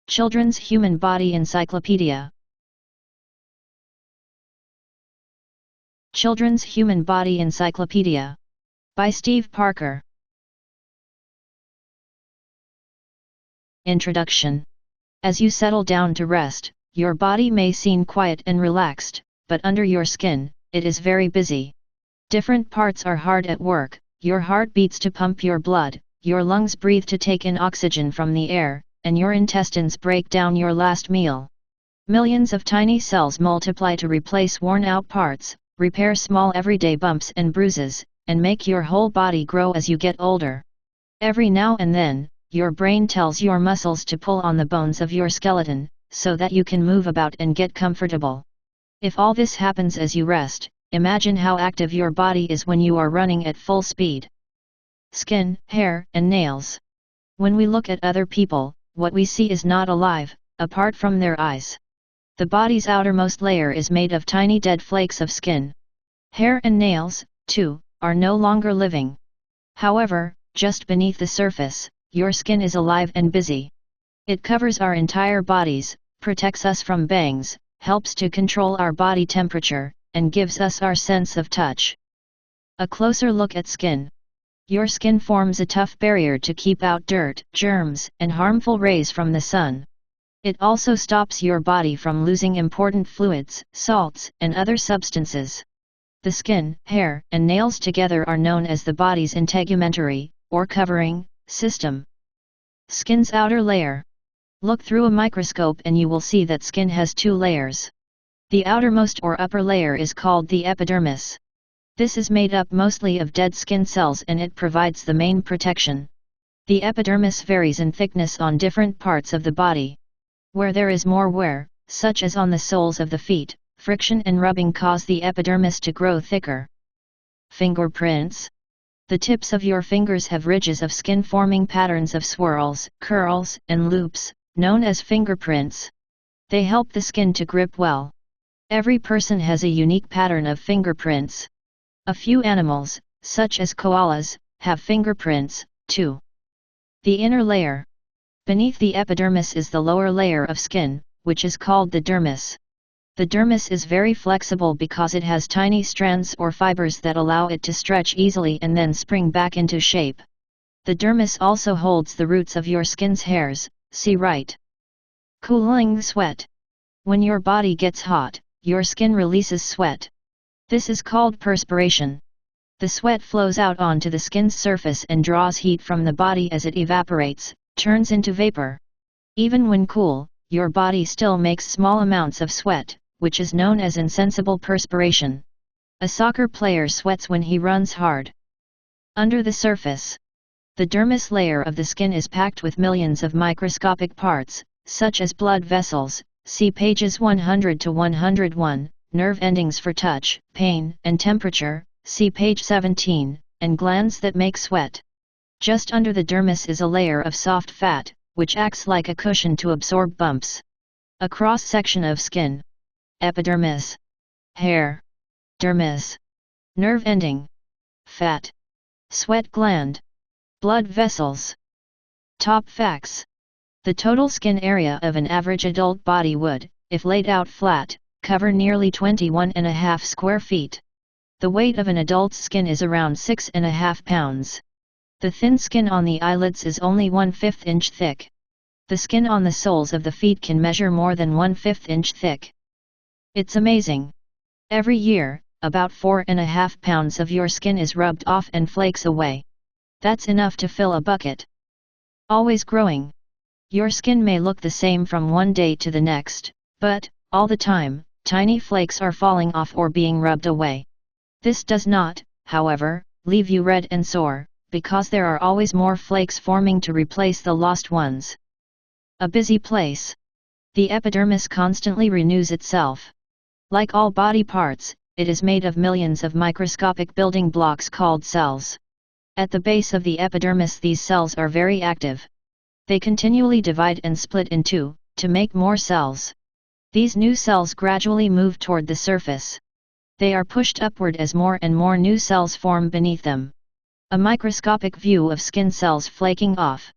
Children's Human Body Encyclopedia. Children's Human Body Encyclopedia. By Steve Parker. Introduction. As you settle down to rest, your body may seem quiet and relaxed, but under your skin, it is very busy. Different parts are hard at work. Your heart beats to pump your blood, your lungs breathe to take in oxygen from the air, and your intestines break down your last meal. Millions of tiny cells multiply to replace worn-out parts, repair small everyday bumps and bruises, and make your whole body grow as you get older. Every now and then, your brain tells your muscles to pull on the bones of your skeleton, so that you can move about and get comfortable. If all this happens as you rest, imagine how active your body is when you are running at full speed. Skin, hair, and nails. When we look at other people, what we see is not alive, apart from their eyes. The body's outermost layer is made of tiny dead flakes of skin. Hair and nails, too, are no longer living. However, just beneath the surface, your skin is alive and busy. It covers our entire bodies, protects us from bangs, helps to control our body temperature, and gives us our sense of touch. A closer look at skin. Your skin forms a tough barrier to keep out dirt, germs, and harmful rays from the sun. It also stops your body from losing important fluids, salts, and other substances. The skin, hair, and nails together are known as the body's integumentary, or covering, system. Skin's outer layer. Look through a microscope and you will see that skin has two layers. The outermost or upper layer is called the epidermis. This is made up mostly of dead skin cells and it provides the main protection. The epidermis varies in thickness on different parts of the body. Where there is more wear, such as on the soles of the feet, friction and rubbing cause the epidermis to grow thicker. Fingerprints. The tips of your fingers have ridges of skin forming patterns of swirls, curls, and loops, known as fingerprints. They help the skin to grip well. Every person has a unique pattern of fingerprints. A few animals, such as koalas, have fingerprints, too. The inner layer. Beneath the epidermis is the lower layer of skin, which is called the dermis. The dermis is very flexible because it has tiny strands or fibers that allow it to stretch easily and then spring back into shape. The dermis also holds the roots of your skin's hairs, see right. Cooling sweat. When your body gets hot, your skin releases sweat. This is called perspiration. The sweat flows out onto the skin's surface and draws heat from the body as it evaporates, turns into vapor. Even when cool, your body still makes small amounts of sweat, which is known as insensible perspiration. A soccer player sweats when he runs hard. Under the surface. The dermis layer of the skin is packed with millions of microscopic parts, such as blood vessels, see pages 100 to 101, nerve endings for touch, pain, and temperature, see page 17, and glands that make sweat. Just under the dermis is a layer of soft fat, which acts like a cushion to absorb bumps. A cross-section of skin. Epidermis. Hair. Dermis. Nerve ending. Fat. Sweat gland. Blood vessels. Top facts. The total skin area of an average adult body would, if laid out flat, cover nearly 21.5 square feet. The weight of an adult's skin is around 6.5 pounds. The thin skin on the eyelids is only 1/5 inch thick. The skin on the soles of the feet can measure more than 1/5 inch thick. It's amazing. Every year, about 4.5 pounds of your skin is rubbed off and flakes away. That's enough to fill a bucket. Always growing. Your skin may look the same from one day to the next, but, all the time, tiny flakes are falling off or being rubbed away. This does not, however, leave you red and sore, because there are always more flakes forming to replace the lost ones. A busy place. The epidermis constantly renews itself. Like all body parts, it is made of millions of microscopic building blocks called cells. At the base of the epidermis these cells are very active. They continually divide and split in two, to make more cells. These new cells gradually move toward the surface. They are pushed upward as more and more new cells form beneath them. A microscopic view of skin cells flaking off.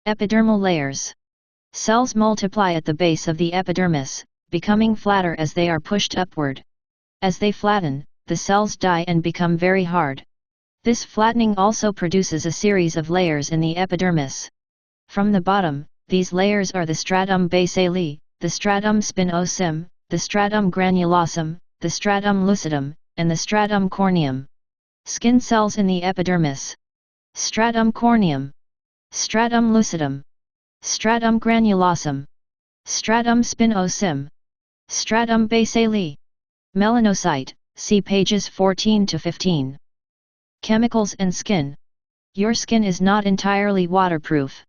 Epidermal layers. Cells multiply at the base of the epidermis, becoming flatter as they are pushed upward. As they flatten, the cells die and become very hard. This flattening also produces a series of layers in the epidermis. From the bottom, these layers are the stratum basale, the stratum spinosum, the stratum granulosum, the stratum lucidum, and the stratum corneum. Skin cells in the epidermis. Stratum corneum. Stratum lucidum. Stratum granulosum. Stratum spinosum. Stratum basale. Melanocyte, see pages 14 to 15. Chemicals and skin. Your skin is not entirely waterproof.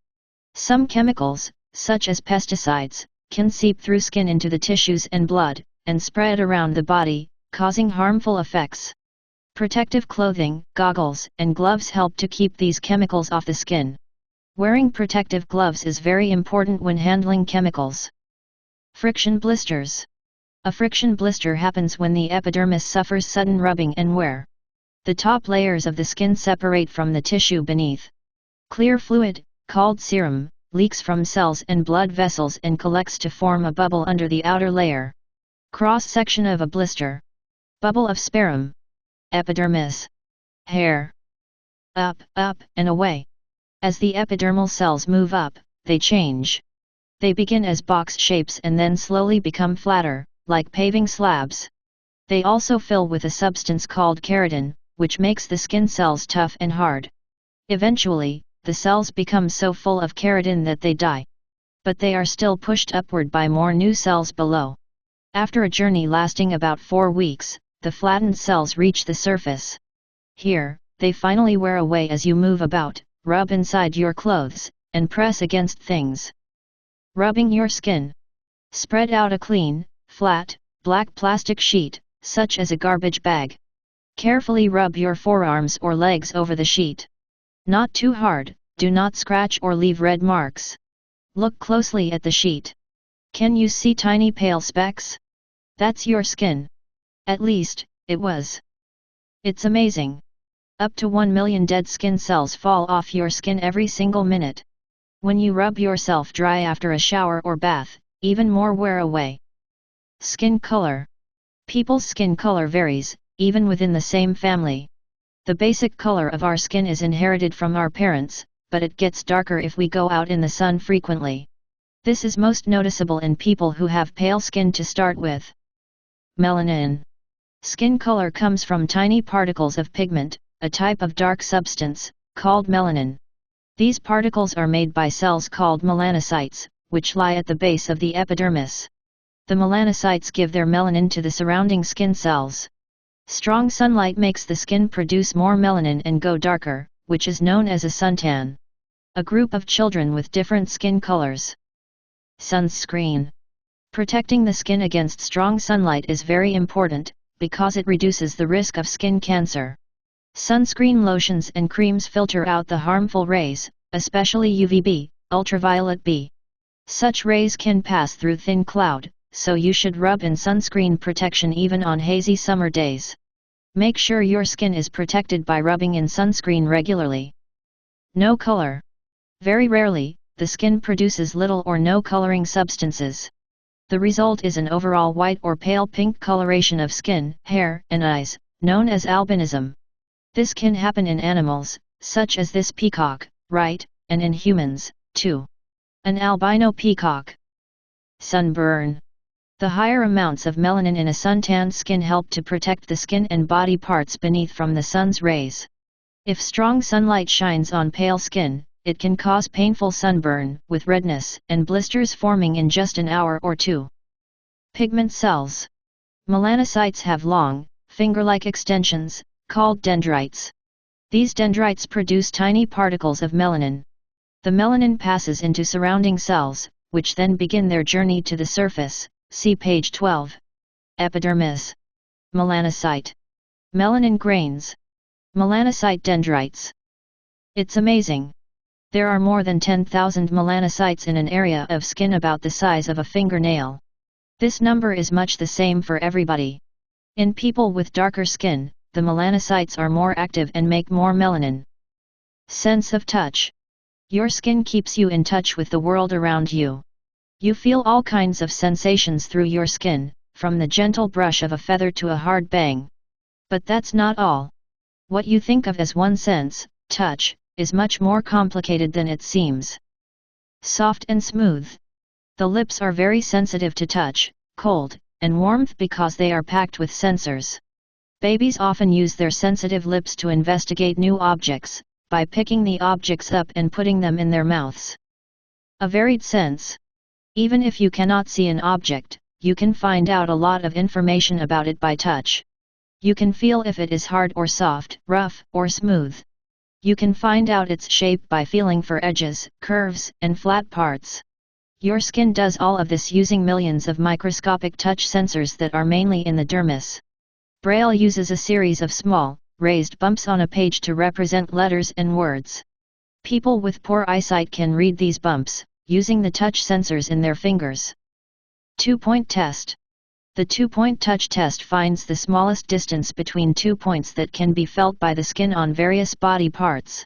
Some chemicals, such as pesticides, can seep through skin into the tissues and blood, and spread around the body, causing harmful effects. Protective clothing, goggles, and gloves help to keep these chemicals off the skin. Wearing protective gloves is very important when handling chemicals. Friction blisters. A friction blister happens when the epidermis suffers sudden rubbing and wear. The top layers of the skin separate from the tissue beneath. Clear fluid, called serum, leaks from cells and blood vessels and collects to form a bubble under the outer layer. Cross-section of a blister. Bubble of sperm. Epidermis. Hair. Up, and away. As the epidermal cells move up, they change. They begin as box shapes and then slowly become flatter, like paving slabs. They also fill with a substance called keratin, which makes the skin cells tough and hard. Eventually, the cells become so full of keratin that they die. But they are still pushed upward by more new cells below. After a journey lasting about 4 weeks, the flattened cells reach the surface. Here, they finally wear away as you move about, rub inside your clothes, and press against things. Rubbing your skin. Spread out a clean, flat, black plastic sheet, such as a garbage bag. Carefully rub your forearms or legs over the sheet. Not too hard, do not scratch or leave red marks. Look closely at the sheet. Can you see tiny pale specks? That's your skin. At least, it was. It's amazing. Up to 1 million dead skin cells fall off your skin every single minute. When you rub yourself dry after a shower or bath, even more wear away. Skin color. People's skin color varies, even within the same family. The basic color of our skin is inherited from our parents, but it gets darker if we go out in the sun frequently. This is most noticeable in people who have pale skin to start with. Melanin. Skin color comes from tiny particles of pigment, a type of dark substance, called melanin. These particles are made by cells called melanocytes, which lie at the base of the epidermis. The melanocytes give their melanin to the surrounding skin cells. Strong sunlight makes the skin produce more melanin and go darker, which is known as a suntan. A group of children with different skin colors. Sunscreen. Protecting the skin against strong sunlight is very important, because it reduces the risk of skin cancer. Sunscreen lotions and creams filter out the harmful rays, especially UVB, ultraviolet B. Such rays can pass through thin cloud, so you should rub in sunscreen protection even on hazy summer days. Make sure your skin is protected by rubbing in sunscreen regularly. No color. Very rarely, the skin produces little or no coloring substances. The result is an overall white or pale pink coloration of skin, hair, and eyes, known as albinism. This can happen in animals, such as this peacock, right, and in humans, too. An albino peacock. Sunburn. The higher amounts of melanin in a suntanned skin help to protect the skin and body parts beneath from the sun's rays. If strong sunlight shines on pale skin, it can cause painful sunburn, with redness and blisters forming in just an hour or two. Pigment cells. Melanocytes have long, finger-like extensions, called dendrites. These dendrites produce tiny particles of melanin. The melanin passes into surrounding cells, which then begin their journey to the surface, see page 12. Epidermis. Melanocyte. Melanin grains. Melanocyte dendrites. It's amazing. There are more than 10,000 melanocytes in an area of skin about the size of a fingernail. This number is much the same for everybody. In people with darker skin, the melanocytes are more active and make more melanin. Sense of touch. Your skin keeps you in touch with the world around you. You feel all kinds of sensations through your skin, from the gentle brush of a feather to a hard bang. But that's not all. What you think of as one sense, touch, is much more complicated than it seems. Soft and smooth. The lips are very sensitive to touch, cold, and warmth because they are packed with sensors. Babies often use their sensitive lips to investigate new objects, by picking the objects up and putting them in their mouths. A varied sense. Even if you cannot see an object, you can find out a lot of information about it by touch. You can feel if it is hard or soft, rough or smooth. You can find out its shape by feeling for edges, curves, and flat parts. Your skin does all of this using millions of microscopic touch sensors that are mainly in the dermis. Braille uses a series of small, raised bumps on a page to represent letters and words. People with poor eyesight can read these bumps, using the touch sensors in their fingers. 2-point test. The 2-point touch test finds the smallest distance between 2 points that can be felt by the skin on various body parts.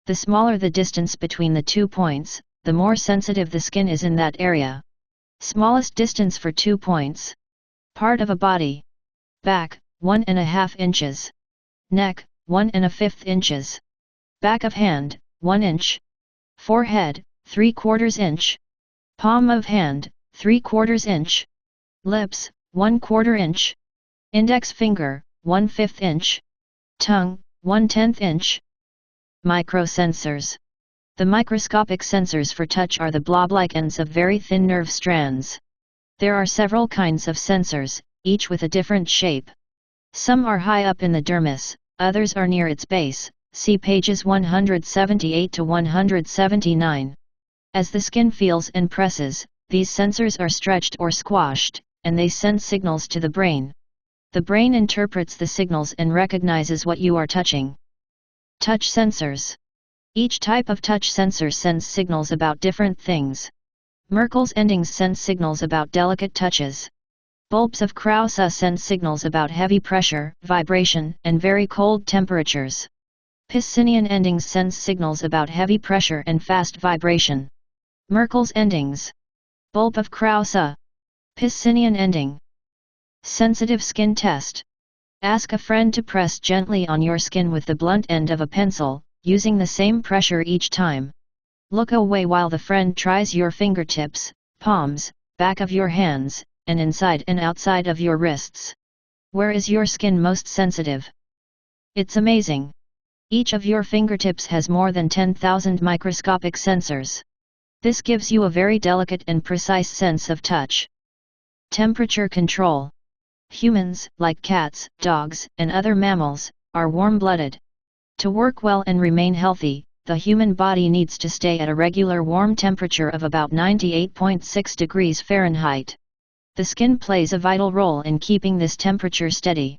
The smaller the distance between the 2 points, the more sensitive the skin is in that area. Smallest distance for 2 points. Part of a body. Back, 1.5 inches. Neck, 1.5 inches. Back of hand, 1 inch. Forehead, 3/4 inch. Palm of hand, 3/4 inch. Lips, 1/4 inch. Index finger, 1/5 inch. Tongue, 1/10 inch. Microsensors. The microscopic sensors for touch are the blob-like ends of very thin nerve strands. There are several kinds of sensors, each with a different shape. Some are high up in the dermis, others are near its base, see pages 178 to 179. As the skin feels and presses, these sensors are stretched or squashed, and they send signals to the brain. The brain interprets the signals and recognizes what you are touching. Touch sensors. Each type of touch sensor sends signals about different things. Merkel's endings send signals about delicate touches. Bulbs of Krause send signals about heavy pressure, vibration, and very cold temperatures. Pacinian endings sends signals about heavy pressure and fast vibration. Merkel's endings. Bulb of Krause. Pacinian ending. Sensitive skin test. Ask a friend to press gently on your skin with the blunt end of a pencil, using the same pressure each time. Look away while the friend tries your fingertips, palms, back of your hands, and inside and outside of your wrists. Where is your skin most sensitive? It's amazing. Each of your fingertips has more than 10,000 microscopic sensors. This gives you a very delicate and precise sense of touch. Temperature control. Humans, like cats, dogs, and other mammals, are warm-blooded. To work well and remain healthy, the human body needs to stay at a regular warm temperature of about 98.6 degrees Fahrenheit. The skin plays a vital role in keeping this temperature steady.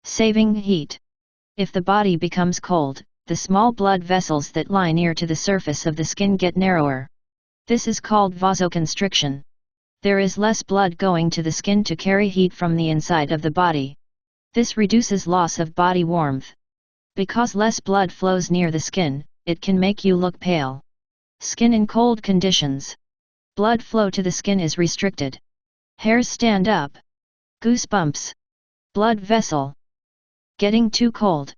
Saving heat. If the body becomes cold, the small blood vessels that lie near to the surface of the skin get narrower. This is called vasoconstriction. There is less blood going to the skin to carry heat from the inside of the body. This reduces loss of body warmth. Because less blood flows near the skin, it can make you look pale. Skin in cold conditions. Blood flow to the skin is restricted. Hairs stand up. Goosebumps. Blood vessel. Getting too cold.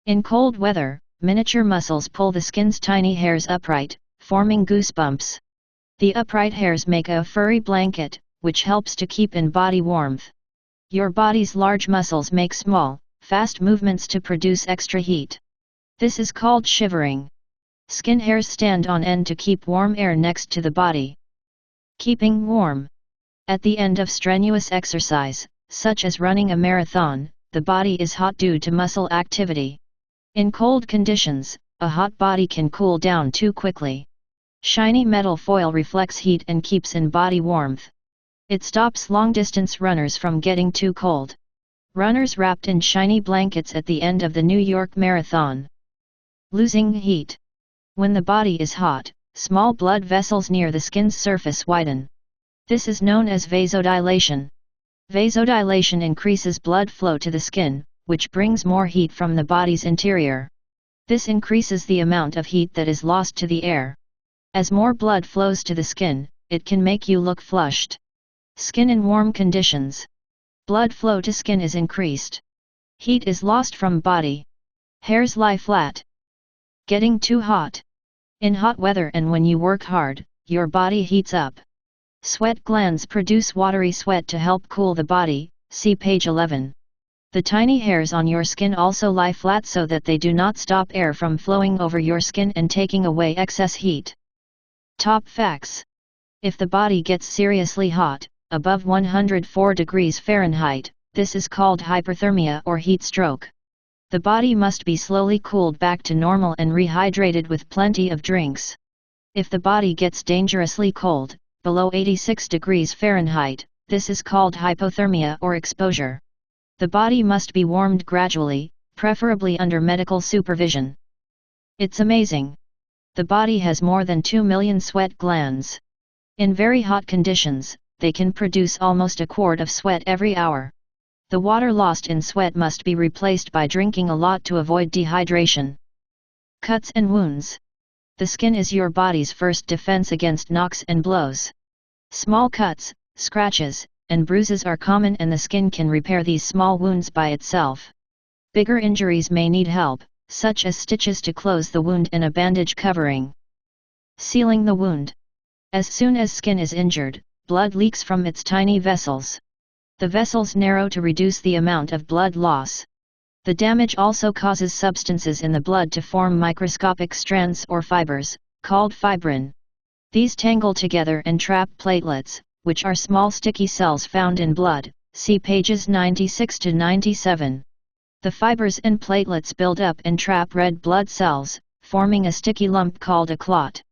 In cold weather, miniature muscles pull the skin's tiny hairs upright, forming goosebumps. The upright hairs make a furry blanket, which helps to keep in body warmth. Your body's large muscles make small, fast movements to produce extra heat. This is called shivering. Skin hairs stand on end to keep warm air next to the body. Keeping warm. At the end of strenuous exercise, such as running a marathon, the body is hot due to muscle activity. In cold conditions, a hot body can cool down too quickly. Shiny metal foil reflects heat and keeps in body warmth. It stops long-distance runners from getting too cold. Runners wrapped in shiny blankets at the end of the New York Marathon. Losing heat. When the body is hot, small blood vessels near the skin's surface widen. This is known as vasodilation. Vasodilation increases blood flow to the skin, which brings more heat from the body's interior. This increases the amount of heat that is lost to the air. As more blood flows to the skin, it can make you look flushed. Skin in warm conditions. Blood flow to skin is increased. Heat is lost from body. Hairs lie flat. Getting too hot. In hot weather and when you work hard, your body heats up. Sweat glands produce watery sweat to help cool the body, see page 11. The tiny hairs on your skin also lie flat so that they do not stop air from flowing over your skin and taking away excess heat. Top facts. If the body gets seriously hot, above 104 degrees Fahrenheit, this is called hyperthermia or heat stroke. The body must be slowly cooled back to normal and rehydrated with plenty of drinks. If the body gets dangerously cold, below 86 degrees Fahrenheit, this is called hypothermia or exposure. The body must be warmed gradually, preferably under medical supervision. It's amazing. The body has more than 2 million sweat glands. In very hot conditions, they can produce almost a quart of sweat every hour. The water lost in sweat must be replaced by drinking a lot to avoid dehydration. Cuts and wounds. The skin is your body's first defense against knocks and blows. Small cuts, scratches, and bruises are common and the skin can repair these small wounds by itself. Bigger injuries may need help, such as stitches to close the wound and a bandage covering. Sealing the wound. As soon as skin is injured, blood leaks from its tiny vessels. The vessels narrow to reduce the amount of blood loss. The damage also causes substances in the blood to form microscopic strands or fibers, called fibrin. These tangle together and trap platelets, which are small sticky cells found in blood, see pages 96 to 97. The fibers and platelets build up and trap red blood cells, forming a sticky lump called a clot.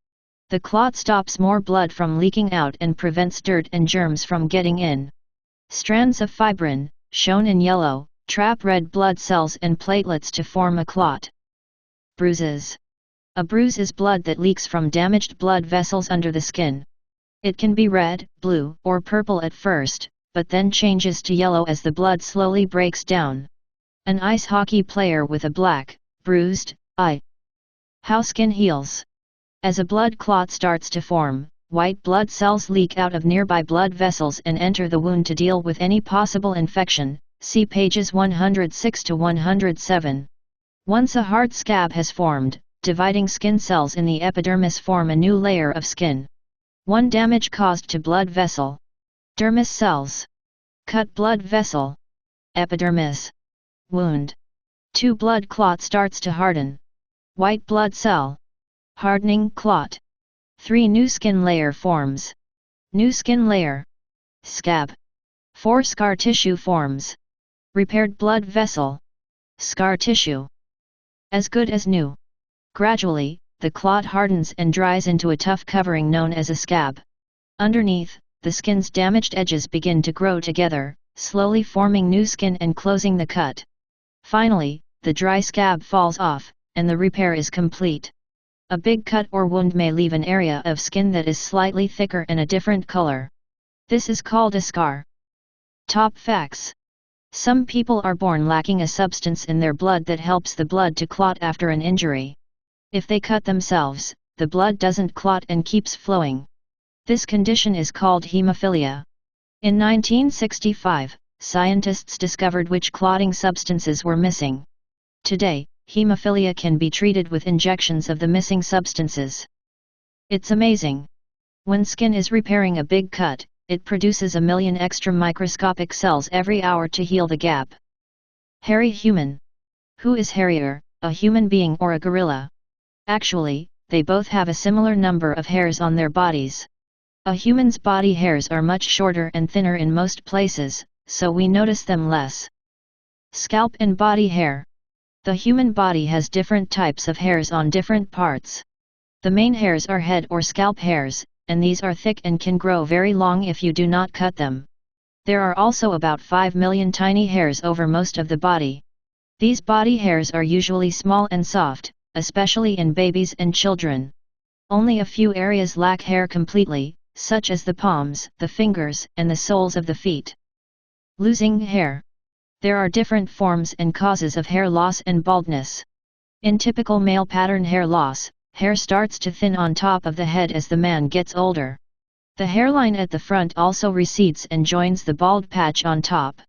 The clot stops more blood from leaking out and prevents dirt and germs from getting in. Strands of fibrin, shown in yellow, trap red blood cells and platelets to form a clot. Bruises. A bruise is blood that leaks from damaged blood vessels under the skin. It can be red, blue, or purple at first, but then changes to yellow as the blood slowly breaks down. An ice hockey player with a black, bruised eye. How skin heals. As a blood clot starts to form, white blood cells leak out of nearby blood vessels and enter the wound to deal with any possible infection, see pages 106 to 107. Once a hard scab has formed, dividing skin cells in the epidermis form a new layer of skin. One damage caused to blood vessel. Dermis cells. Cut blood vessel. Epidermis. Wound. 2 blood clot starts to harden. White blood cell. Hardening clot. 3 new skin layer forms. New skin layer. Scab. 4 scar tissue forms. Repaired blood vessel. Scar tissue. As good as new. Gradually, the clot hardens and dries into a tough covering known as a scab. Underneath, the skin's damaged edges begin to grow together, slowly forming new skin and closing the cut. Finally, the dry scab falls off, and the repair is complete. A big cut or wound may leave an area of skin that is slightly thicker and a different color. This is called a scar. Top facts. Some people are born lacking a substance in their blood that helps the blood to clot after an injury. If they cut themselves, the blood doesn't clot and keeps flowing. This condition is called hemophilia. In 1965, scientists discovered which clotting substances were missing. Today, hemophilia can be treated with injections of the missing substances. It's amazing. When skin is repairing a big cut, it produces 1 million extra microscopic cells every hour to heal the gap. Hairy human. Who is hairier, a human being or a gorilla? Actually, they both have a similar number of hairs on their bodies. A human's body hairs are much shorter and thinner in most places, so we notice them less. Scalp and body hair. The human body has different types of hairs on different parts. The main hairs are head or scalp hairs, and these are thick and can grow very long if you do not cut them. There are also about 5 million tiny hairs over most of the body. These body hairs are usually small and soft, especially in babies and children. Only a few areas lack hair completely, such as the palms, the fingers, and the soles of the feet. Losing hair. There are different forms and causes of hair loss and baldness. In typical male pattern hair loss, hair starts to thin on top of the head as the man gets older. The hairline at the front also recedes and joins the bald patch on top.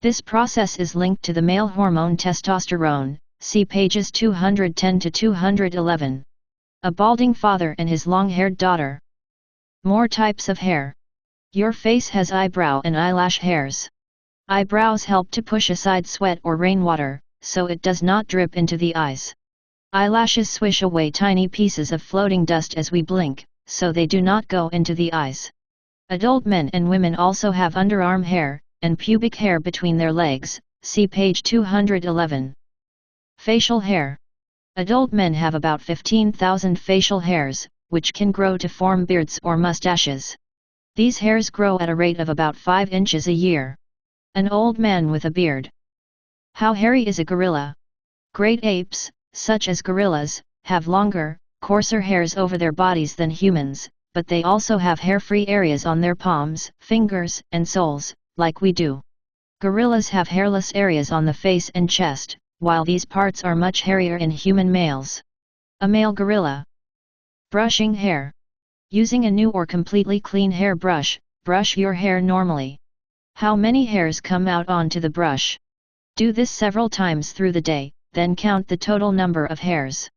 This process is linked to the male hormone testosterone, see pages 210 to 211. A balding father and his long-haired daughter. More types of hair. Your face has eyebrow and eyelash hairs. Eyebrows help to push aside sweat or rainwater, so it does not drip into the eyes. Eyelashes swish away tiny pieces of floating dust as we blink, so they do not go into the eyes. Adult men and women also have underarm hair, and pubic hair between their legs, see page 211. Facial hair. Adult men have about 15,000 facial hairs, which can grow to form beards or mustaches. These hairs grow at a rate of about 5 inches a year. An old man with a beard. How hairy is a gorilla? Great apes, such as gorillas, have longer, coarser hairs over their bodies than humans, but they also have hair-free areas on their palms, fingers, and soles, like we do. Gorillas have hairless areas on the face and chest, while these parts are much hairier in human males. A male gorilla. Brushing hair. Using a new or completely clean hair brush, brush your hair normally. How many hairs come out onto the brush? Do this several times through the day, then count the total number of hairs.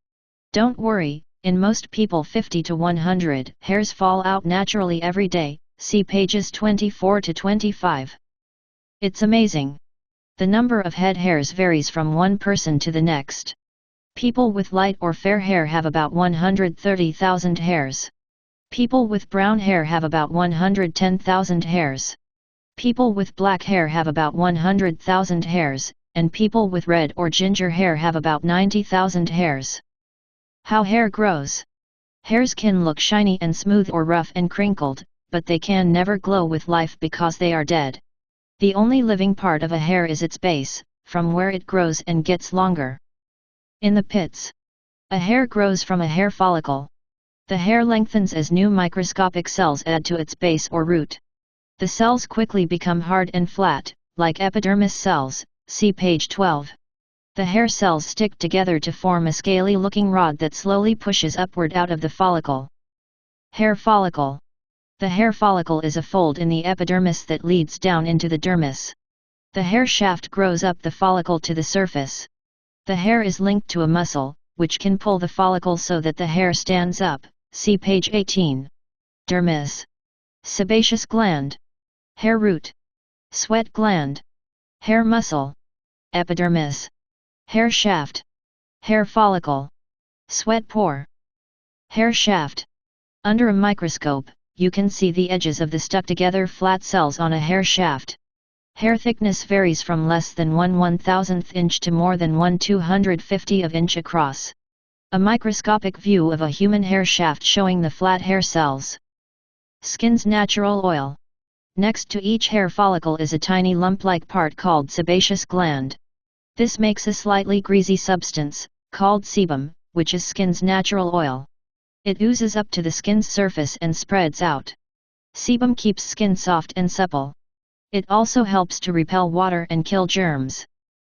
Don't worry, in most people 50 to 100 hairs fall out naturally every day, see pages 24 to 25. It's amazing. The number of head hairs varies from one person to the next. People with light or fair hair have about 130,000 hairs. People with brown hair have about 110,000 hairs. People with black hair have about 100,000 hairs, and people with red or ginger hair have about 90,000 hairs. How hair grows. Hairs can look shiny and smooth or rough and crinkled, but they can never glow with life because they are dead. The only living part of a hair is its base, from where it grows and gets longer. In the pits. A hair grows from a hair follicle. The hair lengthens as new microscopic cells add to its base or root. The cells quickly become hard and flat, like epidermis cells, see page 12. The hair cells stick together to form a scaly-looking rod that slowly pushes upward out of the follicle. Hair follicle. The hair follicle is a fold in the epidermis that leads down into the dermis. The hair shaft grows up the follicle to the surface. The hair is linked to a muscle, which can pull the follicle so that the hair stands up, see page 18. Dermis. Sebaceous gland. Hair root. Sweat gland. Hair muscle. Epidermis. Hair shaft. Hair follicle. Sweat pore. Hair shaft. Under a microscope, you can see the edges of the stuck-together flat cells on a hair shaft. Hair thickness varies from less than 1/1000th inch to more than 1/250 of inch across. A microscopic view of a human hair shaft showing the flat hair cells. Skin's natural oil. Next to each hair follicle is a tiny lump-like part called sebaceous gland. This makes a slightly greasy substance, called sebum, which is skin's natural oil. It oozes up to the skin's surface and spreads out. Sebum keeps skin soft and supple. It also helps to repel water and kill germs.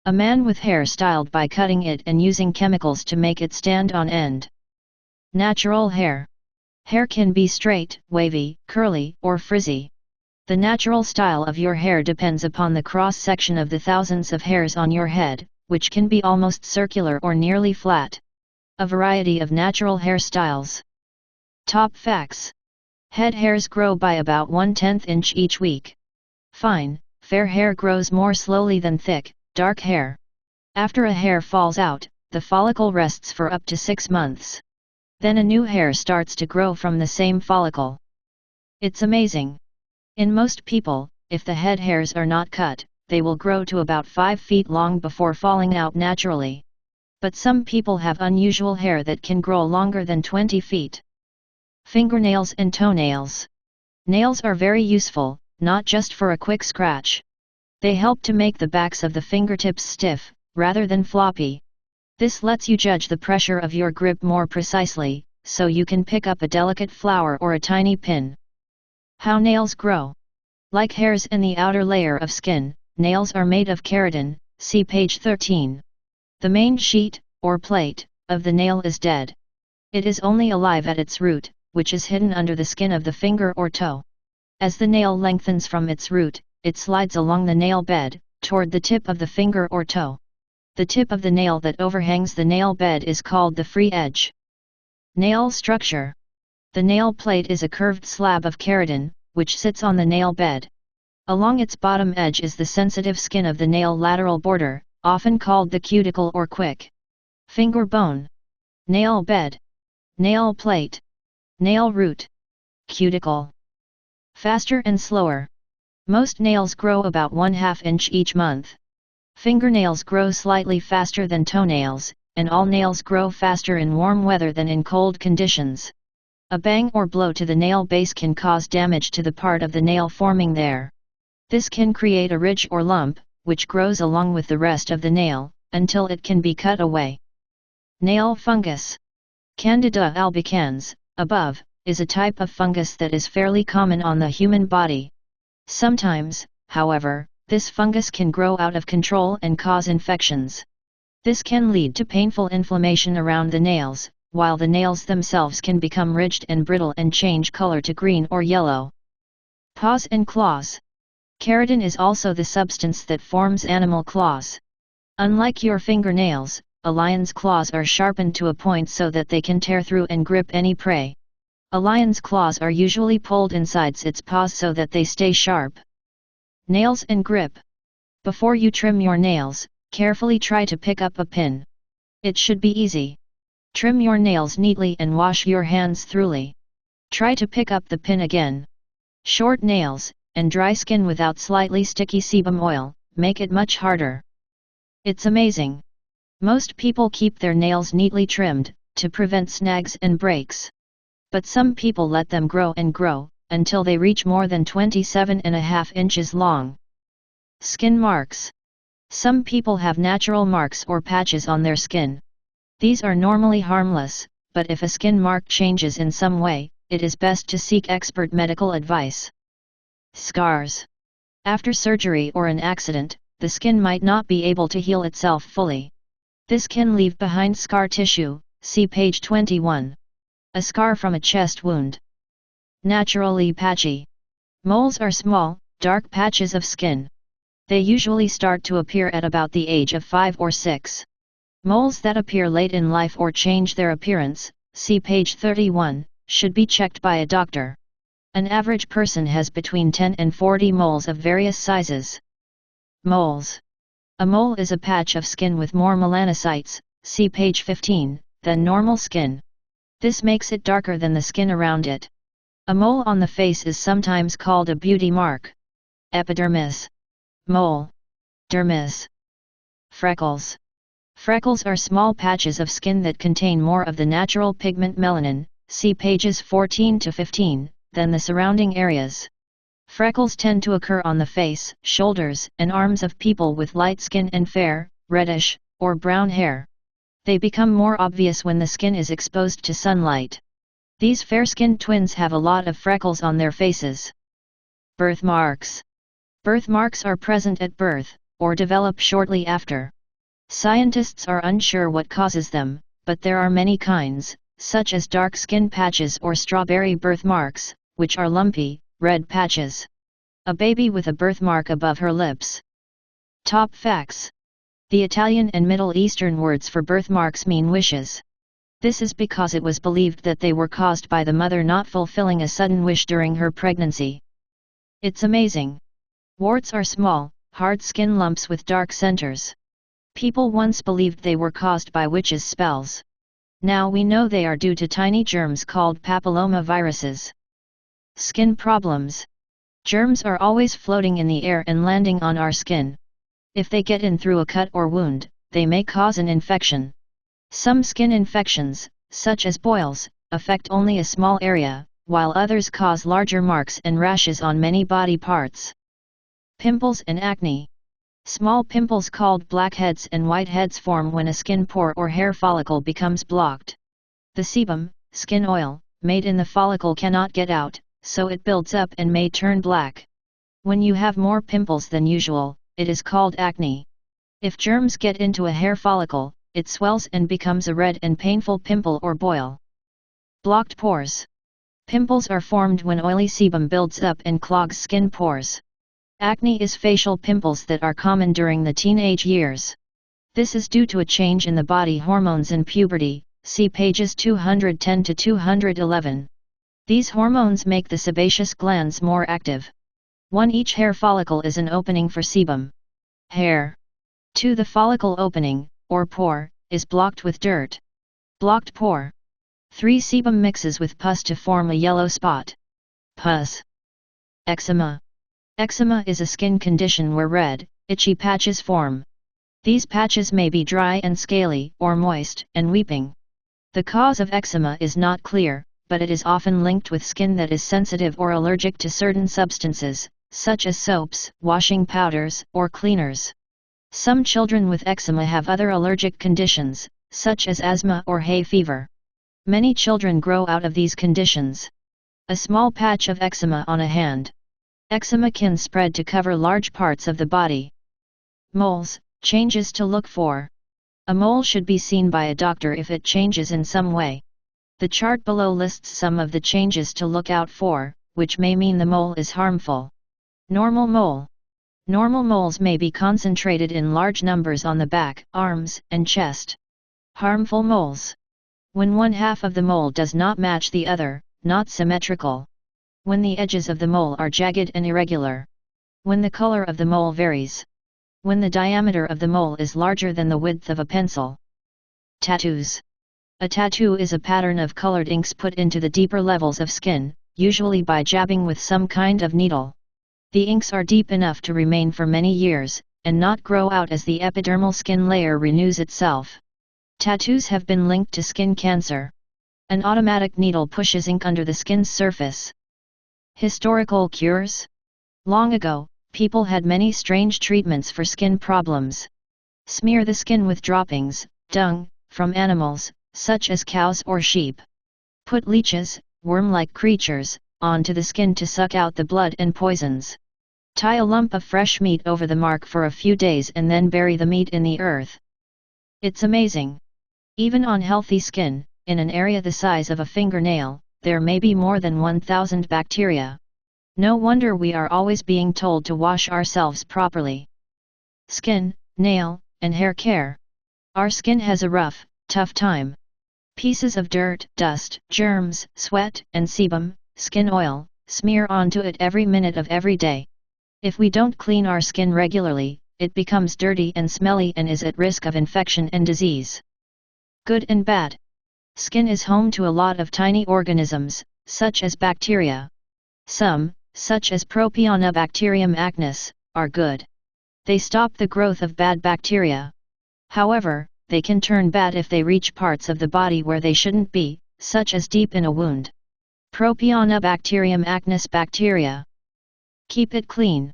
A man with hair styled by cutting it and using chemicals to make it stand on end. Natural hair. Hair can be straight, wavy, curly, or frizzy. The natural style of your hair depends upon the cross-section of the thousands of hairs on your head, which can be almost circular or nearly flat. A variety of natural hairstyles. Top facts. Head hairs grow by about 1/10 inch each week. Fine, fair hair grows more slowly than thick, dark hair. After a hair falls out, the follicle rests for up to 6 months. Then a new hair starts to grow from the same follicle. It's amazing. In most people, if the head hairs are not cut, they will grow to about 5 feet long before falling out naturally. But some people have unusual hair that can grow longer than 20 feet. Fingernails and toenails. Nails are very useful, not just for a quick scratch. They help to make the backs of the fingertips stiff, rather than floppy. This lets you judge the pressure of your grip more precisely, so you can pick up a delicate flower or a tiny pin. How nails grow. Like hairs in the outer layer of skin, nails are made of keratin, see page 13. The main sheet, or plate, of the nail is dead. It is only alive at its root, which is hidden under the skin of the finger or toe. As the nail lengthens from its root, it slides along the nail bed, toward the tip of the finger or toe. The tip of the nail that overhangs the nail bed is called the free edge. Nail structure. The nail plate is a curved slab of keratin, which sits on the nail bed. Along its bottom edge is the sensitive skin of the nail lateral border, often called the cuticle or quick finger bone. Nail bed. Nail plate. Nail root. Cuticle. Faster and slower. Most nails grow about 1/2 inch each month. Fingernails grow slightly faster than toenails, and all nails grow faster in warm weather than in cold conditions. A bang or blow to the nail base can cause damage to the part of the nail forming there. This can create a ridge or lump, which grows along with the rest of the nail, until it can be cut away. Nail fungus. Candida albicans, above, is a type of fungus that is fairly common on the human body. Sometimes, however, this fungus can grow out of control and cause infections. This can lead to painful inflammation around the nails, while the nails themselves can become ridged and brittle and change color to green or yellow. Paws and claws. Keratin is also the substance that forms animal claws. Unlike your fingernails, a lion's claws are sharpened to a point so that they can tear through and grip any prey. A lion's claws are usually pulled inside its paws so that they stay sharp. Nails and grip. Before you trim your nails, carefully try to pick up a pin. It should be easy. Trim your nails neatly and wash your hands thoroughly. Try to pick up the pin again. Short nails, and dry skin without slightly sticky sebum oil, make it much harder. It's amazing. Most people keep their nails neatly trimmed, to prevent snags and breaks. But some people let them grow and grow, until they reach more than 27.5 inches long. Skin marks. Some people have natural marks or patches on their skin. These are normally harmless, but if a skin mark changes in some way, it is best to seek expert medical advice. Scars. After surgery or an accident, the skin might not be able to heal itself fully. This can leave behind scar tissue, see page 21. A scar from a chest wound. Naturally patchy. Moles are small, dark patches of skin. They usually start to appear at about the age of 5 or 6. Moles that appear late in life or change their appearance, see page 31, should be checked by a doctor. An average person has between 10 and 40 moles of various sizes. Moles. A mole is a patch of skin with more melanocytes, see page 15, than normal skin. This makes it darker than the skin around it. A mole on the face is sometimes called a beauty mark. Epidermis. Mole. Dermis. Freckles. Freckles are small patches of skin that contain more of the natural pigment melanin, see pages 14 to 15, than the surrounding areas. Freckles tend to occur on the face, shoulders, and arms of people with light skin and fair, reddish, or brown hair. They become more obvious when the skin is exposed to sunlight. These fair-skinned twins have a lot of freckles on their faces. Birthmarks. Birthmarks are present at birth, or develop shortly after. Scientists are unsure what causes them, but there are many kinds, such as dark skin patches or strawberry birthmarks, which are lumpy, red patches. A baby with a birthmark above her lips. Top facts. The Italian and Middle Eastern words for birthmarks mean wishes. This is because it was believed that they were caused by the mother not fulfilling a sudden wish during her pregnancy. It's amazing. Warts are small, hard skin lumps with dark centers. People once believed they were caused by witches' spells. Now we know they are due to tiny germs called papillomaviruses. Skin problems. Germs are always floating in the air and landing on our skin. If they get in through a cut or wound, they may cause an infection. Some skin infections, such as boils, affect only a small area, while others cause larger marks and rashes on many body parts. Pimples and acne. Small pimples called blackheads and whiteheads form when a skin pore or hair follicle becomes blocked. The sebum, skin oil, made in the follicle cannot get out, so it builds up and may turn black. When you have more pimples than usual, it is called acne. If germs get into a hair follicle, it swells and becomes a red and painful pimple or boil. Blocked pores. Pimples are formed when oily sebum builds up and clogs skin pores. Acne is facial pimples that are common during the teenage years. This is due to a change in the body hormones in puberty, see pages 210 to 211. These hormones make the sebaceous glands more active. 1. Each hair follicle is an opening for sebum. Hair. 2. The follicle opening, or pore, is blocked with dirt. Blocked pore. 3. Sebum mixes with pus to form a yellow spot. Pus. Eczema. Eczema is a skin condition where red, itchy patches form. These patches may be dry and scaly, or moist and weeping. The cause of eczema is not clear, but it is often linked with skin that is sensitive or allergic to certain substances, such as soaps, washing powders, or cleaners. Some children with eczema have other allergic conditions, such as asthma or hay fever. Many children grow out of these conditions. A small patch of eczema on a hand. Eczema can spread to cover large parts of the body. Moles. Changes to look for. A mole should be seen by a doctor if it changes in some way. The chart below lists some of the changes to look out for, which may mean the mole is harmful. Normal mole. Normal moles may be concentrated in large numbers on the back, arms, and chest. Harmful moles. When one half of the mole does not match the other, not symmetrical. When the edges of the mole are jagged and irregular. When the color of the mole varies. When the diameter of the mole is larger than the width of a pencil. Tattoos. A tattoo is a pattern of colored inks put into the deeper levels of skin, usually by jabbing with some kind of needle. The inks are deep enough to remain for many years, and not grow out as the epidermal skin layer renews itself. Tattoos have been linked to skin cancer. An automatic needle pushes ink under the skin's surface. Historical cures. Long ago, people had many strange treatments for skin problems. Smear the skin with droppings, dung, from animals, such as cows or sheep. Put leeches, worm-like creatures, onto the skin to suck out the blood and poisons. Tie a lump of fresh meat over the mark for a few days and then bury the meat in the earth. It's amazing. Even on healthy skin, in an area the size of a fingernail, there may be more than 1,000 bacteria. No wonder we are always being told to wash ourselves properly. Skin, nail, and hair care. Our skin has a rough, tough time. Pieces of dirt, dust, germs, sweat, and sebum, skin oil, smear onto it every minute of every day. If we don't clean our skin regularly, it becomes dirty and smelly and is at risk of infection and disease. Good and bad. Skin is home to a lot of tiny organisms, such as bacteria. Some, such as Propionibacterium acnes, are good. They stop the growth of bad bacteria. However, they can turn bad if they reach parts of the body where they shouldn't be, such as deep in a wound. Propionibacterium acnes bacteria. Keep it clean.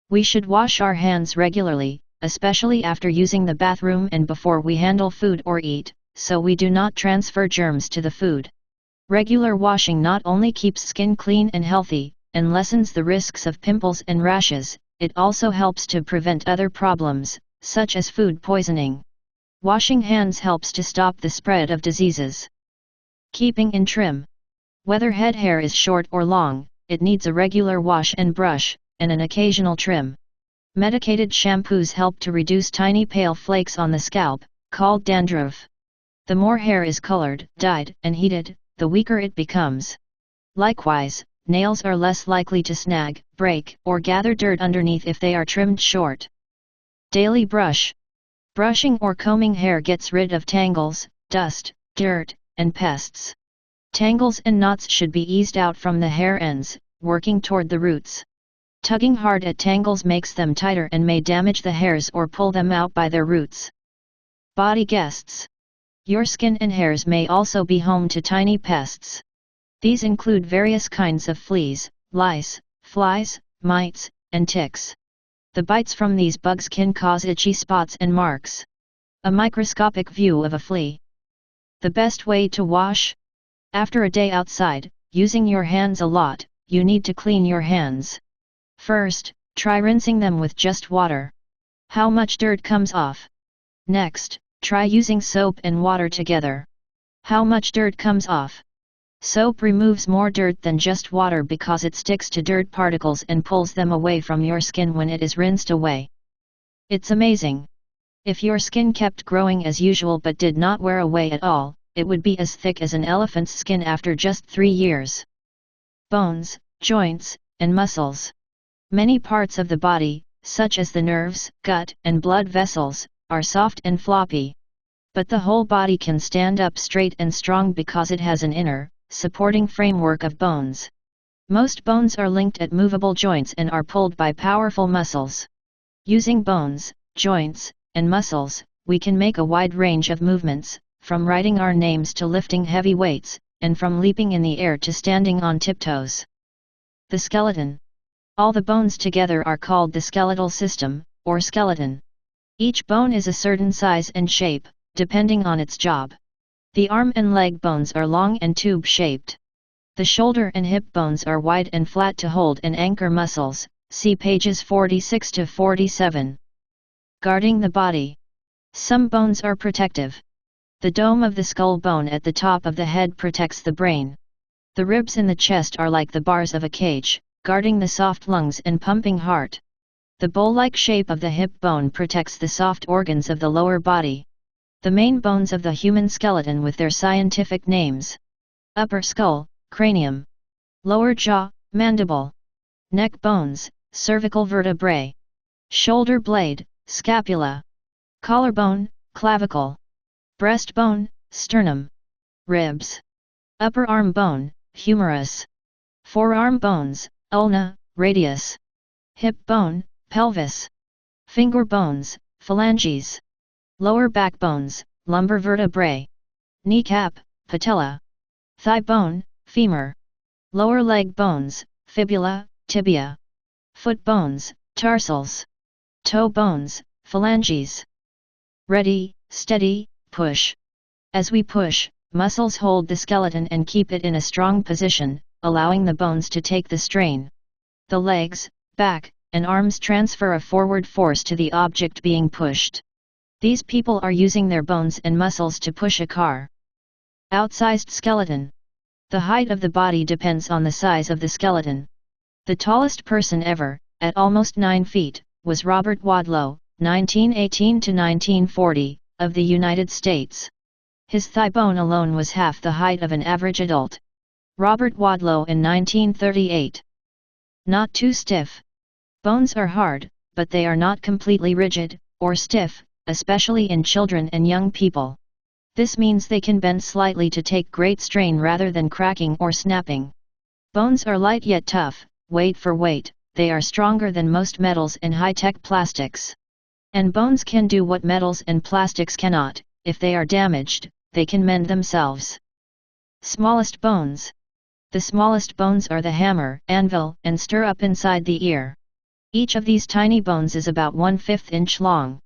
We should wash our hands regularly, especially after using the bathroom and before we handle food or eat, so we do not transfer germs to the food. Regular washing not only keeps skin clean and healthy, and lessens the risks of pimples and rashes, it also helps to prevent other problems, such as food poisoning. Washing hands helps to stop the spread of diseases. Keeping in trim. Whether head hair is short or long, it needs a regular wash and brush, and an occasional trim. Medicated shampoos help to reduce tiny pale flakes on the scalp, called dandruff. The more hair is colored, dyed, and heated, the weaker it becomes. Likewise, nails are less likely to snag, break, or gather dirt underneath if they are trimmed short. Daily brush. Brushing or combing hair gets rid of tangles, dust, dirt, and pests. Tangles and knots should be eased out from the hair ends, working toward the roots. Tugging hard at tangles makes them tighter and may damage the hairs or pull them out by their roots. Body guests. Your skin and hairs may also be home to tiny pests. These include various kinds of fleas, lice, flies, mites, and ticks. The bites from these bugs can cause itchy spots and marks. A microscopic view of a flea. The best way to wash? After a day outside, using your hands a lot, you need to clean your hands. First, try rinsing them with just water. How much dirt comes off? Next, try using soap and water together. How much dirt comes off? Soap removes more dirt than just water because it sticks to dirt particles and pulls them away from your skin when it is rinsed away. It's amazing. If your skin kept growing as usual but did not wear away at all, it would be as thick as an elephant's skin after just 3 years. Bones, joints, and muscles. Many parts of the body, such as the nerves, gut, and blood vessels, are soft and floppy. But the whole body can stand up straight and strong because it has an inner, supporting framework of bones. Most bones are linked at movable joints and are pulled by powerful muscles. Using bones, joints, and muscles, we can make a wide range of movements, from writing our names to lifting heavy weights, and from leaping in the air to standing on tiptoes. The skeleton. All the bones together are called the skeletal system, or skeleton. Each bone is a certain size and shape, depending on its job. The arm and leg bones are long and tube-shaped. The shoulder and hip bones are wide and flat to hold and anchor muscles, see pages 46 to 47. Guarding the body. Some bones are protective. The dome of the skull bone at the top of the head protects the brain. The ribs in the chest are like the bars of a cage, guarding the soft lungs and pumping heart. The bowl-like shape of the hip bone protects the soft organs of the lower body. The main bones of the human skeleton with their scientific names: upper skull, cranium; lower jaw, mandible; neck bones, cervical vertebrae; shoulder blade, scapula; collarbone, clavicle; breastbone, sternum; ribs; upper arm bone, humerus; forearm bones, ulna, radius; hip bone, pelvis; finger bones, phalanges; lower back bones, lumbar vertebrae; kneecap, patella; thigh bone, femur; lower leg bones, fibula, tibia; foot bones, tarsals; toe bones, phalanges. Ready, steady, push. As we push, muscles hold the skeleton and keep it in a strong position, allowing the bones to take the strain. The legs, back, and arms transfer a forward force to the object being pushed. These people are using their bones and muscles to push a car. Outsized skeleton. The height of the body depends on the size of the skeleton. The tallest person ever, at almost 9 feet, was Robert Wadlow, 1918 to 1940, of the United States. His thigh bone alone was half the height of an average adult. Robert Wadlow in 1938. Not too stiff. Bones are hard, but they are not completely rigid, or stiff, especially in children and young people. This means they can bend slightly to take great strain rather than cracking or snapping. Bones are light yet tough, weight for weight, they are stronger than most metals and high-tech plastics. And bones can do what metals and plastics cannot: if they are damaged, they can mend themselves. Smallest bones. The smallest bones are the hammer, anvil, and stirrup inside the ear. Each of these tiny bones is about 1/5 inch long.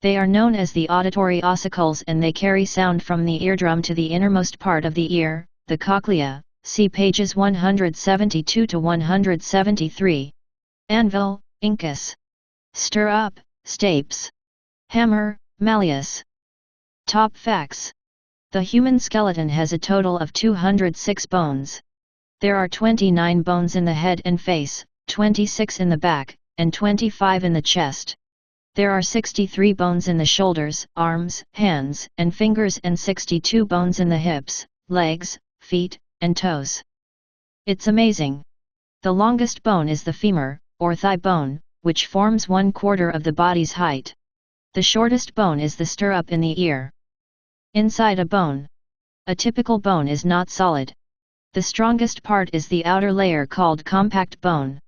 They are known as the auditory ossicles and they carry sound from the eardrum to the innermost part of the ear, the cochlea, see pages 172 to 173. Anvil, incus. Stirrup, stapes. Hammer, malleus. Top facts. The human skeleton has a total of 206 bones. There are 29 bones in the head and face, 26 in the back, and 25 in the chest. There are 63 bones in the shoulders, arms, hands, and fingers, and 62 bones in the hips, legs, feet, and toes. It's amazing. The longest bone is the femur, or thigh bone, which forms 1/4 of the body's height. The shortest bone is the stirrup in the ear. Inside a bone. A typical bone is not solid. The strongest part is the outer layer called compact bone.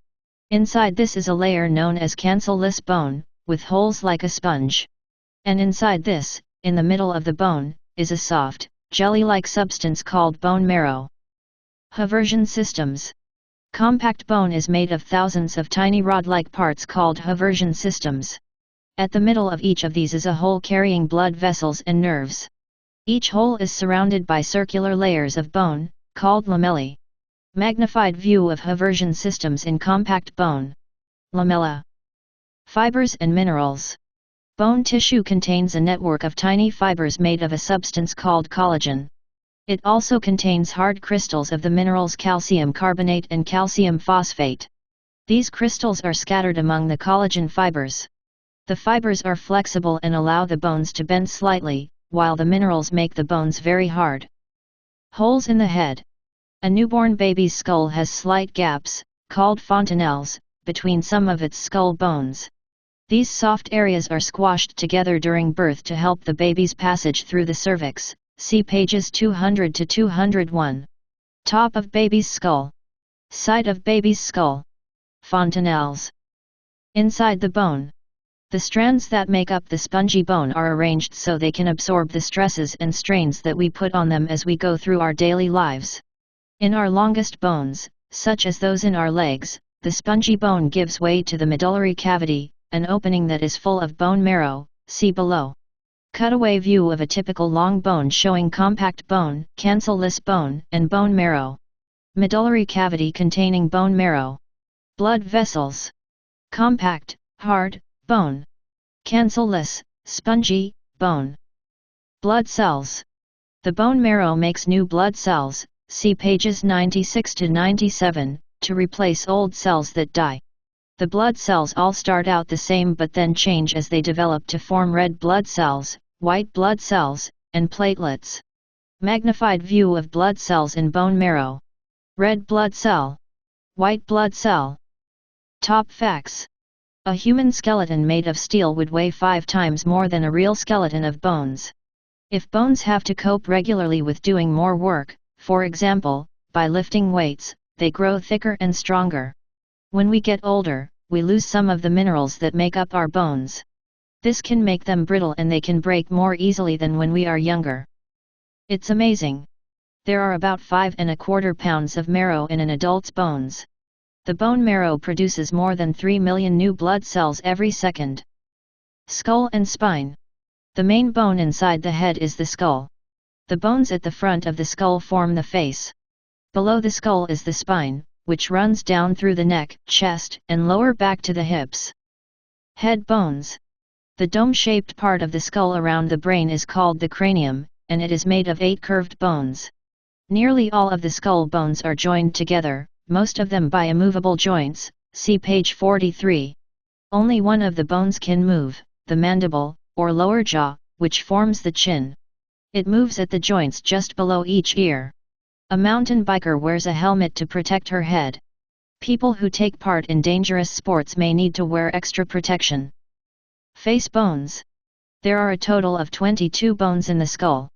Inside this is a layer known as cancellous bone, with holes like a sponge. And inside this, in the middle of the bone, is a soft, jelly-like substance called bone marrow. Haversian systems. Compact bone is made of thousands of tiny rod-like parts called haversian systems. At the middle of each of these is a hole carrying blood vessels and nerves. Each hole is surrounded by circular layers of bone, called lamellae. Magnified view of haversian systems in compact bone. Lamella. Fibers and minerals. Bone tissue contains a network of tiny fibers made of a substance called collagen. It also contains hard crystals of the minerals calcium carbonate and calcium phosphate. These crystals are scattered among the collagen fibers. The fibers are flexible and allow the bones to bend slightly, while the minerals make the bones very hard. Holes in the head. A newborn baby's skull has slight gaps, called fontanelles, between some of its skull bones. These soft areas are squashed together during birth to help the baby's passage through the cervix. See pages 200 to 201. Top of baby's skull. Side of baby's skull. Fontanelles. Inside the bone. The strands that make up the spongy bone are arranged so they can absorb the stresses and strains that we put on them as we go through our daily lives. In our longest bones, such as those in our legs, the spongy bone gives way to the medullary cavity, an opening that is full of bone marrow. See below. Cutaway view of a typical long bone showing compact bone, cancellous bone, and bone marrow. Medullary cavity containing bone marrow. Blood vessels. Compact, hard, bone. Cancellous, spongy, bone. Blood cells. The bone marrow makes new blood cells, see pages 96 to 97, to replace old cells that die. The blood cells all start out the same but then change as they develop to form red blood cells, white blood cells, and platelets. Magnified view of blood cells in bone marrow. Red blood cell. White blood cell. Top facts. A human skeleton made of steel would weigh 5 times more than a real skeleton of bones. If bones have to cope regularly with doing more work, for example, by lifting weights, they grow thicker and stronger. When we get older, we lose some of the minerals that make up our bones. This can make them brittle and they can break more easily than when we are younger. It's amazing. There are about 5¼ pounds of marrow in an adult's bones. The bone marrow produces more than 3 million new blood cells every second. Skull and spine. The main bone inside the head is the skull. The bones at the front of the skull form the face. Below the skull is the spine, which runs down through the neck, chest, and lower back to the hips. Head bones. The dome-shaped part of the skull around the brain is called the cranium, and it is made of 8 curved bones. Nearly all of the skull bones are joined together, most of them by immovable joints, see page 43. Only one of the bones can move, the mandible, or lower jaw, which forms the chin. It moves at the joints just below each ear. A mountain biker wears a helmet to protect her head. People who take part in dangerous sports may need to wear extra protection. Face bones. There are a total of 22 bones in the skull.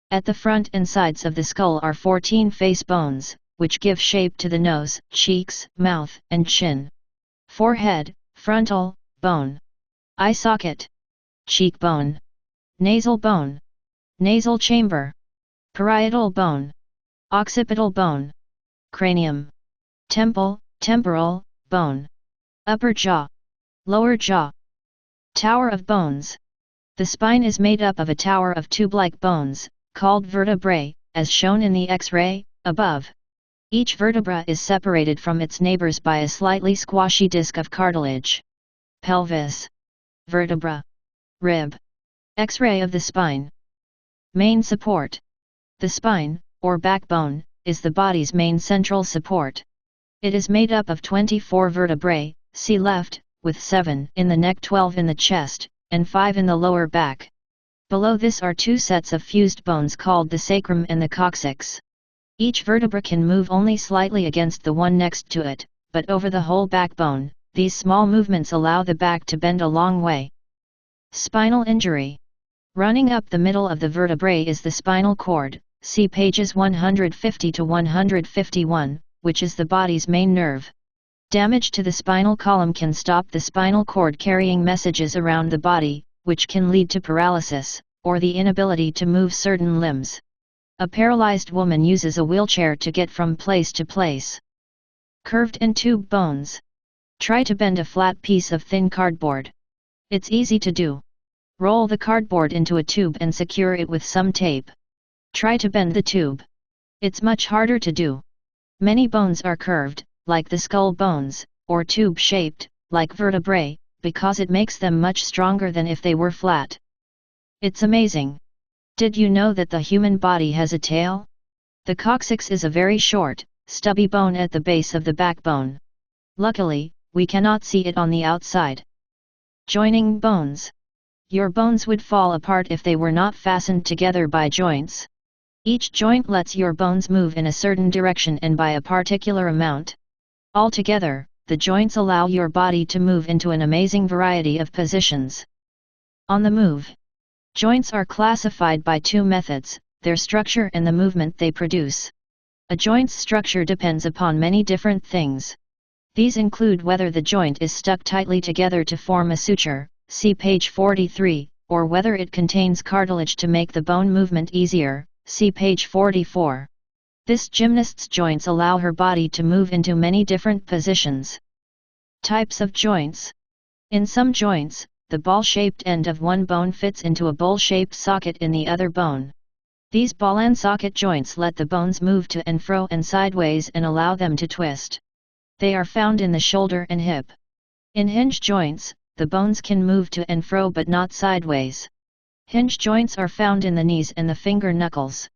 At the front and sides of the skull are 14 face bones, which give shape to the nose, cheeks, mouth, and chin. Forehead, frontal bone. Eye socket. Cheekbone. Nasal bone. Nasal chamber. Parietal bone. Occipital bone. Cranium. Temple, temporal bone. Upper jaw. Lower jaw. Tower of bones. The spine is made up of a tower of tube-like bones, called vertebrae, as shown in the X-ray, above. Each vertebra is separated from its neighbors by a slightly squashy disc of cartilage. Pelvis. Vertebra. Rib. X-ray of the spine. Main support. The spine, or backbone, is the body's main central support. It is made up of 24 vertebrae, see left, with 7 in the neck, 12 in the chest, and 5 in the lower back. Below this are 2 sets of fused bones called the sacrum and the coccyx. Each vertebra can move only slightly against the one next to it, but over the whole backbone, these small movements allow the back to bend a long way. Spinal injury. Running up the middle of the vertebrae is the spinal cord, see pages 150 to 151, which is the body's main nerve. Damage to the spinal column can stop the spinal cord carrying messages around the body, which can lead to paralysis, or the inability to move certain limbs. A paralyzed woman uses a wheelchair to get from place to place. Curved and tube bones. Try to bend a flat piece of thin cardboard. It's easy to do. Roll the cardboard into a tube and secure it with some tape. Try to bend the tube. It's much harder to do. Many bones are curved, like the skull bones, or tube-shaped, like vertebrae, because it makes them much stronger than if they were flat. It's amazing. Did you know that the human body has a tail? The coccyx is a very short, stubby bone at the base of the backbone. Luckily, we cannot see it on the outside. Joining bones. Your bones would fall apart if they were not fastened together by joints. Each joint lets your bones move in a certain direction and by a particular amount. Altogether, the joints allow your body to move into an amazing variety of positions. On the move. Joints are classified by two methods, their structure and the movement they produce. A joint's structure depends upon many different things. These include whether the joint is stuck tightly together to form a suture, see page 43, or whether it contains cartilage to make the bone movement easier, see page 44. This gymnast's joints allow her body to move into many different positions. Types of joints. In some joints, the ball-shaped end of one bone fits into a bowl-shaped socket in the other bone. These ball and socket joints let the bones move to and fro and sideways and allow them to twist. They are found in the shoulder and hip. In hinge joints, the bones can move to and fro but not sideways. Hinge joints are found in the knees and the finger knuckles.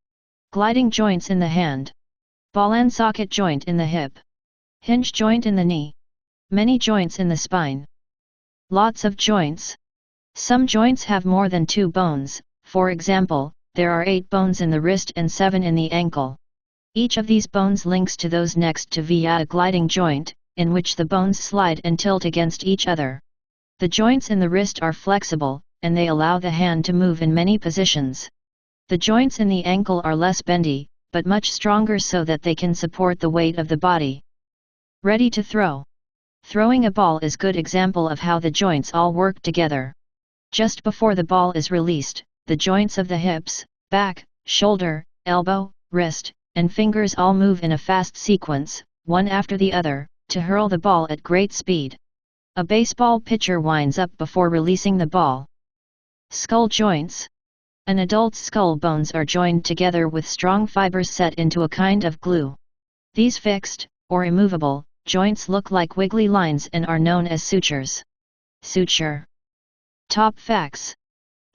Gliding joints in the hand. Ball and socket joint in the hip. Hinge joint in the knee. Many joints in the spine. Lots of joints. Some joints have more than 2 bones, for example, there are 8 bones in the wrist and 7 in the ankle. Each of these bones links to those next to via a gliding joint, in which the bones slide and tilt against each other. The joints in the wrist are flexible, and they allow the hand to move in many positions. The joints in the ankle are less bendy, but much stronger so that they can support the weight of the body. Ready to throw. Throwing a ball is a good example of how the joints all work together. Just before the ball is released, the joints of the hips, back, shoulder, elbow, wrist, and fingers all move in a fast sequence, one after the other, to hurl the ball at great speed. A baseball pitcher winds up before releasing the ball. Skull joints. An adult's skull bones are joined together with strong fibers set into a kind of glue. These fixed, or immovable, joints look like wiggly lines and are known as sutures. Suture. Top facts.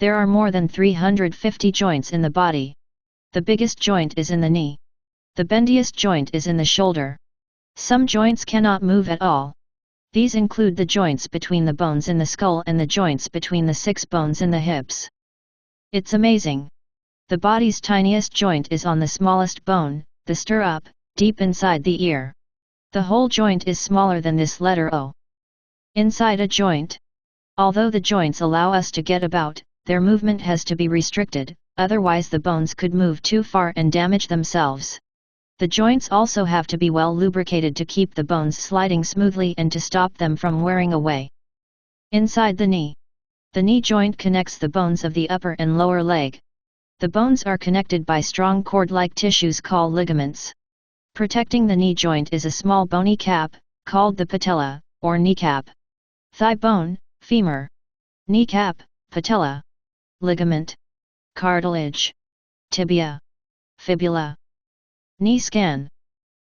There are more than 350 joints in the body. The biggest joint is in the knee. The bendiest joint is in the shoulder. Some joints cannot move at all. These include the joints between the bones in the skull and the joints between the 6 bones in the hips. It's amazing. The body's tiniest joint is on the smallest bone, the stirrup, deep inside the ear. The whole joint is smaller than this letter O. Inside a joint. Although the joints allow us to get about, their movement has to be restricted, otherwise the bones could move too far and damage themselves. The joints also have to be well lubricated to keep the bones sliding smoothly and to stop them from wearing away. Inside the knee. The knee joint connects the bones of the upper and lower leg. The bones are connected by strong cord-like tissues called ligaments. Protecting the knee joint is a small bony cap, called the patella, or kneecap. Thigh bone, femur. Kneecap, patella. Ligament. Cartilage. Tibia. Fibula. Knee scan.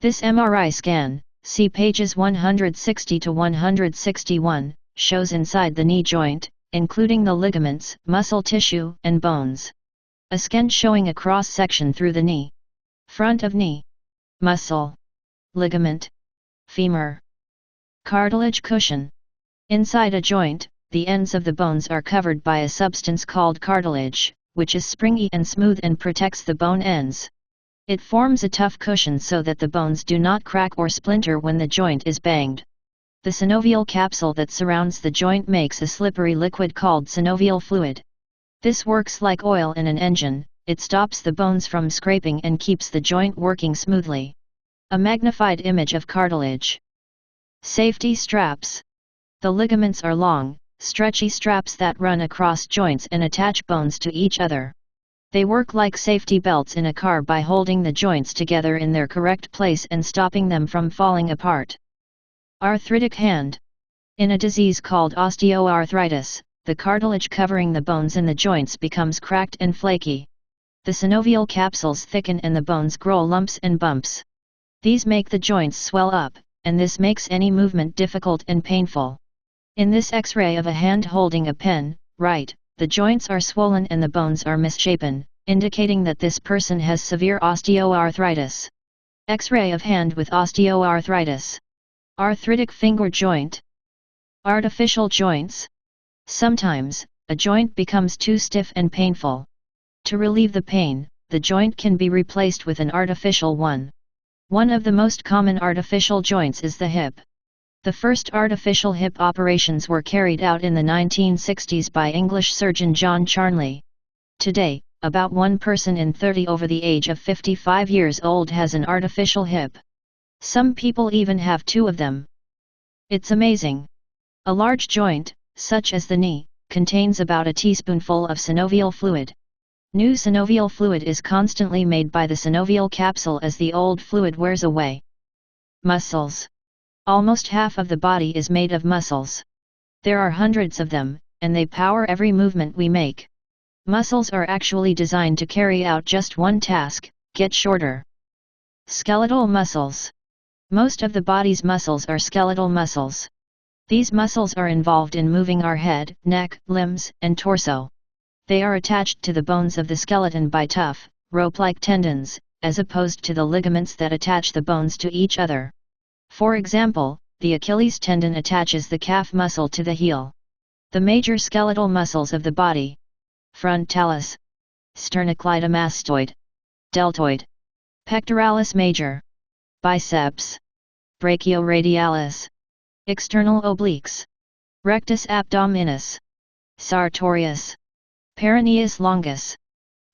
This MRI scan, see pages 160 to 161, shows inside the knee joint, including the ligaments, muscle tissue, and bones. A scan showing a cross-section through the knee. Front of knee. Muscle. Ligament. Femur. Cartilage cushion. Inside a joint, the ends of the bones are covered by a substance called cartilage, which is springy and smooth and protects the bone ends. It forms a tough cushion so that the bones do not crack or splinter when the joint is banged. The synovial capsule that surrounds the joint makes a slippery liquid called synovial fluid. This works like oil in an engine, it stops the bones from scraping and keeps the joint working smoothly. A magnified image of cartilage. Safety straps. The ligaments are long, stretchy straps that run across joints and attach bones to each other. They work like safety belts in a car by holding the joints together in their correct place and stopping them from falling apart. Arthritic hand. In a disease called osteoarthritis, the cartilage covering the bones in the joints becomes cracked and flaky. The synovial capsules thicken and the bones grow lumps and bumps. These make the joints swell up, and this makes any movement difficult and painful. In this X-ray of a hand holding a pen, right, the joints are swollen and the bones are misshapen, indicating that this person has severe osteoarthritis. X-ray of hand with osteoarthritis. Arthritic finger joint. Artificial joints. Sometimes, a joint becomes too stiff and painful. To relieve the pain, the joint can be replaced with an artificial one. One of the most common artificial joints is the hip. The first artificial hip operations were carried out in the 1960s by English surgeon John Charnley. Today, about 1 person in 30 over the age of 55 years old has an artificial hip. Some people even have 2 of them. It's amazing. A large joint, such as the knee, contains about a teaspoonful of synovial fluid. New synovial fluid is constantly made by the synovial capsule as the old fluid wears away. Muscles. Almost half of the body is made of muscles. There are hundreds of them, and they power every movement we make. Muscles are actually designed to carry out just one task: get shorter. Skeletal muscles. Most of the body's muscles are skeletal muscles. These muscles are involved in moving our head, neck, limbs, and torso. They are attached to the bones of the skeleton by tough, rope-like tendons, as opposed to the ligaments that attach the bones to each other. For example, the Achilles tendon attaches the calf muscle to the heel. The major skeletal muscles of the body: frontalis, sternocleidomastoid, deltoid, pectoralis major, biceps, brachioradialis, external obliques, rectus abdominis, sartorius, peroneus longus,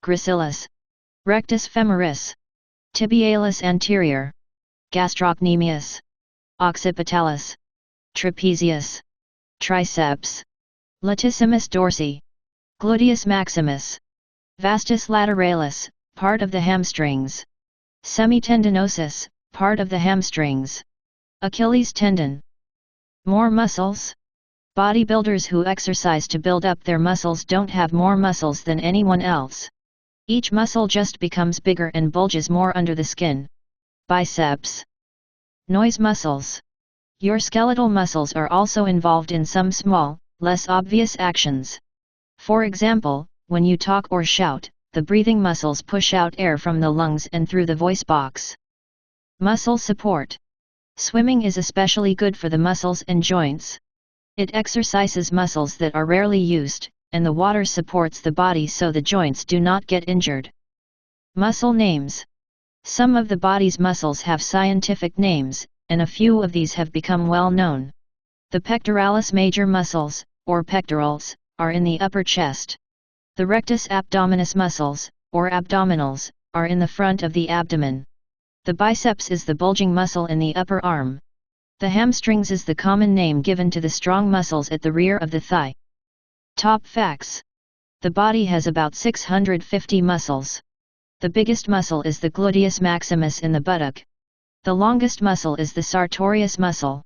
gracilis, rectus femoris, tibialis anterior, gastrocnemius, occipitalis, trapezius, triceps, latissimus dorsi, gluteus maximus, vastus lateralis, part of the hamstrings, semitendinosus, part of the hamstrings, Achilles tendon. More muscles? Bodybuilders who exercise to build up their muscles don't have more muscles than anyone else. Each muscle just becomes bigger and bulges more under the skin. Biceps. Noise muscles. Your skeletal muscles are also involved in some small, less obvious actions. For example, when you talk or shout, the breathing muscles push out air from the lungs and through the voice box. Muscle support. Swimming is especially good for the muscles and joints. It exercises muscles that are rarely used, and the water supports the body so the joints do not get injured. Muscle names. Some of the body's muscles have scientific names, and a few of these have become well known. The pectoralis major muscles, or pectorals, are in the upper chest. The rectus abdominis muscles, or abdominals, are in the front of the abdomen. The biceps is the bulging muscle in the upper arm. The hamstrings is the common name given to the strong muscles at the rear of the thigh. Top facts. The body has about 650 muscles. The biggest muscle is the gluteus maximus in the buttock. The longest muscle is the sartorius muscle.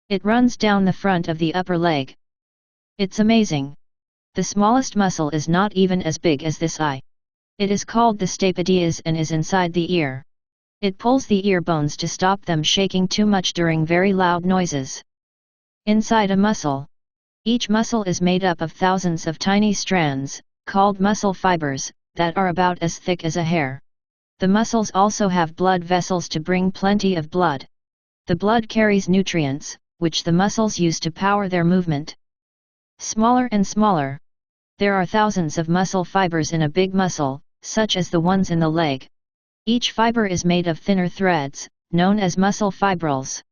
It runs down the front of the upper leg. It's amazing. The smallest muscle is not even as big as this eye. It is called the stapedias and is inside the ear. It pulls the ear bones to stop them shaking too much during very loud noises. Inside a muscle. Each muscle is made up of thousands of tiny strands, called muscle fibers, that are about as thick as a hair. The muscles also have blood vessels to bring plenty of blood. The blood carries nutrients, which the muscles use to power their movement. Smaller and smaller. There are thousands of muscle fibers in a big muscle, such as the ones in the leg. Each fiber is made of thinner threads, known as muscle fibrils.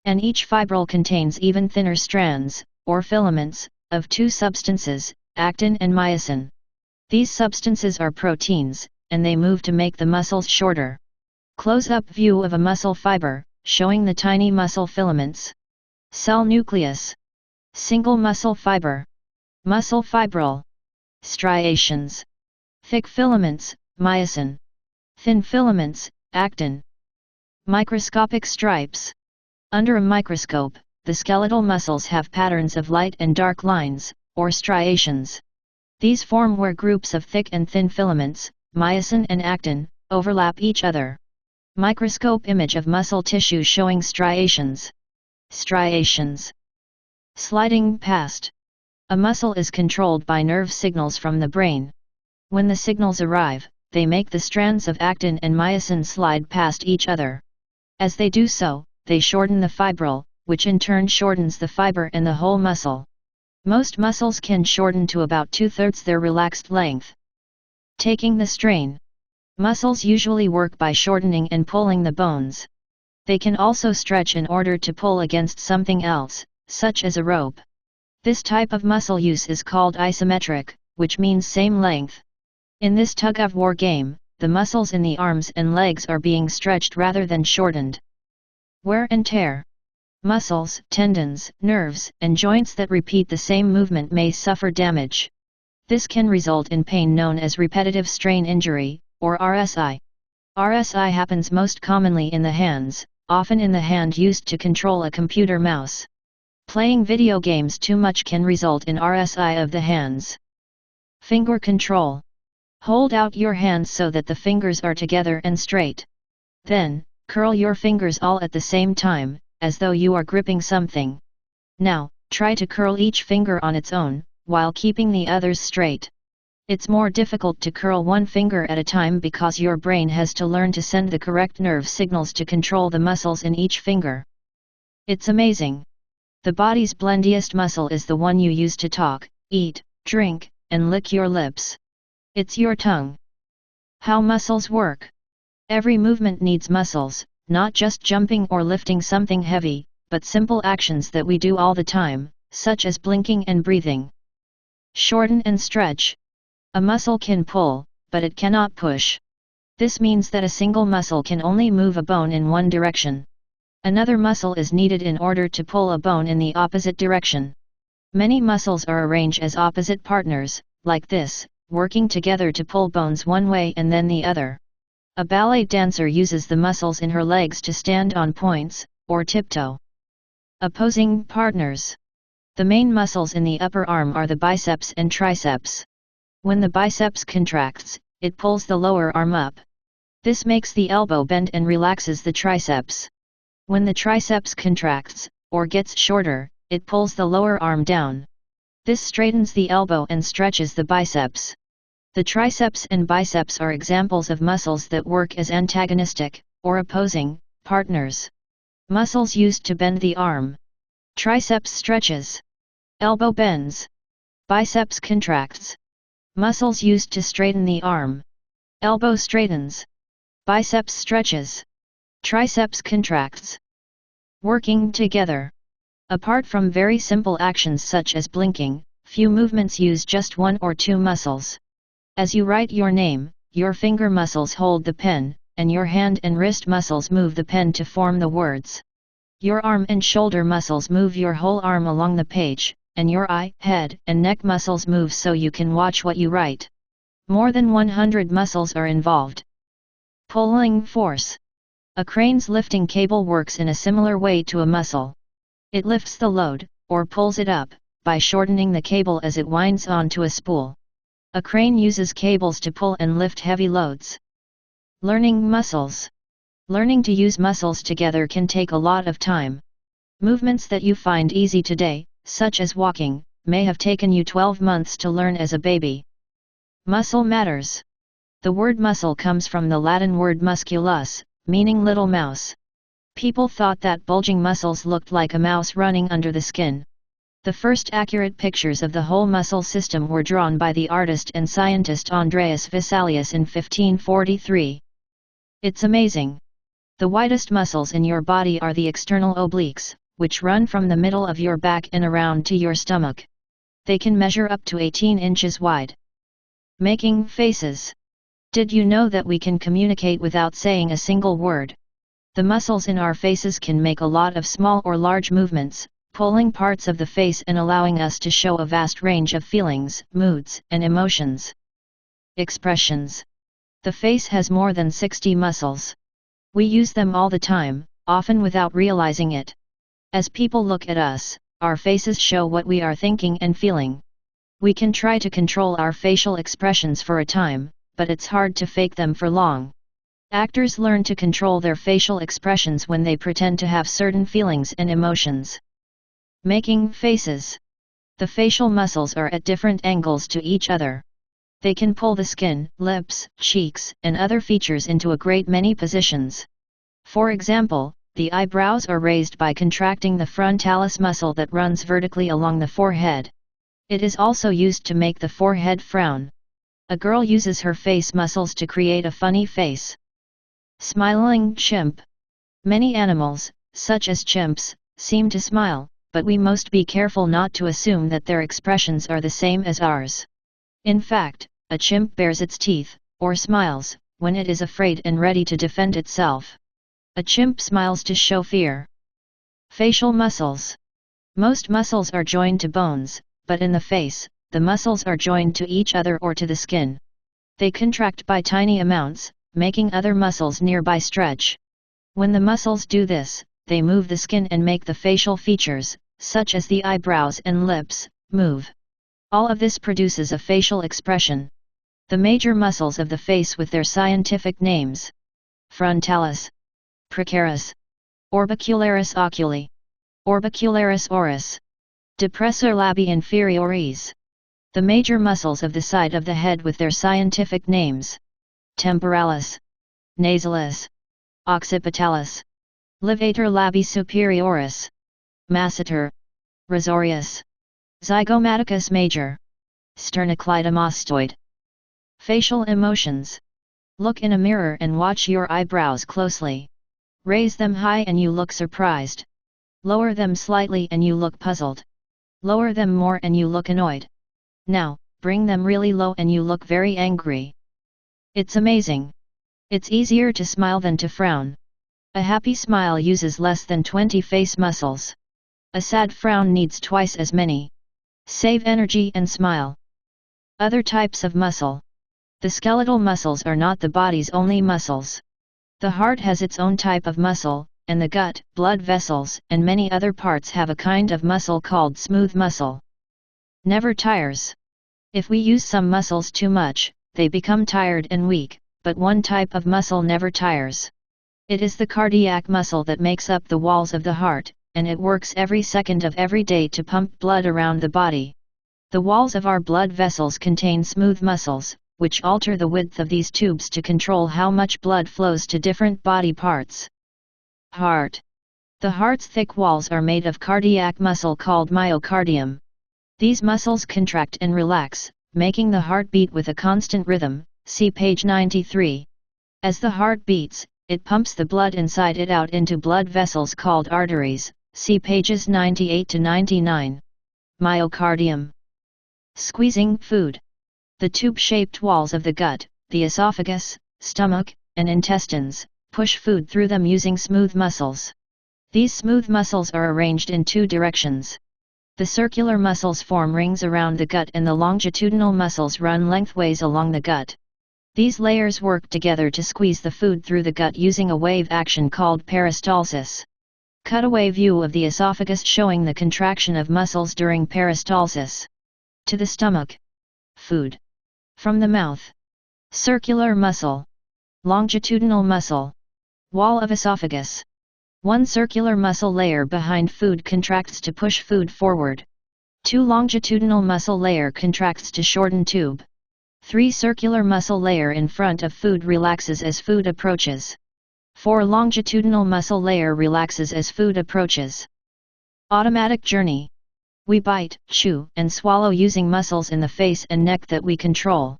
And each fibril contains even thinner strands, or filaments, of 2 substances, actin and myosin. These substances are proteins, and they move to make the muscles shorter. Close-up view of a muscle fiber, showing the tiny muscle filaments. Cell nucleus. Single muscle fiber. Muscle fibril. Striations. Thick filaments, myosin. Thin filaments, actin. Microscopic stripes. Under a microscope, the skeletal muscles have patterns of light and dark lines, or striations. These form where groups of thick and thin filaments, myosin and actin, overlap each other. Microscope image of muscle tissue showing striations. Striations. Sliding past. A muscle is controlled by nerve signals from the brain. When the signals arrive, they make the strands of actin and myosin slide past each other. As they do so, they shorten the fibril, which in turn shortens the fiber and the whole muscle. Most muscles can shorten to about 2/3 their relaxed length. Taking the strain. Muscles usually work by shortening and pulling the bones. They can also stretch in order to pull against something else, such as a rope. This type of muscle use is called isometric, which means same length. In this tug-of-war game, the muscles in the arms and legs are being stretched rather than shortened. Wear and tear. Muscles, tendons, nerves, and joints that repeat the same movement may suffer damage. This can result in pain known as repetitive strain injury, or RSI. RSI happens most commonly in the hands, often in the hand used to control a computer mouse. Playing video games too much can result in RSI of the hands. Finger control. Hold out your hands so that the fingers are together and straight. Then, curl your fingers all at the same time, as though you are gripping something. Now, try to curl each finger on its own, while keeping the others straight. It's more difficult to curl one finger at a time because your brain has to learn to send the correct nerve signals to control the muscles in each finger. It's amazing. The body's blendiest muscle is the one you use to talk, eat, drink, and lick your lips. It's your tongue. How muscles work. Every movement needs muscles, not just jumping or lifting something heavy, but simple actions that we do all the time, such as blinking and breathing. Shorten and stretch. A muscle can pull, but it cannot push. This means that a single muscle can only move a bone in one direction. Another muscle is needed in order to pull a bone in the opposite direction. Many muscles are arranged as opposite partners, like this, working together to pull bones one way and then the other. A ballet dancer uses the muscles in her legs to stand on points, or tiptoe. Opposing partners. The main muscles in the upper arm are the biceps and triceps. When the biceps contracts, it pulls the lower arm up. This makes the elbow bend and relaxes the triceps. When the triceps contracts, or gets shorter, it pulls the lower arm down. This straightens the elbow and stretches the biceps. The triceps and biceps are examples of muscles that work as antagonistic, or opposing, partners. Muscles used to bend the arm. Triceps stretches. Elbow bends. Biceps contracts. Muscles used to straighten the arm. Elbow straightens. Biceps stretches. Triceps contracts. Working together. Apart from very simple actions such as blinking, few movements use just one or two muscles. As you write your name, your finger muscles hold the pen, and your hand and wrist muscles move the pen to form the words. Your arm and shoulder muscles move your whole arm along the page, and your eye, head, and neck muscles move so you can watch what you write. More than 100 muscles are involved. Pulling force. A crane's lifting cable works in a similar way to a muscle. It lifts the load, or pulls it up, by shortening the cable as it winds onto a spool. A crane uses cables to pull and lift heavy loads. Learning muscles. Learning to use muscles together can take a lot of time. Movements that you find easy today, such as walking, may have taken you 12 months to learn as a baby. Muscle matters. The word muscle comes from the Latin word musculus, meaning little mouse. People thought that bulging muscles looked like a mouse running under the skin. The first accurate pictures of the whole muscle system were drawn by the artist and scientist Andreas Vesalius in 1543. It's amazing. The widest muscles in your body are the external obliques, which run from the middle of your back and around to your stomach. They can measure up to 18 inches wide. Making faces. Did you know that we can communicate without saying a single word? The muscles in our faces can make a lot of small or large movements, pulling parts of the face and allowing us to show a vast range of feelings, moods, and emotions. Expressions. The face has more than 60 muscles. We use them all the time, often without realizing it. As people look at us, our faces show what we are thinking and feeling. We can try to control our facial expressions for a time, but it's hard to fake them for long. Actors learn to control their facial expressions when they pretend to have certain feelings and emotions. Making faces. The facial muscles are at different angles to each other. They can pull the skin, lips, cheeks, and other features into a great many positions. For example, the eyebrows are raised by contracting the frontalis muscle that runs vertically along the forehead. It is also used to make the forehead frown. A girl uses her face muscles to create a funny face. Smiling chimp. Many animals, such as chimps, seem to smile, but we must be careful not to assume that their expressions are the same as ours. In fact, a chimp bares its teeth, or smiles, when it is afraid and ready to defend itself. A chimp smiles to show fear. Facial muscles. Most muscles are joined to bones, but in the face, the muscles are joined to each other or to the skin. They contract by tiny amounts, making other muscles nearby stretch. When the muscles do this, they move the skin and make the facial features, such as the eyebrows and lips, move. All of this produces a facial expression. The major muscles of the face with their scientific names: frontalis, procerus, orbicularis oculi, orbicularis oris, depressor labii inferioris. The major muscles of the side of the head with their scientific names: temporalis, nasalis, occipitalis, levator labii superioris, masseter, risorius, zygomaticus major, sternocleidomastoid. Facial emotions. Look in a mirror and watch your eyebrows closely. Raise them high and you look surprised. Lower them slightly and you look puzzled. Lower them more and you look annoyed. Now, bring them really low and you look very angry. It's amazing. It's easier to smile than to frown. A happy smile uses less than 20 face muscles. A sad frown needs twice as many. Save energy and smile. Other types of muscle. The skeletal muscles are not the body's only muscles. The heart has its own type of muscle, and the gut, blood vessels, and many other parts have a kind of muscle called smooth muscle. Never tires. If we use some muscles too much, they become tired and weak, but one type of muscle never tires. It is the cardiac muscle that makes up the walls of the heart, and it works every second of every day to pump blood around the body. The walls of our blood vessels contain smooth muscles, which alter the width of these tubes to control how much blood flows to different body parts. Heart. The heart's thick walls are made of cardiac muscle called myocardium. These muscles contract and relax, making the heart beat with a constant rhythm, see page 93. As the heart beats, it pumps the blood inside it out into blood vessels called arteries, see pages 98 to 99. Myocardium. Squeezing food. The tube-shaped walls of the gut, the esophagus, stomach, and intestines, push food through them using smooth muscles. These smooth muscles are arranged in two directions. The circular muscles form rings around the gut and the longitudinal muscles run lengthways along the gut. These layers work together to squeeze the food through the gut using a wave action called peristalsis. Cutaway view of the esophagus showing the contraction of muscles during peristalsis. To the stomach. Food. From the mouth. Circular muscle. Longitudinal muscle. Wall of esophagus. One circular muscle layer behind food contracts to push food forward. 2 longitudinal muscle layer contracts to shorten tube. 3 circular muscle layer in front of food relaxes as food approaches. 4 longitudinal muscle layer relaxes as food approaches. Automatic journey. We bite, chew, and swallow using muscles in the face and neck that we control.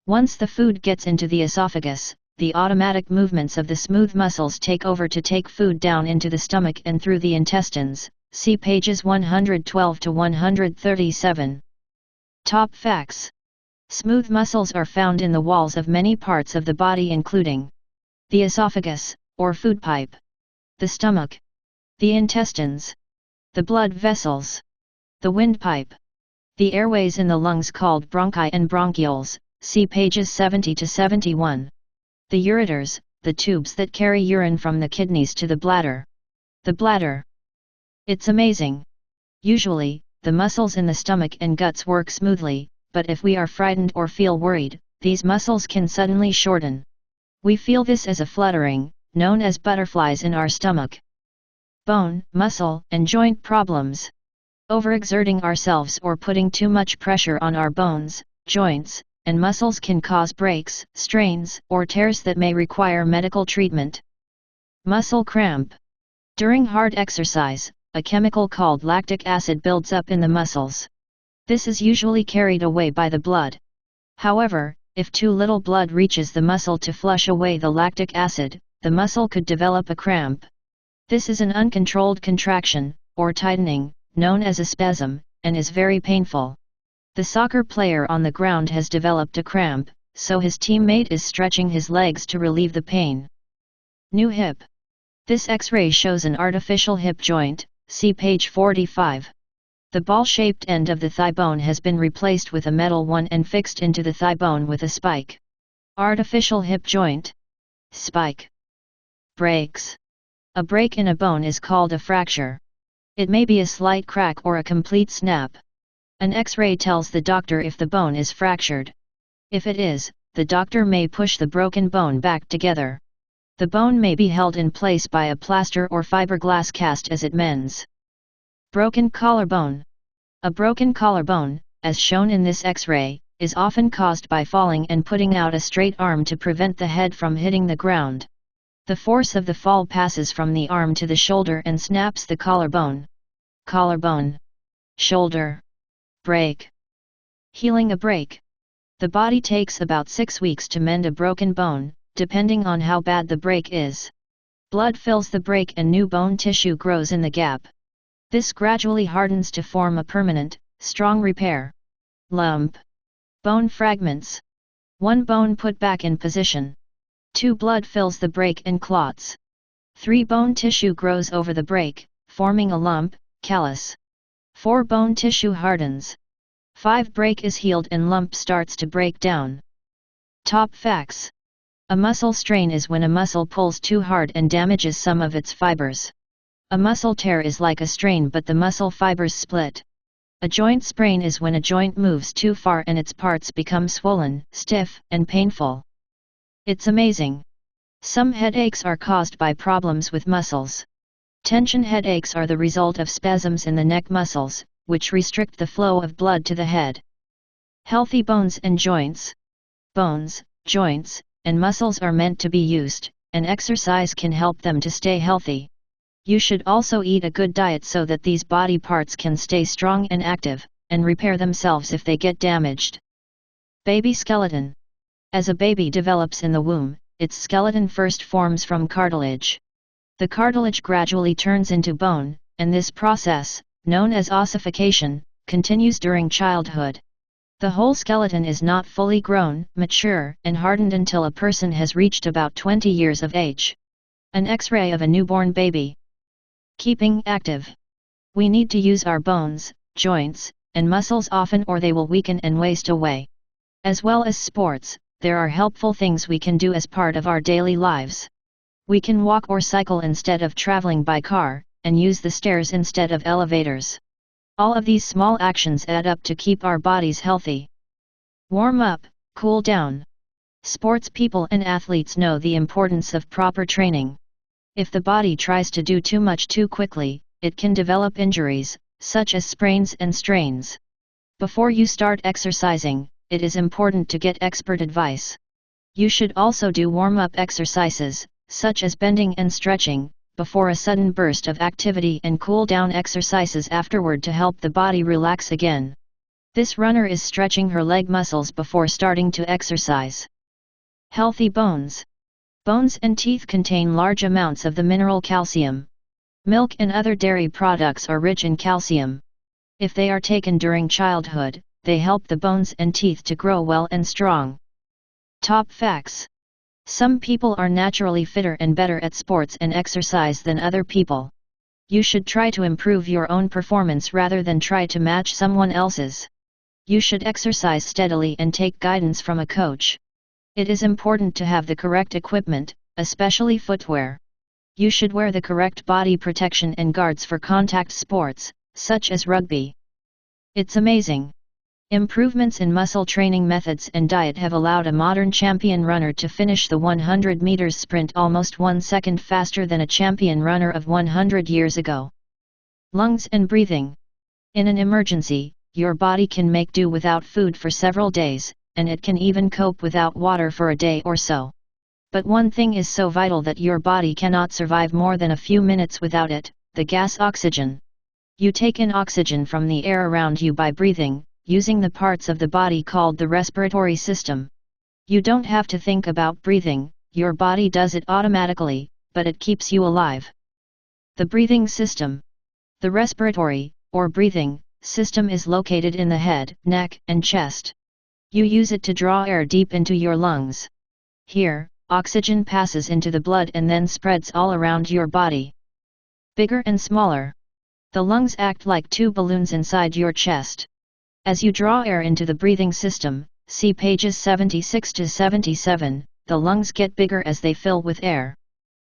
Once the food gets into the esophagus, the automatic movements of the smooth muscles take over to take food down into the stomach and through the intestines, see pages 112 to 137. Top facts. Smooth muscles are found in the walls of many parts of the body including the esophagus, or food pipe, the stomach, the intestines, the blood vessels, the windpipe, the airways in the lungs called bronchi and bronchioles, see pages 70 to 71. The ureters, the tubes that carry urine from the kidneys to the bladder. The bladder. It's amazing. Usually, the muscles in the stomach and guts work smoothly, but if we are frightened or feel worried, these muscles can suddenly shorten. We feel this as a fluttering, known as butterflies in our stomach. Bone, muscle, and joint problems. Overexerting ourselves or putting too much pressure on our bones, joints, and muscles can cause breaks, strains, or tears that may require medical treatment. Muscle cramp. During hard exercise, a chemical called lactic acid builds up in the muscles. This is usually carried away by the blood. However, if too little blood reaches the muscle to flush away the lactic acid, the muscle could develop a cramp. This is an uncontrolled contraction, or tightening, known as a spasm, and is very painful. The soccer player on the ground has developed a cramp, so his teammate is stretching his legs to relieve the pain. New hip. This X-ray shows an artificial hip joint, see page 45. The ball-shaped end of the thigh bone has been replaced with a metal one and fixed into the thigh bone with a spike. Artificial hip joint. Spike. Breaks. A break in a bone is called a fracture. It may be a slight crack or a complete snap. An X-ray tells the doctor if the bone is fractured. If it is, the doctor may push the broken bone back together. The bone may be held in place by a plaster or fiberglass cast as it mends. Broken collarbone. A broken collarbone, as shown in this X-ray, is often caused by falling and putting out a straight arm to prevent the head from hitting the ground. The force of the fall passes from the arm to the shoulder and snaps the collarbone. Collarbone. Shoulder. Break. Healing a break. The body takes about 6 weeks to mend a broken bone, depending on how bad the break is. Blood fills the break and new bone tissue grows in the gap. This gradually hardens to form a permanent, strong repair. Lump. Bone fragments. 1 bone put back in position. 2 blood fills the break and clots. 3 bone tissue grows over the break, forming a lump, callus. 4 bone tissue hardens. 5 break is healed and lump starts to break down. Top facts. A muscle strain is when a muscle pulls too hard and damages some of its fibers. A muscle tear is like a strain but the muscle fibers split. A joint sprain is when a joint moves too far and its parts become swollen, stiff, and painful. It's amazing. Some headaches are caused by problems with muscles. Tension headaches are the result of spasms in the neck muscles, which restrict the flow of blood to the head. Healthy bones and joints. Bones, joints, and muscles are meant to be used, and exercise can help them to stay healthy. You should also eat a good diet so that these body parts can stay strong and active, and repair themselves if they get damaged. Baby skeleton. As a baby develops in the womb, its skeleton first forms from cartilage. The cartilage gradually turns into bone, and this process, known as ossification, continues during childhood. The whole skeleton is not fully grown, mature, and hardened until a person has reached about 20 years of age. An X-ray of a newborn baby. Keeping active. We need to use our bones, joints, and muscles often or they will weaken and waste away. As well as sports, there are helpful things we can do as part of our daily lives. We can walk or cycle instead of traveling by car, and use the stairs instead of elevators. All of these small actions add up to keep our bodies healthy. Warm up, cool down. Sports people and athletes know the importance of proper training. If the body tries to do too much too quickly, it can develop injuries, such as sprains and strains. Before you start exercising, it is important to get expert advice. You should also do warm-up exercises, such as bending and stretching, before a sudden burst of activity and cool-down exercises afterward to help the body relax again. This runner is stretching her leg muscles before starting to exercise. Healthy bones. Bones and teeth contain large amounts of the mineral calcium. Milk and other dairy products are rich in calcium. If they are taken during childhood, they help the bones and teeth to grow well and strong. Top facts. Some people are naturally fitter and better at sports and exercise than other people. You should try to improve your own performance rather than try to match someone else's. You should exercise steadily and take guidance from a coach. It is important to have the correct equipment, especially footwear. You should wear the correct body protection and guards for contact sports, such as rugby. It's amazing. Improvements in muscle training methods and diet have allowed a modern champion runner to finish the 100 meters sprint almost 1 second faster than a champion runner of 100 years ago. Lungs and breathing. In an emergency, your body can make do without food for several days, and it can even cope without water for a day or so. But one thing is so vital that your body cannot survive more than a few minutes without it, the gas oxygen. You take in oxygen from the air around you by breathing, using the parts of the body called the respiratory system. You don't have to think about breathing, your body does it automatically, but it keeps you alive. The breathing system. The respiratory, or breathing, system is located in the head, neck, and chest. You use it to draw air deep into your lungs. Here, oxygen passes into the blood and then spreads all around your body. Bigger and smaller. The lungs act like two balloons inside your chest. As you draw air into the breathing system, see pages 76 to 77, the lungs get bigger as they fill with air.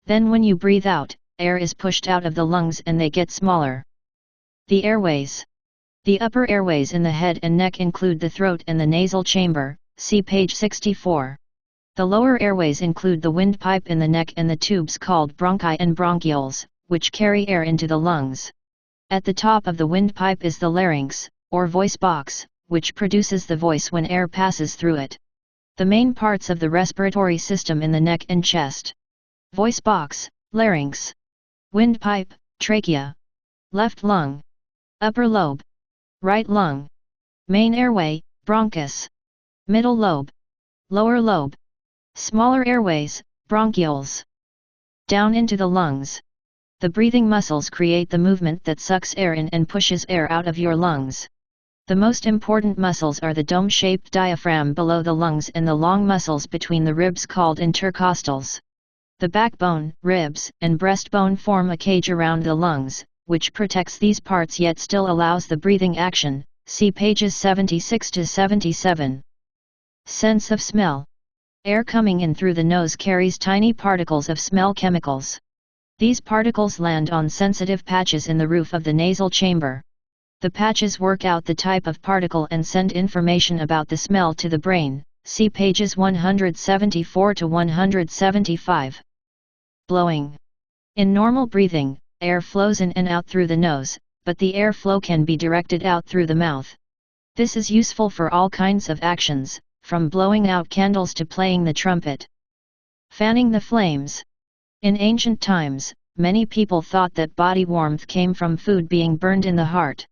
Then when you breathe out, air is pushed out of the lungs and they get smaller. The airways. The upper airways in the head and neck include the throat and the nasal chamber, see page 64. The lower airways include the windpipe in the neck and the tubes called bronchi and bronchioles, which carry air into the lungs. At the top of the windpipe is the larynx, or voice box, which produces the voice when air passes through it. The main parts of the respiratory system in the neck and chest. Voice box, larynx. Windpipe, trachea. Left lung. Upper lobe. Right lung. Main airway, bronchus. Middle lobe. Lower lobe. Smaller airways, bronchioles. Down into the lungs. The breathing muscles create the movement that sucks air in and pushes air out of your lungs. The most important muscles are the dome-shaped diaphragm below the lungs and the long muscles between the ribs called intercostals. The backbone, ribs, and breastbone form a cage around the lungs, which protects these parts yet still allows the breathing action, see pages 76 to 77. Sense of smell. Air coming in through the nose carries tiny particles of smell chemicals. These particles land on sensitive patches in the roof of the nasal chamber. The patches work out the type of particle and send information about the smell to the brain, see pages 174 to 175. Blowing. In normal breathing, air flows in and out through the nose, but the airflow can be directed out through the mouth. This is useful for all kinds of actions, from blowing out candles to playing the trumpet. Fanning the flames. In ancient times, many people thought that body warmth came from food being burned in the heart.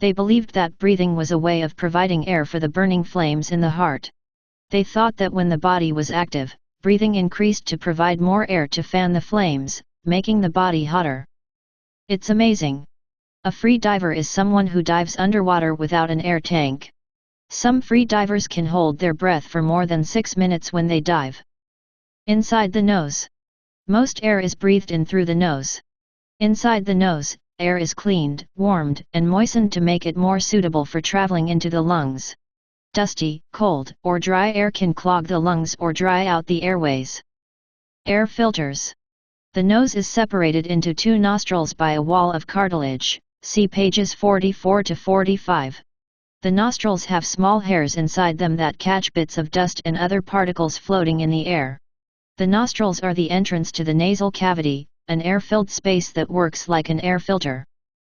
They believed that breathing was a way of providing air for the burning flames in the heart. They thought that when the body was active, breathing increased to provide more air to fan the flames, making the body hotter. It's amazing. A free diver is someone who dives underwater without an air tank. Some free divers can hold their breath for more than 6 minutes when they dive. Inside the nose. Most air is breathed in through the nose. Inside the nose, air is cleaned, warmed, and moistened to make it more suitable for traveling into the lungs. Dusty, cold, or dry air can clog the lungs or dry out the airways. Air filters. The nose is separated into two nostrils by a wall of cartilage, see pages 44 to 45. The nostrils have small hairs inside them that catch bits of dust and other particles floating in the air. The nostrils are the entrance to the nasal cavity, an air-filled space that works like an air filter.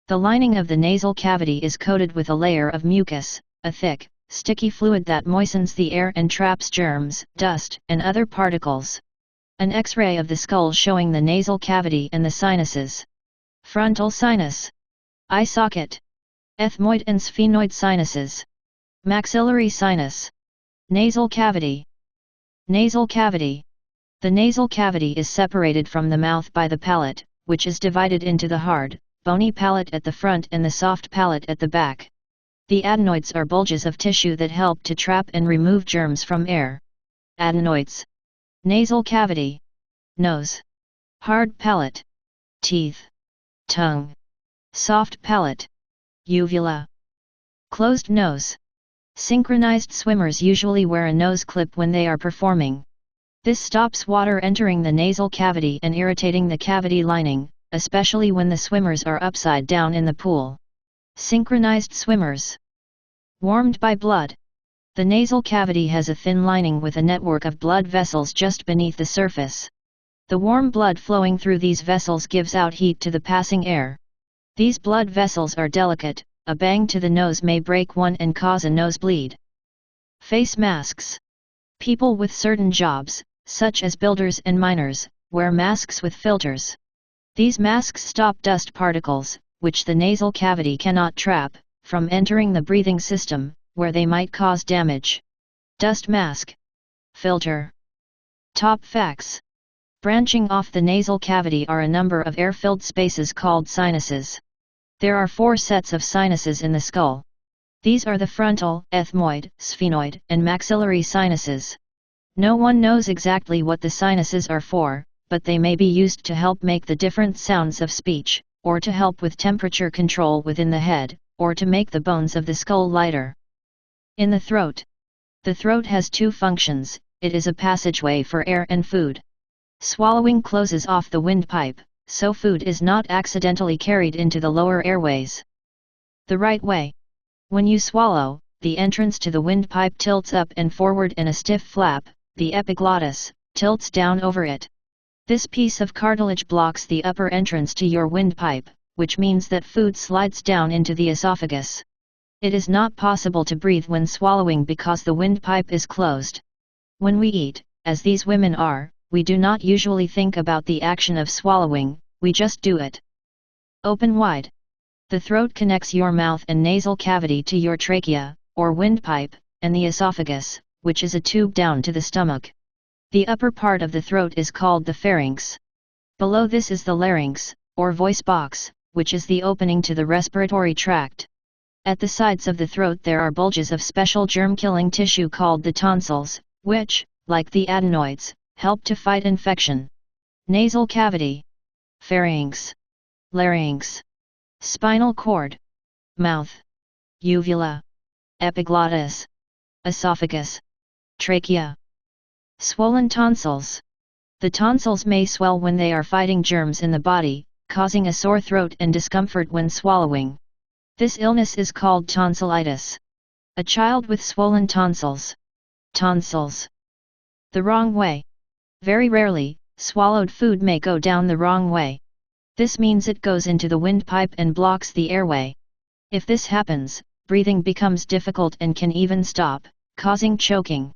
The lining of the nasal cavity is coated with a layer of mucus, a thick, sticky fluid that moistens the air and traps germs, dust, and other particles. An X-ray of the skull showing the nasal cavity and the sinuses. Frontal sinus. Eye socket. Ethmoid and sphenoid sinuses. Maxillary sinus. Nasal cavity. Nasal cavity. The nasal cavity is separated from the mouth by the palate, which is divided into the hard, bony palate at the front and the soft palate at the back. The adenoids are bulges of tissue that help to trap and remove germs from air. Adenoids. Nasal cavity. Nose. Hard palate. Teeth. Tongue. Soft palate. Uvula. Closed nose. Synchronized swimmers usually wear a nose clip when they are performing. This stops water entering the nasal cavity and irritating the cavity lining, especially when the swimmers are upside down in the pool. Synchronized swimmers. Warmed by blood. The nasal cavity has a thin lining with a network of blood vessels just beneath the surface. The warm blood flowing through these vessels gives out heat to the passing air. These blood vessels are delicate, a bang to the nose may break one and cause a nosebleed. Face masks. People with certain jobs, such as builders and miners, wear masks with filters. These masks stop dust particles, which the nasal cavity cannot trap, from entering the breathing system, where they might cause damage. Dust mask. Filter. Top facts. Branching off the nasal cavity are a number of air-filled spaces called sinuses. There are 4 sets of sinuses in the skull. These are the frontal, ethmoid, sphenoid, and maxillary sinuses. No one knows exactly what the sinuses are for, but they may be used to help make the different sounds of speech, or to help with temperature control within the head, or to make the bones of the skull lighter. In the throat. The throat has 2 functions. It is a passageway for air and food. Swallowing closes off the windpipe, so food is not accidentally carried into the lower airways. The right way. When you swallow, the entrance to the windpipe tilts up and forward in a stiff flap, the epiglottis tilts down over it. This piece of cartilage blocks the upper entrance to your windpipe, which means that food slides down into the esophagus. It is not possible to breathe when swallowing because the windpipe is closed. When we eat, as these women are, we do not usually think about the action of swallowing, we just do it. Open wide. The throat connects your mouth and nasal cavity to your trachea, or windpipe, and the esophagus, which is a tube down to the stomach. The upper part of the throat is called the pharynx. Below this is the larynx, or voice box, which is the opening to the respiratory tract. At the sides of the throat there are bulges of special germ-killing tissue called the tonsils, which, like the adenoids, help to fight infection. Nasal cavity. Pharynx. Larynx. Spinal cord. Mouth. Uvula. Epiglottis. Esophagus. Trachea. Swollen tonsils. The tonsils may swell when they are fighting germs in the body, causing a sore throat and discomfort when swallowing. This illness is called tonsillitis. A child with swollen tonsils. Tonsils. The wrong way. Very rarely, swallowed food may go down the wrong way. This means it goes into the windpipe and blocks the airway. If this happens, breathing becomes difficult and can even stop, causing choking.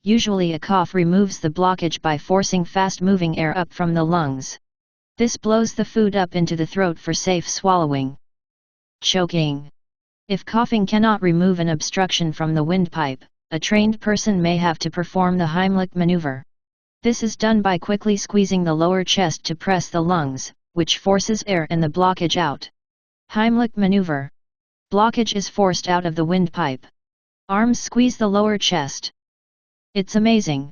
Usually a cough removes the blockage by forcing fast-moving air up from the lungs. This blows the food up into the throat for safe swallowing. Choking. If coughing cannot remove an obstruction from the windpipe, a trained person may have to perform the Heimlich maneuver. This is done by quickly squeezing the lower chest to press the lungs, which forces air and the blockage out. Heimlich maneuver. Blockage is forced out of the windpipe. Arms squeeze the lower chest. It's amazing.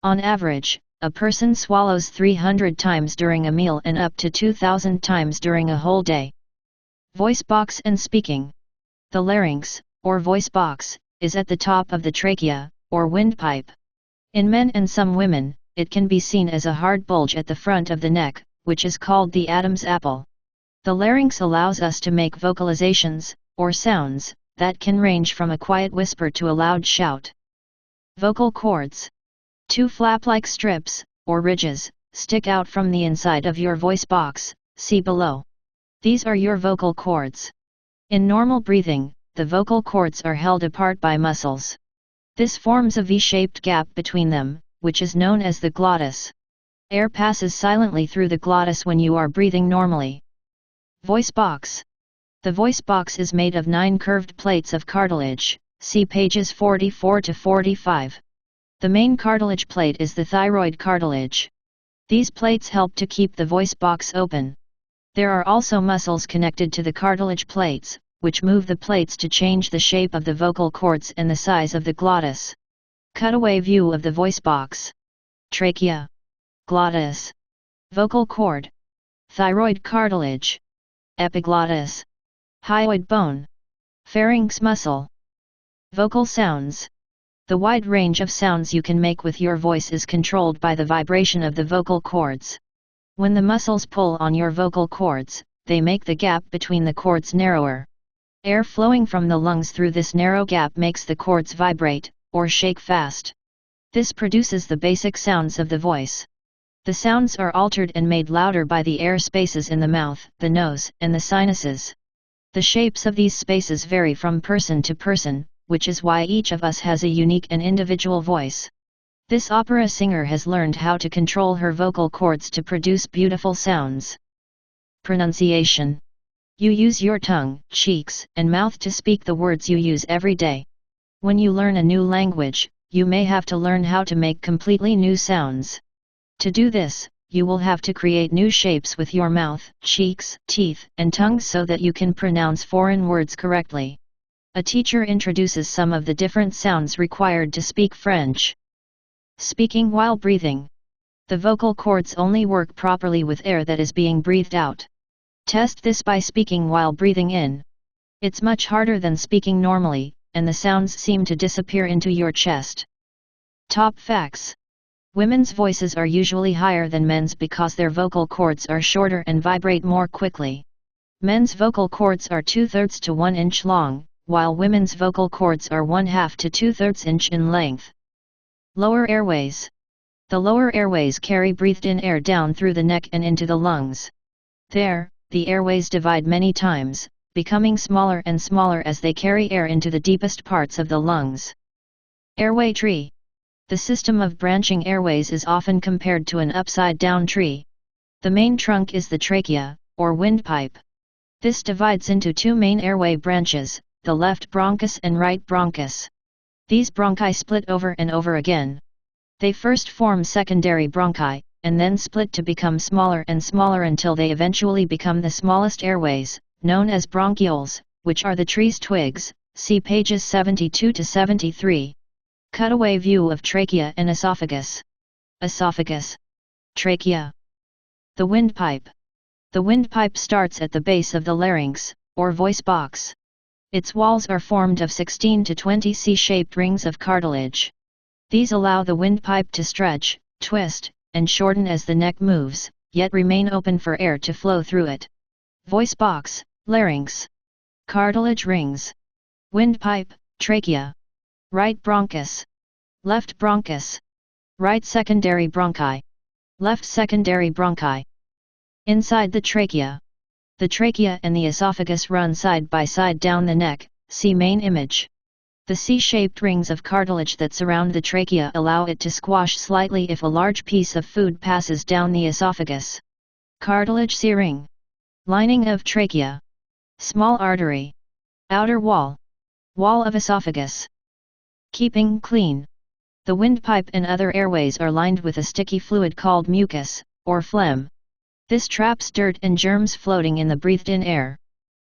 On average, a person swallows 300 times during a meal and up to 2,000 times during a whole day. Voice box and speaking. The larynx, or voice box, is at the top of the trachea, or windpipe. In men and some women, it can be seen as a hard bulge at the front of the neck, which is called the Adam's apple. The larynx allows us to make vocalizations, or sounds, that can range from a quiet whisper to a loud shout. Vocal cords. 2 flap-like strips, or ridges, stick out from the inside of your voice box, see below. These are your vocal cords. In normal breathing, the vocal cords are held apart by muscles. This forms a V-shaped gap between them, which is known as the glottis. Air passes silently through the glottis when you are breathing normally. Voice box. The voice box is made of 9 curved plates of cartilage, see pages 44 to 45. The main cartilage plate is the thyroid cartilage. These plates help to keep the voice box open. There are also muscles connected to the cartilage plates, which move the plates to change the shape of the vocal cords and the size of the glottis. Cutaway view of the voice box. Trachea. Glottis. Vocal cord. Thyroid cartilage. Epiglottis. Hyoid bone. Pharynx muscle. Vocal sounds. The wide range of sounds you can make with your voice is controlled by the vibration of the vocal cords. When the muscles pull on your vocal cords, they make the gap between the cords narrower. Air flowing from the lungs through this narrow gap makes the cords vibrate, or shake fast. This produces the basic sounds of the voice. The sounds are altered and made louder by the air spaces in the mouth, the nose, and the sinuses. The shapes of these spaces vary from person to person, which is why each of us has a unique and individual voice. This opera singer has learned how to control her vocal cords to produce beautiful sounds. Pronunciation. You use your tongue, cheeks, and mouth to speak the words you use every day. When you learn a new language, you may have to learn how to make completely new sounds. To do this, you will have to create new shapes with your mouth, cheeks, teeth, and tongue so that you can pronounce foreign words correctly. A teacher introduces some of the different sounds required to speak French. Speaking while breathing. The vocal cords only work properly with air that is being breathed out. Test this by speaking while breathing in. It's much harder than speaking normally, and the sounds seem to disappear into your chest. Top facts. Women's voices are usually higher than men's because their vocal cords are shorter and vibrate more quickly. Men's vocal cords are 2/3 to 1 inch long, while women's vocal cords are 1/2 to 2/3 inch in length. Lower airways. The lower airways carry breathed-in air down through the neck and into the lungs. There, the airways divide many times, becoming smaller and smaller as they carry air into the deepest parts of the lungs. Airway tree. The system of branching airways is often compared to an upside-down tree. The main trunk is the trachea, or windpipe. This divides into two main airway branches, the left bronchus and right bronchus. These bronchi split over and over again. They first form secondary bronchi, and then split to become smaller and smaller until they eventually become the smallest airways, known as bronchioles, which are the tree's twigs, see pages 72 to 73. Cutaway view of trachea and esophagus. Esophagus. Trachea. The windpipe. The windpipe starts at the base of the larynx, or voice box. Its walls are formed of 16 to 20 C-shaped rings of cartilage. These allow the windpipe to stretch, twist, and shorten as the neck moves, yet remain open for air to flow through it. Voice box, larynx. Cartilage rings. Windpipe, trachea. Right bronchus. Left bronchus. Right secondary bronchi. Left secondary bronchi. Inside the trachea. The trachea and the esophagus run side by side down the neck, see main image. The C-shaped rings of cartilage that surround the trachea allow it to squash slightly if a large piece of food passes down the esophagus. Cartilage C-ring. Lining of trachea. Small artery. Outer wall. Wall of esophagus. Keeping clean. The windpipe and other airways are lined with a sticky fluid called mucus, or phlegm. This traps dirt and germs floating in the breathed-in air.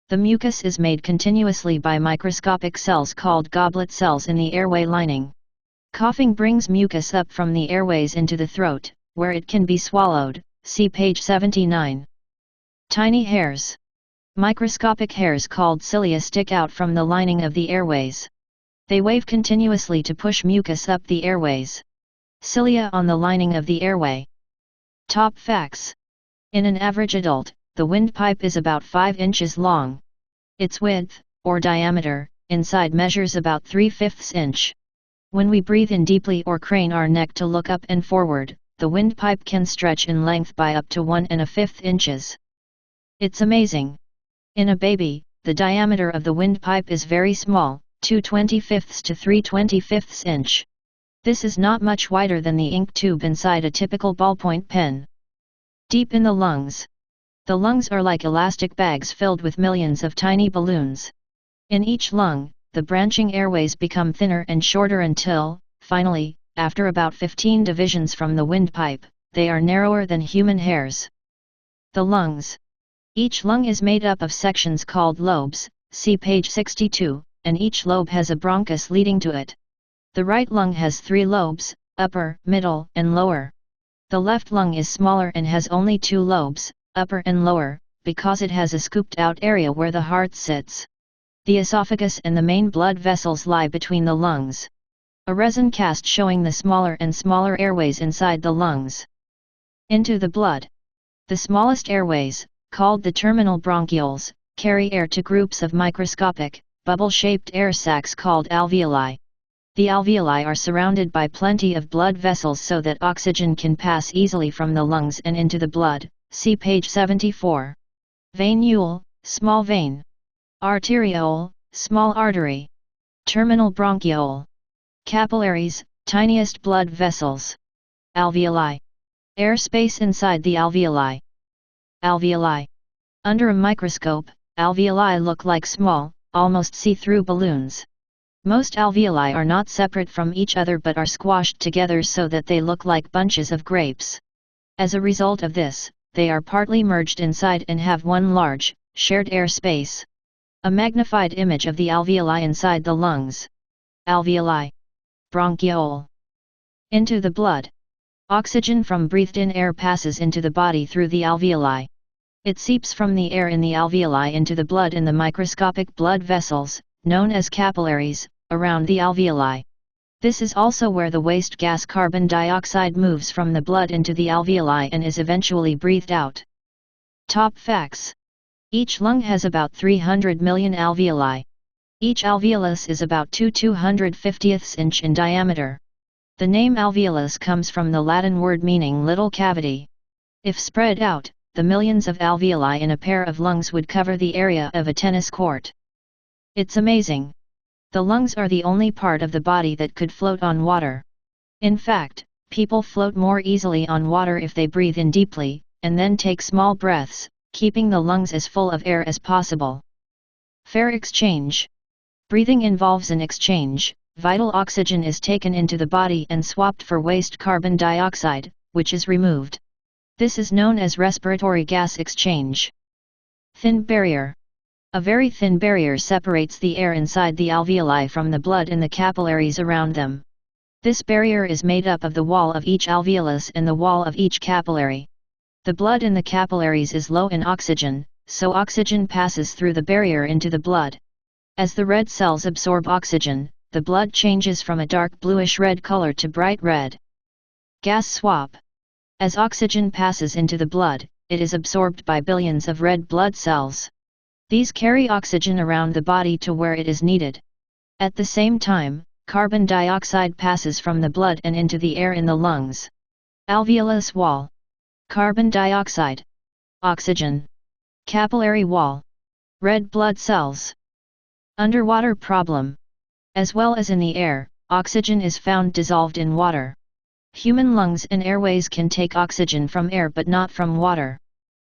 The mucus is made continuously by microscopic cells called goblet cells in the airway lining. Coughing brings mucus up from the airways into the throat, where it can be swallowed, see page 79. Tiny hairs. Microscopic hairs called cilia stick out from the lining of the airways. They wave continuously to push mucus up the airways. Cilia on the lining of the airway. Top facts. In an average adult, the windpipe is about 5 inches long. Its width, or diameter, inside measures about 3/5 inch. When we breathe in deeply or crane our neck to look up and forward, the windpipe can stretch in length by up to 1.5 inches. It's amazing. In a baby, the diameter of the windpipe is very small, 2/25 to 3/25 inch. This is not much wider than the ink tube inside a typical ballpoint pen. Deep in the lungs. The lungs are like elastic bags filled with millions of tiny balloons. In each lung, the branching airways become thinner and shorter until, finally, after about 15 divisions from the windpipe, they are narrower than human hairs. The lungs. Each lung is made up of sections called lobes, see page 62, and each lobe has a bronchus leading to it. The right lung has 3 lobes, upper, middle, and lower. The left lung is smaller and has only 2 lobes, upper and lower, because it has a scooped-out area where the heart sits. The esophagus and the main blood vessels lie between the lungs. A resin cast showing the smaller and smaller airways inside the lungs. Into the blood. The smallest airways, called the terminal bronchioles, carry air to groups of microscopic, bubble-shaped air sacs called alveoli. The alveoli are surrounded by plenty of blood vessels so that oxygen can pass easily from the lungs and into the blood, see page 74. Venule, small vein. Arteriole, small artery. Terminal bronchiole. Capillaries, tiniest blood vessels. Alveoli. Air space inside the alveoli. Alveoli. Under a microscope, alveoli look like small, almost see-through balloons. Most alveoli are not separate from each other but are squashed together so that they look like bunches of grapes. As a result of this, they are partly merged inside and have one large, shared air space. A magnified image of the alveoli inside the lungs. Alveoli. Bronchiole. Into the blood. Oxygen from breathed-in air passes into the body through the alveoli. It seeps from the air in the alveoli into the blood in the microscopic blood vessels, known as capillaries, around the alveoli. This is also where the waste gas carbon dioxide moves from the blood into the alveoli and is eventually breathed out. Top facts. Each lung has about 300 million alveoli. Each alveolus is about 2/250th inch in diameter. The name alveolus comes from the Latin word meaning little cavity. If spread out, the millions of alveoli in a pair of lungs would cover the area of a tennis court. It's amazing. The lungs are the only part of the body that could float on water. In fact, people float more easily on water if they breathe in deeply, and then take small breaths, keeping the lungs as full of air as possible. Fair exchange. Breathing involves an exchange. Vital oxygen is taken into the body and swapped for waste carbon dioxide, which is removed. This is known as respiratory gas exchange. Thin barrier. A very thin barrier separates the air inside the alveoli from the blood in the capillaries around them. This barrier is made up of the wall of each alveolus and the wall of each capillary. The blood in the capillaries is low in oxygen, so oxygen passes through the barrier into the blood. As the red cells absorb oxygen, the blood changes from a dark bluish-red color to bright red. Gas swap. As oxygen passes into the blood, it is absorbed by billions of red blood cells. These carry oxygen around the body to where it is needed. At the same time, carbon dioxide passes from the blood and into the air in the lungs. Alveolus wall. Carbon dioxide. Oxygen. Capillary wall. Red blood cells. Underwater problem. As well as in the air, oxygen is found dissolved in water. Human lungs and airways can take oxygen from air but not from water.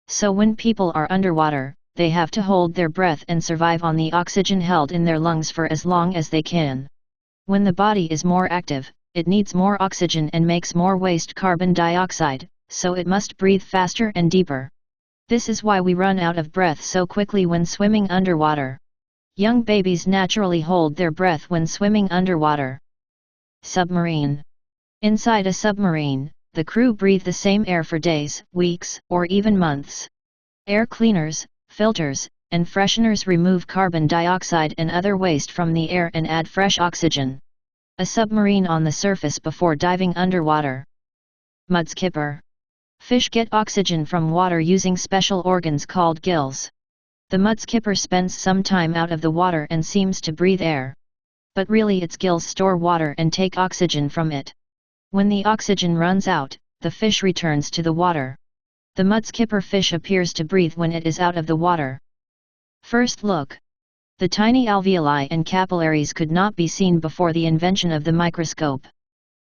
So when people are underwater, they have to hold their breath and survive on the oxygen held in their lungs for as long as they can. When the body is more active, it needs more oxygen and makes more waste carbon dioxide, so it must breathe faster and deeper. This is why we run out of breath so quickly when swimming underwater. Young babies naturally hold their breath when swimming underwater. Submarine. Inside a submarine, the crew breathe the same air for days, weeks, or even months. Air cleaners, filters, and fresheners remove carbon dioxide and other waste from the air and add fresh oxygen. A submarine on the surface before diving underwater. Mudskipper. Fish get oxygen from water using special organs called gills. The mudskipper spends some time out of the water and seems to breathe air. But really its gills store water and take oxygen from it. When the oxygen runs out, the fish returns to the water. The mudskipper fish appears to breathe when it is out of the water. First look. The tiny alveoli and capillaries could not be seen before the invention of the microscope.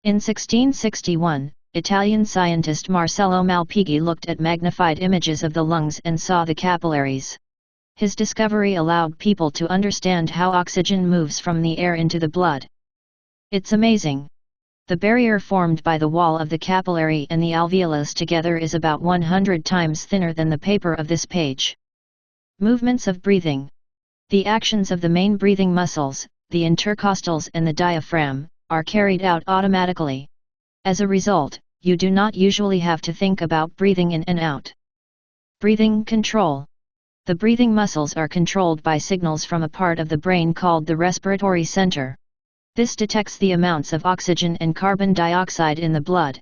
In 1661, Italian scientist Marcello Malpighi looked at magnified images of the lungs and saw the capillaries. His discovery allowed people to understand how oxygen moves from the air into the blood. It's amazing. The barrier formed by the wall of the capillary and the alveolus together is about 100 times thinner than the paper of this page. Movements of breathing. The actions of the main breathing muscles, the intercostals and the diaphragm, are carried out automatically. As a result, you do not usually have to think about breathing in and out. Breathing control. The breathing muscles are controlled by signals from a part of the brain called the respiratory center. This detects the amounts of oxygen and carbon dioxide in the blood.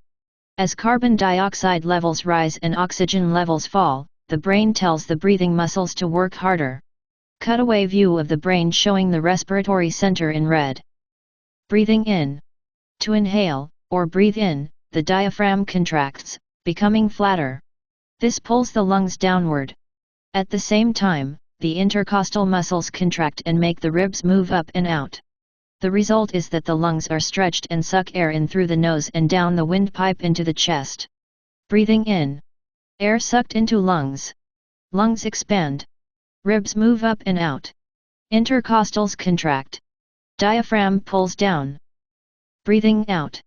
As carbon dioxide levels rise and oxygen levels fall, the brain tells the breathing muscles to work harder. Cutaway view of the brain showing the respiratory center in red. Breathing in. To inhale, or breathe in, the diaphragm contracts, becoming flatter. This pulls the lungs downward. At the same time, the intercostal muscles contract and make the ribs move up and out. The result is that the lungs are stretched and suck air in through the nose and down the windpipe into the chest. Breathing in. Air sucked into lungs. Lungs expand. Ribs move up and out. Intercostals contract. Diaphragm pulls down. Breathing out.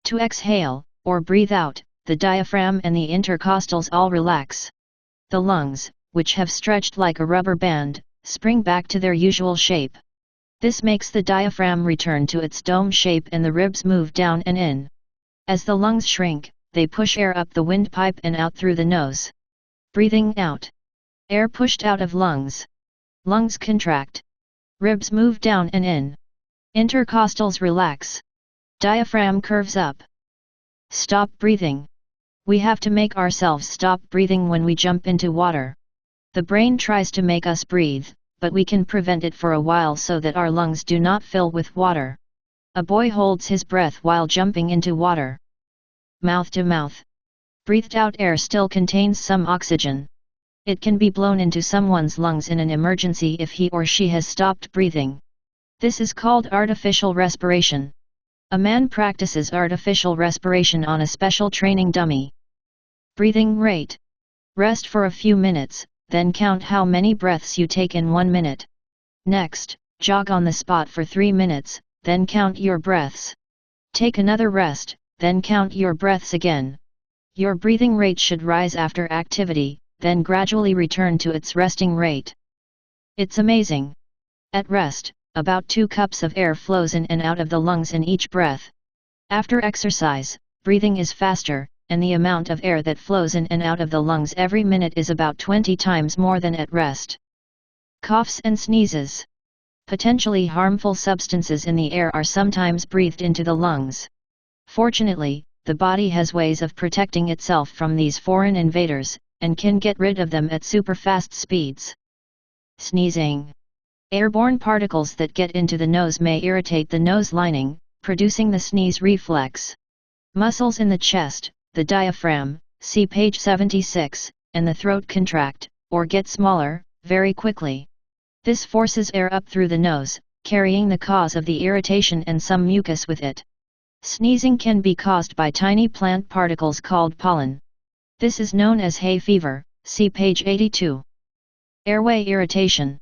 To exhale, or breathe out, the diaphragm and the intercostals all relax. The lungs, which have stretched like a rubber band, spring back to their usual shape. This makes the diaphragm return to its dome shape and the ribs move down and in. As the lungs shrink, they push air up the windpipe and out through the nose. Breathing out. Air pushed out of lungs. Lungs contract. Ribs move down and in. Intercostals relax. Diaphragm curves up. Stop breathing. We have to make ourselves stop breathing when we jump into water. The brain tries to make us breathe, but we can prevent it for a while so that our lungs do not fill with water. A boy holds his breath while jumping into water. Mouth to mouth. Breathed out air still contains some oxygen. It can be blown into someone's lungs in an emergency if he or she has stopped breathing. This is called artificial respiration. A man practices artificial respiration on a special training dummy. Breathing rate. Rest for a few minutes, then count how many breaths you take in 1 minute. Next, jog on the spot for 3 minutes, then count your breaths. Take another rest, then count your breaths again. Your breathing rate should rise after activity, then gradually return to its resting rate. It's amazing. At rest, about 2 cups of air flows in and out of the lungs in each breath. After exercise, breathing is faster, and the amount of air that flows in and out of the lungs every minute is about 20 times more than at rest. Coughs and sneezes. Potentially harmful substances in the air are sometimes breathed into the lungs. Fortunately, the body has ways of protecting itself from these foreign invaders, and can get rid of them at super-fast speeds. Sneezing. Airborne particles that get into the nose may irritate the nose lining, producing the sneeze reflex. Muscles in the chest, the diaphragm, see page 76, and the throat contract, or get smaller, very quickly. This forces air up through the nose, carrying the cause of the irritation and some mucus with it. Sneezing can be caused by tiny plant particles called pollen. This is known as hay fever, see page 82. Airway irritation.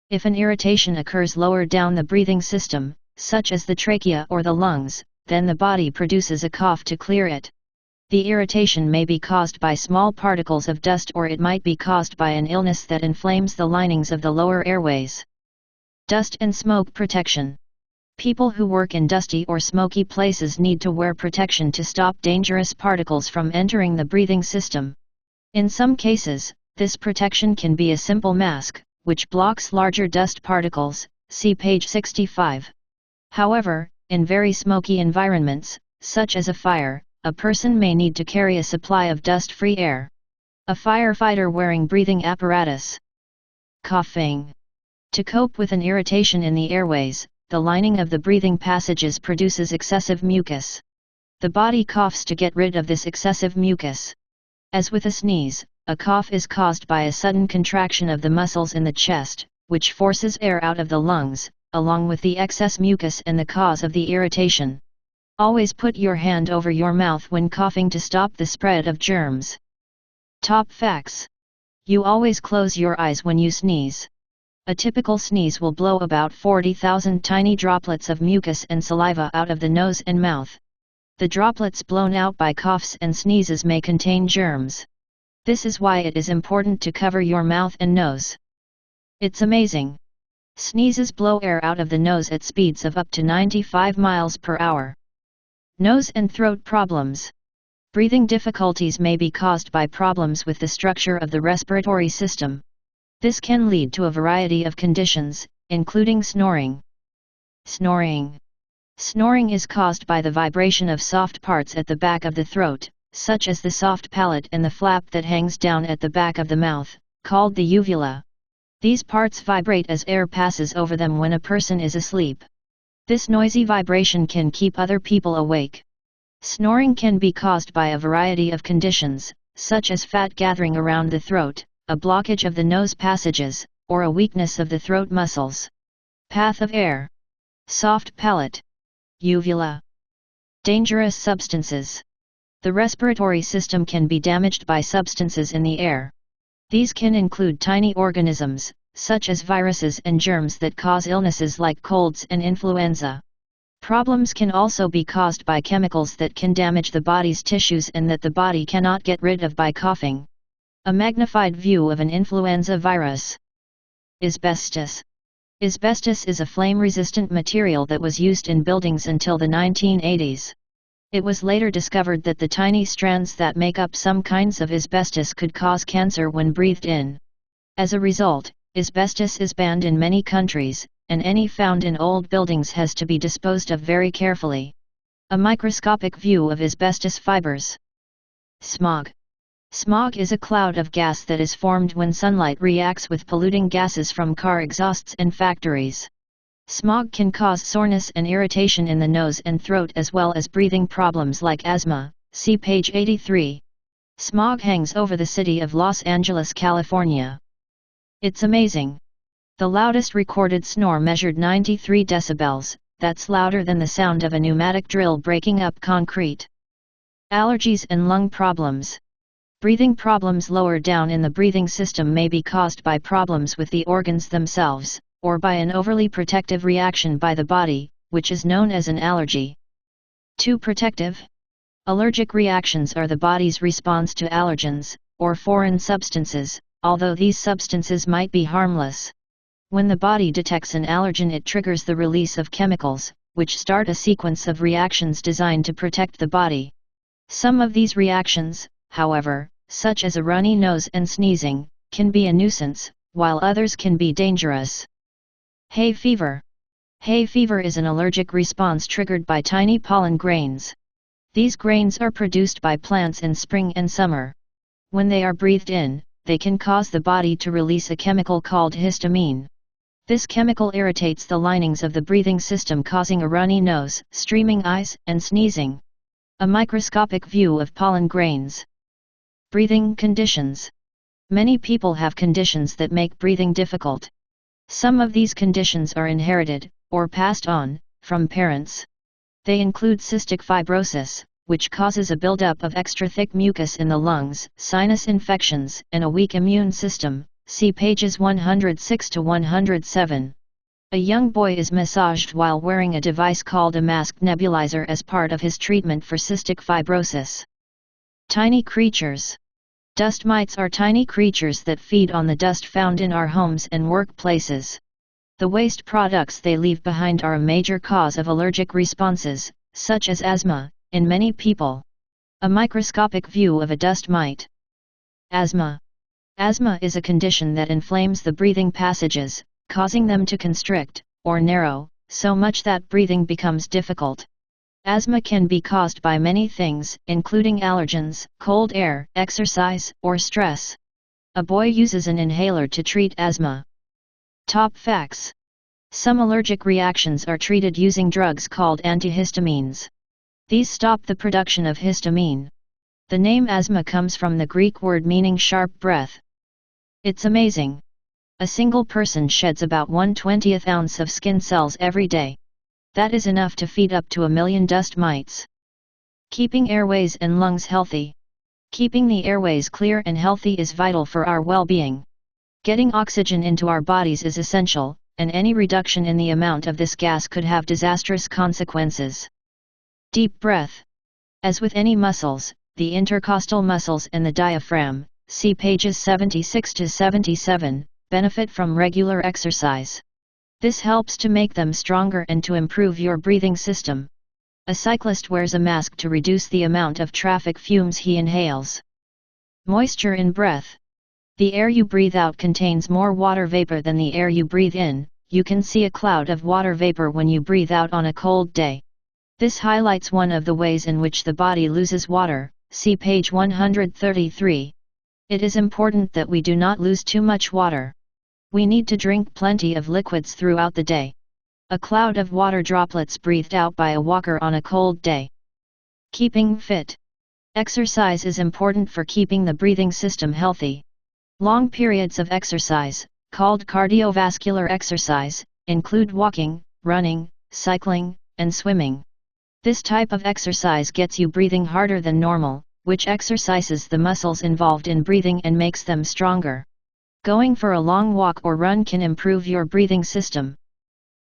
If an irritation occurs lower down the breathing system, such as the trachea or the lungs, then the body produces a cough to clear it. The irritation may be caused by small particles of dust, or it might be caused by an illness that inflames the linings of the lower airways. Dust and smoke protection. People who work in dusty or smoky places need to wear protection to stop dangerous particles from entering the breathing system. In some cases, this protection can be a simple mask, which blocks larger dust particles, see page 65. However, in very smoky environments, such as a fire, a person may need to carry a supply of dust-free air. A firefighter wearing breathing apparatus. Coughing. To cope with an irritation in the airways, the lining of the breathing passages produces excessive mucus. The body coughs to get rid of this excessive mucus. As with a sneeze, a cough is caused by a sudden contraction of the muscles in the chest, which forces air out of the lungs, along with the excess mucus and the cause of the irritation. Always put your hand over your mouth when coughing to stop the spread of germs. Top facts. You always close your eyes when you sneeze. A typical sneeze will blow about 40,000 tiny droplets of mucus and saliva out of the nose and mouth. The droplets blown out by coughs and sneezes may contain germs. This is why it is important to cover your mouth and nose. It's amazing. Sneezes blow air out of the nose at speeds of up to 95 miles per hour. Nose and throat problems. Breathing difficulties may be caused by problems with the structure of the respiratory system. This can lead to a variety of conditions, including snoring. Snoring. Snoring is caused by the vibration of soft parts at the back of the throat, such as the soft palate and the flap that hangs down at the back of the mouth, called the uvula. These parts vibrate as air passes over them when a person is asleep. This noisy vibration can keep other people awake. Snoring can be caused by a variety of conditions, such as fat gathering around the throat, a blockage of the nose passages, or a weakness of the throat muscles. Path of air. Soft palate. Uvula. Dangerous substances. The respiratory system can be damaged by substances in the air. These can include tiny organisms, such as viruses and germs that cause illnesses like colds and influenza. Problems can also be caused by chemicals that can damage the body's tissues and that the body cannot get rid of by coughing. A magnified view of an influenza virus. Asbestos. Asbestos is a flame-resistant material that was used in buildings until the 1980s. It was later discovered that the tiny strands that make up some kinds of asbestos could cause cancer when breathed in. As a result, asbestos is banned in many countries, and any found in old buildings has to be disposed of very carefully. A microscopic view of asbestos fibers. Smog. Smog is a cloud of gas that is formed when sunlight reacts with polluting gases from car exhausts and factories. Smog can cause soreness and irritation in the nose and throat as well as breathing problems like asthma, see page 83. Smog hangs over the city of Los Angeles, California. It's amazing. The loudest recorded snore measured 93 decibels, that's louder than the sound of a pneumatic drill breaking up concrete. Allergies and lung problems. Breathing problems lower down in the breathing system may be caused by problems with the organs themselves, or by an overly protective reaction by the body, which is known as an allergy. Too protective? Allergic reactions are the body's response to allergens, or foreign substances, although these substances might be harmless. When the body detects an allergen, it triggers the release of chemicals, which start a sequence of reactions designed to protect the body. Some of these reactions, however, such as a runny nose and sneezing, can be a nuisance, while others can be dangerous. Hay fever. Hay fever is an allergic response triggered by tiny pollen grains. These grains are produced by plants in spring and summer. When they are breathed in, they can cause the body to release a chemical called histamine. This chemical irritates the linings of the breathing system, causing a runny nose, streaming eyes, and sneezing. A microscopic view of pollen grains. Breathing conditions. Many people have conditions that make breathing difficult. Some of these conditions are inherited, or passed on, from parents. They include cystic fibrosis, which causes a buildup of extra thick mucus in the lungs, sinus infections, and a weak immune system, see pages 106 to 107. A young boy is massaged while wearing a device called a masked nebulizer as part of his treatment for cystic fibrosis. Tiny creatures. Dust mites are tiny creatures that feed on the dust found in our homes and workplaces. The waste products they leave behind are a major cause of allergic responses, such as asthma, in many people. A microscopic view of a dust mite. Asthma. Asthma is a condition that inflames the breathing passages, causing them to constrict, or narrow, so much that breathing becomes difficult. Asthma can be caused by many things, including allergens, cold air, exercise, or stress. A boy uses an inhaler to treat asthma. Top facts. Some allergic reactions are treated using drugs called antihistamines. These stop the production of histamine. The name asthma comes from the Greek word meaning sharp breath. It's amazing. A single person sheds about 1/20th ounce of skin cells every day. That is enough to feed up to 1 million dust mites. Keeping airways and lungs healthy. Keeping the airways clear and healthy is vital for our well-being. Getting oxygen into our bodies is essential, and any reduction in the amount of this gas could have disastrous consequences. Deep breath. As with any muscles, the intercostal muscles and the diaphragm, see pages 76 to 77, benefit from regular exercise. This helps to make them stronger and to improve your breathing system. A cyclist wears a mask to reduce the amount of traffic fumes he inhales. Moisture in breath. The air you breathe out contains more water vapor than the air you breathe in. You can see a cloud of water vapor when you breathe out on a cold day. This highlights one of the ways in which the body loses water, see page 133. It is important that we do not lose too much water. We need to drink plenty of liquids throughout the day. A cloud of water droplets breathed out by a walker on a cold day. Keeping fit. Exercise is important for keeping the breathing system healthy. Long periods of exercise, called cardiovascular exercise, include walking, running, cycling, and swimming. This type of exercise gets you breathing harder than normal, which exercises the muscles involved in breathing and makes them stronger. Going for a long walk or run can improve your breathing system.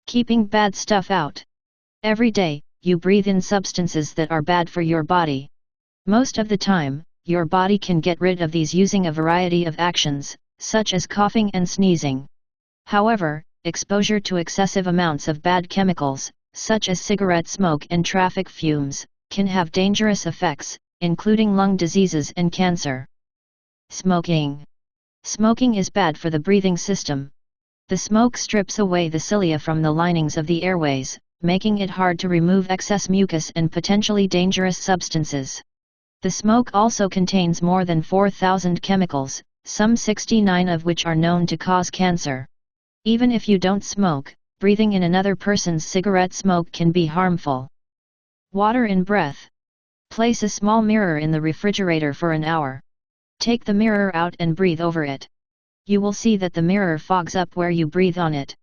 Keeping bad stuff out. Every day, you breathe in substances that are bad for your body. Most of the time, your body can get rid of these using a variety of actions, such as coughing and sneezing. However, exposure to excessive amounts of bad chemicals, such as cigarette smoke and traffic fumes, can have dangerous effects, including lung diseases and cancer. Smoking. Smoking is bad for the breathing system. The smoke strips away the cilia from the linings of the airways, making it hard to remove excess mucus and potentially dangerous substances. The smoke also contains more than 4,000 chemicals, some 69 of which are known to cause cancer. Even if you don't smoke, breathing in another person's cigarette smoke can be harmful. Water in breath. Place a small mirror in the refrigerator for an hour. Take the mirror out and breathe over it. You will see that the mirror fogs up where you breathe on it.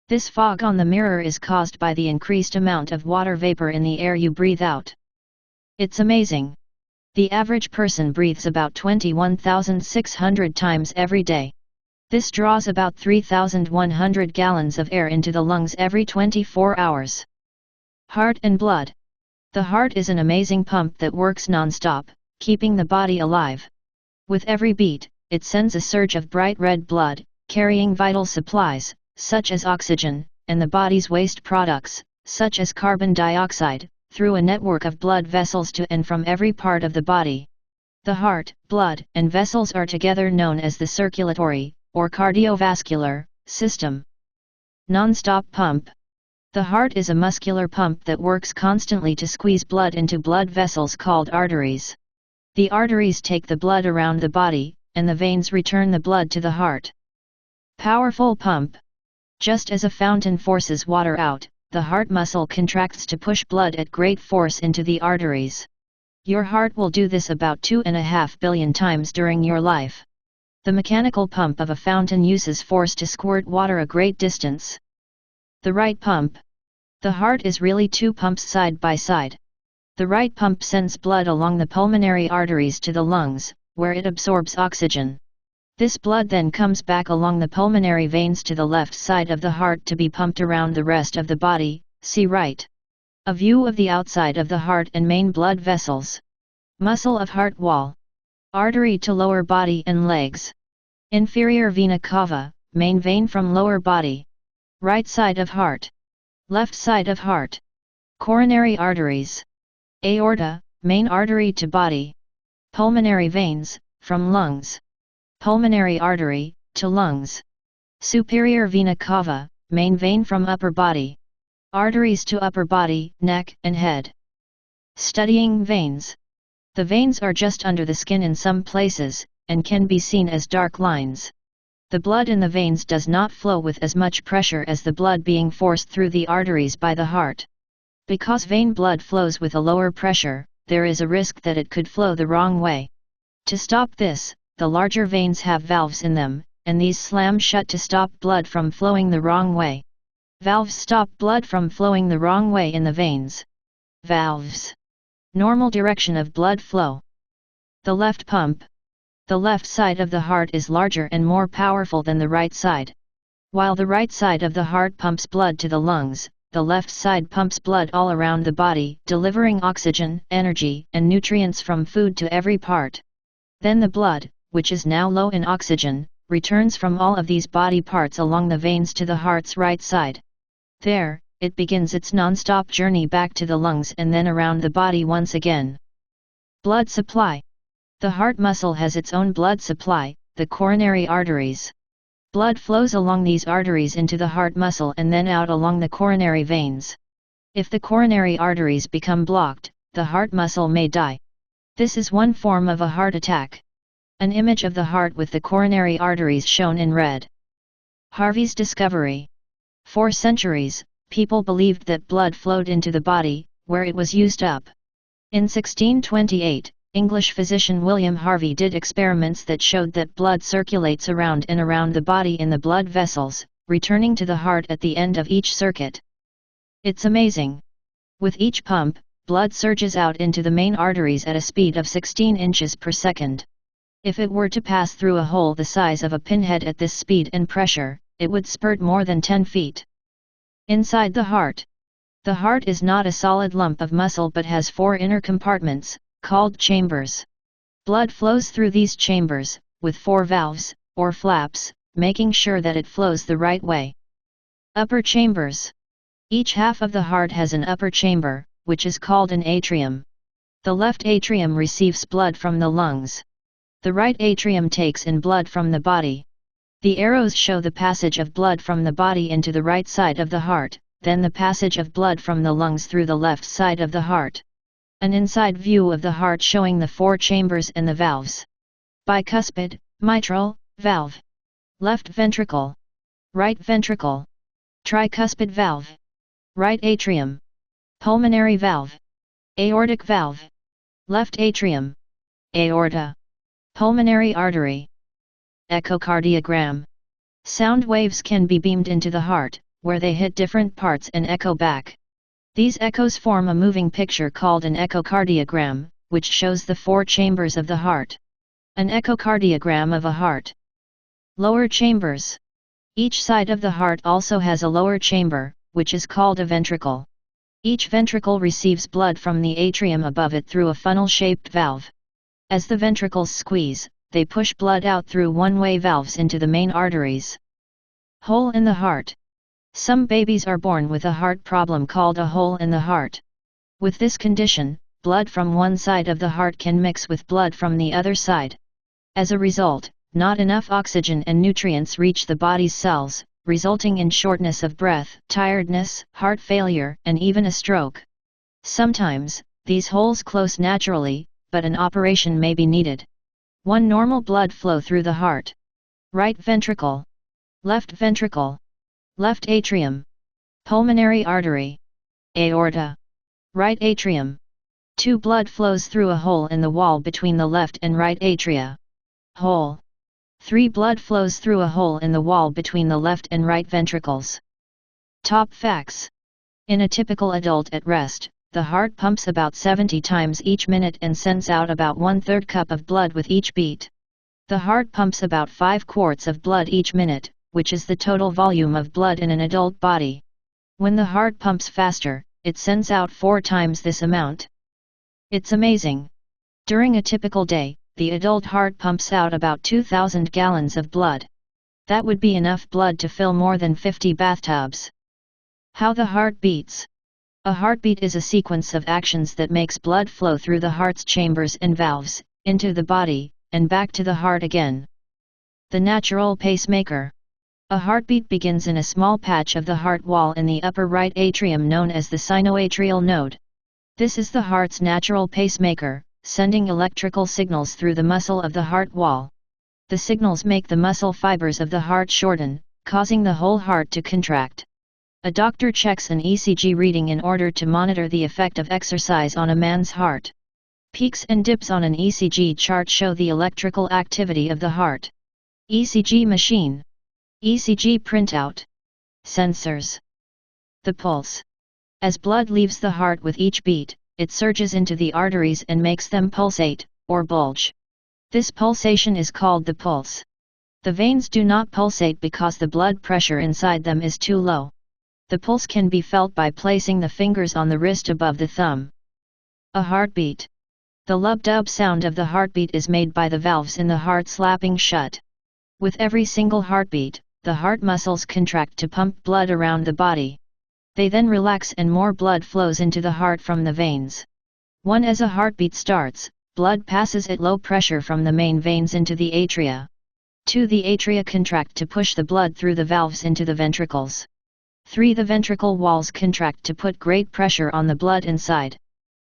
This fog on the mirror is caused by the increased amount of water vapor in the air you breathe out. It's amazing. The average person breathes about 21,600 times every day. This draws about 3,100 gallons of air into the lungs every 24 hours. Heart and blood. The heart is an amazing pump that works non-stop, keeping the body alive. With every beat, it sends a surge of bright red blood, carrying vital supplies, such as oxygen, and the body's waste products, such as carbon dioxide, through a network of blood vessels to and from every part of the body. The heart, blood, and vessels are together known as the circulatory, or cardiovascular, system. Non-stop pump. The heart is a muscular pump that works constantly to squeeze blood into blood vessels called arteries. The arteries take the blood around the body, and the veins return the blood to the heart. Powerful pump. Just as a fountain forces water out, the heart muscle contracts to push blood at great force into the arteries. Your heart will do this about 2.5 billion times during your life. The mechanical pump of a fountain uses force to squirt water a great distance. The right pump. The heart is really two pumps side by side. The right pump sends blood along the pulmonary arteries to the lungs, where it absorbs oxygen. This blood then comes back along the pulmonary veins to the left side of the heart to be pumped around the rest of the body, see right. A view of the outside of the heart and main blood vessels. Muscle of heart wall. Artery to lower body and legs. Inferior vena cava, main vein from lower body. Right side of heart. Left side of heart. Coronary arteries. Aorta, main artery to body. Pulmonary veins, from lungs. Pulmonary artery, to lungs. Superior vena cava, main vein from upper body. Arteries to upper body, neck and head. Studying veins. The veins are just under the skin in some places, and can be seen as dark lines. The blood in the veins does not flow with as much pressure as the blood being forced through the arteries by the heart. Because vein blood flows with a lower pressure, there is a risk that it could flow the wrong way. To stop this, the larger veins have valves in them, and these slam shut to stop blood from flowing the wrong way. Valves stop blood from flowing the wrong way in the veins. Valves. Normal direction of blood flow. The left pump. The left side of the heart is larger and more powerful than the right side. While the right side of the heart pumps blood to the lungs, the left side pumps blood all around the body, delivering oxygen, energy, and nutrients from food to every part. Then the blood, which is now low in oxygen, returns from all of these body parts along the veins to the heart's right side. There, it begins its non-stop journey back to the lungs and then around the body once again. Blood supply. The heart muscle has its own blood supply, the coronary arteries. Blood flows along these arteries into the heart muscle and then out along the coronary veins. If the coronary arteries become blocked, the heart muscle may die. This is one form of a heart attack. An image of the heart with the coronary arteries shown in red. Harvey's discovery. For centuries, people believed that blood flowed into the body, where it was used up. In 1628, English physician William Harvey did experiments that showed that blood circulates around and around the body in the blood vessels, returning to the heart at the end of each circuit. It's amazing. With each pump, blood surges out into the main arteries at a speed of 16 inches per second. If it were to pass through a hole the size of a pinhead at this speed and pressure, it would spurt more than 10 feet. Inside the heart. The heart is not a solid lump of muscle but has 4 inner compartments, called chambers. Blood flows through these chambers, with 4 valves, or flaps, making sure that it flows the right way. Upper chambers. Each half of the heart has an upper chamber, which is called an atrium. The left atrium receives blood from the lungs. The right atrium takes in blood from the body. The arrows show the passage of blood from the body into the right side of the heart, then the passage of blood from the lungs through the left side of the heart. An inside view of the heart showing the 4 chambers and the valves. Bicuspid, mitral, valve. Left ventricle. Right ventricle. Tricuspid valve. Right atrium. Pulmonary valve. Aortic valve. Left atrium. Aorta. Pulmonary artery. Echocardiogram. Sound waves can be beamed into the heart, where they hit different parts and echo back. These echoes form a moving picture called an echocardiogram, which shows the 4 chambers of the heart. An echocardiogram of a heart. Lower chambers. Each side of the heart also has a lower chamber, which is called a ventricle. Each ventricle receives blood from the atrium above it through a funnel-shaped valve. As the ventricles squeeze, they push blood out through one-way valves into the main arteries. Hole in the heart. Some babies are born with a heart problem called a hole in the heart. With this condition, blood from one side of the heart can mix with blood from the other side. As a result, not enough oxygen and nutrients reach the body's cells, resulting in shortness of breath, tiredness, heart failure, and even a stroke. Sometimes, these holes close naturally, but an operation may be needed. 1 normal blood flow through the heart. Right ventricle. Left ventricle. Left atrium. Pulmonary artery. Aorta. Right atrium. 2 blood flows through a hole in the wall between the left and right atria. Hole. 3 blood flows through a hole in the wall between the left and right ventricles. Top facts. In a typical adult at rest, the heart pumps about 70 times each minute and sends out about 1/3 cup of blood with each beat. The heart pumps about 5 quarts of blood each minute, which is the total volume of blood in an adult body. When the heart pumps faster, it sends out 4 times this amount. It's amazing. During a typical day, the adult heart pumps out about 2,000 gallons of blood. That would be enough blood to fill more than 50 bathtubs. How the heart beats. A heartbeat is a sequence of actions that makes blood flow through the heart's chambers and valves, into the body, and back to the heart again. The natural pacemaker. A heartbeat begins in a small patch of the heart wall in the upper right atrium known as the sinoatrial node. This is the heart's natural pacemaker, sending electrical signals through the muscle of the heart wall. The signals make the muscle fibers of the heart shorten, causing the whole heart to contract. A doctor checks an ECG reading in order to monitor the effect of exercise on a man's heart. Peaks and dips on an ECG chart show the electrical activity of the heart. ECG machine. ECG printout. Sensors. The pulse. As blood leaves the heart with each beat, it surges into the arteries and makes them pulsate, or bulge. This pulsation is called the pulse. The veins do not pulsate because the blood pressure inside them is too low. The pulse can be felt by placing the fingers on the wrist above the thumb. A heartbeat. The lub-dub sound of the heartbeat is made by the valves in the heart slapping shut. With every single heartbeat, the heart muscles contract to pump blood around the body. They then relax and more blood flows into the heart from the veins. As a heartbeat starts, blood passes at low pressure from the main veins into the atria. 2. The atria contract to push the blood through the valves into the ventricles. 3. The ventricle walls contract to put great pressure on the blood inside.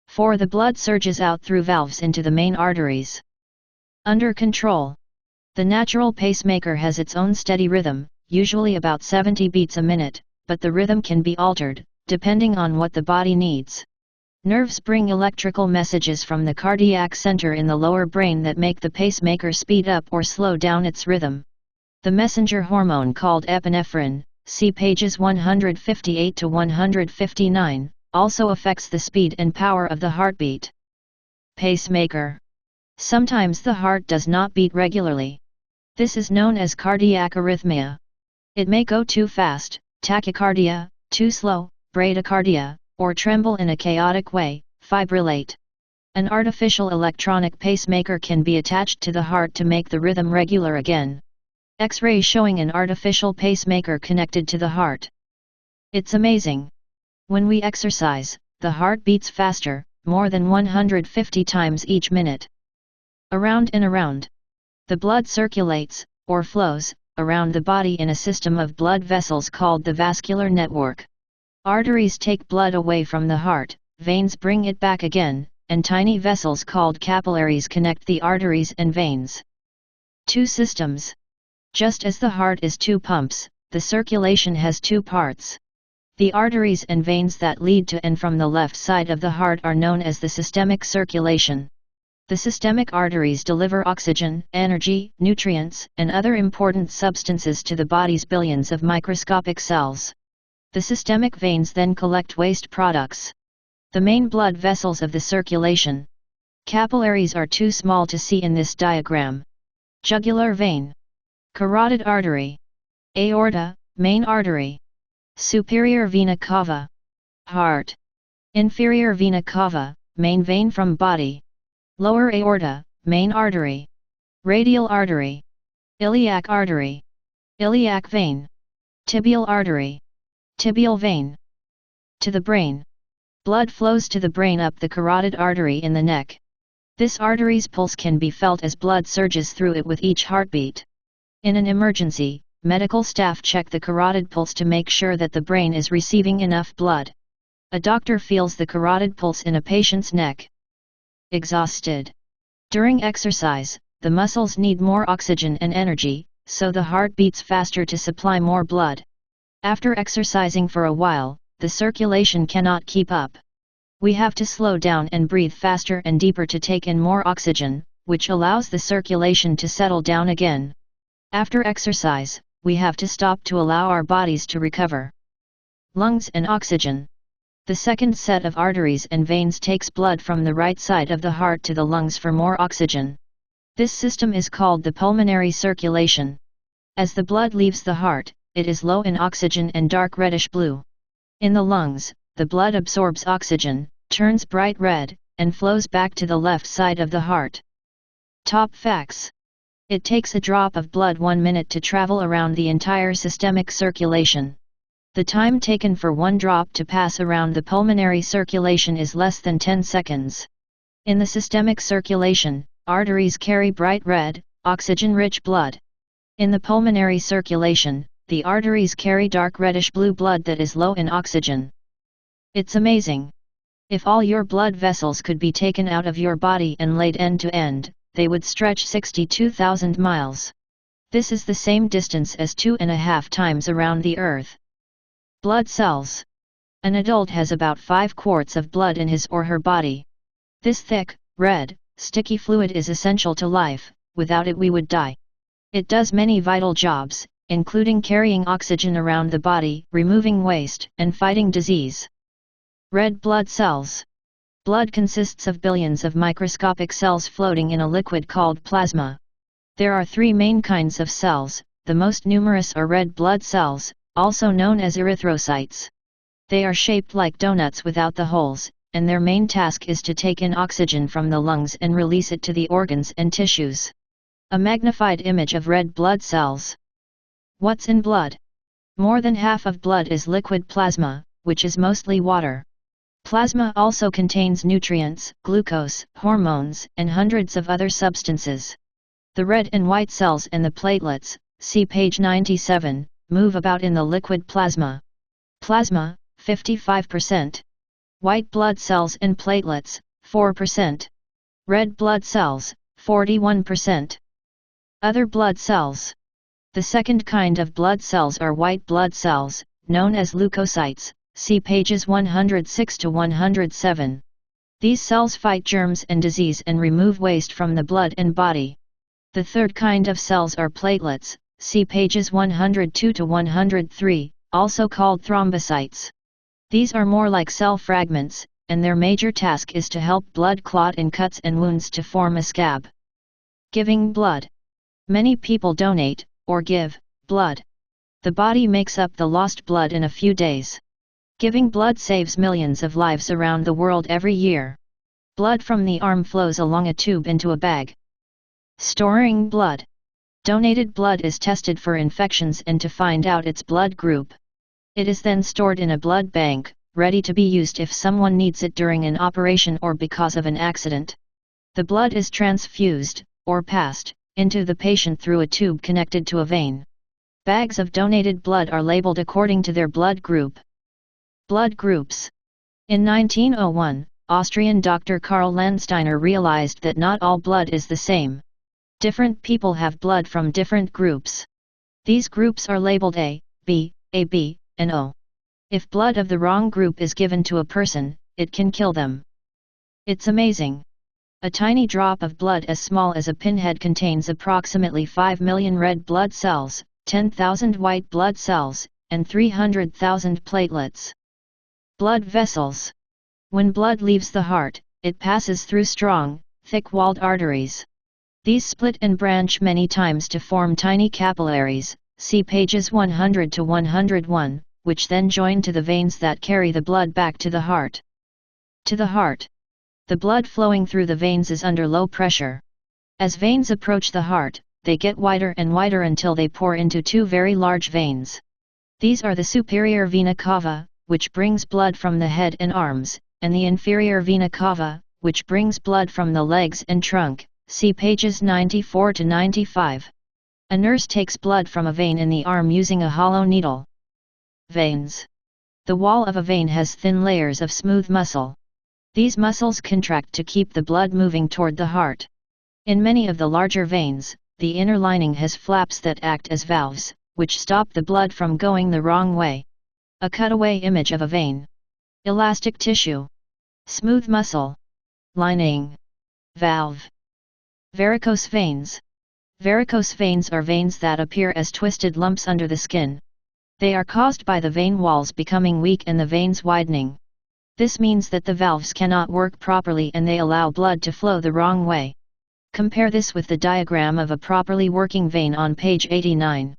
4. The blood surges out through valves into the main arteries. Under control. The natural pacemaker has its own steady rhythm, usually about 70 beats a minute, but the rhythm can be altered, depending on what the body needs. Nerves bring electrical messages from the cardiac center in the lower brain that make the pacemaker speed up or slow down its rhythm. The messenger hormone called epinephrine, see pages 158 to 159, also affects the speed and power of the heartbeat. Pacemaker. Sometimes the heart does not beat regularly. This is known as cardiac arrhythmia. It may go too fast, tachycardia, too slow, bradycardia, or tremble in a chaotic way, fibrillate. An artificial electronic pacemaker can be attached to the heart to make the rhythm regular again. X-ray showing an artificial pacemaker connected to the heart. It's amazing. When we exercise, the heart beats faster, more than 150 times each minute. Around and around. The blood circulates, or flows, around the body in a system of blood vessels called the vascular network. Arteries take blood away from the heart, veins bring it back again, and tiny vessels called capillaries connect the arteries and veins. Two systems. Just as the heart is two pumps, the circulation has two parts. The arteries and veins that lead to and from the left side of the heart are known as the systemic circulation. The systemic arteries deliver oxygen, energy, nutrients, and other important substances to the body's billions of microscopic cells. The systemic veins then collect waste products. The main blood vessels of the circulation. Capillaries are too small to see in this diagram. Jugular vein. Carotid artery. Aorta, main artery. Superior vena cava. Heart. Inferior vena cava, main vein from body. Lower aorta, main artery. Radial artery. Iliac artery. Iliac vein. Tibial artery. Tibial vein. To the brain. Blood flows to the brain up the carotid artery in the neck. This artery's pulse can be felt as blood surges through it with each heartbeat. In an emergency, medical staff check the carotid pulse to make sure that the brain is receiving enough blood. A doctor feels the carotid pulse in a patient's neck. Exhausted. During exercise, the muscles need more oxygen and energy, so the heart beats faster to supply more blood. After exercising for a while, the circulation cannot keep up. We have to slow down and breathe faster and deeper to take in more oxygen, which allows the circulation to settle down again. After exercise, we have to stop to allow our bodies to recover. Lungs and oxygen. The second set of arteries and veins takes blood from the right side of the heart to the lungs for more oxygen. This system is called the pulmonary circulation. As the blood leaves the heart, it is low in oxygen and dark reddish blue. In the lungs, the blood absorbs oxygen, turns bright red, and flows back to the left side of the heart. Top facts. It takes a drop of blood 1 minute to travel around the entire systemic circulation. The time taken for one drop to pass around the pulmonary circulation is less than 10 seconds. In the systemic circulation, arteries carry bright red, oxygen-rich blood. In the pulmonary circulation, the arteries carry dark reddish-blue blood that is low in oxygen. It's amazing. If all your blood vessels could be taken out of your body and laid end to end, they would stretch 62,000 miles. This is the same distance as 2.5 times around the Earth. Blood cells. An adult has about 5 quarts of blood in his or her body. This thick, red, sticky fluid is essential to life, without it we would die. It does many vital jobs, including carrying oxygen around the body, removing waste, and fighting disease. Red blood cells. Blood consists of billions of microscopic cells floating in a liquid called plasma. There are 3 main kinds of cells. The most numerous are red blood cells, also known as erythrocytes. They are shaped like donuts without the holes, and their main task is to take in oxygen from the lungs and release it to the organs and tissues. A magnified image of red blood cells. What's in blood? More than half of blood is liquid plasma, which is mostly water. Plasma also contains nutrients, glucose, hormones, and hundreds of other substances. The red and white cells and the platelets, see page 97, move about in the liquid plasma. Plasma, 55%. White blood cells and platelets, 4%. Red blood cells, 41%. Other blood cells. The second kind of blood cells are white blood cells, known as leukocytes, see pages 106 to 107. These cells fight germs and disease and remove waste from the blood and body. The third kind of cells are platelets, see pages 102 to 103, also called thrombocytes. These are more like cell fragments, and their major task is to help blood clot in cuts and wounds to form a scab. Giving blood. Many people donate, or give, blood. The body makes up the lost blood in a few days. Giving blood saves millions of lives around the world every year. Blood from the arm flows along a tube into a bag. Storing blood. Donated blood is tested for infections and to find out its blood group. It is then stored in a blood bank, ready to be used if someone needs it during an operation or because of an accident. The blood is transfused, or passed, into the patient through a tube connected to a vein. Bags of donated blood are labeled according to their blood group. Blood groups. In 1901, Austrian Dr. Karl Landsteiner realized that not all blood is the same. Different people have blood from different groups. These groups are labeled A, B, AB, and O. If blood of the wrong group is given to a person, it can kill them. It's amazing. A tiny drop of blood as small as a pinhead contains approximately 5 million red blood cells, 10,000 white blood cells, and 300,000 platelets. Blood vessels. When blood leaves the heart, it passes through strong, thick-walled arteries. These split and branch many times to form tiny capillaries, see pages 100 to 101, which then join to the veins that carry the blood back to the heart. To the heart. The blood flowing through the veins is under low pressure. As veins approach the heart, they get wider and wider until they pour into two very large veins. These are the superior vena cava, which brings blood from the head and arms, and the inferior vena cava, which brings blood from the legs and trunk, see pages 94 to 95. A nurse takes blood from a vein in the arm using a hollow needle. Veins. The wall of a vein has thin layers of smooth muscle. These muscles contract to keep the blood moving toward the heart. In many of the larger veins, the inner lining has flaps that act as valves, which stop the blood from going the wrong way. A cutaway image of a vein. Elastic tissue. Smooth muscle. Lining. Valve. Varicose veins. Varicose veins are veins that appear as twisted lumps under the skin. They are caused by the vein walls becoming weak and the veins widening. This means that the valves cannot work properly and they allow blood to flow the wrong way. Compare this with the diagram of a properly working vein on page 89.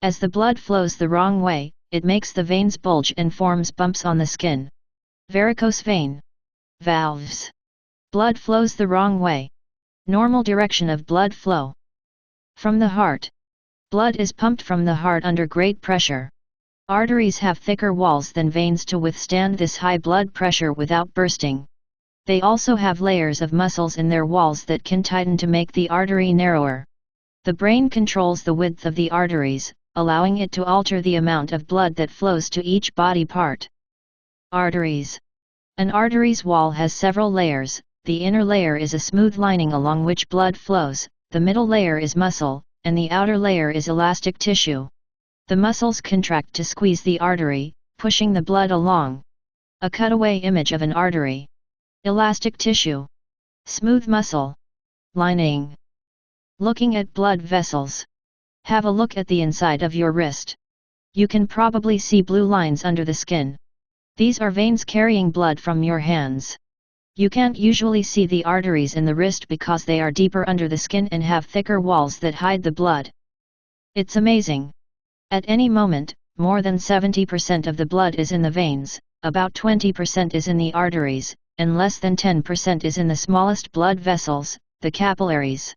As the blood flows the wrong way, it makes the veins bulge and forms bumps on the skin. Varicose vein. Valves. Blood flows the wrong way. Normal direction of blood flow. From the heart. Blood is pumped from the heart under great pressure. Arteries have thicker walls than veins to withstand this high blood pressure without bursting. They also have layers of muscles in their walls that can tighten to make the artery narrower. The brain controls the width of the arteries, allowing it to alter the amount of blood that flows to each body part. Arteries. An artery's wall has several layers. The inner layer is a smooth lining along which blood flows, the middle layer is muscle, and the outer layer is elastic tissue. The muscles contract to squeeze the artery, pushing the blood along. A cutaway image of an artery. Elastic tissue. Smooth muscle. Lining. Looking at blood vessels. Have a look at the inside of your wrist. You can probably see blue lines under the skin. These are veins carrying blood from your hands. You can't usually see the arteries in the wrist because they are deeper under the skin and have thicker walls that hide the blood. It's amazing. At any moment, more than 70% of the blood is in the veins, about 20% is in the arteries, and less than 10% is in the smallest blood vessels, the capillaries.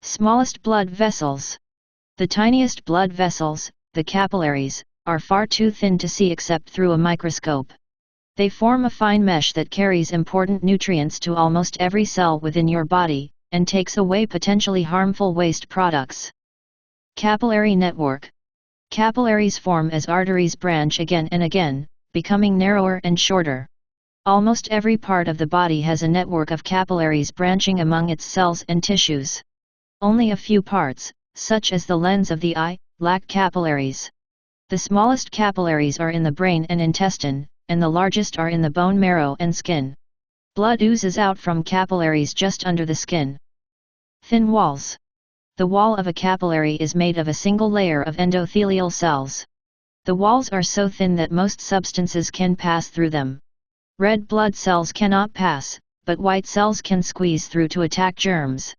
Smallest blood vessels. The tiniest blood vessels, the capillaries, are far too thin to see except through a microscope. They form a fine mesh that carries important nutrients to almost every cell within your body, and takes away potentially harmful waste products. Capillary network. Capillaries form as arteries branch again and again, becoming narrower and shorter. Almost every part of the body has a network of capillaries branching among its cells and tissues. Only a few parts, such as the lens of the eye, lack capillaries. The smallest capillaries are in the brain and intestine, and the largest are in the bone marrow and skin. Blood oozes out from capillaries just under the skin. Thin walls. The wall of a capillary is made of a single layer of endothelial cells. The walls are so thin that most substances can pass through them. Red blood cells cannot pass, but white cells can squeeze through to attack germs.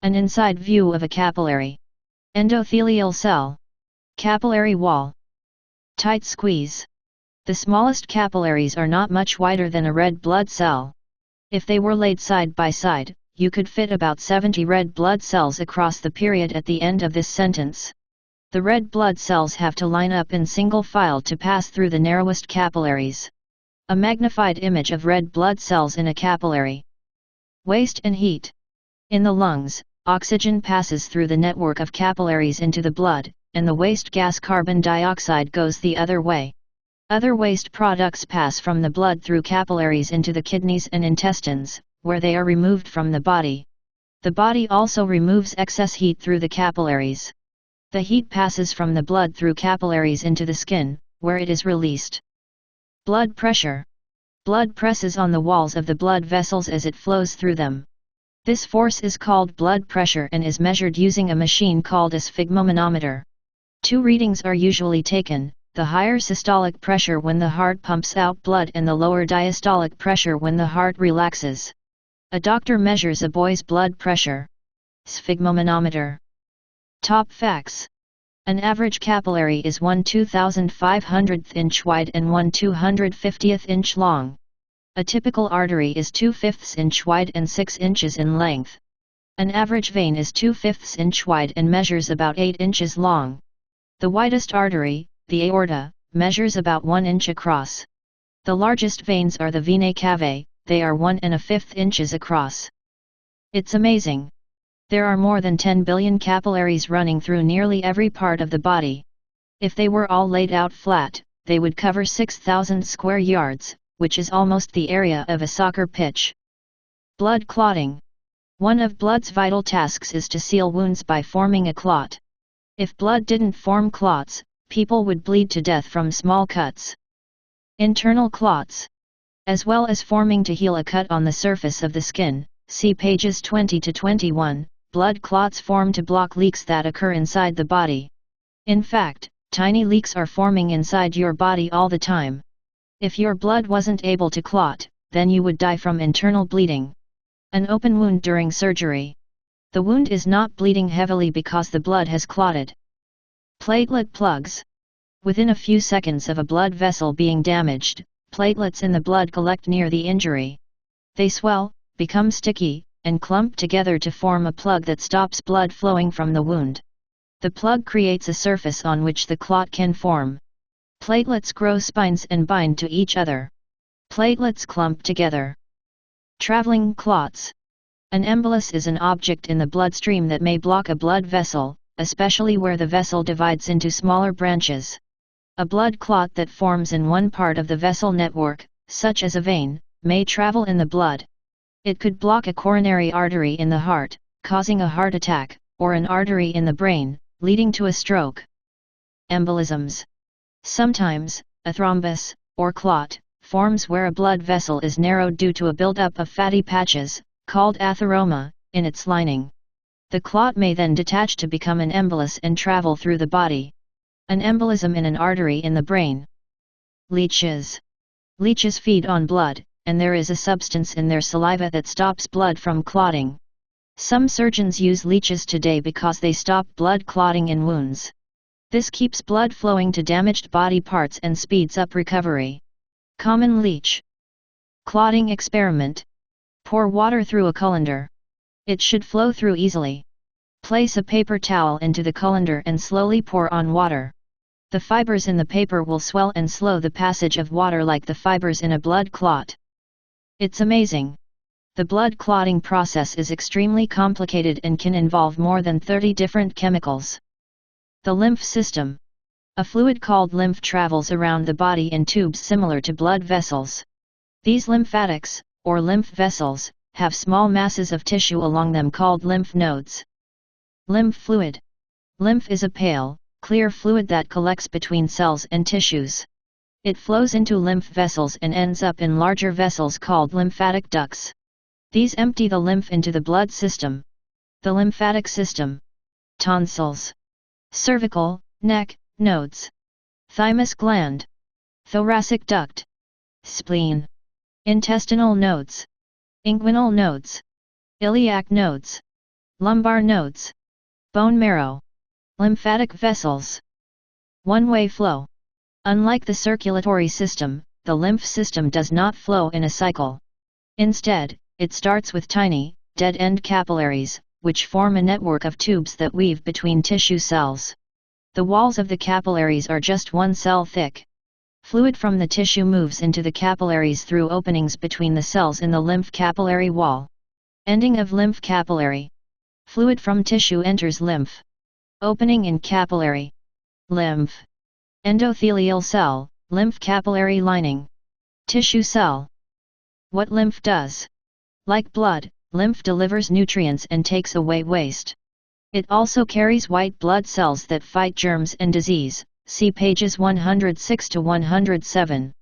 An inside view of a capillary. Endothelial cell. Capillary wall. Tight squeeze. The smallest capillaries are not much wider than a red blood cell. If they were laid side by side, you could fit about 70 red blood cells across the period at the end of this sentence. The red blood cells have to line up in single file to pass through the narrowest capillaries. A magnified image of red blood cells in a capillary. Waste and heat. In the lungs, oxygen passes through the network of capillaries into the blood, and the waste gas carbon dioxide goes the other way. Other waste products pass from the blood through capillaries into the kidneys and intestines, where they are removed from the body. The body also removes excess heat through the capillaries. The heat passes from the blood through capillaries into the skin, where it is released. Blood pressure. Blood presses on the walls of the blood vessels as it flows through them. This force is called blood pressure and is measured using a machine called a sphygmomanometer. Two readings are usually taken, the higher systolic pressure when the heart pumps out blood and the lower diastolic pressure when the heart relaxes. A doctor measures a boy's blood pressure. Sphygmomanometer. Top facts. An average capillary is 1 2,500th inch wide and 1 250th inch long. A typical artery is 2/5 inch wide and 6 inches in length. An average vein is 2/5 inch wide and measures about 8 inches long. The widest artery, the aorta, measures about 1 inch across. The largest veins are the venae cavae, they are 1 1/5 inches across. It's amazing. There are more than 10 billion capillaries running through nearly every part of the body. If they were all laid out flat, they would cover 6,000 square yards, which is almost the area of a soccer pitch. Blood clotting. One of blood's vital tasks is to seal wounds by forming a clot. If blood didn't form clots, people would bleed to death from small cuts. Internal clots. As well as forming to heal a cut on the surface of the skin, see pages 20 to 21, blood clots form to block leaks that occur inside the body. In fact, tiny leaks are forming inside your body all the time. If your blood wasn't able to clot, then you would die from internal bleeding. An open wound during surgery. The wound is not bleeding heavily because the blood has clotted. Platelet plugs. Within a few seconds of a blood vessel being damaged, platelets in the blood collect near the injury. They swell, become sticky, and clump together to form a plug that stops blood flowing from the wound. The plug creates a surface on which the clot can form. Platelets grow spines and bind to each other. Platelets clump together. Traveling clots. An embolus is an object in the bloodstream that may block a blood vessel, especially where the vessel divides into smaller branches. A blood clot that forms in one part of the vessel network, such as a vein, may travel in the blood. It could block a coronary artery in the heart, causing a heart attack, or an artery in the brain, leading to a stroke. Embolisms. Sometimes, a thrombus, or clot, forms where a blood vessel is narrowed due to a buildup of fatty patches, called atheroma, in its lining. The clot may then detach to become an embolus and travel through the body. An embolism in an artery in the brain. Leeches. Leeches feed on blood, and there is a substance in their saliva that stops blood from clotting. Some surgeons use leeches today because they stop blood clotting in wounds. This keeps blood flowing to damaged body parts and speeds up recovery. Common leech. Clotting experiment. Pour water through a colander. It should flow through easily. Place a paper towel into the colander and slowly pour on water. The fibers in the paper will swell and slow the passage of water like the fibers in a blood clot. It's amazing. The blood clotting process is extremely complicated and can involve more than 30 different chemicals. The lymph system. A fluid called lymph travels around the body in tubes similar to blood vessels. These lymphatics, or lymph vessels, have small masses of tissue along them called lymph nodes. Lymph fluid. Lymph is a pale, clear fluid that collects between cells and tissues. It flows into lymph vessels and ends up in larger vessels called lymphatic ducts. These empty the lymph into the blood system. The lymphatic system. Tonsils. Cervical, neck, nodes. thymus gland, thoracic duct, spleen, intestinal nodes, inguinal nodes, iliac nodes, lumbar nodes, bone marrow, lymphatic vessels. One-way flow. Unlike the circulatory system, the lymph system does not flow in a cycle. Instead, it starts with tiny, dead-end capillaries, which form a network of tubes that weave between tissue cells. The walls of the capillaries are just 1 cell thick. Fluid from the tissue moves into the capillaries through openings between the cells in the lymph capillary wall. Ending of lymph capillary. Fluid from tissue enters lymph. Opening in capillary. Lymph. Endothelial cell, lymph capillary lining. Tissue cell. What lymph does? Like blood, lymph delivers nutrients and takes away waste. It also carries white blood cells that fight germs and disease, see pages 106 to 107.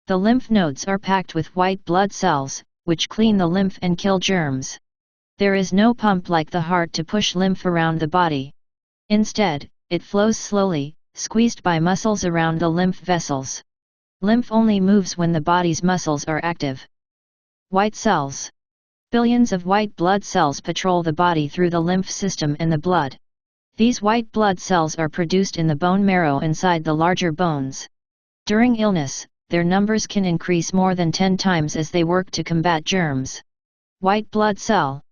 The lymph nodes are packed with white blood cells, which clean the lymph and kill germs. There is no pump like the heart to push lymph around the body. Instead, it flows slowly, squeezed by muscles around the lymph vessels. Lymph only moves when the body's muscles are active. White cells. Billions of white blood cells patrol the body through the lymph system and the blood. These white blood cells are produced in the bone marrow inside the larger bones. During illness, their numbers can increase more than 10 times as they work to combat germs. White blood cell.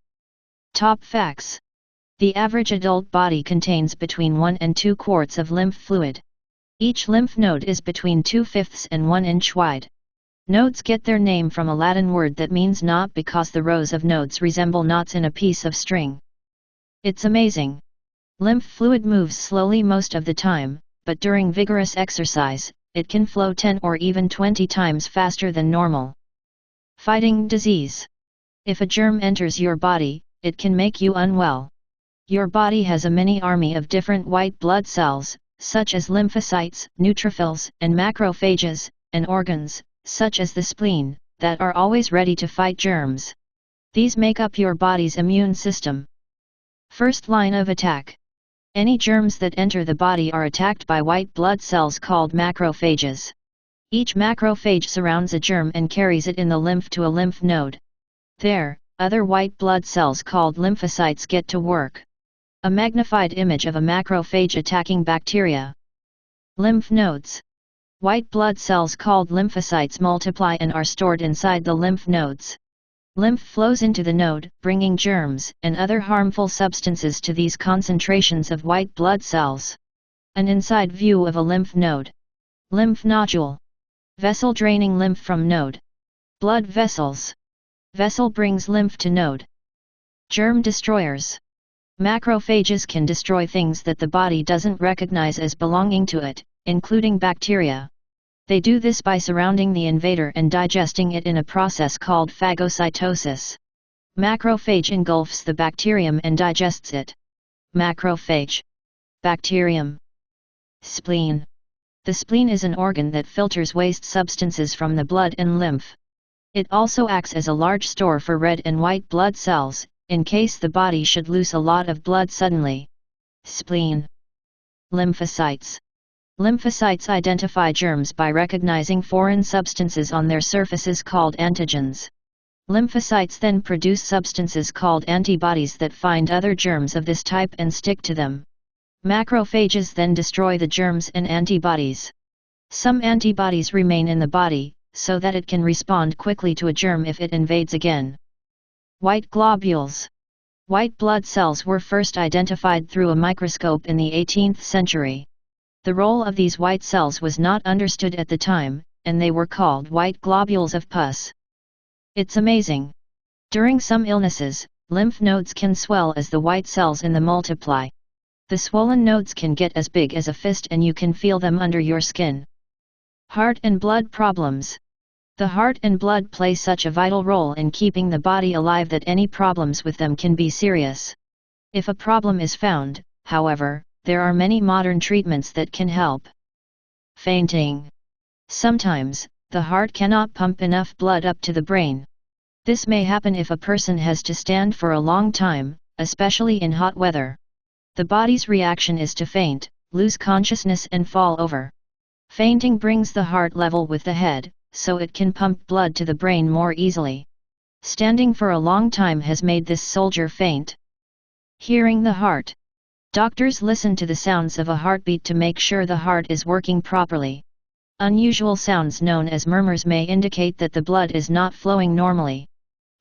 Top facts. The average adult body contains between 1 and 2 quarts of lymph fluid. Each lymph node is between 2/5 and 1 inch wide. Nodes get their name from a Latin word that means knot because the rows of nodes resemble knots in a piece of string. It's amazing. Lymph fluid moves slowly most of the time, but during vigorous exercise, it can flow 10 or even 20 times faster than normal. Fighting disease. If a germ enters your body, it can make you unwell. Your body has a mini army of different white blood cells, such as lymphocytes, neutrophils, and macrophages, and organs, such as the spleen, that are always ready to fight germs. These make up your body's immune system. First line of attack. Any germs that enter the body are attacked by white blood cells called macrophages. Each macrophage surrounds a germ and carries it in the lymph to a lymph node. There, other white blood cells called lymphocytes get to work. A magnified image of a macrophage attacking bacteria. Lymph nodes. White blood cells called lymphocytes multiply and are stored inside the lymph nodes. Lymph flows into the node, bringing germs and other harmful substances to these concentrations of white blood cells. An inside view of a lymph node. Lymph nodule. Vessel draining lymph from node. Blood vessels. Vessel brings lymph to node. Germ destroyers. Macrophages can destroy things that the body doesn't recognize as belonging to it, including bacteria. They do this by surrounding the invader and digesting it in a process called phagocytosis. Macrophage engulfs the bacterium and digests it. Macrophage. Bacterium. Spleen. The spleen is an organ that filters waste substances from the blood and lymph. It also acts as a large store for red and white blood cells, in case the body should lose a lot of blood suddenly. Spleen. Lymphocytes. Lymphocytes identify germs by recognizing foreign substances on their surfaces called antigens. Lymphocytes then produce substances called antibodies that find other germs of this type and stick to them. Macrophages then destroy the germs and antibodies. Some antibodies remain in the body, so that it can respond quickly to a germ if it invades again. White globules. White blood cells were first identified through a microscope in the 18th century. The role of these white cells was not understood at the time, and they were called white globules of pus. It's amazing. During some illnesses, lymph nodes can swell as the white cells in them multiply. The swollen nodes can get as big as a fist and you can feel them under your skin. Heart and blood problems. The heart and blood play such a vital role in keeping the body alive that any problems with them can be serious. If a problem is found, however, there are many modern treatments that can help. Fainting. Sometimes, the heart cannot pump enough blood up to the brain. This may happen if a person has to stand for a long time, especially in hot weather. The body's reaction is to faint, lose consciousness and fall over. Fainting brings the heart level with the head, so it can pump blood to the brain more easily. Standing for a long time has made this soldier faint. Hearing the heart. Doctors listen to the sounds of a heartbeat to make sure the heart is working properly. Unusual sounds known as murmurs may indicate that the blood is not flowing normally.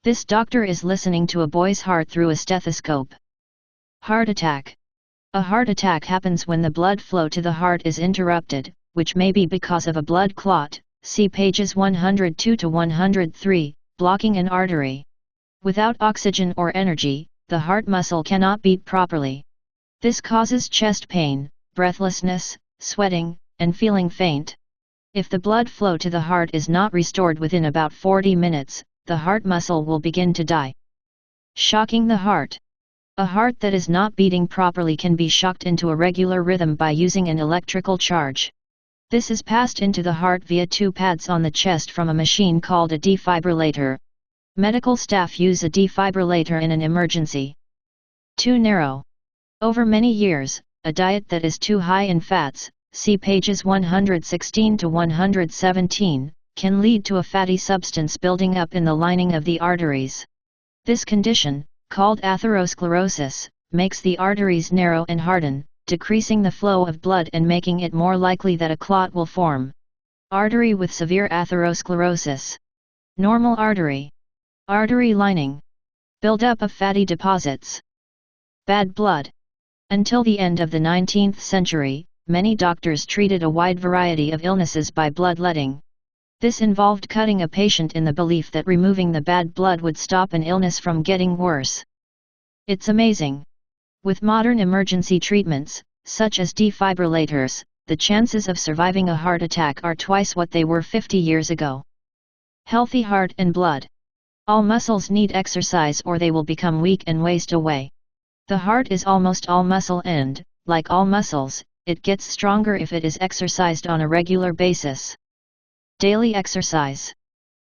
This doctor is listening to a boy's heart through a stethoscope. Heart attack. A heart attack happens when the blood flow to the heart is interrupted, which may be because of a blood clot, see pages 102 to 103, blocking an artery. Without oxygen or energy, the heart muscle cannot beat properly. This causes chest pain, breathlessness, sweating, and feeling faint. If the blood flow to the heart is not restored within about 40 minutes, the heart muscle will begin to die. Shocking the heart. A heart that is not beating properly can be shocked into a regular rhythm by using an electrical charge. This is passed into the heart via two pads on the chest from a machine called a defibrillator. Medical staff use a defibrillator in an emergency. Too narrow. Over many years, a diet that is too high in fats, see pages 116 to 117, can lead to a fatty substance building up in the lining of the arteries. This condition, called atherosclerosis, makes the arteries narrow and harden, decreasing the flow of blood and making it more likely that a clot will form. Artery with severe atherosclerosis. Normal artery. Artery lining. Buildup of fatty deposits. Bad blood. Until the end of the 19th century, many doctors treated a wide variety of illnesses by bloodletting. This involved cutting a patient in the belief that removing the bad blood would stop an illness from getting worse. It's amazing. With modern emergency treatments, such as defibrillators, the chances of surviving a heart attack are twice what they were 50 years ago. Healthy heart and blood. All muscles need exercise or they will become weak and waste away. The heart is almost all muscle and, like all muscles, it gets stronger if it is exercised on a regular basis. Daily exercise.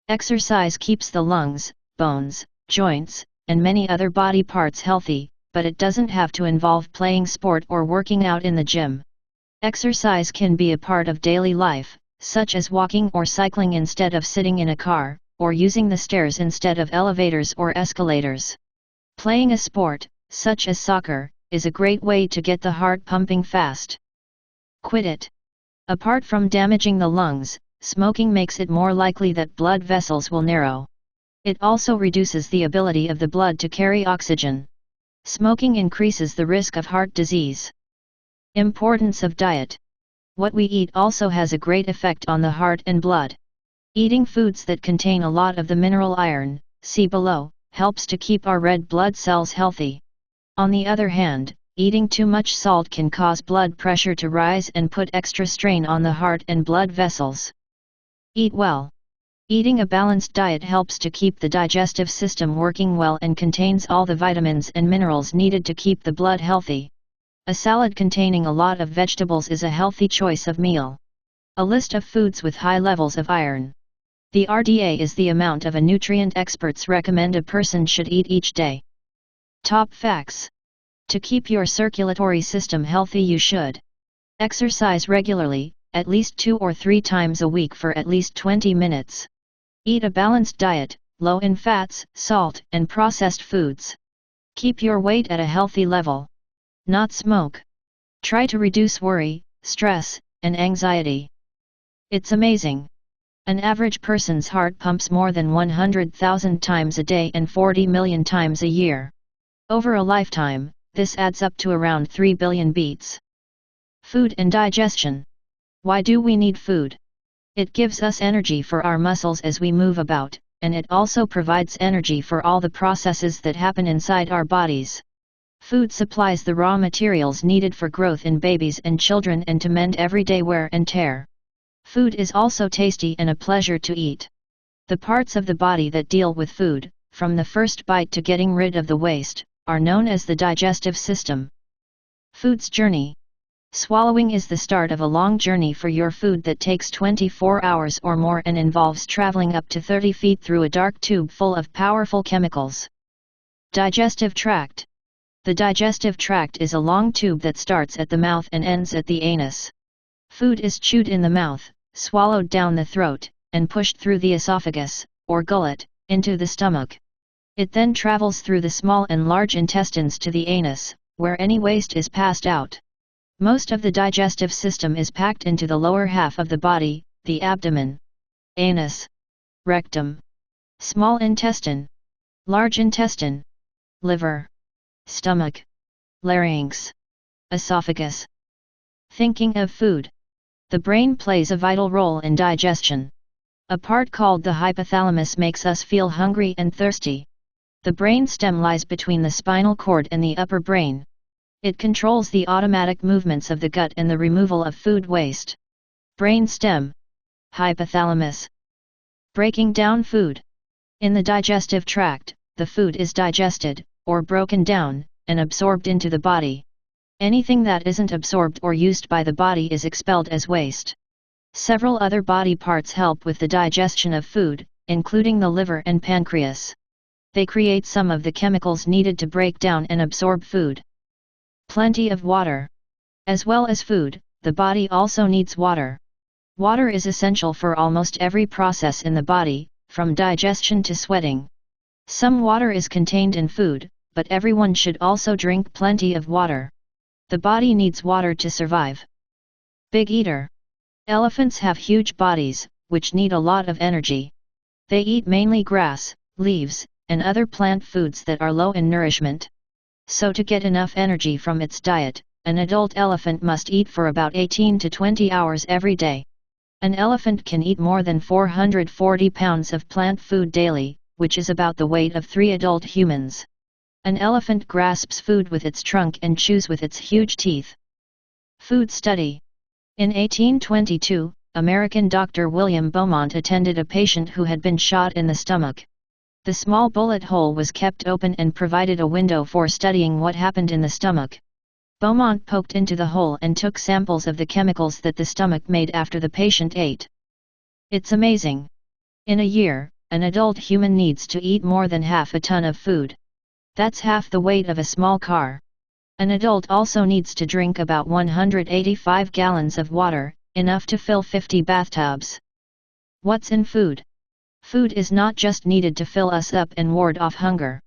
Exercise keeps the lungs, bones, joints, and many other body parts healthy, but it doesn't have to involve playing sport or working out in the gym. Exercise can be a part of daily life, such as walking or cycling instead of sitting in a car, or using the stairs instead of elevators or escalators. Playing a sport, such as soccer, is a great way to get the heart pumping fast. Quit it. Apart from damaging the lungs, smoking makes it more likely that blood vessels will narrow. It also reduces the ability of the blood to carry oxygen. Smoking increases the risk of heart disease. Importance of diet. What we eat also has a great effect on the heart and blood. Eating foods that contain a lot of the mineral iron, see below, helps to keep our red blood cells healthy. On the other hand, eating too much salt can cause blood pressure to rise and put extra strain on the heart and blood vessels. Eat well. Eating a balanced diet helps to keep the digestive system working well and contains all the vitamins and minerals needed to keep the blood healthy. A salad containing a lot of vegetables is a healthy choice of meal. A list of foods with high levels of iron. The RDA is the amount of a nutrient experts recommend a person should eat each day. Top facts. To keep your circulatory system healthy, you should exercise regularly, at least 2 or 3 times a week for at least 20 minutes. Eat a balanced diet, low in fats, salt, and processed foods. Keep your weight at a healthy level. Not smoke. Try to reduce worry, stress, and anxiety. It's amazing. An average person's heart pumps more than 100,000 times a day and 40 million times a year. Over a lifetime, this adds up to around 3 billion beats. Food and digestion. Why do we need food? It gives us energy for our muscles as we move about, and it also provides energy for all the processes that happen inside our bodies. Food supplies the raw materials needed for growth in babies and children and to mend everyday wear and tear. Food is also tasty and a pleasure to eat. The parts of the body that deal with food, from the first bite to getting rid of the waste, are known as the digestive system. Food's journey. Swallowing is the start of a long journey for your food that takes 24 hours or more and involves traveling up to 30 feet through a dark tube full of powerful chemicals. Digestive tract. The digestive tract is a long tube that starts at the mouth and ends at the anus. Food is chewed in the mouth, swallowed down the throat, and pushed through the esophagus, or gullet, into the stomach. It then travels through the small and large intestines to the anus, where any waste is passed out. Most of the digestive system is packed into the lower half of the body, the abdomen, anus, rectum, small intestine, large intestine, liver, stomach, larynx, esophagus. Thinking of food. The brain plays a vital role in digestion. A part called the hypothalamus makes us feel hungry and thirsty. The brain stem lies between the spinal cord and the upper brain. It controls the automatic movements of the gut and the removal of food waste. Brain stem. Hypothalamus. Breaking down food. In the digestive tract, the food is digested, or broken down, and absorbed into the body. Anything that isn't absorbed or used by the body is expelled as waste. Several other body parts help with the digestion of food, including the liver and pancreas. They create some of the chemicals needed to break down and absorb food. Plenty of water. As well as food, the body also needs water. Water is essential for almost every process in the body, from digestion to sweating. Some water is contained in food, but everyone should also drink plenty of water. The body needs water to survive. Big eater. Elephants have huge bodies, which need a lot of energy. They eat mainly grass, leaves, and other plant foods that are low in nourishment. So to get enough energy from its diet, an adult elephant must eat for about 18 to 20 hours every day. An elephant can eat more than 440 pounds of plant food daily, which is about the weight of 3 adult humans. An elephant grasps food with its trunk and chews with its huge teeth. Food study. In 1822, American Dr. William Beaumont attended a patient who had been shot in the stomach. The small bullet hole was kept open and provided a window for studying what happened in the stomach. Beaumont poked into the hole and took samples of the chemicals that the stomach made after the patient ate. It's amazing. In a year, an adult human needs to eat more than half a ton of food. That's half the weight of a small car. An adult also needs to drink about 185 gallons of water, enough to fill 50 bathtubs. What's in food? Food is not just needed to fill us up and ward off hunger.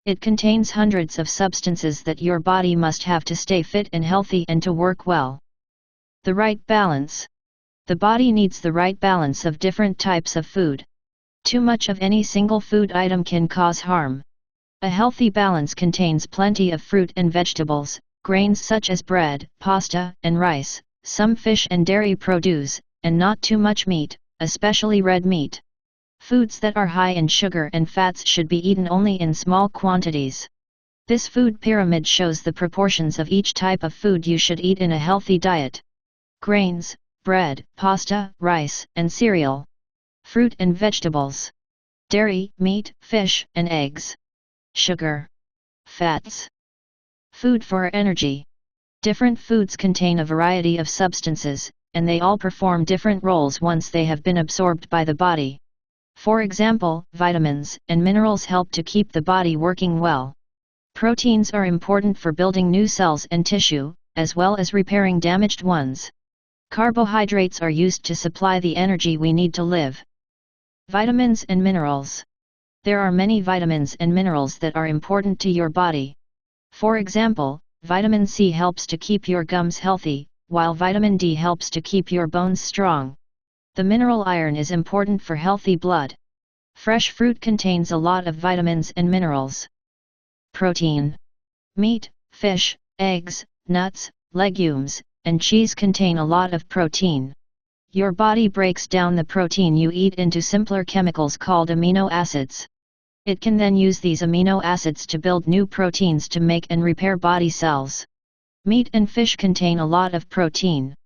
It contains hundreds of substances that your body must have to stay fit and healthy and to work well. The right balance. The body needs the right balance of different types of food. Too much of any single food item can cause harm. A healthy balance contains plenty of fruit and vegetables, grains such as bread, pasta, and rice, some fish and dairy produce, and not too much meat, especially red meat. Foods that are high in sugar and fats should be eaten only in small quantities. This food pyramid shows the proportions of each type of food you should eat in a healthy diet. Grains, bread, pasta, rice, and cereal. Fruit and vegetables. Dairy, meat, fish, and eggs. Sugar. Fats. Food for energy. Different foods contain a variety of substances, and they all perform different roles once they have been absorbed by the body. For example, vitamins and minerals help to keep the body working well. Proteins are important for building new cells and tissue, as well as repairing damaged ones. Carbohydrates are used to supply the energy we need to live. Vitamins and minerals. There are many vitamins and minerals that are important to your body. For example, vitamin C helps to keep your gums healthy, while vitamin D helps to keep your bones strong. The mineral iron is important for healthy blood. Fresh fruit contains a lot of vitamins and minerals. Protein. Meat, fish, eggs, nuts, legumes, and cheese contain a lot of protein. Your body breaks down the protein you eat into simpler chemicals called amino acids. It can then use these amino acids to build new proteins to make and repair body cells. Meat and fish contain a lot of protein.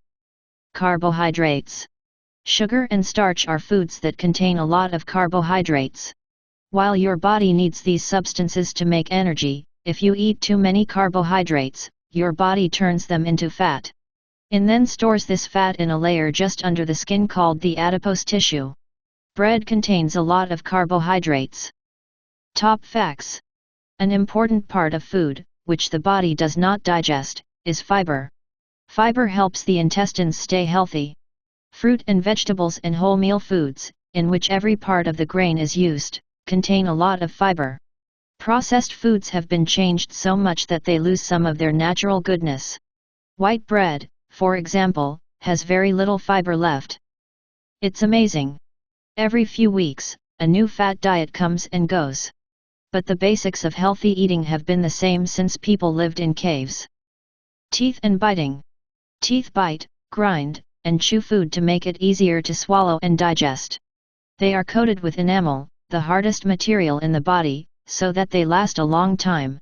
Carbohydrates. Sugar and starch are foods that contain a lot of carbohydrates. While your body needs these substances to make energy, if you eat too many carbohydrates, your body turns them into fat. And then stores this fat in a layer just under the skin called the adipose tissue. Bread contains a lot of carbohydrates. Top facts. An important part of food, which the body does not digest, is fiber. Fiber helps the intestines stay healthy. Fruit and vegetables and wholemeal foods, in which every part of the grain is used, contain a lot of fiber. Processed foods have been changed so much that they lose some of their natural goodness. White bread, for example, has very little fiber left. It's amazing. Every few weeks, a new fat diet comes and goes. But the basics of healthy eating have been the same since people lived in caves. Teeth and biting. Teeth bite, grind, and chew food to make it easier to swallow and digest. They are coated with enamel, the hardest material in the body, so that they last a long time.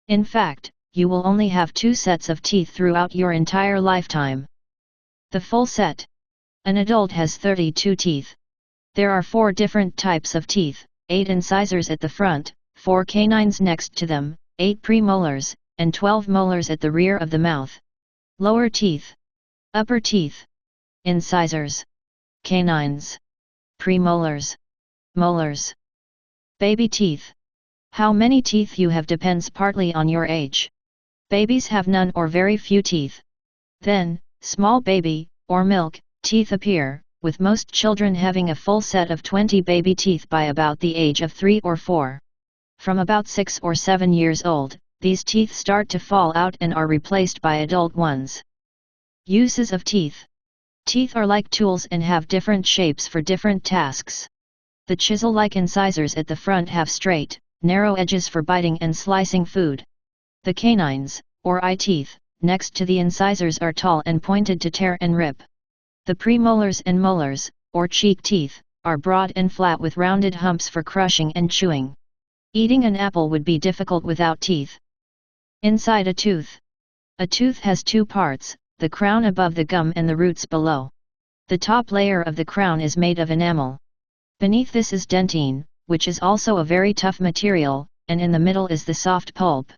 In fact, you will only have 2 sets of teeth throughout your entire lifetime. The full set. An adult has 32 teeth. There are 4 different types of teeth, 8 incisors at the front, 4 canines next to them, 8 premolars, and 12 molars at the rear of the mouth. Lower teeth. Upper teeth. Incisors. Canines. Premolars. Molars. Baby teeth. How many teeth you have depends partly on your age. Babies have none or very few teeth. Then, small baby, or milk, teeth appear, with most children having a full set of 20 baby teeth by about the age of 3 or 4. From about 6 or 7 years old, these teeth start to fall out and are replaced by adult ones. Uses of teeth. Teeth are like tools and have different shapes for different tasks. The chisel-like incisors at the front have straight, narrow edges for biting and slicing food. The canines, or eye teeth, next to the incisors are tall and pointed to tear and rip. The premolars and molars, or cheek teeth, are broad and flat with rounded humps for crushing and chewing. Eating an apple would be difficult without teeth. Inside a tooth. A tooth has 2 parts, the crown above the gum and the roots below. The top layer of the crown is made of enamel. Beneath this is dentine, which is also a very tough material, and in the middle is the soft pulp.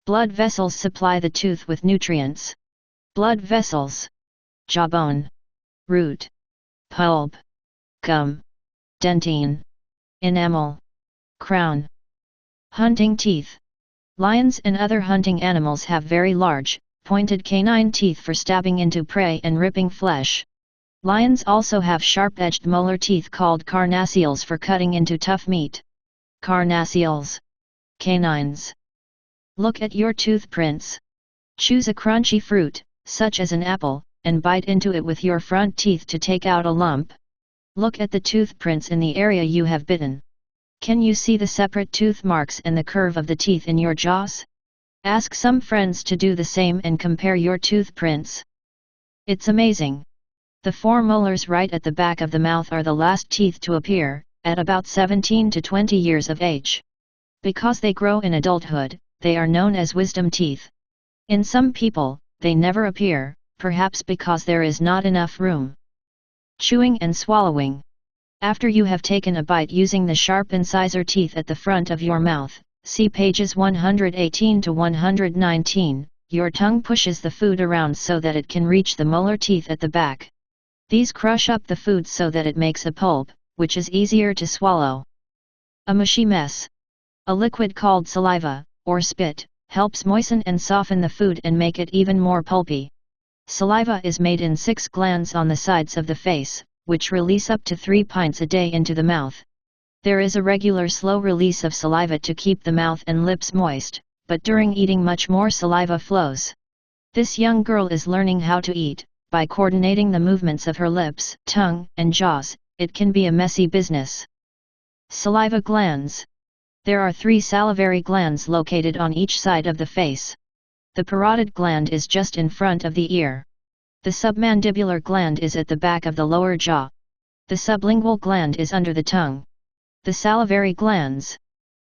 Blood vessels supply the tooth with nutrients. Blood vessels. Jawbone. Root. Pulp. Gum. Dentine. Enamel. Crown. Hunting teeth. Lions and other hunting animals have very large, pointed canine teeth for stabbing into prey and ripping flesh. Lions also have sharp-edged molar teeth called carnassials for cutting into tough meat. Carnassials. Canines. Look at your tooth prints. Choose a crunchy fruit, such as an apple, and bite into it with your front teeth to take out a lump. Look at the tooth prints in the area you have bitten. Can you see the separate tooth marks and the curve of the teeth in your jaws? Ask some friends to do the same and compare your tooth prints. It's amazing. The 4 molars right at the back of the mouth are the last teeth to appear, at about 17 to 20 years of age. Because they grow in adulthood, they are known as wisdom teeth. In some people, they never appear, perhaps because there is not enough room. Chewing and swallowing. After you have taken a bite using the sharp incisor teeth at the front of your mouth, see pages 118 to 119, your tongue pushes the food around so that it can reach the molar teeth at the back. These crush up the food so that it makes a pulp, which is easier to swallow. A mushy mess. A liquid called saliva, or spit, helps moisten and soften the food and make it even more pulpy. Saliva is made in 6 glands on the sides of the face, which release up to 3 pints a day into the mouth. There is a regular slow release of saliva to keep the mouth and lips moist, but during eating much more saliva flows. This young girl is learning how to eat. By coordinating the movements of her lips, tongue, and jaws, it can be a messy business. Saliva glands. There are 3 salivary glands located on each side of the face. The parotid gland is just in front of the ear. The submandibular gland is at the back of the lower jaw. The sublingual gland is under the tongue. The salivary glands.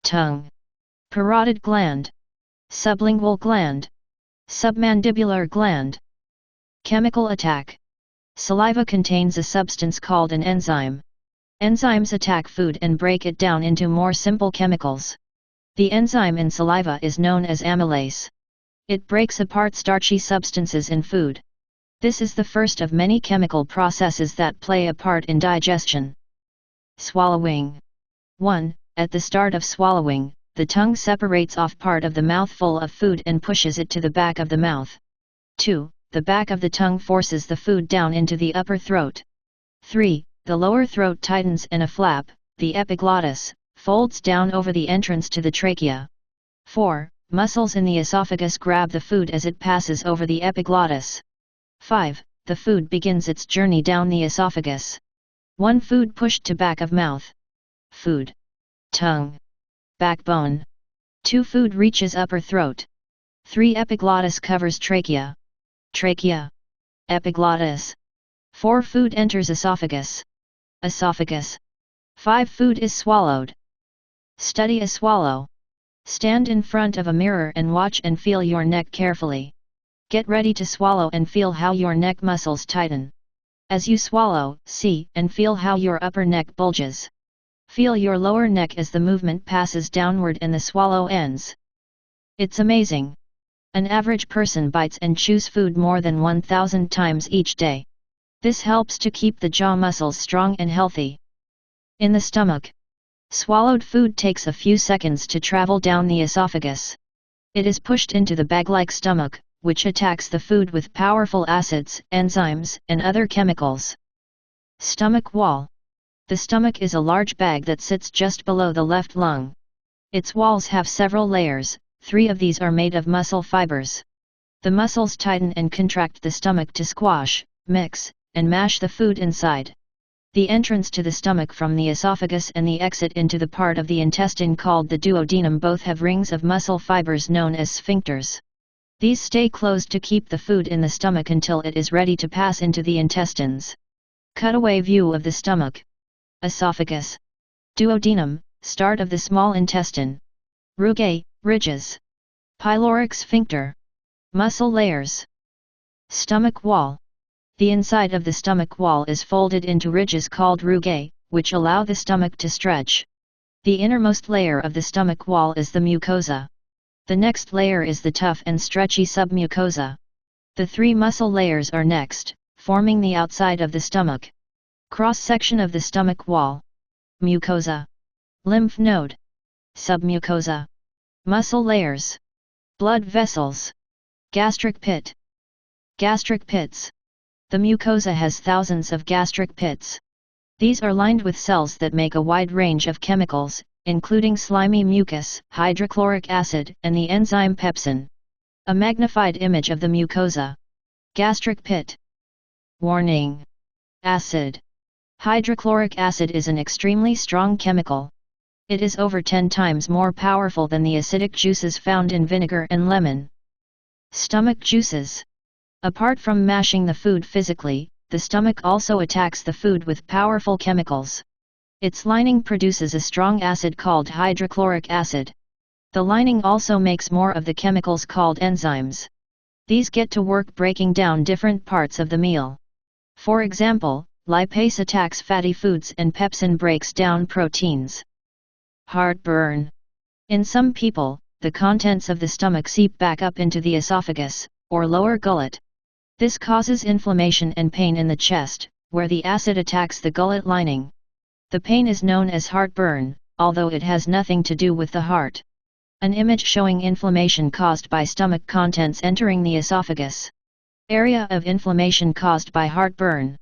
Tongue. Parotid gland. Sublingual gland. Submandibular gland. Chemical attack. Saliva contains a substance called an enzyme. Enzymes attack food and break it down into more simple chemicals. The enzyme in saliva is known as amylase. It breaks apart starchy substances in food. This is the first of many chemical processes that play a part in digestion. Swallowing. 1. At the start of swallowing, the tongue separates off part of the mouthful of food and pushes it to the back of the mouth. 2. the back of the tongue forces the food down into the upper throat. 3. The lower throat tightens and a flap, the epiglottis, folds down over the entrance to the trachea. 4. Muscles in the esophagus grab the food as it passes over the epiglottis. 5. The food begins its journey down the esophagus. 1. Food pushed to back of mouth. Food. Tongue. Backbone. 2. Food reaches upper throat. 3. Epiglottis covers trachea. Trachea. Epiglottis. 4. Food enters esophagus. Esophagus. 5. Food is swallowed. Study a swallow. Stand in front of a mirror and watch and feel your neck carefully. Get ready to swallow and feel how your neck muscles tighten. As you swallow, see and feel how your upper neck bulges. Feel your lower neck as the movement passes downward and the swallow ends. It's amazing. An average person bites and chews food more than 1,000 times each day. This helps to keep the jaw muscles strong and healthy. In the stomach. Swallowed food takes a few seconds to travel down the esophagus. It is pushed into the bag-like stomach, which attacks the food with powerful acids, enzymes, and other chemicals. Stomach wall. The stomach is a large bag that sits just below the left lung. Its walls have several layers, 3 of these are made of muscle fibers. The muscles tighten and contract the stomach to squash, mix, and mash the food inside. The entrance to the stomach from the esophagus and the exit into the part of the intestine called the duodenum both have rings of muscle fibers known as sphincters. These stay closed to keep the food in the stomach until it is ready to pass into the intestines. Cutaway view of the stomach. Esophagus. Duodenum, start of the small intestine. Rugae, ridges. Pyloric sphincter. Muscle layers. Stomach wall. The inside of the stomach wall is folded into ridges called rugae, which allow the stomach to stretch. The innermost layer of the stomach wall is the mucosa. The next layer is the tough and stretchy submucosa. The 3 muscle layers are next, forming the outside of the stomach. Cross-section of the stomach wall. Mucosa. Lymph node. Submucosa. Muscle layers. Blood vessels. Gastric pit. Gastric pits. The mucosa has thousands of gastric pits. These are lined with cells that make a wide range of chemicals, including slimy mucus, hydrochloric acid, and the enzyme pepsin. A magnified image of the mucosa. Gastric pit. Warning. Acid. Hydrochloric acid is an extremely strong chemical. It is over 10 times more powerful than the acidic juices found in vinegar and lemon. Stomach juices. Apart from mashing the food physically, the stomach also attacks the food with powerful chemicals. Its lining produces a strong acid called hydrochloric acid. The lining also makes more of the chemicals called enzymes. These get to work breaking down different parts of the meal. For example, lipase attacks fatty foods and pepsin breaks down proteins. Heartburn. In some people, the contents of the stomach seep back up into the esophagus, or lower gullet. This causes inflammation and pain in the chest, where the acid attacks the gullet lining. The pain is known as heartburn, although it has nothing to do with the heart. An image showing inflammation caused by stomach contents entering the esophagus. Area of inflammation caused by heartburn.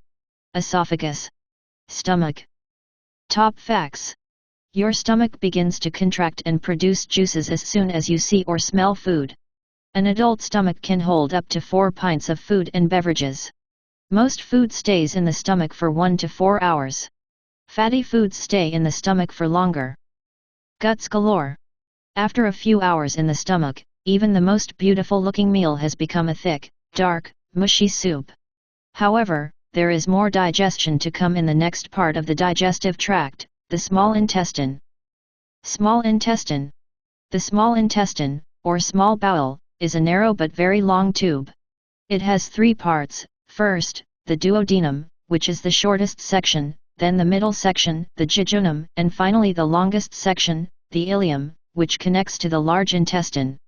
Esophagus. Stomach. Top facts. Your stomach begins to contract and produce juices as soon as you see or smell food. An adult stomach can hold up to 4 pints of food and beverages. Most food stays in the stomach for 1 to 4 hours. Fatty foods stay in the stomach for longer. Guts galore. After a few hours in the stomach, even the most beautiful-looking meal has become a thick, dark, mushy soup. However, there is more digestion to come in the next part of the digestive tract, the small intestine. Small intestine. The small intestine, or small bowel, is a narrow but very long tube. It has 3 parts, first, the duodenum, which is the shortest section, then the middle section, the jejunum, and finally the longest section, the ileum, which connects to the large intestine.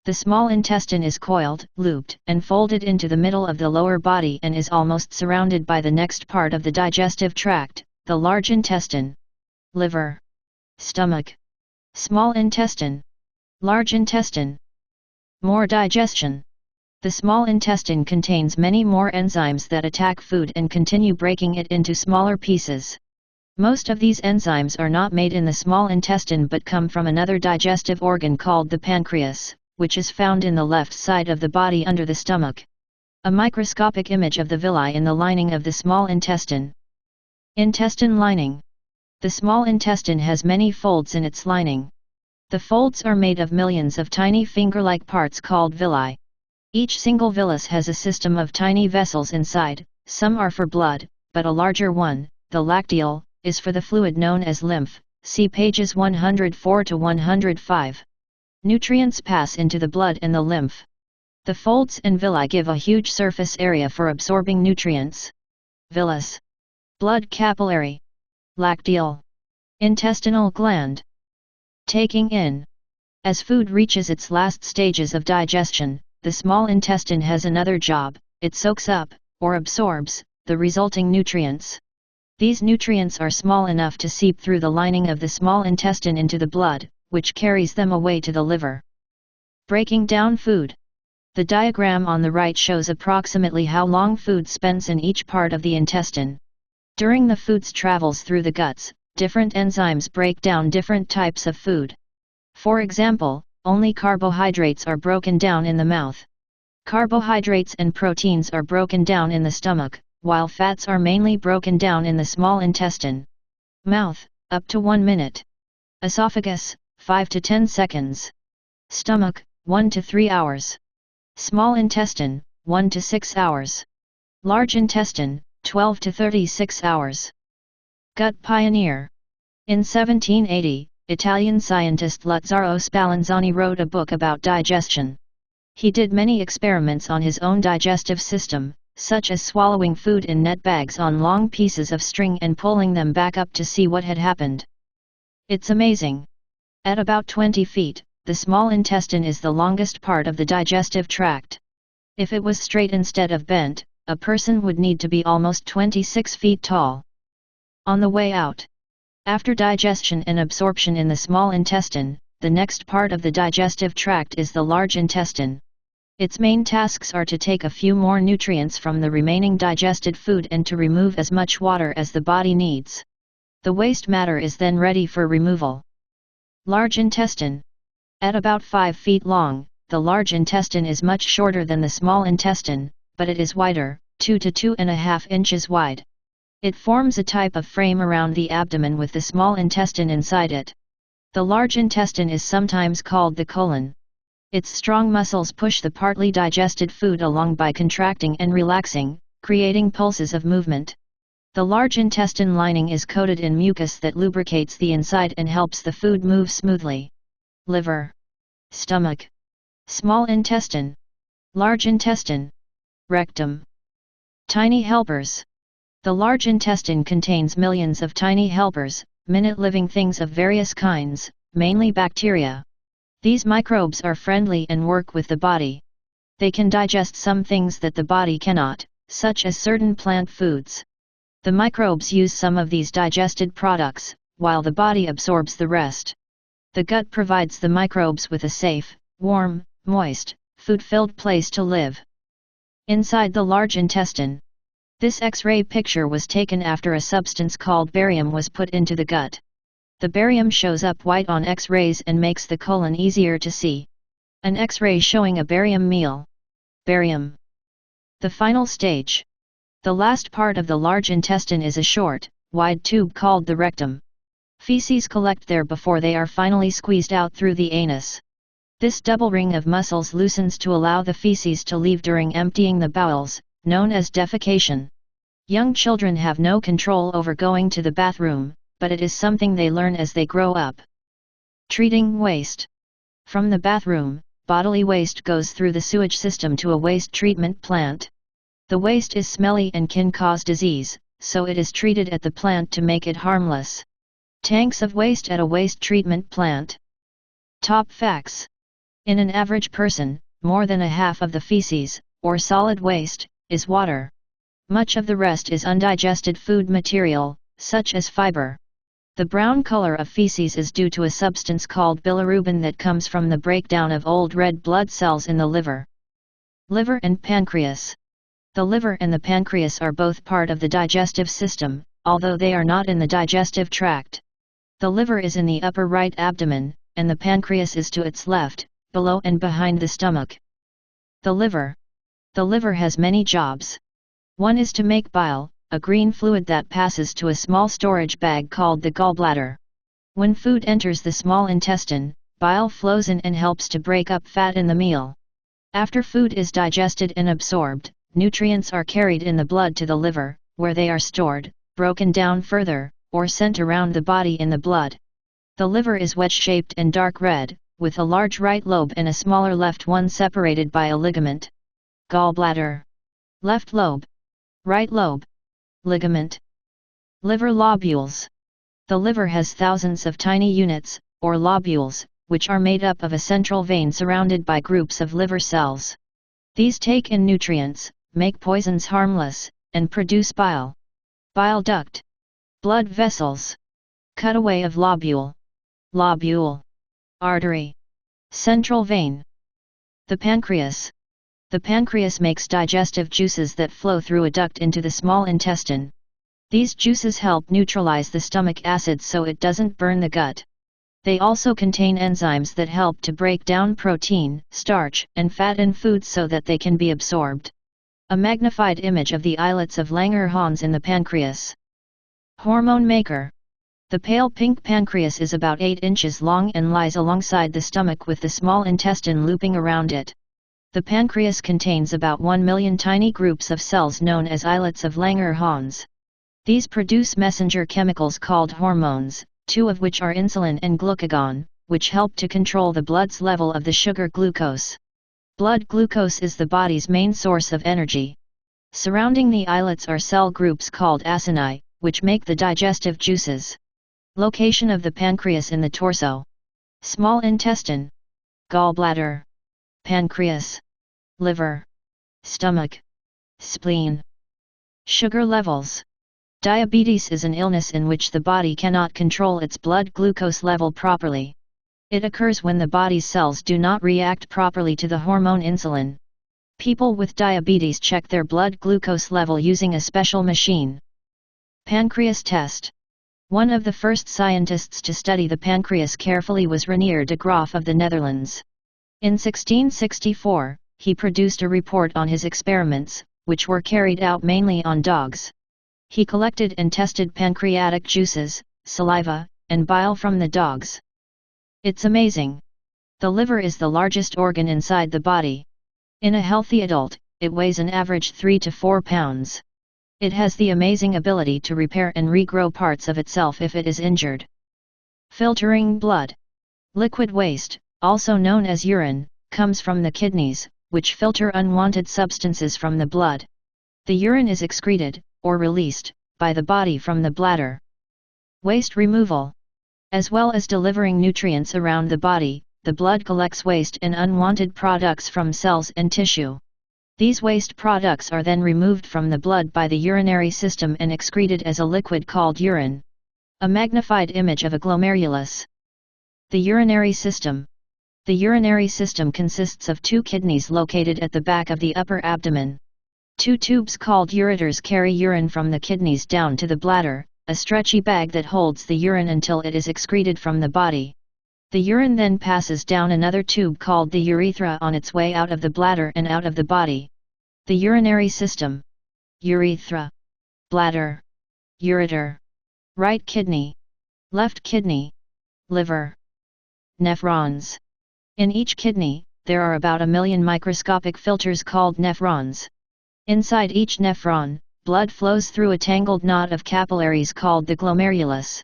The small intestine is coiled, looped, and folded into the middle of the lower body and is almost surrounded by the next part of the digestive tract, the large intestine. Liver. Stomach. Small intestine. Large intestine. More digestion. The small intestine contains many more enzymes that attack food and continue breaking it into smaller pieces. Most of these enzymes are not made in the small intestine but come from another digestive organ called the pancreas, which is found in the left side of the body under the stomach. A microscopic image of the villi in the lining of the small intestine. Intestine lining. The small intestine has many folds in its lining. The folds are made of millions of tiny finger-like parts called villi. Each single villus has a system of tiny vessels inside. Some are for blood, but a larger one, the lacteal, is for the fluid known as lymph. See pages 104 to 105. Nutrients pass into the blood and the lymph. The folds and villi give a huge surface area for absorbing nutrients. Villus. Blood capillary. Lacteal. Intestinal gland. Taking in. As food reaches its last stages of digestion, the small intestine has another job. It soaks up, or absorbs, the resulting nutrients. These nutrients are small enough to seep through the lining of the small intestine into the blood, which carries them away to the liver. Breaking down food. The diagram on the right shows approximately how long food spends in each part of the intestine. During the food's travels through the guts, different enzymes break down different types of food. For example, only carbohydrates are broken down in the mouth. Carbohydrates and proteins are broken down in the stomach, while fats are mainly broken down in the small intestine. Mouth, up to 1 minute. Esophagus, 5 to 10 seconds. Stomach, 1 to 3 hours. Small intestine, 1 to 6 hours. Large intestine, 12 to 36 hours. Gut pioneer. In 1780, Italian scientist Lazzaro Spallanzani wrote a book about digestion. He did many experiments on his own digestive system, such as swallowing food in net bags on long pieces of string and pulling them back up to see what had happened. It's amazing. At about 20 feet, the small intestine is the longest part of the digestive tract. If it was straight instead of bent, a person would need to be almost 26 feet tall. On the way out. After digestion and absorption in the small intestine, the next part of the digestive tract is the large intestine. Its main tasks are to take a few more nutrients from the remaining digested food and to remove as much water as the body needs. The waste matter is then ready for removal. Large intestine. At about 5 feet long, the large intestine is much shorter than the small intestine, but it is wider, 2 to 2.5 inches wide. It forms a type of frame around the abdomen with the small intestine inside it. The large intestine is sometimes called the colon. Its strong muscles push the partly digested food along by contracting and relaxing, creating pulses of movement. The large intestine lining is coated in mucus that lubricates the inside and helps the food move smoothly. Liver. Stomach. Small intestine. Large intestine. Rectum. Tiny helpers. The large intestine contains millions of tiny helpers, minute living things of various kinds, mainly bacteria. These microbes are friendly and work with the body. They can digest some things that the body cannot, such as certain plant foods. The microbes use some of these digested products, while the body absorbs the rest. The gut provides the microbes with a safe, warm, moist, food-filled place to live. Inside the large intestine. This X-ray picture was taken after a substance called barium was put into the gut. The barium shows up white on X-rays and makes the colon easier to see. An X-ray showing a barium meal. Barium. The final stage. The last part of the large intestine is a short, wide tube called the rectum. Feces collect there before they are finally squeezed out through the anus. This double ring of muscles loosens to allow the feces to leave during emptying the bowels, known as defecation. Young children have no control over going to the bathroom, but it is something they learn as they grow up. Treating waste. From the bathroom, bodily waste goes through the sewage system to a waste treatment plant. The waste is smelly and can cause disease, so it is treated at the plant to make it harmless. Tanks of waste at a waste treatment plant. Top facts. In an average person, more than a half of the feces, or solid waste, is water. Much of the rest is undigested food material, such as fiber. The brown color of feces is due to a substance called bilirubin that comes from the breakdown of old red blood cells in the liver. Liver and pancreas. The liver and the pancreas are both part of the digestive system, although they are not in the digestive tract. The liver is in the upper right abdomen, and the pancreas is to its left, below and behind the stomach. The liver. The liver has many jobs. One is to make bile, a green fluid that passes to a small storage bag called the gallbladder. When food enters the small intestine, bile flows in and helps to break up fat in the meal. After food is digested and absorbed, nutrients are carried in the blood to the liver, where they are stored, broken down further, or sent around the body in the blood. The liver is wedge-shaped and dark red, with a large right lobe and a smaller left one separated by a ligament. Gallbladder. Left lobe. Right lobe. Ligament. Liver lobules. The liver has thousands of tiny units, or lobules, which are made up of a central vein surrounded by groups of liver cells. These take in nutrients, make poisons harmless, and produce bile. Bile duct. Blood vessels. Cutaway of lobule. Lobule. Artery. Central vein. The pancreas. The pancreas makes digestive juices that flow through a duct into the small intestine. These juices help neutralize the stomach acid so it doesn't burn the gut. They also contain enzymes that help to break down protein, starch, and fat in foods so that they can be absorbed. A magnified image of the islets of Langerhans in the pancreas. Hormone maker. The pale pink pancreas is about 8 inches long and lies alongside the stomach with the small intestine looping around it. The pancreas contains about 1 million tiny groups of cells known as islets of Langerhans. These produce messenger chemicals called hormones, 2 of which are insulin and glucagon, which help to control the blood's level of the sugar glucose. Blood glucose is the body's main source of energy. Surrounding the islets are cell groups called acini, which make the digestive juices. Location of the pancreas in the torso. Small intestine. Gallbladder. Pancreas. Liver. Stomach. Spleen. Sugar levels. Diabetes is an illness in which the body cannot control its blood glucose level properly. It occurs when the body's cells do not react properly to the hormone insulin. People with diabetes check their blood glucose level using a special machine. Pancreas test. One of the first scientists to study the pancreas carefully was Reinier de Graaf of the Netherlands. In 1664, he produced a report on his experiments, which were carried out mainly on dogs. He collected and tested pancreatic juices, saliva, and bile from the dogs. It's amazing. The liver is the largest organ inside the body. In a healthy adult, it weighs an average 3 to 4 pounds. It has the amazing ability to repair and regrow parts of itself if it is injured. Filtering blood. Liquid waste, also known as urine, comes from the kidneys, which filter unwanted substances from the blood. The urine is excreted, or released, by the body from the bladder. Waste removal. As well as delivering nutrients around the body, the blood collects waste and unwanted products from cells and tissue. These waste products are then removed from the blood by the urinary system and excreted as a liquid called urine. A magnified image of a glomerulus. The urinary system. The urinary system consists of 2 kidneys located at the back of the upper abdomen. 2 tubes called ureters carry urine from the kidneys down to the bladder, a stretchy bag that holds the urine until it is excreted from the body. The urine then passes down another tube called the urethra on its way out of the bladder and out of the body. The urinary system. Urethra. Bladder. Ureter. Right kidney. Left kidney. Liver. Nephrons. In each kidney, there are about 1 million microscopic filters called nephrons. Inside each nephron, blood flows through a tangled knot of capillaries called the glomerulus.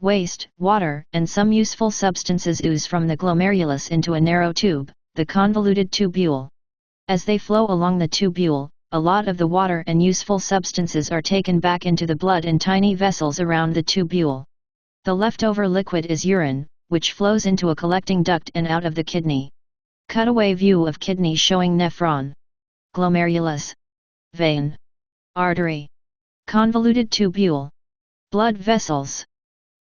Waste, water, and some useful substances ooze from the glomerulus into a narrow tube, the convoluted tubule. As they flow along the tubule, a lot of the water and useful substances are taken back into the blood in tiny vessels around the tubule. The leftover liquid is urine, which flows into a collecting duct and out of the kidney. Cutaway view of kidney showing nephron. Glomerulus. Vein. Artery. Convoluted tubule. Blood vessels.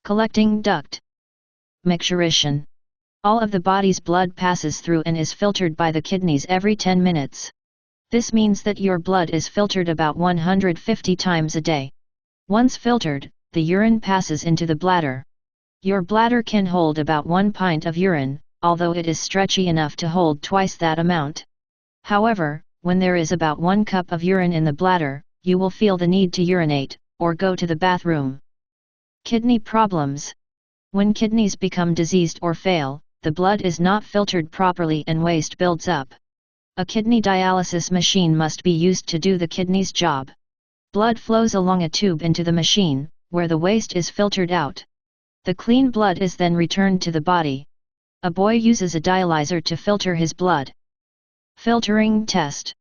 Collecting duct. Micturition. All of the body's blood passes through and is filtered by the kidneys every 10 minutes. This means that your blood is filtered about 150 times a day. Once filtered, the urine passes into the bladder. Your bladder can hold about 1 pint of urine, although it is stretchy enough to hold twice that amount. However, when there is about 1 cup of urine in the bladder, you will feel the need to urinate, or go to the bathroom. Kidney problems. When kidneys become diseased or fail, the blood is not filtered properly and waste builds up. A kidney dialysis machine must be used to do the kidney's job. Blood flows along a tube into the machine, where the waste is filtered out. The clean blood is then returned to the body. A boy uses a dialyzer to filter his blood. Filtering test.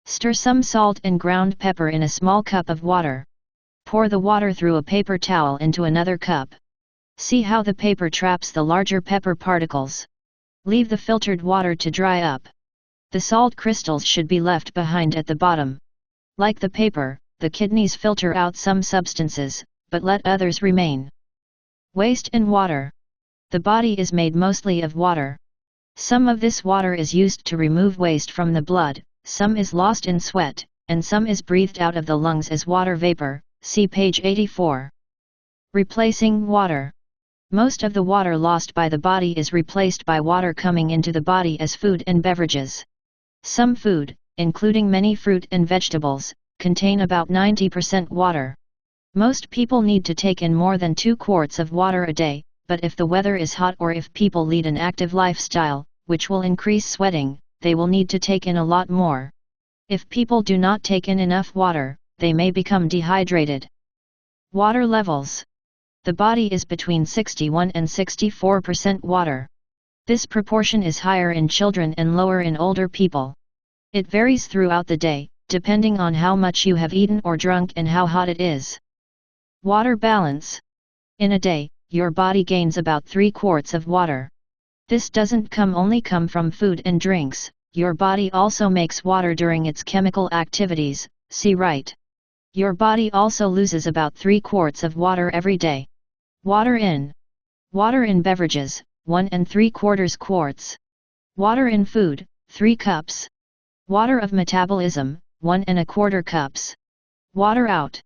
Stir some salt and ground pepper in a small cup of water. Pour the water through a paper towel into another cup. See how the paper traps the larger pepper particles. Leave the filtered water to dry up. The salt crystals should be left behind at the bottom. Like the paper, the kidneys filter out some substances, but let others remain. Waste and water. The body is made mostly of water. Some of this water is used to remove waste from the blood, some is lost in sweat, and some is breathed out of the lungs as water vapor, see page 84. Replacing water. Most of the water lost by the body is replaced by water coming into the body as food and beverages. Some food, including many fruit and vegetables, contain about 90% water. Most people need to take in more than 2 quarts of water a day, but if the weather is hot or if people lead an active lifestyle, which will increase sweating, they will need to take in a lot more. If people do not take in enough water, they may become dehydrated. Water levels. The body is between 61 and 64% water. This proportion is higher in children and lower in older people. It varies throughout the day, depending on how much you have eaten or drunk and how hot it is. Water balance. In a day, your body gains about 3 quarts of water. This doesn't only come from food and drinks, your body also makes water during its chemical activities, see right. Your body also loses about 3 quarts of water every day. Water in. Water in beverages, 1 3/4 quarts. Water in food, 3 cups. Water of metabolism, 1 1/4 cups. Water out.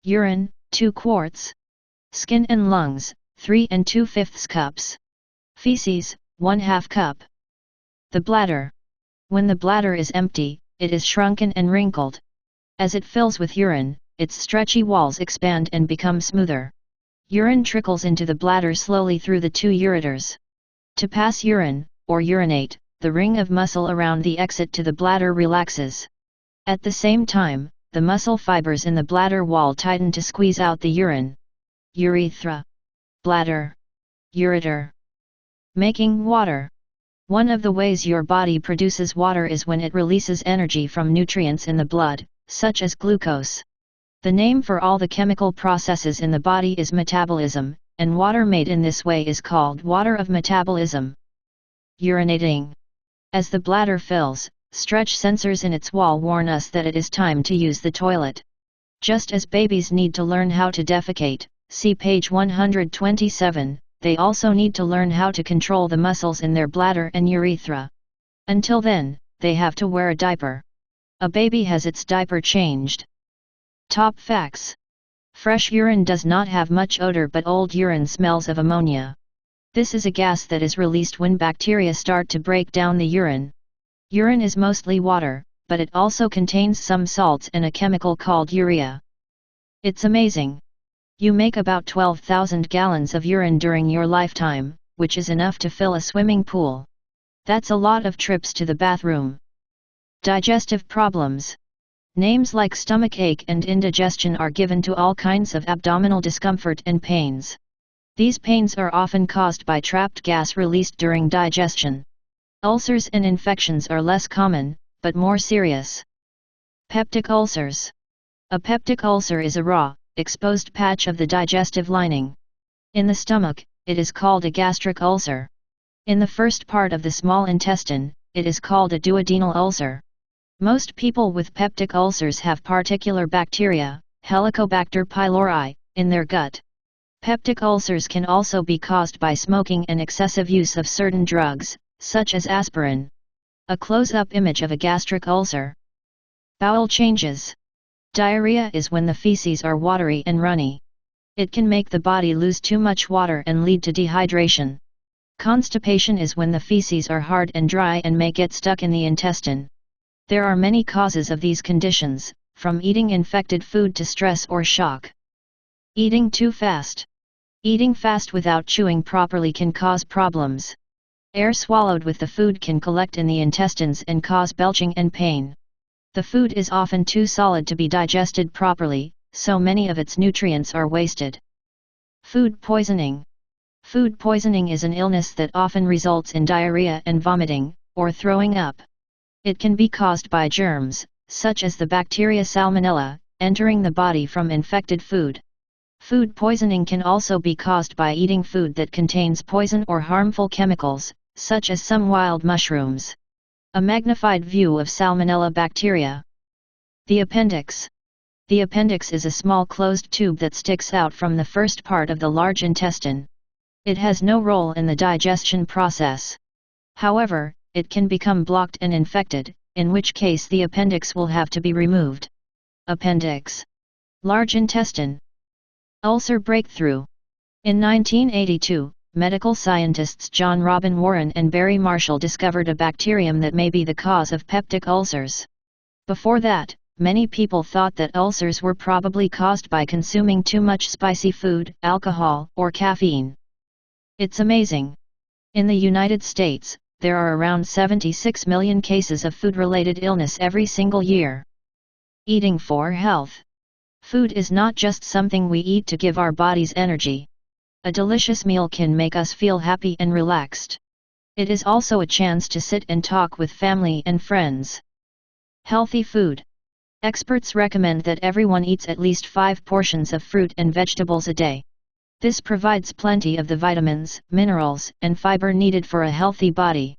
Urine, 2 quarts. Skin and lungs, 3 2/5 cups. Feces, 1/2 cup. The bladder. When the bladder is empty, it is shrunken and wrinkled. As it fills with urine, its stretchy walls expand and become smoother. Urine trickles into the bladder slowly through the 2 ureters. To pass urine, or urinate, the ring of muscle around the exit to the bladder relaxes. At the same time, the muscle fibers in the bladder wall tighten to squeeze out the urine. Urethra. Bladder. Ureter. Making water. One of the ways your body produces water is when it releases energy from nutrients in the blood, such as glucose. The name for all the chemical processes in the body is metabolism, and water made in this way is called water of metabolism. Urinating. As the bladder fills, stretch sensors in its wall warn us that it is time to use the toilet. Just as babies need to learn how to defecate, see page 127, they also need to learn how to control the muscles in their bladder and urethra. Until then, they have to wear a diaper. A baby has its diaper changed. Top facts. Fresh urine does not have much odor, but old urine smells of ammonia. This is a gas that is released when bacteria start to break down the urine. Urine is mostly water, but it also contains some salts and a chemical called urea. It's amazing. You make about 12,000 gallons of urine during your lifetime, which is enough to fill a swimming pool. That's a lot of trips to the bathroom. Digestive problems. Names like stomachache and indigestion are given to all kinds of abdominal discomfort and pains. These pains are often caused by trapped gas released during digestion. Ulcers and infections are less common, but more serious. Peptic ulcers. A peptic ulcer is a raw, exposed patch of the digestive lining. In the stomach, it is called a gastric ulcer. In the first part of the small intestine, it is called a duodenal ulcer. Most people with peptic ulcers have particular bacteria, Helicobacter pylori, in their gut. Peptic ulcers can also be caused by smoking and excessive use of certain drugs, such as aspirin. A close-up image of a gastric ulcer. Bowel changes. Diarrhea is when the feces are watery and runny. It can make the body lose too much water and lead to dehydration. Constipation is when the feces are hard and dry and may get stuck in the intestine. There are many causes of these conditions, from eating infected food to stress or shock. Eating too fast. Eating fast without chewing properly can cause problems. Air swallowed with the food can collect in the intestines and cause belching and pain. The food is often too solid to be digested properly, so many of its nutrients are wasted. Food poisoning. Food poisoning is an illness that often results in diarrhea and vomiting, or throwing up. It can be caused by germs, such as the bacteria Salmonella, entering the body from infected food. Food poisoning can also be caused by eating food that contains poison or harmful chemicals, such as some wild mushrooms. A magnified view of Salmonella bacteria. The appendix. The appendix is a small closed tube that sticks out from the first part of the large intestine. It has no role in the digestion process. However, it can become blocked and infected, in which case the appendix will have to be removed. Appendix. Large intestine. Ulcer breakthrough. In 1982, medical scientists John Robin Warren and Barry Marshall discovered a bacterium that may be the cause of peptic ulcers. Before that, many people thought that ulcers were probably caused by consuming too much spicy food, alcohol, or caffeine. It's amazing. In the United States, there are around 76 million cases of food-related illness every single year. Eating for health. Food is not just something we eat to give our bodies energy. A delicious meal can make us feel happy and relaxed. It is also a chance to sit and talk with family and friends. Healthy food. Experts recommend that everyone eats at least 5 portions of fruit and vegetables a day. This provides plenty of the vitamins, minerals, and fiber needed for a healthy body.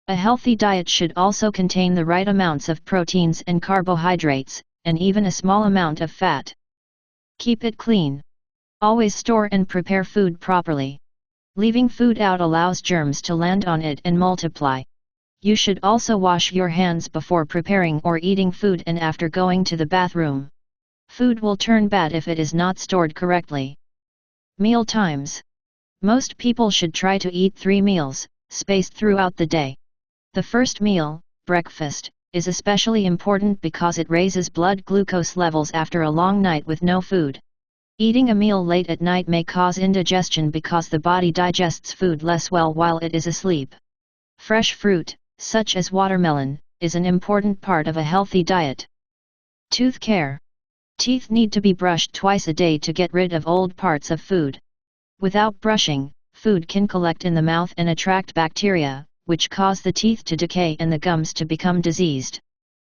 A healthy diet should also contain the right amounts of proteins and carbohydrates, and even a small amount of fat. Keep it clean. Always store and prepare food properly. Leaving food out allows germs to land on it and multiply. You should also wash your hands before preparing or eating food and after going to the bathroom. Food will turn bad if it is not stored correctly. Meal times. Most people should try to eat 3 meals, spaced throughout the day. The first meal, breakfast, is especially important because it raises blood glucose levels after a long night with no food. Eating a meal late at night may cause indigestion because the body digests food less well while it is asleep. Fresh fruit, such as watermelon, is an important part of a healthy diet. Tooth care. Teeth need to be brushed twice a day to get rid of old parts of food. Without brushing, food can collect in the mouth and attract bacteria, which cause the teeth to decay and the gums to become diseased.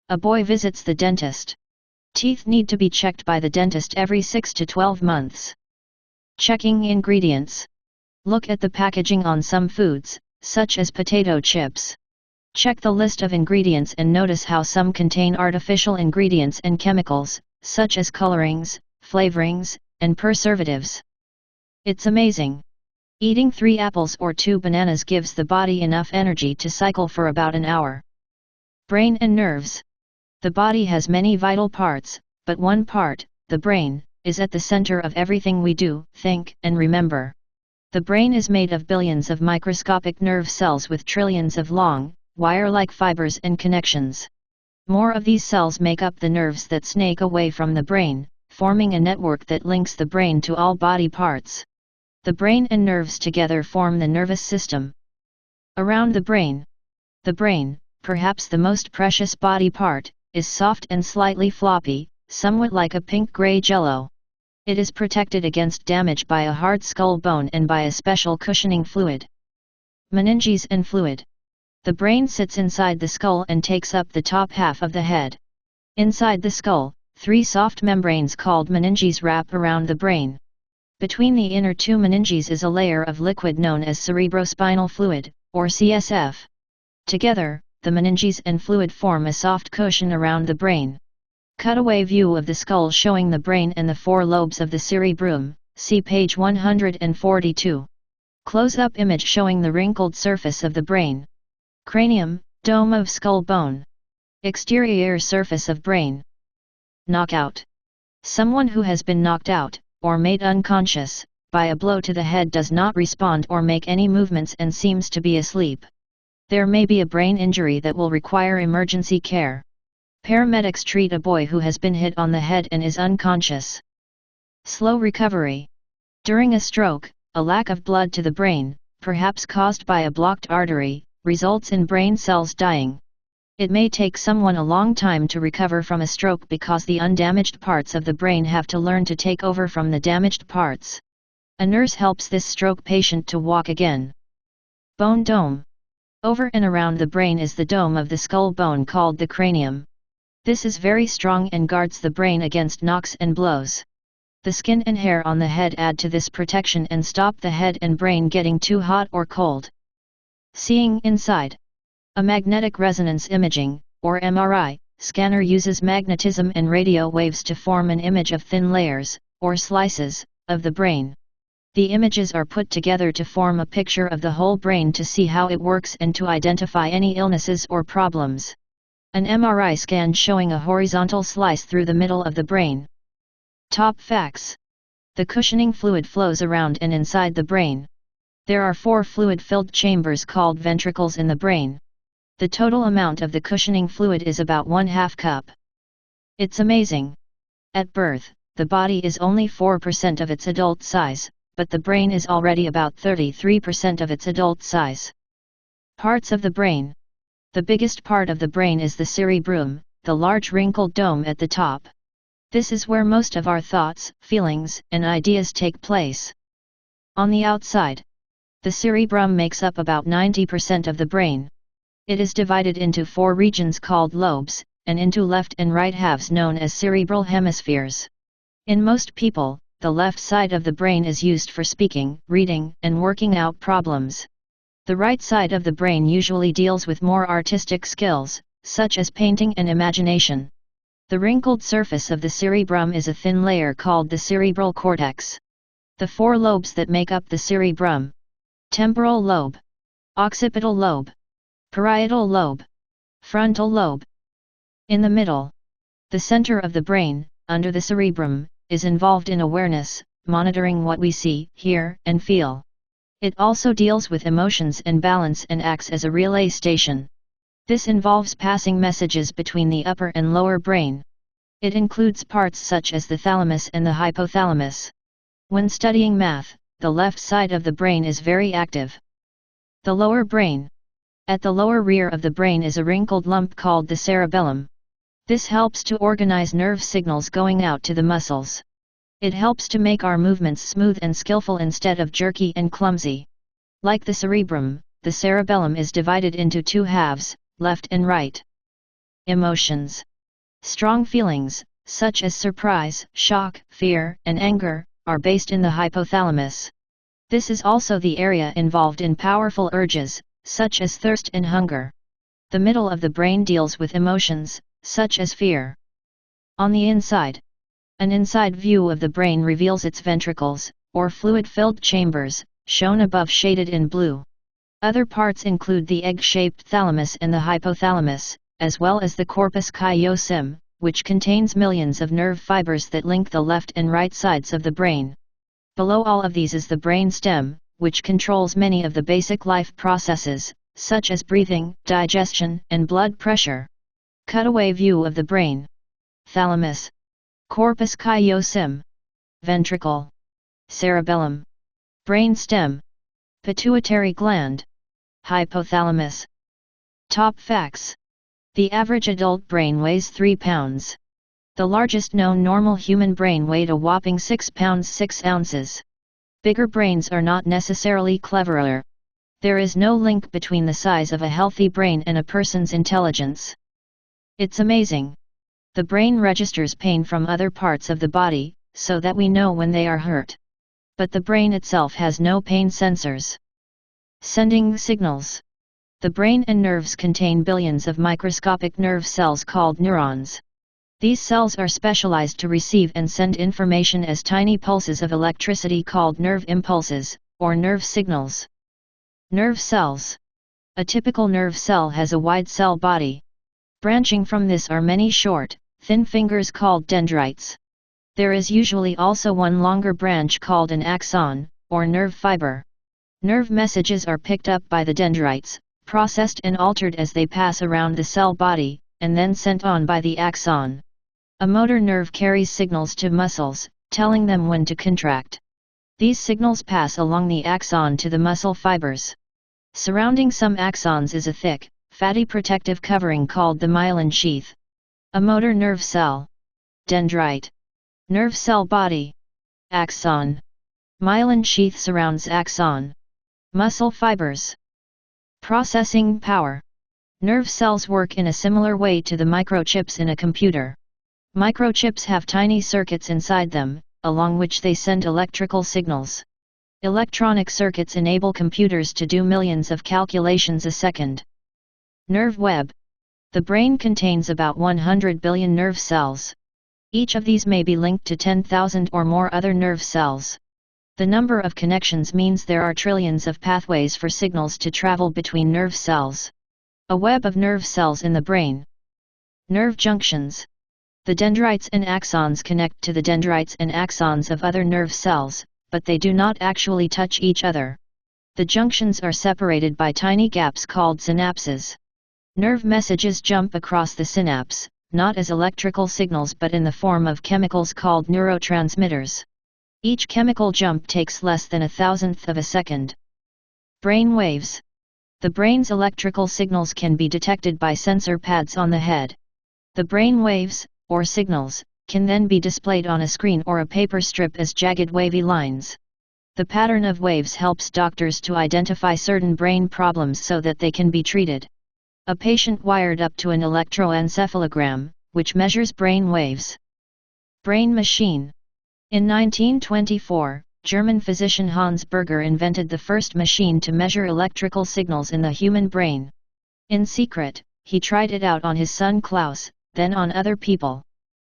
A boy visits the dentist. Teeth need to be checked by the dentist every 6 to 12 months. Checking ingredients. Look at the packaging on some foods, such as potato chips. Check the list of ingredients and notice how some contain artificial ingredients and chemicals, such as colorings, flavorings, and preservatives. It's amazing. Eating 3 apples or 2 bananas gives the body enough energy to cycle for about an hour. Brain and nerves. The body has many vital parts, but one part, the brain, is at the center of everything we do, think, and remember. The brain is made of billions of microscopic nerve cells with trillions of long, wire-like fibers and connections. More of these cells make up the nerves that snake away from the brain, forming a network that links the brain to all body parts. The brain and nerves together form the nervous system. Around the brain. The brain, perhaps the most precious body part, is soft and slightly floppy, somewhat like a pink-gray jello. It is protected against damage by a hard skull bone and by a special cushioning fluid. Meninges and fluid. The brain sits inside the skull and takes up the top half of the head. Inside the skull, 3 soft membranes called meninges wrap around the brain. Between the inner 2 meninges is a layer of liquid known as cerebrospinal fluid, or CSF. Together, the meninges and fluid form a soft cushion around the brain. Cutaway view of the skull showing the brain and the 4 lobes of the cerebrum, see page 142. Close-up image showing the wrinkled surface of the brain. Cranium, dome of skull bone. Exterior surface of brain. Knockout. Someone who has been knocked out, or made unconscious, by a blow to the head does not respond or make any movements and seems to be asleep. There may be a brain injury that will require emergency care. Paramedics treat a boy who has been hit on the head and is unconscious. Slow recovery. During a stroke, a lack of blood to the brain, perhaps caused by a blocked artery, results in brain cells dying. It may take someone a long time to recover from a stroke because the undamaged parts of the brain have to learn to take over from the damaged parts. A nurse helps this stroke patient to walk again. Bone dome. Over and around the brain is the dome of the skull bone called the cranium. This is very strong and guards the brain against knocks and blows. The skin and hair on the head add to this protection and stop the head and brain getting too hot or cold. Seeing inside. A magnetic resonance imaging, or MRI, scanner uses magnetism and radio waves to form an image of thin layers, or slices, of the brain. The images are put together to form a picture of the whole brain to see how it works and to identify any illnesses or problems. An MRI scan showing a horizontal slice through the middle of the brain. Top facts. The cushioning fluid flows around and inside the brain. There are 4 fluid-filled chambers called ventricles in the brain. The total amount of the cushioning fluid is about 1/2 cup. It's amazing. At birth, the body is only 4% of its adult size, but the brain is already about 33% of its adult size. Parts of the brain. The biggest part of the brain is the cerebrum, the large wrinkled dome at the top. This is where most of our thoughts, feelings, and ideas take place. On the outside, the cerebrum makes up about 90% of the brain. It is divided into 4 regions called lobes, and into left and right halves known as cerebral hemispheres. In most people, the left side of the brain is used for speaking, reading, and working out problems. The right side of the brain usually deals with more artistic skills, such as painting and imagination. The wrinkled surface of the cerebrum is a thin layer called the cerebral cortex. The 4 lobes that make up the cerebrum: temporal lobe, occipital lobe, parietal lobe, frontal lobe. In the middle, the center of the brain, under the cerebrum, is involved in awareness, monitoring what we see, hear, and feel. It also deals with emotions and balance and acts as a relay station. This involves passing messages between the upper and lower brain. It includes parts such as the thalamus and the hypothalamus. When studying math, the left side of the brain is very active. The lower brain. At the lower rear of the brain is a wrinkled lump called the cerebellum. This helps to organize nerve signals going out to the muscles. It helps to make our movements smooth and skillful instead of jerky and clumsy. Like the cerebrum, the cerebellum is divided into 2 halves, left and right. Emotions. Strong feelings, such as surprise, shock, fear, and anger, are based in the hypothalamus. This is also the area involved in powerful urges, such as thirst and hunger. The middle of the brain deals with emotions, such as fear. On the inside, an inside view of the brain reveals its ventricles, or fluid-filled chambers, shown above shaded in blue. Other parts include the egg-shaped thalamus and the hypothalamus, as well as the corpus callosum, which contains millions of nerve fibers that link the left and right sides of the brain. Below all of these is the brain stem, which controls many of the basic life processes, such as breathing, digestion, and blood pressure. Cutaway view of the brain. Thalamus, corpus callosum, ventricle, cerebellum, brain stem, pituitary gland, hypothalamus. Top facts. The average adult brain weighs 3 pounds. The largest known normal human brain weighed a whopping 6 pounds 6 ounces. Bigger brains are not necessarily cleverer. There is no link between the size of a healthy brain and a person's intelligence. It's amazing. The brain registers pain from other parts of the body, so that we know when they are hurt. But the brain itself has no pain sensors. Sending signals. The brain and nerves contain billions of microscopic nerve cells called neurons. These cells are specialized to receive and send information as tiny pulses of electricity called nerve impulses, or nerve signals. Nerve cells. A typical nerve cell has a wide cell body. Branching from this are many short, thin fingers called dendrites. There is usually also one longer branch called an axon, or nerve fiber. Nerve messages are picked up by the dendrites, processed and altered as they pass around the cell body, and then sent on by the axon. A motor nerve carries signals to muscles, telling them when to contract. These signals pass along the axon to the muscle fibers. Surrounding some axons is a thick, fatty protective covering called the myelin sheath. A motor nerve cell. Dendrite. Nerve cell body. Axon. Myelin sheath surrounds axon. Muscle fibers. Processing power. Nerve cells work in a similar way to the microchips in a computer. Microchips have tiny circuits inside them, along which they send electrical signals. Electronic circuits enable computers to do millions of calculations a second. Nerve web. The brain contains about 100 billion nerve cells. Each of these may be linked to 10,000 or more other nerve cells. The number of connections means there are trillions of pathways for signals to travel between nerve cells. A web of nerve cells in the brain. Nerve junctions. The dendrites and axons connect to the dendrites and axons of other nerve cells, but they do not actually touch each other. The junctions are separated by tiny gaps called synapses. Nerve messages jump across the synapse, not as electrical signals but in the form of chemicals called neurotransmitters. Each chemical jump takes less than 1,000th of a second. Brain waves. The brain's electrical signals can be detected by sensor pads on the head. The brain waves, or signals, can then be displayed on a screen or a paper strip as jagged wavy lines. The pattern of waves helps doctors to identify certain brain problems so that they can be treated. A patient wired up to an electroencephalogram, which measures brain waves. Brain machine. In 1924, German physician Hans Berger invented the first machine to measure electrical signals in the human brain. In secret, he tried it out on his son Klaus, then on other people.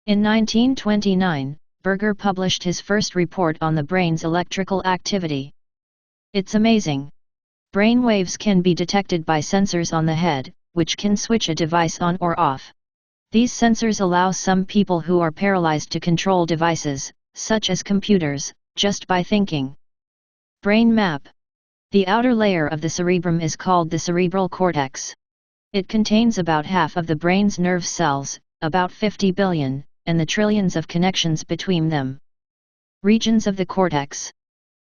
In 1929, Berger published his first report on the brain's electrical activity. It's amazing. Brain waves can be detected by sensors on the head, which can switch a device on or off. These sensors allow some people who are paralyzed to control devices, such as computers, just by thinking. Brain map. The outer layer of the cerebrum is called the cerebral cortex. It contains about half of the brain's nerve cells, about 50 billion, and the trillions of connections between them. Regions of the cortex.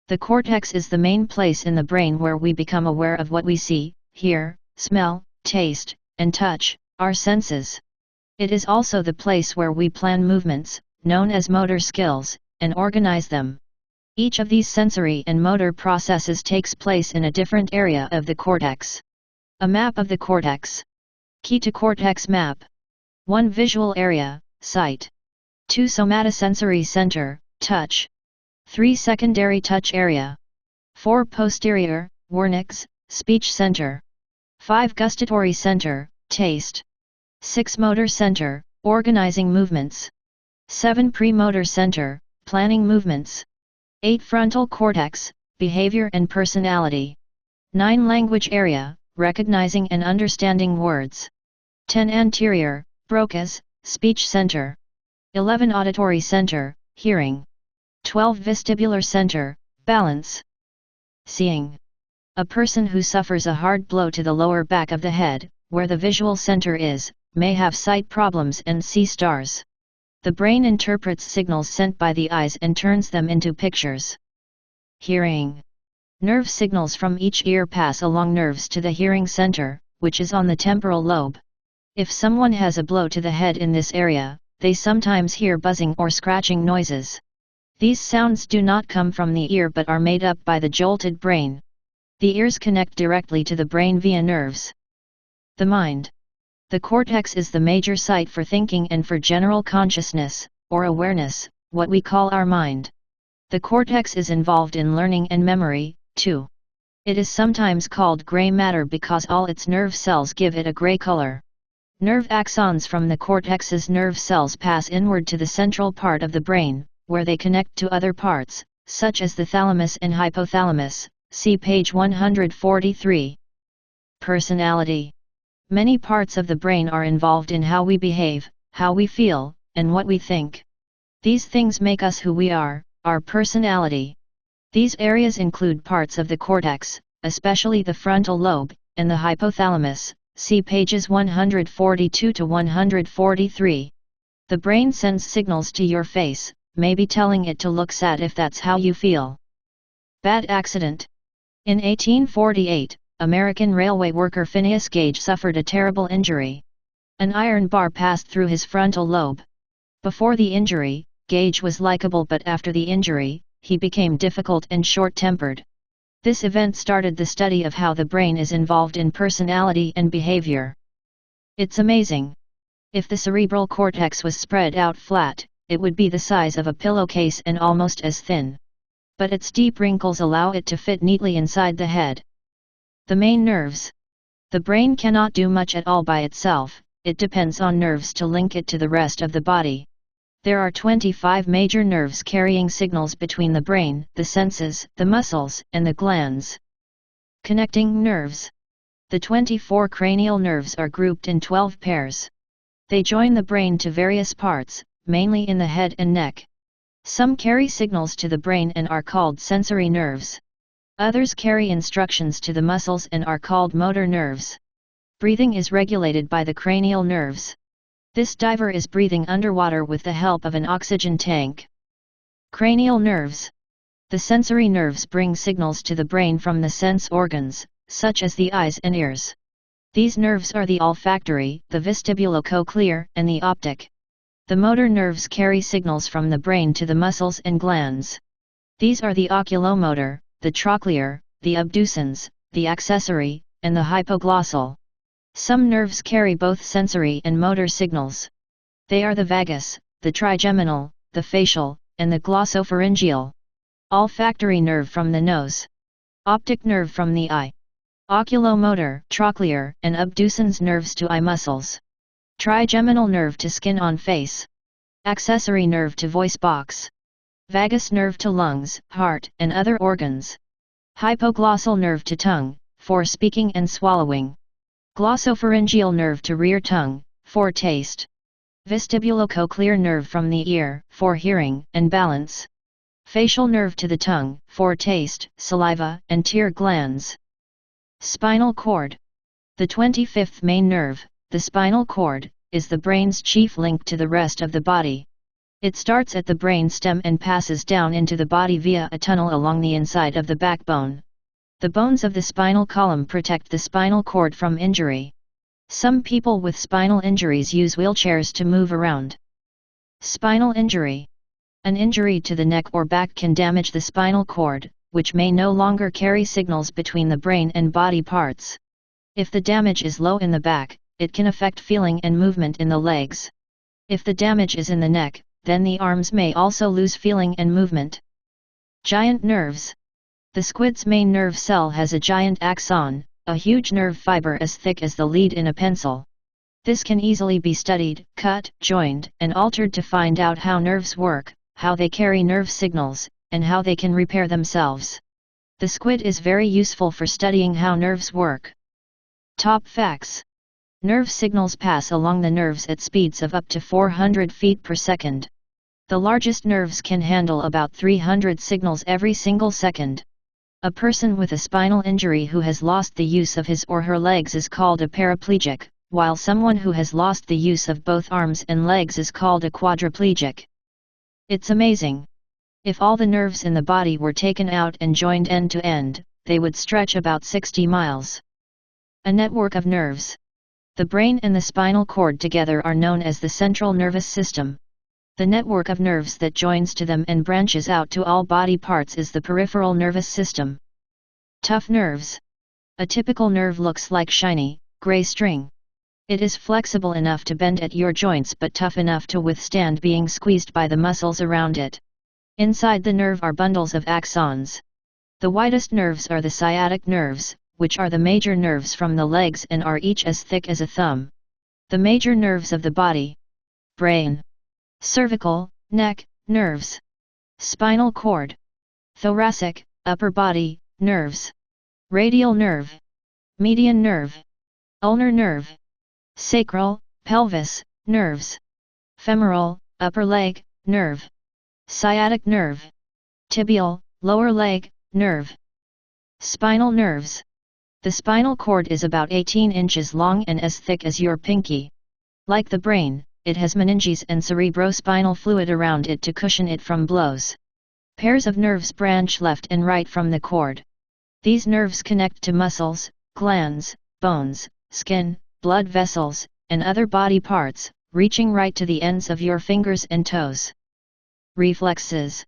The cortex is the main place in the brain where we become aware of what we see, hear, smell, taste, and touch, our senses. It is also the place where we plan movements, known as motor skills, and organize them. Each of these sensory and motor processes takes place in a different area of the cortex. A map of the cortex. Key to cortex map. 1 visual area, sight. 2 somatosensory center, touch. 3 secondary touch area. 4 posterior, Wernicke's, speech center. 5 gustatory center, taste. 6 motor center, organizing movements. 7 premotor center, planning movements. 8 frontal cortex, behavior and personality. 9 language area, recognizing and understanding words. 10 anterior, Broca's, speech center. 11 auditory center, hearing. 12 vestibular center, balance. Seeing. A person who suffers a hard blow to the lower back of the head, where the visual center is, may have sight problems and see stars. The brain interprets signals sent by the eyes and turns them into pictures. Hearing. Nerve signals from each ear pass along nerves to the hearing center, which is on the temporal lobe. If someone has a blow to the head in this area, they sometimes hear buzzing or scratching noises. These sounds do not come from the ear but are made up by the jolted brain. The ears connect directly to the brain via nerves. The mind. The cortex is the major site for thinking and for general consciousness, or awareness, what we call our mind. The cortex is involved in learning and memory, too. It is sometimes called gray matter because all its nerve cells give it a gray color. Nerve axons from the cortex's nerve cells pass inward to the central part of the brain, where they connect to other parts, such as the thalamus and hypothalamus, see page 143. Personality. Many parts of the brain are involved in how we behave, how we feel, and what we think. These things make us who we are, our personality. These areas include parts of the cortex, especially the frontal lobe, and the hypothalamus, see pages 142 to 143. The brain sends signals to your face, maybe telling it to look sad if that's how you feel. Bad accident. In 1848, American railway worker Phineas Gage suffered a terrible injury. An iron bar passed through his frontal lobe. Before the injury, Gage was likable, but after the injury, he became difficult and short-tempered. This event started the study of how the brain is involved in personality and behavior. It's amazing. If the cerebral cortex was spread out flat, it would be the size of a pillowcase and almost as thin. But its deep wrinkles allow it to fit neatly inside the head. The main nerves. The brain cannot do much at all by itself, it depends on nerves to link it to the rest of the body. There are 25 major nerves carrying signals between the brain, the senses, the muscles, and the glands. Connecting nerves. The 24 cranial nerves are grouped in 12 pairs. They join the brain to various parts, mainly in the head and neck. Some carry signals to the brain and are called sensory nerves. Others carry instructions to the muscles and are called motor nerves. Breathing is regulated by the cranial nerves. This diver is breathing underwater with the help of an oxygen tank. Cranial nerves. The sensory nerves bring signals to the brain from the sense organs, such as the eyes and ears. These nerves are the olfactory, the vestibulocochlear, and the optic. The motor nerves carry signals from the brain to the muscles and glands. These are the oculomotor, the trochlear, the abducens, the accessory, and the hypoglossal. Some nerves carry both sensory and motor signals. They are the vagus, the trigeminal, the facial, and the glossopharyngeal. Olfactory nerve from the nose. Optic nerve from the eye. Oculomotor, trochlear, and abducens nerves to eye muscles. Trigeminal nerve to skin on face. Accessory nerve to voice box. Vagus nerve to lungs, heart, and other organs. Hypoglossal nerve to tongue, for speaking and swallowing. Glossopharyngeal nerve to rear tongue, for taste. Vestibulocochlear nerve from the ear, for hearing and balance. Facial nerve to the tongue, for taste, saliva, and tear glands. Spinal cord. The 25th main nerve, the spinal cord, is the brain's chief link to the rest of the body. It starts at the brain stem and passes down into the body via a tunnel along the inside of the backbone. The bones of the spinal column protect the spinal cord from injury. Some people with spinal injuries use wheelchairs to move around. Spinal injury. An injury to the neck or back can damage the spinal cord, which may no longer carry signals between the brain and body parts. If the damage is low in the back, it can affect feeling and movement in the legs. If the damage is in the neck, then the arms may also lose feeling and movement. Giant nerves. The squid's main nerve cell has a giant axon, a huge nerve fiber as thick as the lead in a pencil. This can easily be studied, cut, joined, and altered to find out how nerves work, how they carry nerve signals, and how they can repair themselves. The squid is very useful for studying how nerves work. Top facts. Nerve signals pass along the nerves at speeds of up to 400 feet per second. The largest nerves can handle about 300 signals every single second. A person with a spinal injury who has lost the use of his or her legs is called a paraplegic, while someone who has lost the use of both arms and legs is called a quadriplegic. It's amazing. If all the nerves in the body were taken out and joined end to end, they would stretch about 60 miles. A network of nerves. The brain and the spinal cord together are known as the central nervous system. The network of nerves that joins to them and branches out to all body parts is the peripheral nervous system. Tough nerves. A typical nerve looks like shiny, gray string. It is flexible enough to bend at your joints but tough enough to withstand being squeezed by the muscles around it. Inside the nerve are bundles of axons. The widest nerves are the sciatic nerves, which are the major nerves from the legs and are each as thick as a thumb. The major nerves of the body. Brain. Cervical, neck, nerves. Spinal cord. Thoracic, upper body, nerves. Radial nerve. Median nerve. Ulnar nerve. Sacral, pelvis, nerves. Femoral, upper leg, nerve. Sciatic nerve. Tibial, lower leg, nerve. Spinal nerves. The spinal cord is about 18 inches long and as thick as your pinky. Like the brain, it has meninges and cerebrospinal fluid around it to cushion it from blows. Pairs of nerves branch left and right from the cord. These nerves connect to muscles, glands, bones, skin, blood vessels, and other body parts, reaching right to the ends of your fingers and toes. Reflexes.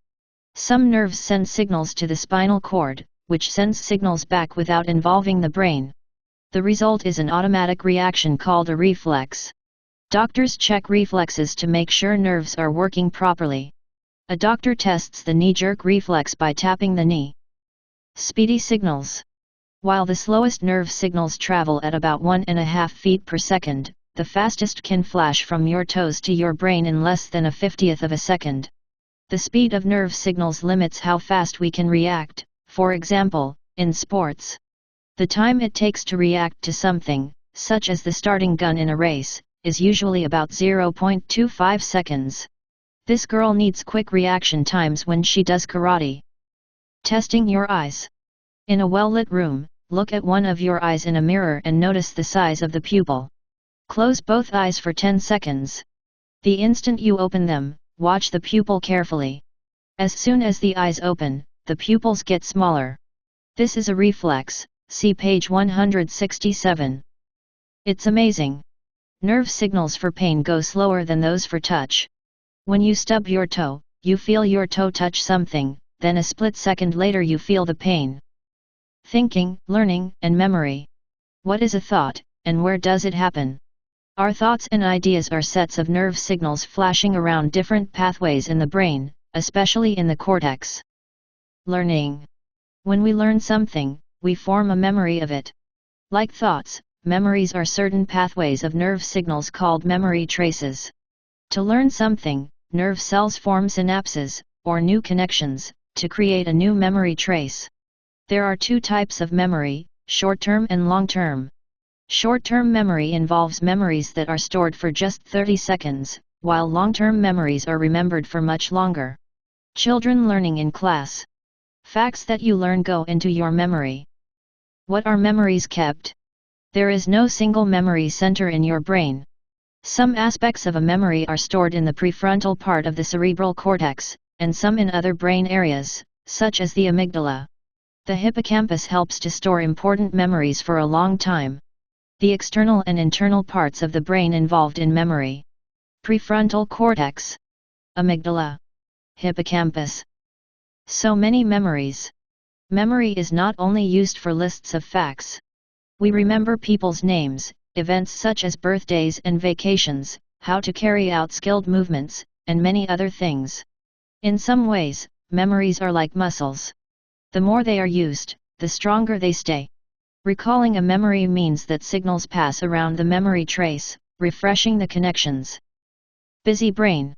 Some nerves send signals to the spinal cord, which sends signals back without involving the brain. The result is an automatic reaction called a reflex. Doctors check reflexes to make sure nerves are working properly. A doctor tests the knee-jerk reflex by tapping the knee. Speedy signals. While the slowest nerve signals travel at about 1.5 feet per second, the fastest can flash from your toes to your brain in less than a 50th of a second. The speed of nerve signals limits how fast we can react. For example, in sports, the time it takes to react to something, such as the starting gun in a race, is usually about 0.25 seconds. This girl needs quick reaction times when she does karate. Testing your eyes. In a well-lit room, look at one of your eyes in a mirror and notice the size of the pupil. Close both eyes for 10 seconds. The instant you open them, watch the pupil carefully. As soon as the eyes open, the pupils get smaller. This is a reflex, see page 167. It's amazing. Nerve signals for pain go slower than those for touch. When you stub your toe, you feel your toe touch something, then a split second later you feel the pain. Thinking, learning, and memory. What is a thought, and where does it happen? Our thoughts and ideas are sets of nerve signals flashing around different pathways in the brain, especially in the cortex. Learning. When we learn something, we form a memory of it. Like thoughts, memories are certain pathways of nerve signals called memory traces. To learn something, nerve cells form synapses, or new connections, to create a new memory trace. There are two types of memory, short-term and long-term. Short-term memory involves memories that are stored for just 30 seconds, while long-term memories are remembered for much longer. Children learning in class. Facts that you learn go into your memory. What are memories kept? There is no single memory center in your brain. Some aspects of a memory are stored in the prefrontal part of the cerebral cortex, and some in other brain areas, such as the amygdala. The hippocampus helps to store important memories for a long time. The external and internal parts of the brain involved in memory. Prefrontal cortex. Amygdala. Hippocampus. So many memories. Memory is not only used for lists of facts. We remember people's names, events such as birthdays and vacations, how to carry out skilled movements, and many other things. In some ways, memories are like muscles. The more they are used, the stronger they stay. Recalling a memory means that signals pass around the memory trace, refreshing the connections. Busy brain.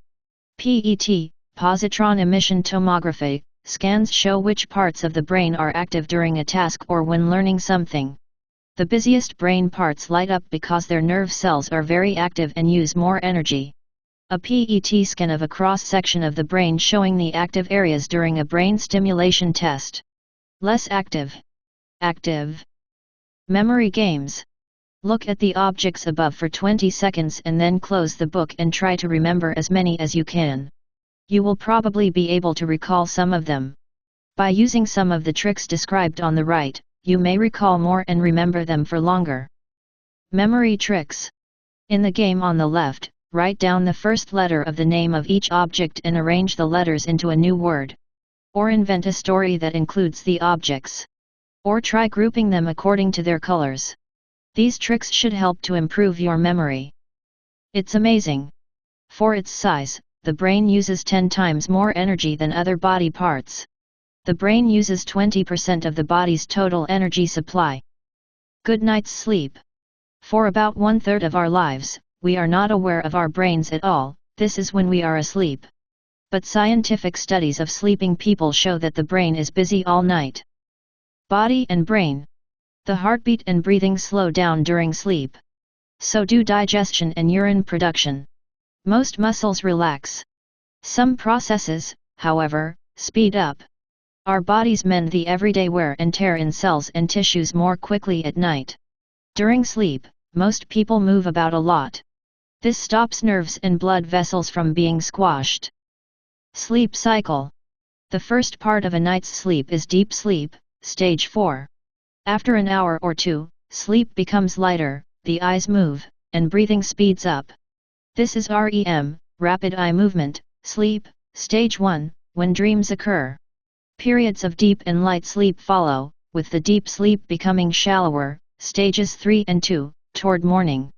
PET, positron emission tomography, scans show which parts of the brain are active during a task or when learning something. The busiest brain parts light up because their nerve cells are very active and use more energy. A PET scan of a cross-section of the brain showing the active areas during a brain stimulation test. Less active. Active. Memory games. Look at the objects above for 20 seconds and then close the book and try to remember as many as you can. You will probably be able to recall some of them. By using some of the tricks described on the right, you may recall more and remember them for longer. Memory tricks. In the game on the left, write down the first letter of the name of each object and arrange the letters into a new word. Or invent a story that includes the objects. Or try grouping them according to their colors. These tricks should help to improve your memory. It's amazing. For its size, the brain uses 10 times more energy than other body parts. The brain uses 20% of the body's total energy supply. Good night's sleep. For about 1/3 of our lives, we are not aware of our brains at all. This is when we are asleep. But scientific studies of sleeping people show that the brain is busy all night. Body and brain. The heartbeat and breathing slow down during sleep. So do digestion and urine production. Most muscles relax. Some processes, however, speed up. Our bodies mend the everyday wear and tear in cells and tissues more quickly at night. During sleep, most people move about a lot. This stops nerves and blood vessels from being squashed. Sleep cycle. The first part of a night's sleep is deep sleep, stage 4. After an hour or two, sleep becomes lighter, the eyes move, and breathing speeds up. This is REM, rapid eye movement, sleep, stage 1, when dreams occur. Periods of deep and light sleep follow, with the deep sleep becoming shallower, stages 3 and 2, toward morning.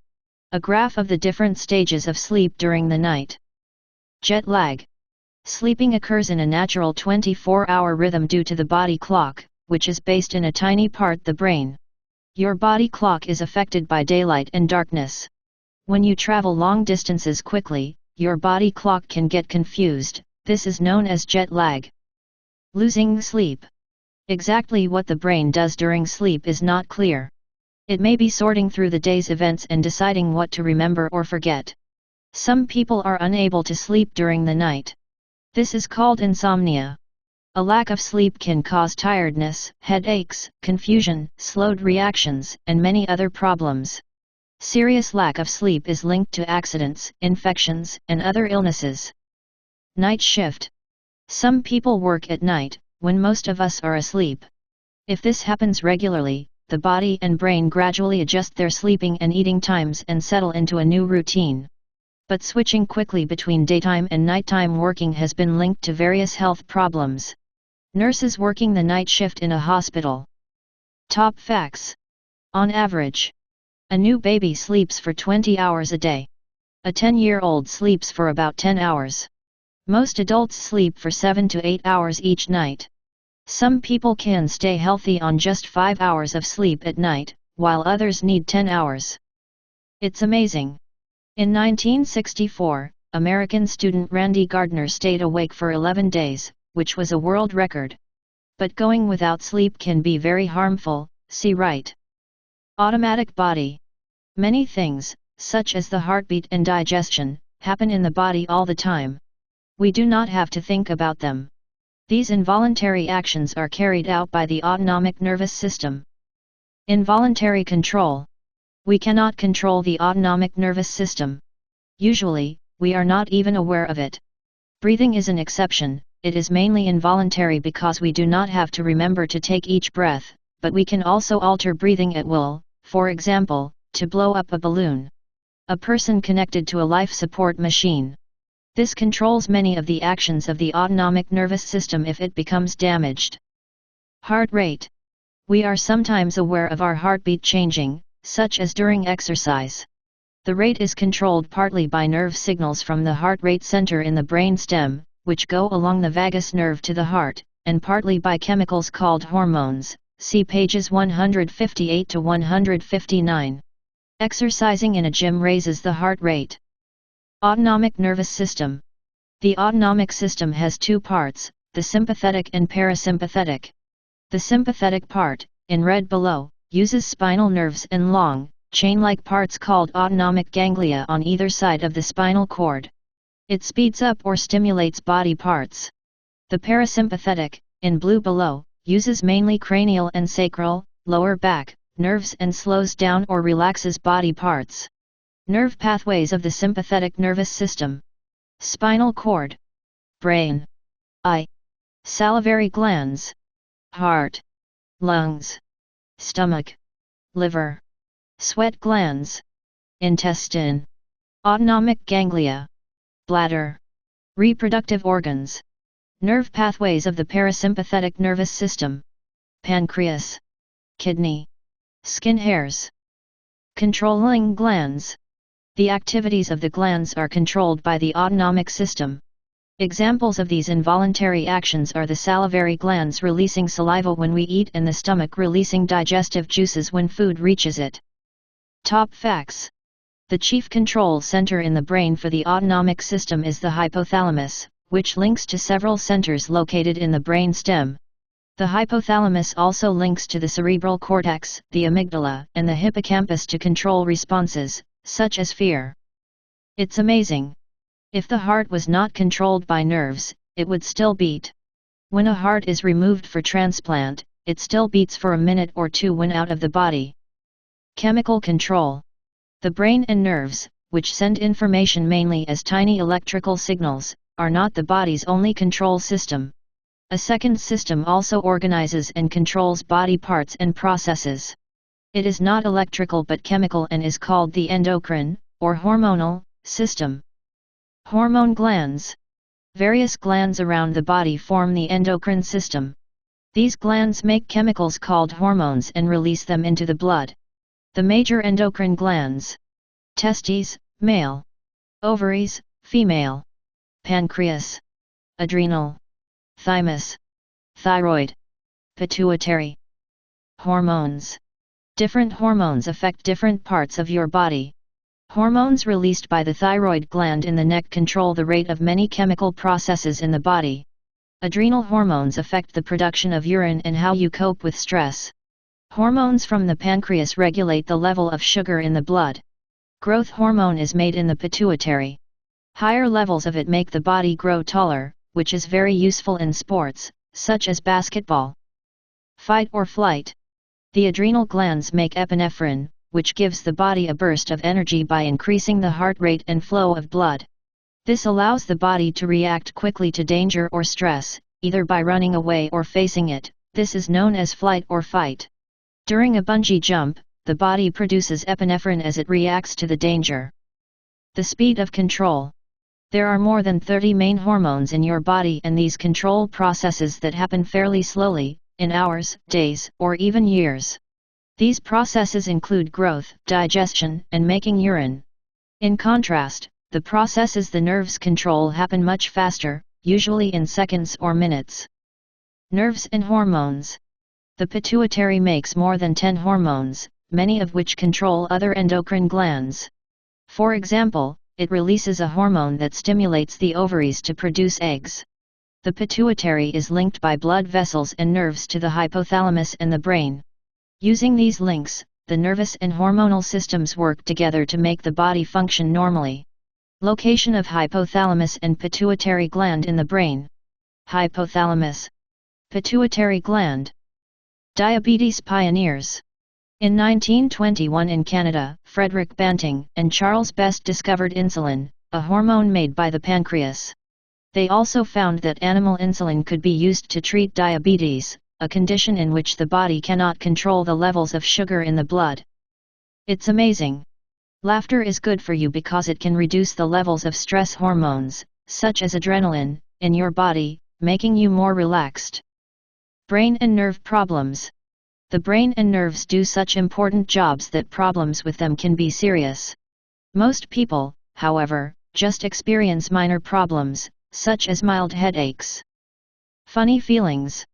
A graph of the different stages of sleep during the night. Jet lag. Sleeping occurs in a natural 24-hour rhythm due to the body clock, which is based in a tiny part, the brain. Your body clock is affected by daylight and darkness. When you travel long distances quickly, your body clock can get confused. This is known as jet lag. Losing sleep. Exactly what the brain does during sleep is not clear. It may be sorting through the day's events and deciding what to remember or forget. Some people are unable to sleep during the night. This is called insomnia. A lack of sleep can cause tiredness, headaches, confusion, slowed reactions, and many other problems. Serious lack of sleep is linked to accidents, infections, and other illnesses. Night shift. Some people work at night, when most of us are asleep. If this happens regularly, the body and brain gradually adjust their sleeping and eating times and settle into a new routine. But switching quickly between daytime and nighttime working has been linked to various health problems. Nurses working the night shift in a hospital. Top facts. On average, a new baby sleeps for 20 hours a day. A 10-year-old sleeps for about 10 hours. Most adults sleep for 7 to 8 hours each night. Some people can stay healthy on just 5 hours of sleep at night, while others need 10 hours. It's amazing. In 1964, American student Randy Gardner stayed awake for 11 days, which was a world record. But going without sleep can be very harmful, see right. Automatic body. Many things, such as the heartbeat and digestion, happen in the body all the time. We do not have to think about them. These involuntary actions are carried out by the autonomic nervous system. Involuntary control. We cannot control the autonomic nervous system. Usually, we are not even aware of it. Breathing is an exception. It is mainly involuntary because we do not have to remember to take each breath, but we can also alter breathing at will, for example, to blow up a balloon. A person connected to a life support machine. This controls many of the actions of the autonomic nervous system if it becomes damaged. Heart rate. We are sometimes aware of our heartbeat changing, such as during exercise. The rate is controlled partly by nerve signals from the heart rate center in the brain stem, which go along the vagus nerve to the heart, and partly by chemicals called hormones, see pages 158 to 159. Exercising in a gym raises the heart rate. Autonomic nervous system. The autonomic system has two parts, the sympathetic and parasympathetic. The sympathetic part, in red below, uses spinal nerves and long, chain-like parts called autonomic ganglia on either side of the spinal cord. It speeds up or stimulates body parts. The parasympathetic, in blue below, uses mainly cranial and sacral, lower back, nerves and slows down or relaxes body parts. Nerve pathways of the sympathetic nervous system. Spinal cord. Brain. Eye. Salivary glands. Heart. Lungs. Stomach. Liver. Sweat glands. Intestine. Autonomic ganglia. Bladder. Reproductive organs. Nerve pathways of the parasympathetic nervous system. Pancreas. Kidney. Skin hairs. Controlling glands. The activities of the glands are controlled by the autonomic system. Examples of these involuntary actions are the salivary glands releasing saliva when we eat and the stomach releasing digestive juices when food reaches it. Top facts. The chief control center in the brain for the autonomic system is the hypothalamus, which links to several centers located in the brain stem. The hypothalamus also links to the cerebral cortex, the amygdala, and the hippocampus to control responses, such as fear. It's amazing. If the heart was not controlled by nerves, it would still beat. When a heart is removed for transplant, it still beats for a minute or two when out of the body. Chemical control. The brain and nerves, which send information mainly as tiny electrical signals, are not the body's only control system. A second system also organizes and controls body parts and processes. It is not electrical but chemical and is called the endocrine, or hormonal, system. Hormone glands. Various glands around the body form the endocrine system. These glands make chemicals called hormones and release them into the blood. The major endocrine glands: testes, male; ovaries, female; pancreas; adrenal; thymus; thyroid; pituitary. Hormones. Different hormones affect different parts of your body. Hormones released by the thyroid gland in the neck control the rate of many chemical processes in the body. Adrenal hormones affect the production of urine and how you cope with stress. Hormones from the pancreas regulate the level of sugar in the blood. Growth hormone is made in the pituitary. Higher levels of it make the body grow taller, which is very useful in sports, such as basketball. Fight or flight. The adrenal glands make epinephrine, which gives the body a burst of energy by increasing the heart rate and flow of blood. This allows the body to react quickly to danger or stress, either by running away or facing it. This is known as flight or fight. During a bungee jump, the body produces epinephrine as it reacts to the danger. The speed of control. There are more than 30 main hormones in your body, and these control processes that happen fairly slowly, in hours, days, or even years. These processes include growth, digestion, and making urine. In contrast, the processes the nerves control happen much faster, usually in seconds or minutes. Nerves and hormones. The pituitary makes more than 10 hormones, many of which control other endocrine glands. For example, it releases a hormone that stimulates the ovaries to produce eggs. The pituitary is linked by blood vessels and nerves to the hypothalamus and the brain. Using these links, the nervous and hormonal systems work together to make the body function normally. Location of hypothalamus and pituitary gland in the brain. Hypothalamus. Pituitary gland. Diabetes pioneers. In 1921 in Canada, Frederick Banting and Charles Best discovered insulin, a hormone made by the pancreas. They also found that animal insulin could be used to treat diabetes, a condition in which the body cannot control the levels of sugar in the blood. It's amazing. Laughter is good for you because it can reduce the levels of stress hormones, such as adrenaline, in your body, making you more relaxed. Brain and nerve problems. The brain and nerves do such important jobs that problems with them can be serious. Most people, however, just experience minor problems, such as mild headaches. Funny feelings.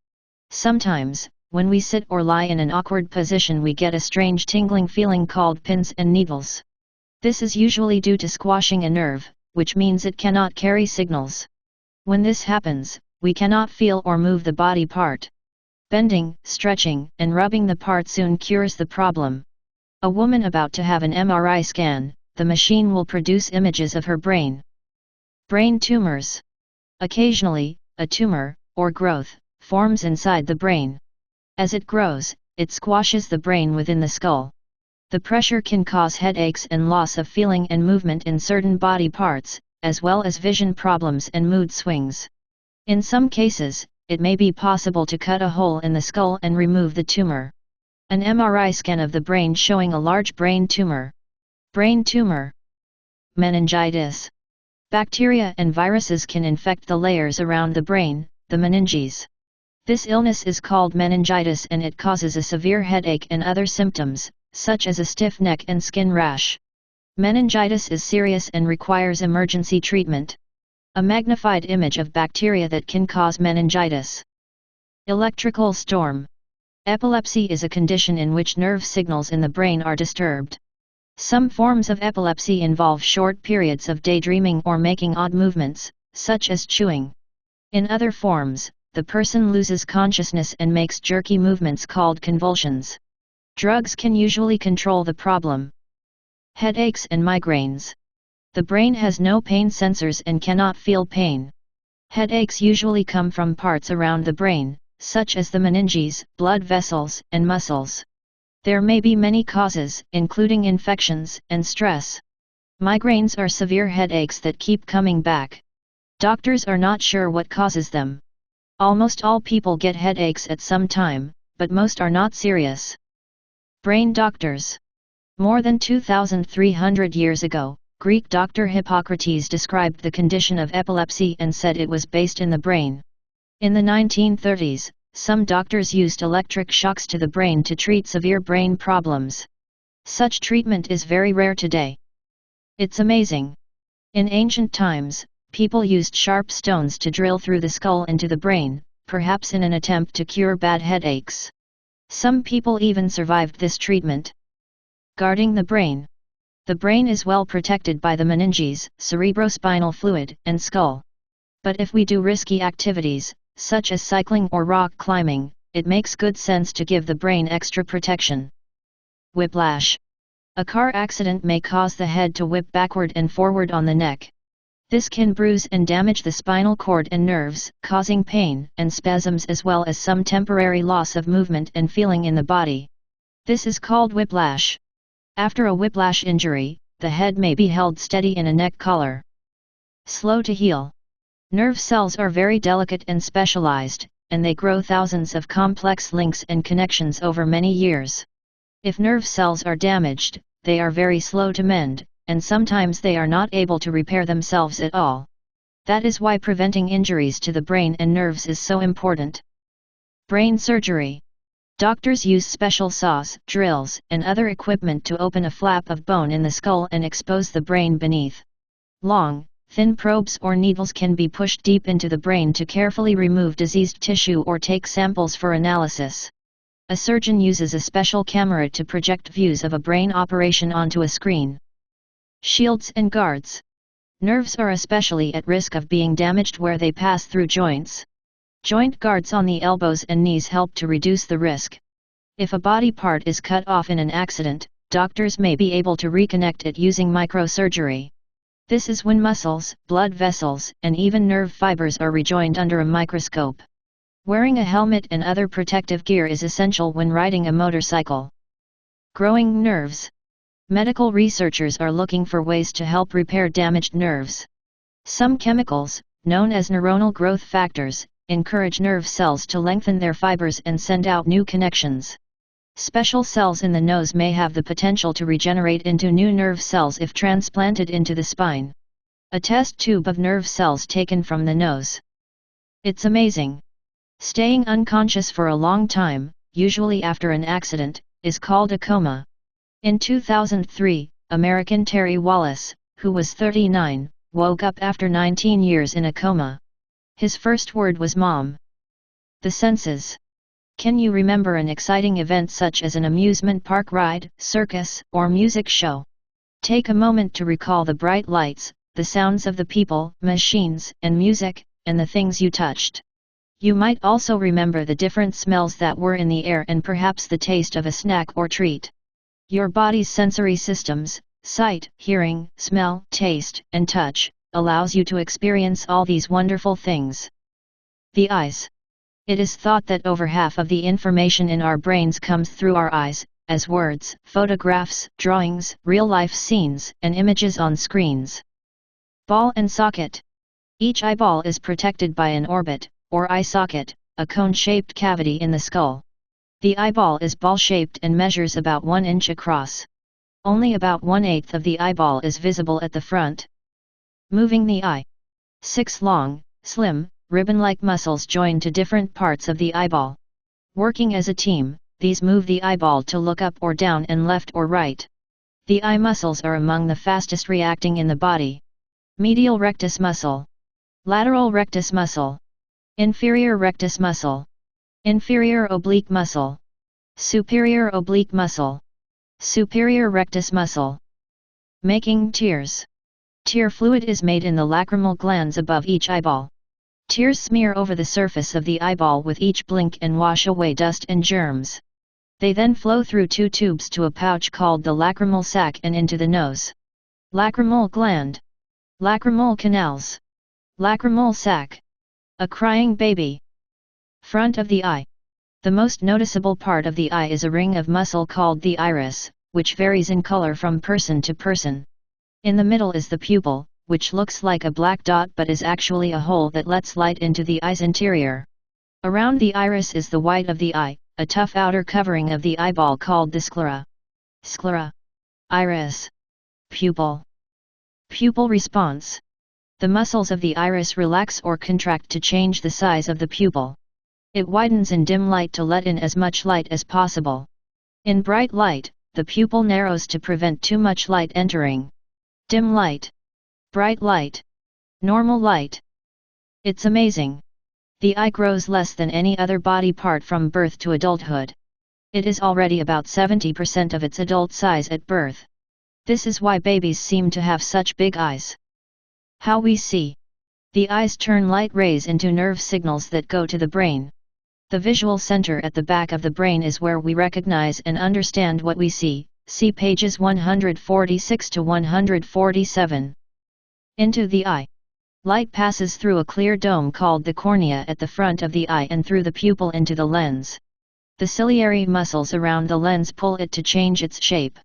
Sometimes, when we sit or lie in an awkward position, we get a strange tingling feeling called pins and needles. This is usually due to squashing a nerve, which means it cannot carry signals. When this happens, we cannot feel or move the body part. Bending, stretching, and rubbing the part soon cures the problem. A woman about to have an MRI scan, the machine will produce images of her brain. Brain tumors. Occasionally, a tumor, or growth, forms inside the brain. As it grows, it squashes the brain within the skull. The pressure can cause headaches and loss of feeling and movement in certain body parts, as well as vision problems and mood swings. In some cases, it may be possible to cut a hole in the skull and remove the tumor. An MRI scan of the brain showing a large brain tumor. Brain tumor. Meningitis. Bacteria and viruses can infect the layers around the brain, the meninges. This illness is called meningitis and it causes a severe headache and other symptoms, such as a stiff neck and skin rash. Meningitis is serious and requires emergency treatment. A magnified image of bacteria that can cause meningitis. Electrical storm. Epilepsy is a condition in which nerve signals in the brain are disturbed. Some forms of epilepsy involve short periods of daydreaming or making odd movements, such as chewing. In other forms, the person loses consciousness and makes jerky movements called convulsions. Drugs can usually control the problem. Headaches and migraines. The brain has no pain sensors and cannot feel pain. Headaches usually come from parts around the brain, such as the meninges, blood vessels, and muscles. There may be many causes, including infections and stress. Migraines are severe headaches that keep coming back. Doctors are not sure what causes them. Almost all people get headaches at some time, but most are not serious. Brain doctors. More than 2,300 years ago, Greek doctor Hippocrates described the condition of epilepsy and said it was based in the brain. In the 1930s, some doctors used electric shocks to the brain to treat severe brain problems. Such treatment is very rare today. It's amazing. In ancient times, people used sharp stones to drill through the skull into the brain, perhaps in an attempt to cure bad headaches. Some people even survived this treatment. Guarding the brain. The brain is well protected by the meninges, cerebrospinal fluid, and skull. But if we do risky activities, such as cycling or rock climbing, it makes good sense to give the brain extra protection. Whiplash. A car accident may cause the head to whip backward and forward on the neck. This can bruise and damage the spinal cord and nerves, causing pain and spasms as well as some temporary loss of movement and feeling in the body. This is called whiplash. After a whiplash injury, the head may be held steady in a neck collar. Slow to heal. Nerve cells are very delicate and specialized, and they grow thousands of complex links and connections over many years. If nerve cells are damaged, they are very slow to mend, and sometimes they are not able to repair themselves at all. That is why preventing injuries to the brain and nerves is so important. Brain surgery. Doctors use special saws, drills, and other equipment to open a flap of bone in the skull and expose the brain beneath. Long, thin probes or needles can be pushed deep into the brain to carefully remove diseased tissue or take samples for analysis. A surgeon uses a special camera to project views of a brain operation onto a screen. Shields and guards. Nerves are especially at risk of being damaged where they pass through joints. Joint guards on the elbows and knees help to reduce the risk. If a body part is cut off in an accident, doctors may be able to reconnect it using microsurgery. This is when muscles, blood vessels, and even nerve fibers are rejoined under a microscope. Wearing a helmet and other protective gear is essential when riding a motorcycle. Growing nerves. Medical researchers are looking for ways to help repair damaged nerves. Some chemicals, known as neuronal growth factors, encourage nerve cells to lengthen their fibers and send out new connections. Special cells in the nose may have the potential to regenerate into new nerve cells if transplanted into the spine. A test tube of nerve cells taken from the nose. It's amazing. Staying unconscious for a long time, usually after an accident, is called a coma. In 2003, American Terry Wallace, who was 39, woke up after 19 years in a coma. His first word was mom. The senses. Can you remember an exciting event such as an amusement park ride, circus, or music show? Take a moment to recall the bright lights, the sounds of the people, machines, and music, and the things you touched. You might also remember the different smells that were in the air and perhaps the taste of a snack or treat. Your body's sensory systems, sight, hearing, smell, taste, and touch, allows you to experience all these wonderful things. The eyes. It is thought that over half of the information in our brains comes through our eyes, as words, photographs, drawings, real-life scenes, and images on screens. Ball and socket. Each eyeball is protected by an orbit, or eye socket, a cone-shaped cavity in the skull. The eyeball is ball-shaped and measures about 1 inch across. Only about 1/8 of the eyeball is visible at the front. Moving the eye. 6 long, slim, ribbon-like muscles join to different parts of the eyeball. Working as a team, these move the eyeball to look up or down and left or right. The eye muscles are among the fastest reacting in the body. Medial rectus muscle. Lateral rectus muscle. Inferior rectus muscle. Inferior oblique muscle. Superior oblique muscle. Superior rectus muscle. Making tears. Tear fluid is made in the lacrimal glands above each eyeball. Tears smear over the surface of the eyeball with each blink and wash away dust and germs. They then flow through two tubes to a pouch called the lacrimal sac and into the nose. Lacrimal gland. Lacrimal canals. Lacrimal sac. A crying baby. Front of the eye. The most noticeable part of the eye is a ring of muscle called the iris, which varies in color from person to person. In the middle is the pupil, which looks like a black dot but is actually a hole that lets light into the eye's interior. Around the iris is the white of the eye, a tough outer covering of the eyeball called the sclera. Sclera. Iris. Pupil. Pupil response. The muscles of the iris relax or contract to change the size of the pupil. It widens in dim light to let in as much light as possible. In bright light, the pupil narrows to prevent too much light entering. Dim light. Bright light. Normal light. It's amazing. The eye grows less than any other body part from birth to adulthood. It is already about 70% of its adult size at birth. This is why babies seem to have such big eyes. How we see. The eyes turn light rays into nerve signals that go to the brain. The visual center at the back of the brain is where we recognize and understand what we see. See pages 146 to 147. Into the eye. Light passes through a clear dome called the cornea at the front of the eye and through the pupil into the lens. The ciliary muscles around the lens pull it to change its shape.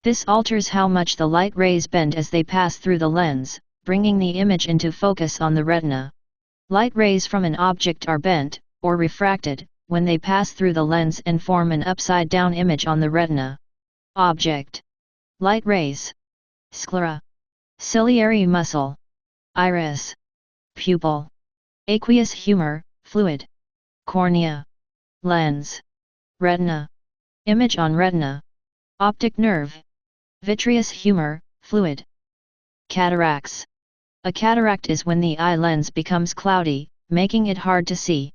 This alters how much the light rays bend as they pass through the lens, bringing the image into focus on the retina. Light rays from an object are bent, or refracted, when they pass through the lens and form an upside-down image on the retina. Object. Light rays. Sclera. Ciliary muscle. Iris. Pupil. Aqueous humor, fluid. Cornea. Lens. Retina. Image on retina. Optic nerve. Vitreous humor, fluid. Cataracts. A cataract is when the eye lens becomes cloudy, making it hard to see.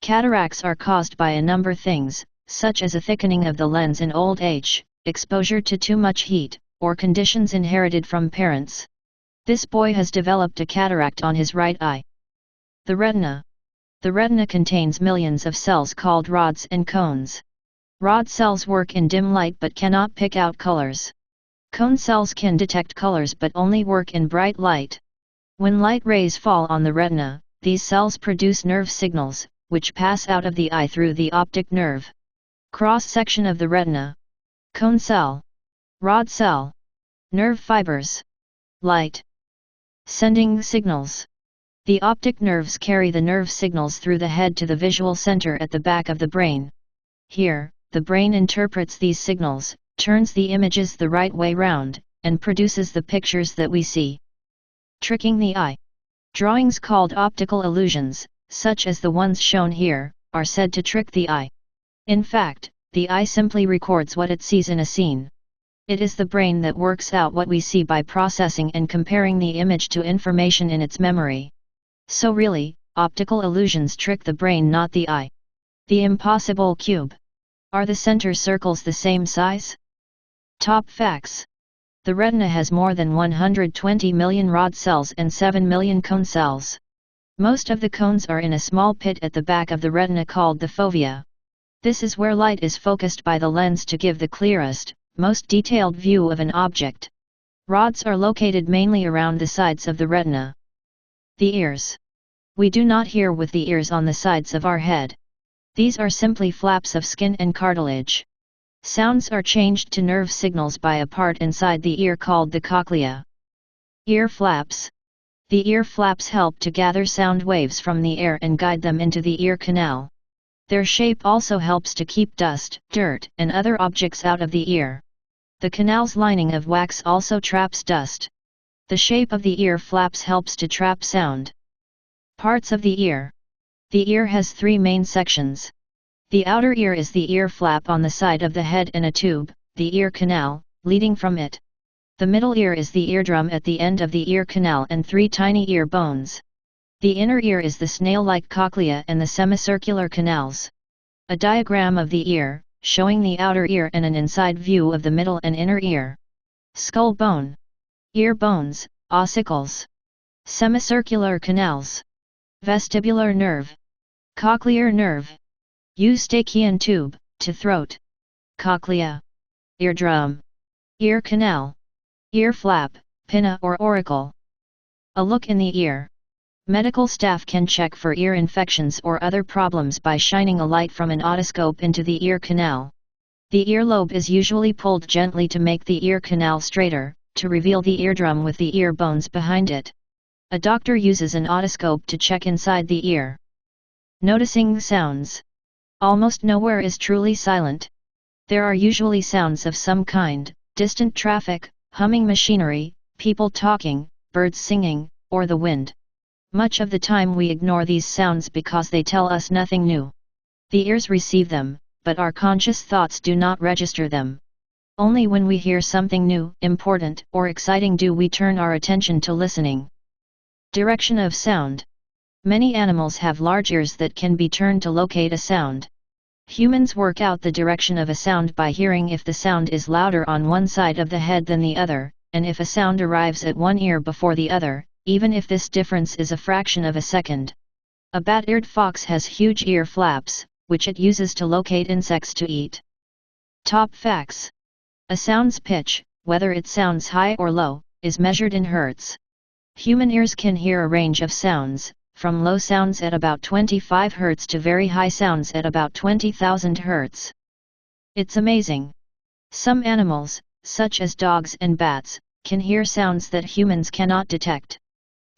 Cataracts are caused by a number of things, such as a thickening of the lens in old age, exposure to too much heat, or conditions inherited from parents. This boy has developed a cataract on his right eye. The retina. The retina contains millions of cells called rods and cones. Rod cells work in dim light but cannot pick out colors. Cone cells can detect colors but only work in bright light. When light rays fall on the retina, these cells produce nerve signals, which pass out of the eye through the optic nerve. Cross-section of the retina. Cone cell. Rod cell. Nerve fibers. Light. Sending signals. The optic nerves carry the nerve signals through the head to the visual center at the back of the brain. Here, the brain interprets these signals, turns the images the right way round, and produces the pictures that we see. Tricking the eye. Drawings called optical illusions, such as the ones shown here, are said to trick the eye. In fact, the eye simply records what it sees in a scene. It is the brain that works out what we see by processing and comparing the image to information in its memory. So really, optical illusions trick the brain, not the eye. The impossible cube. Are the center circles the same size? Top facts. The retina has more than 120 million rod cells and 7 million cone cells. Most of the cones are in a small pit at the back of the retina called the fovea. This is where light is focused by the lens to give the clearest, most detailed view of an object. Rods are located mainly around the sides of the retina. The ears. We do not hear with the ears on the sides of our head. These are simply flaps of skin and cartilage. Sounds are changed to nerve signals by a part inside the ear called the cochlea. Ear flaps. The ear flaps help to gather sound waves from the air and guide them into the ear canal. Their shape also helps to keep dust, dirt, and other objects out of the ear. The canal's lining of wax also traps dust. The shape of the ear flaps helps to trap sound. Parts of the ear. The ear has three main sections. The outer ear is the ear flap on the side of the head and a tube, the ear canal, leading from it. The middle ear is the eardrum at the end of the ear canal and three tiny ear bones. The inner ear is the snail-like cochlea and the semicircular canals. A diagram of the ear, showing the outer ear and an inside view of the middle and inner ear. Skull bone. Ear bones, ossicles. Semicircular canals. Vestibular nerve. Cochlear nerve. Eustachian tube, to throat. Cochlea. Eardrum. Ear canal. Ear flap, pinna or auricle. A look in the ear. Medical staff can check for ear infections or other problems by shining a light from an otoscope into the ear canal. The earlobe is usually pulled gently to make the ear canal straighter, to reveal the eardrum with the ear bones behind it. A doctor uses an otoscope to check inside the ear. Noticing sounds. Almost nowhere is truly silent. There are usually sounds of some kind, distant traffic, humming machinery, people talking, birds singing, or the wind. Much of the time we ignore these sounds because they tell us nothing new. The ears receive them, but our conscious thoughts do not register them. Only when we hear something new, important, or exciting do we turn our attention to listening. Direction of sound. Many animals have large ears that can be turned to locate a sound. Humans work out the direction of a sound by hearing if the sound is louder on one side of the head than the other, and if a sound arrives at one ear before the other, even if this difference is a fraction of a second. A bat-eared fox has huge ear flaps, which it uses to locate insects to eat. Top facts. A sound's pitch, whether it sounds high or low, is measured in hertz. Human ears can hear a range of sounds, from low sounds at about 25 Hz to very high sounds at about 20,000 Hz. It's amazing. Some animals, such as dogs and bats, can hear sounds that humans cannot detect.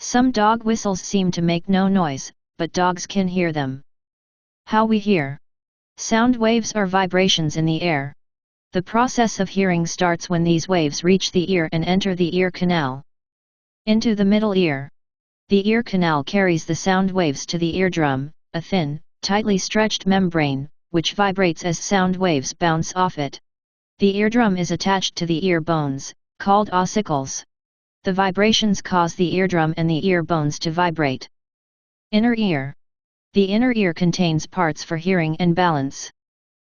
Some dog whistles seem to make no noise, but dogs can hear them. How we hear. Sound waves are vibrations in the air. The process of hearing starts when these waves reach the ear and enter the ear canal. Into the middle ear. The ear canal carries the sound waves to the eardrum, a thin, tightly stretched membrane, which vibrates as sound waves bounce off it. The eardrum is attached to the ear bones, called ossicles. The vibrations cause the eardrum and the ear bones to vibrate. Inner ear. The inner ear contains parts for hearing and balance.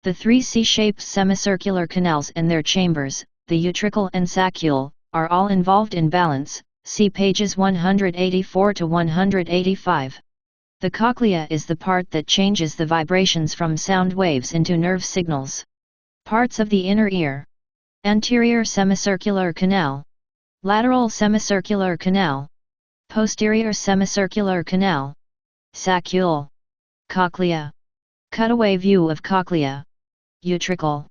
The three C-shaped semicircular canals and their chambers, the utricle and saccule, are all involved in balance. See pages 184 to 185. The cochlea is the part that changes the vibrations from sound waves into nerve signals. Parts of the inner ear. Anterior semicircular canal. Lateral semicircular canal. Posterior semicircular canal. Saccule. Cochlea. Cutaway view of cochlea. Utricle.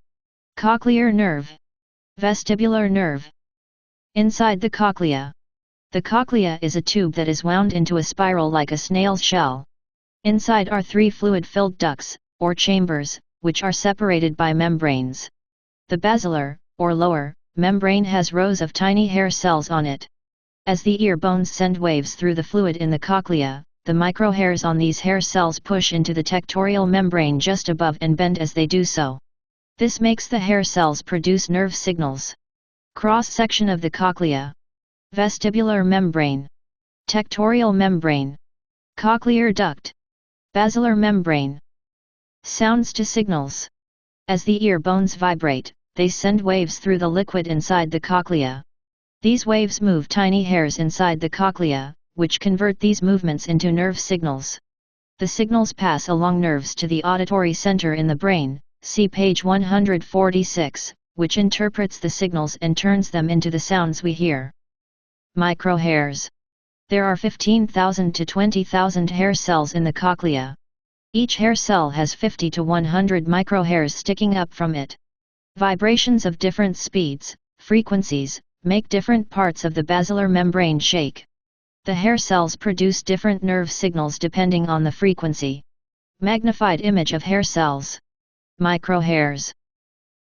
Cochlear nerve. Vestibular nerve. Inside the cochlea. The cochlea is a tube that is wound into a spiral like a snail's shell. Inside are three fluid-filled ducts, or chambers, which are separated by membranes. The basilar, or lower, membrane has rows of tiny hair cells on it. As the ear bones send waves through the fluid in the cochlea, the microhairs on these hair cells push into the tectorial membrane just above and bend as they do so. This makes the hair cells produce nerve signals. Cross-section of the cochlea. Vestibular membrane. Tectorial membrane. Cochlear duct. Basilar membrane. Sounds to signals. As the ear bones vibrate, they send waves through the liquid inside the cochlea. These waves move tiny hairs inside the cochlea, which convert these movements into nerve signals. The signals pass along nerves to the auditory center in the brain, see page 146, which interprets the signals and turns them into the sounds we hear. Microhairs. There are 15,000 to 20,000 hair cells in the cochlea. Each hair cell has 50 to 100 microhairs sticking up from it. Vibrations of different speeds, frequencies, make different parts of the basilar membrane shake. The hair cells produce different nerve signals depending on the frequency. Magnified image of hair cells. Microhairs.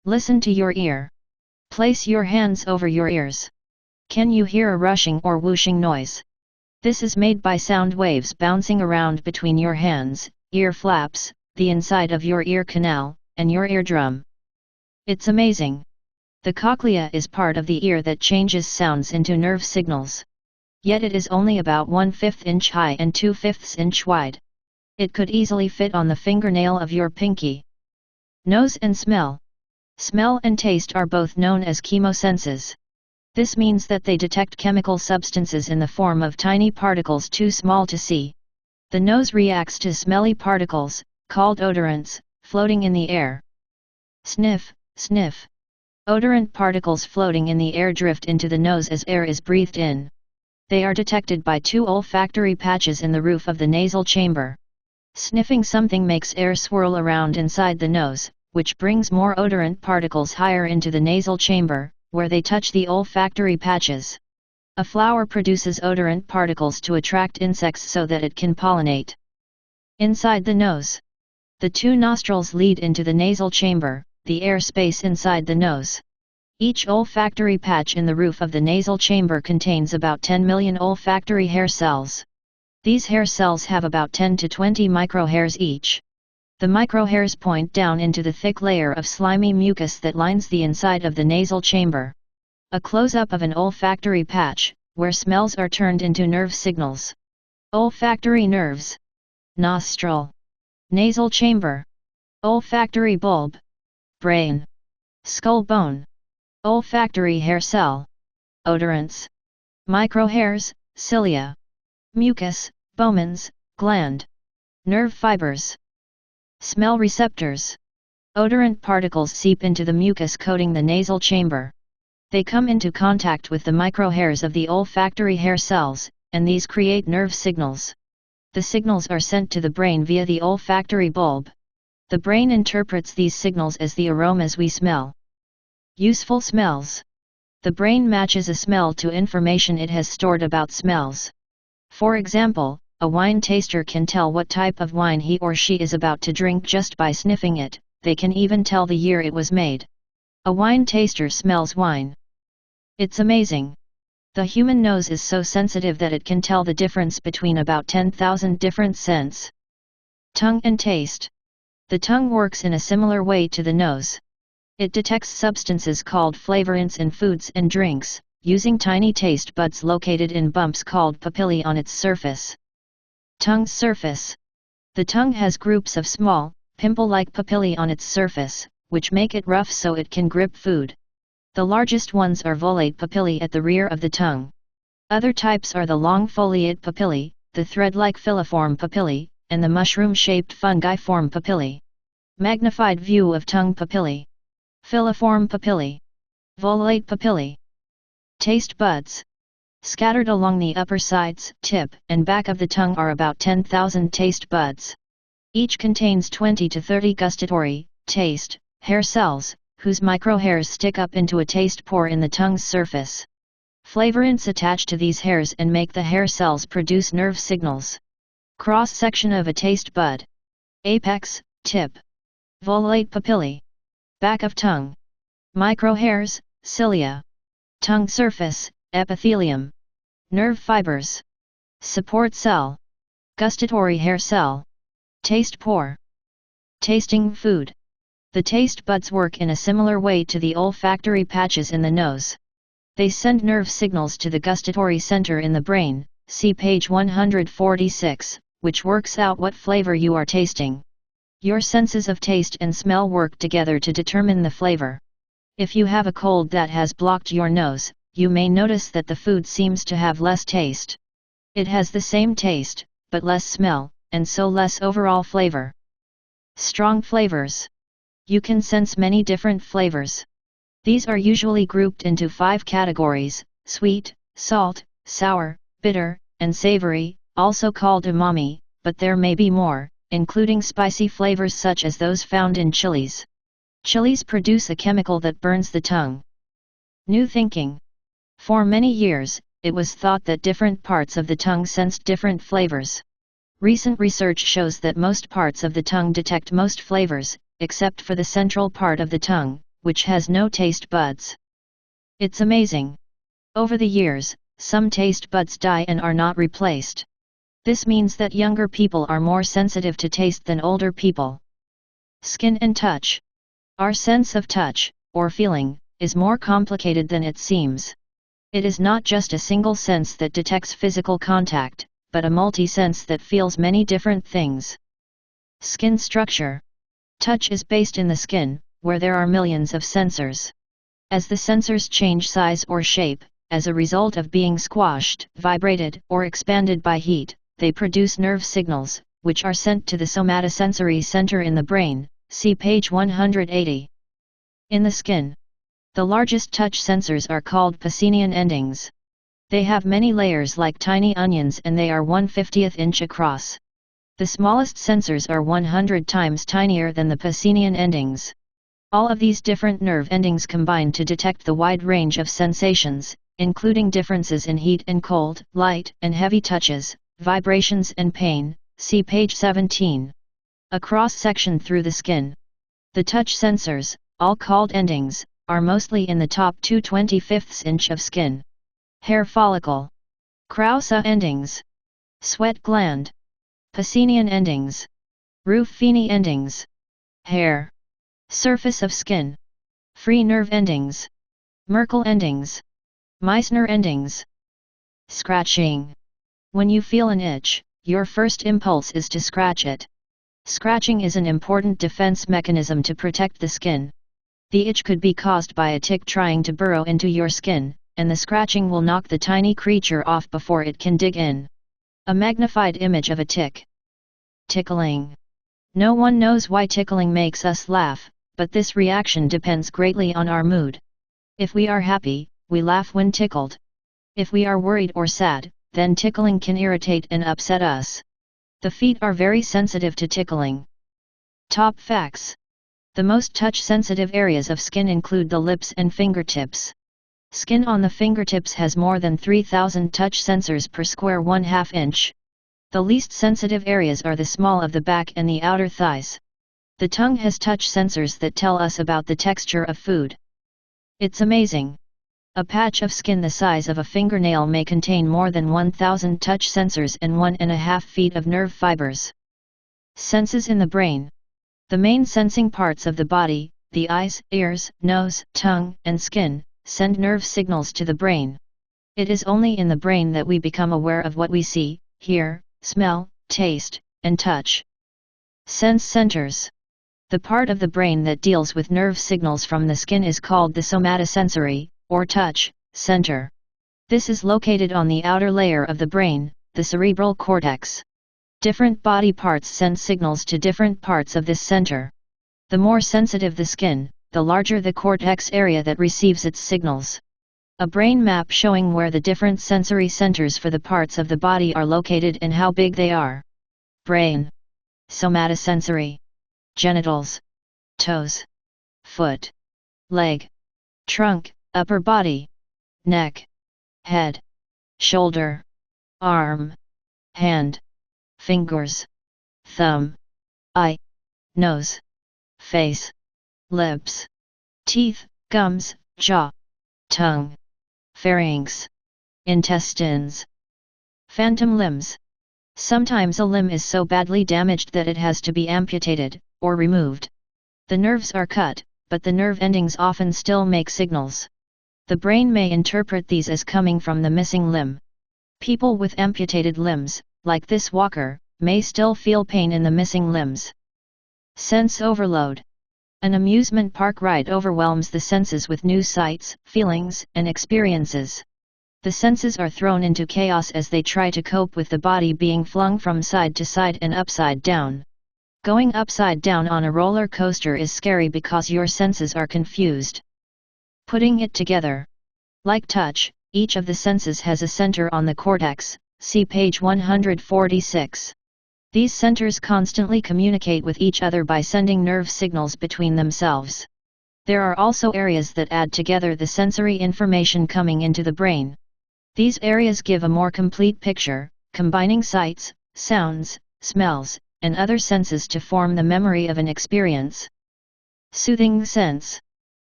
Listen to your ear. Place your hands over your ears. Can you hear a rushing or whooshing noise? This is made by sound waves bouncing around between your hands, ear flaps, the inside of your ear canal, and your eardrum. It's amazing. The cochlea is part of the ear that changes sounds into nerve signals. Yet it is only about 1/5 inch high and 2/5 inch wide. It could easily fit on the fingernail of your pinky. Nose and smell. Smell and taste are both known as chemosenses. This means that they detect chemical substances in the form of tiny particles too small to see. The nose reacts to smelly particles, called odorants, floating in the air. Sniff, sniff. Odorant particles floating in the air drift into the nose as air is breathed in. They are detected by two olfactory patches in the roof of the nasal chamber. Sniffing something makes air swirl around inside the nose, which brings more odorant particles higher into the nasal chamber, where they touch the olfactory patches. A flower produces odorant particles to attract insects so that it can pollinate. Inside the nose. The two nostrils lead into the nasal chamber, the air space inside the nose. Each olfactory patch in the roof of the nasal chamber contains about 10 million olfactory hair cells. These hair cells have about 10 to 20 microhairs each. The microhairs point down into the thick layer of slimy mucus that lines the inside of the nasal chamber. A close-up of an olfactory patch, where smells are turned into nerve signals. Olfactory nerves. Nostril. Nasal chamber. Olfactory bulb. Brain. Skull bone. Olfactory hair cell. Odorants. Microhairs, cilia. Mucus, Bowman's gland. Nerve fibers. Smell receptors. Odorant particles seep into the mucus coating the nasal chamber. They come into contact with the microhairs of the olfactory hair cells, and these create nerve signals. The signals are sent to the brain via the olfactory bulb. The brain interprets these signals as the aromas we smell. Useful smells. The brain matches a smell to information it has stored about smells. For example, a wine taster can tell what type of wine he or she is about to drink just by sniffing it. They can even tell the year it was made. A wine taster smells wine. It's amazing. The human nose is so sensitive that it can tell the difference between about 10,000 different scents. Tongue and taste. The tongue works in a similar way to the nose. It detects substances called flavorants in foods and drinks, using tiny taste buds located in bumps called papillae on its surface. Tongue's surface. The tongue has groups of small, pimple-like papillae on its surface, which make it rough so it can grip food. The largest ones are volate papillae at the rear of the tongue. Other types are the long foliate papillae, the thread-like filiform papillae, and the mushroom-shaped fungiform papillae. Magnified view of tongue papillae. Filiform papillae. Volate papillae. Taste buds. Scattered along the upper sides, tip, and back of the tongue are about 10,000 taste buds. Each contains 20 to 30 gustatory, taste, hair cells, whose microhairs stick up into a taste pore in the tongue's surface. Flavorants attach to these hairs and make the hair cells produce nerve signals. Cross-section of a taste bud. Apex, tip. Volate papillae. Back of tongue. Microhairs, cilia. Tongue surface, epithelium. Nerve fibers. Support cell. Gustatory hair cell. Taste pore. Tasting food. The taste buds work in a similar way to the olfactory patches in the nose. They send nerve signals to the gustatory center in the brain, see page 146, which works out what flavor you are tasting. Your senses of taste and smell work together to determine the flavor. If you have a cold that has blocked your nose, you may notice that the food seems to have less taste. It has the same taste, but less smell, and so less overall flavor. Strong flavors. You can sense many different flavors. These are usually grouped into 5 categories: sweet, salt, sour, bitter, and savory, also called umami, but there may be more, including spicy flavors such as those found in chilies. Chilies produce a chemical that burns the tongue. New thinking. For many years, it was thought that different parts of the tongue sensed different flavors. Recent research shows that most parts of the tongue detect most flavors, except for the central part of the tongue, which has no taste buds. It's amazing. Over the years, some taste buds die and are not replaced. This means that younger people are more sensitive to taste than older people. Skin and touch. Our sense of touch, or feeling, is more complicated than it seems. It is not just a single sense that detects physical contact, but a multi-sense that feels many different things. Skin structure. Touch is based in the skin, where there are millions of sensors. As the sensors change size or shape, as a result of being squashed, vibrated, or expanded by heat, they produce nerve signals, which are sent to the somatosensory center in the brain, see page 180. In the skin, the largest touch sensors are called Pacinian endings. They have many layers like tiny onions and they are 1/50th inch across. The smallest sensors are 100 times tinier than the Pacinian endings. All of these different nerve endings combine to detect the wide range of sensations, including differences in heat and cold, light and heavy touches, vibrations and pain, see page 17. A cross-section through the skin. The touch sensors, all called endings, are mostly in the top 2/25 inch of skin. Hair follicle. Krause endings. Sweat gland. Pacinian endings. Ruffini endings. Hair. Surface of skin. Free nerve endings. Merkel endings. Meissner endings. Scratching. When you feel an itch, your first impulse is to scratch it. Scratching is an important defense mechanism to protect the skin. The itch could be caused by a tick trying to burrow into your skin, and the scratching will knock the tiny creature off before it can dig in. A magnified image of a tick. Tickling. No one knows why tickling makes us laugh, but this reaction depends greatly on our mood. If we are happy, we laugh when tickled. If we are worried or sad, then tickling can irritate and upset us. The feet are very sensitive to tickling. Top facts. The most touch-sensitive areas of skin include the lips and fingertips. Skin on the fingertips has more than 3,000 touch sensors per square 1/2 inch. The least sensitive areas are the small of the back and the outer thighs. The tongue has touch sensors that tell us about the texture of food. It's amazing. A patch of skin the size of a fingernail may contain more than 1,000 touch sensors and 1.5 feet of nerve fibers. Senses in the brain. The main sensing parts of the body, the eyes, ears, nose, tongue, and skin, send nerve signals to the brain. It is only in the brain that we become aware of what we see, hear, smell, taste, and touch. Sense centers. The part of the brain that deals with nerve signals from the skin is called the somatosensory, or touch, center. This is located on the outer layer of the brain, the cerebral cortex. Different body parts send signals to different parts of this center. The more sensitive the skin, the larger the cortex area that receives its signals. A brain map showing where the different sensory centers for the parts of the body are located and how big they are. Brain. Somatosensory. Genitals. Toes. Foot. Leg. Trunk, upper body. Neck. Head. Shoulder. Arm. Hand. Fingers. Thumb. Eye. Nose. Face. Lips. Teeth, gums, jaw. Tongue. Pharynx. Intestines. Phantom limbs. Sometimes a limb is so badly damaged that it has to be amputated, or removed. The nerves are cut, but the nerve endings often still make signals. The brain may interpret these as coming from the missing limb. People with amputated limbs, like this walker, may still feel pain in the missing limbs. Sense overload. An amusement park ride overwhelms the senses with new sights, feelings, and experiences. The senses are thrown into chaos as they try to cope with the body being flung from side to side and upside down. Going upside down on a roller coaster is scary because your senses are confused. Putting it together. Like touch, each of the senses has a center on the cortex, see page 146. These centers constantly communicate with each other by sending nerve signals between themselves. There are also areas that add together the sensory information coming into the brain. These areas give a more complete picture, combining sights, sounds, smells, and other senses to form the memory of an experience. Soothing sense.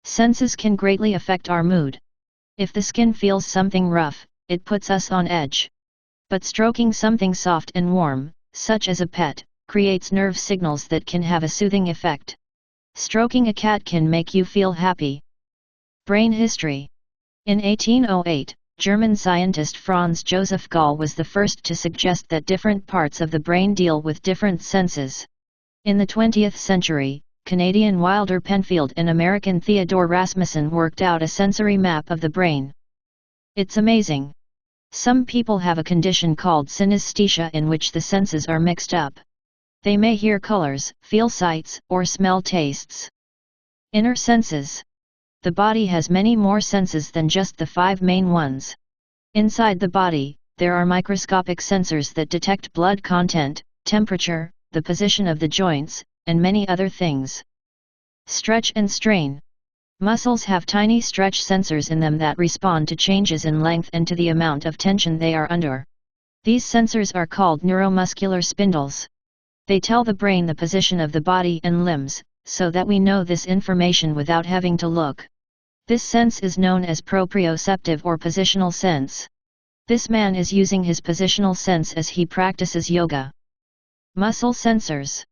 Senses can greatly affect our mood. If the skin feels something rough, it puts us on edge. But stroking something soft and warm, such as a pet, creates nerve signals that can have a soothing effect. Stroking a cat can make you feel happy. Brain history. In 1808, German scientist Franz Joseph Gall was the first to suggest that different parts of the brain deal with different senses. In the 20th century, Canadian Wilder Penfield and American Theodore Rasmussen worked out a sensory map of the brain. It's amazing. Some people have a condition called synesthesia in which the senses are mixed up. They may hear colors, feel sights, or smell tastes. Inner senses. The body has many more senses than just the 5 main ones. Inside the body, there are microscopic sensors that detect blood content, temperature, the position of the joints, and many other things. Stretch and strain. Muscles have tiny stretch sensors in them that respond to changes in length and to the amount of tension they are under. These sensors are called neuromuscular spindles. They tell the brain the position of the body and limbs, so that we know this information without having to look. This sense is known as proprioceptive or positional sense. This man is using his positional sense as he practices yoga. Muscle sensors.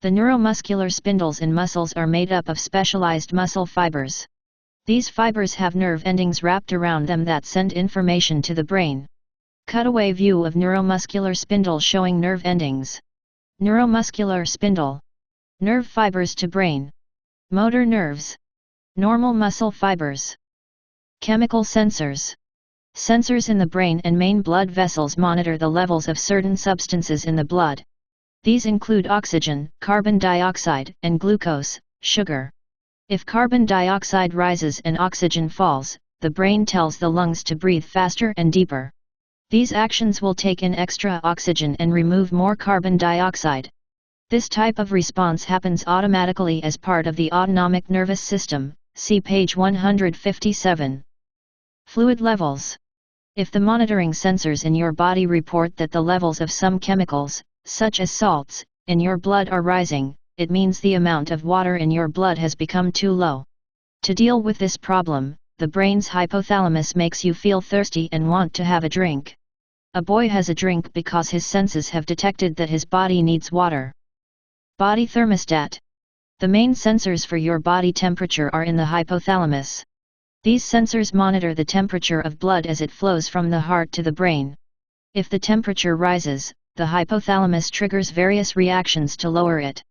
The neuromuscular spindles in muscles are made up of specialized muscle fibers. These fibers have nerve endings wrapped around them that send information to the brain. Cutaway view of neuromuscular spindle showing nerve endings. Neuromuscular spindle. Nerve fibers to brain. Motor nerves. Normal muscle fibers. Chemical sensors. Sensors in the brain and main blood vessels monitor the levels of certain substances in the blood. These include oxygen, carbon dioxide, and glucose, sugar. If carbon dioxide rises and oxygen falls, the brain tells the lungs to breathe faster and deeper. These actions will take in extra oxygen and remove more carbon dioxide. This type of response happens automatically as part of the autonomic nervous system, see page 157. Fluid levels. If the monitoring sensors in your body report that the levels of some chemicals, such as salts, in your blood are rising, it means the amount of water in your blood has become too low. To deal with this problem, the brain's hypothalamus makes you feel thirsty and want to have a drink. A boy has a drink because his senses have detected that his body needs water. Body thermostat. The main sensors for your body temperature are in the hypothalamus. These sensors monitor the temperature of blood as it flows from the heart to the brain. If the temperature rises, the hypothalamus triggers various reactions to lower it.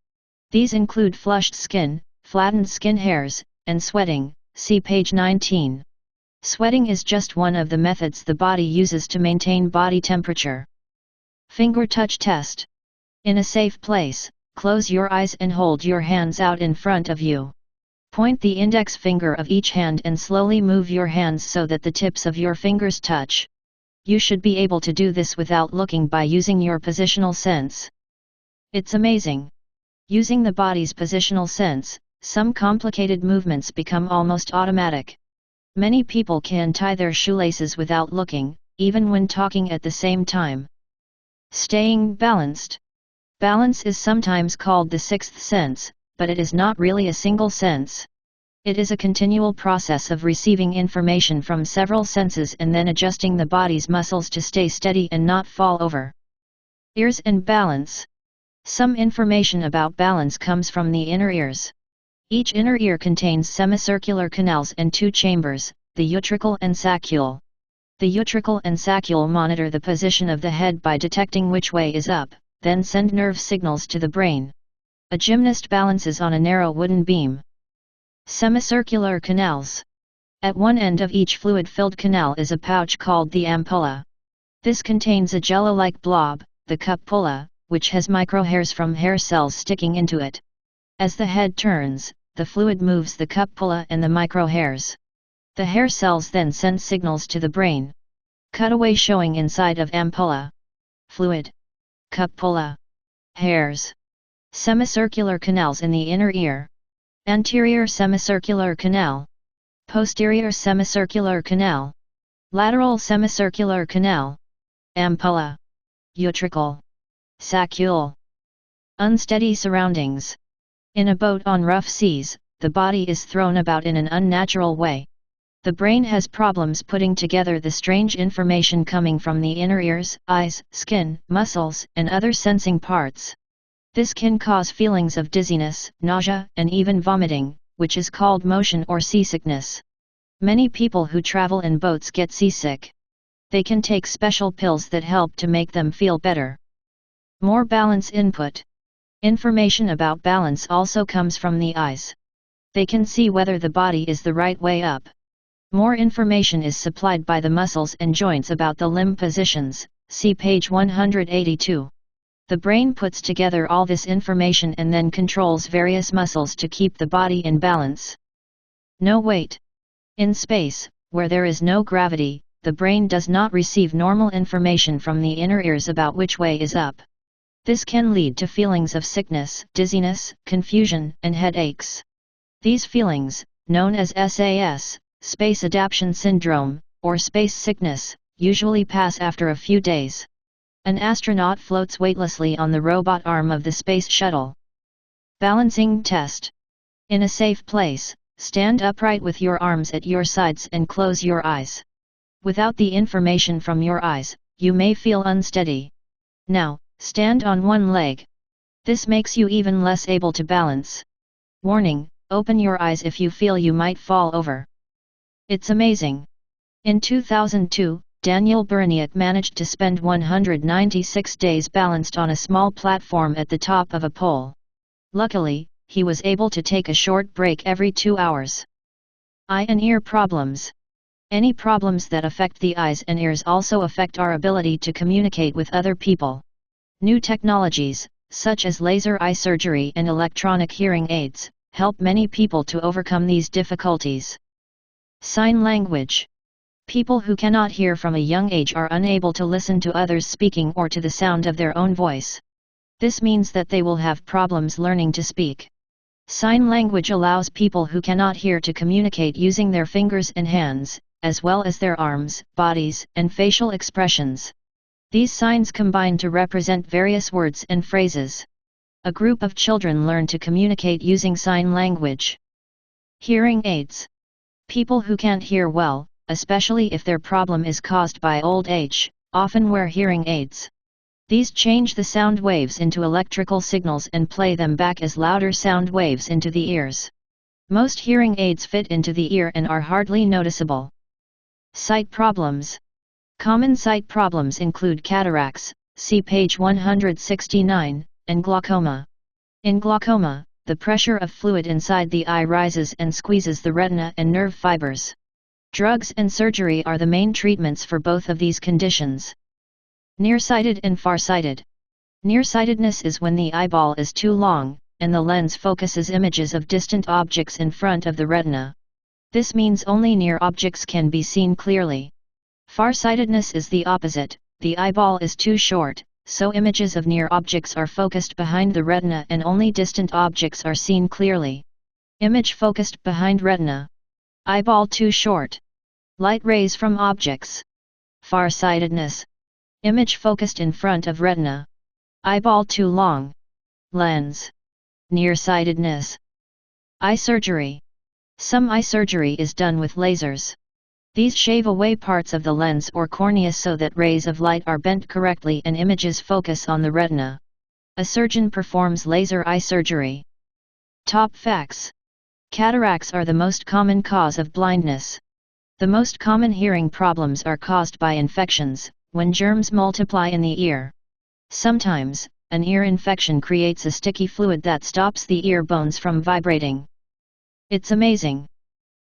These include flushed skin, flattened skin hairs, and sweating, see page 19. Sweating is just one of the methods the body uses to maintain body temperature. Finger touch test. In a safe place, close your eyes and hold your hands out in front of you. Point the index finger of each hand and slowly move your hands so that the tips of your fingers touch. You should be able to do this without looking by using your positional sense. It's amazing. Using the body's positional sense, some complicated movements become almost automatic. Many people can tie their shoelaces without looking, even when talking at the same time. Staying balanced. Balance is sometimes called the sixth sense, but it is not really a single sense. It is a continual process of receiving information from several senses and then adjusting the body's muscles to stay steady and not fall over. Ears and balance. Some information about balance comes from the inner ears. Each inner ear contains semicircular canals and 2 chambers, the utricle and saccule. The utricle and saccule monitor the position of the head by detecting which way is up, then send nerve signals to the brain. A gymnast balances on a narrow wooden beam. Semicircular canals. At one end of each fluid-filled canal is a pouch called the ampulla. This contains a jello-like blob, the cupula, which has microhairs from hair cells sticking into it. As the head turns, the fluid moves the cupula and the microhairs. The hair cells then send signals to the brain. Cutaway showing inside of ampulla. Fluid. Cupula. Hairs. Semicircular canals in the inner ear. Anterior semicircular canal. Posterior semicircular canal. Lateral semicircular canal. Ampulla. Utricle. Saccule. Unsteady surroundings. In a boat on rough seas, the body is thrown about in an unnatural way. The brain has problems putting together the strange information coming from the inner ears, eyes, skin, muscles, and other sensing parts. This can cause feelings of dizziness, nausea, and even vomiting, which is called motion or seasickness. Many people who travel in boats get seasick. They can take special pills that help to make them feel better. More balance input. Information about balance also comes from the eyes. They can see whether the body is the right way up. More information is supplied by the muscles and joints about the limb positions, see page 182. The brain puts together all this information and then controls various muscles to keep the body in balance. No weight. In space, where there is no gravity, the brain does not receive normal information from the inner ears about which way is up. This can lead to feelings of sickness, dizziness, confusion, and headaches. These feelings, known as SAS, space adaptation syndrome, or space sickness, usually pass after a few days. An astronaut floats weightlessly on the robot arm of the space shuttle. Balancing test. In a safe place, stand upright with your arms at your sides and close your eyes. Without the information from your eyes, you may feel unsteady. Now, stand on one leg. This makes you even less able to balance. Warning, open your eyes if you feel you might fall over. It's amazing. In 2002, Daniel Berniak managed to spend 196 days balanced on a small platform at the top of a pole. Luckily, he was able to take a short break every 2 hours. Eye and ear problems. Any problems that affect the eyes and ears also affect our ability to communicate with other people. New technologies, such as laser eye surgery and electronic hearing aids, help many people to overcome these difficulties. Sign language. People who cannot hear from a young age are unable to listen to others speaking or to the sound of their own voice. This means that they will have problems learning to speak. Sign language allows people who cannot hear to communicate using their fingers and hands, as well as their arms, bodies, and facial expressions. These signs combine to represent various words and phrases. A group of children learn to communicate using sign language. Hearing aids. People who can't hear well, especially if their problem is caused by old age, often wear hearing aids. These change the sound waves into electrical signals and play them back as louder sound waves into the ears. Most hearing aids fit into the ear and are hardly noticeable. Sight problems. Common sight problems include cataracts, see page 169, and glaucoma. In glaucoma, the pressure of fluid inside the eye rises and squeezes the retina and nerve fibers. Drugs and surgery are the main treatments for both of these conditions. Nearsighted and farsighted. Nearsightedness is when the eyeball is too long, and the lens focuses images of distant objects in front of the retina. This means only near objects can be seen clearly. Farsightedness is the opposite, the eyeball is too short, so images of near objects are focused behind the retina and only distant objects are seen clearly. Image focused behind retina. Eyeball too short. Light rays from objects. Farsightedness. Image focused in front of retina. Eyeball too long. Lens. Nearsightedness. Eye surgery. Some eye surgery is done with lasers. These shave away parts of the lens or cornea so that rays of light are bent correctly and images focus on the retina. A surgeon performs laser eye surgery. Top facts. Cataracts are the most common cause of blindness. The most common hearing problems are caused by infections, when germs multiply in the ear. Sometimes, an ear infection creates a sticky fluid that stops the ear bones from vibrating. It's amazing.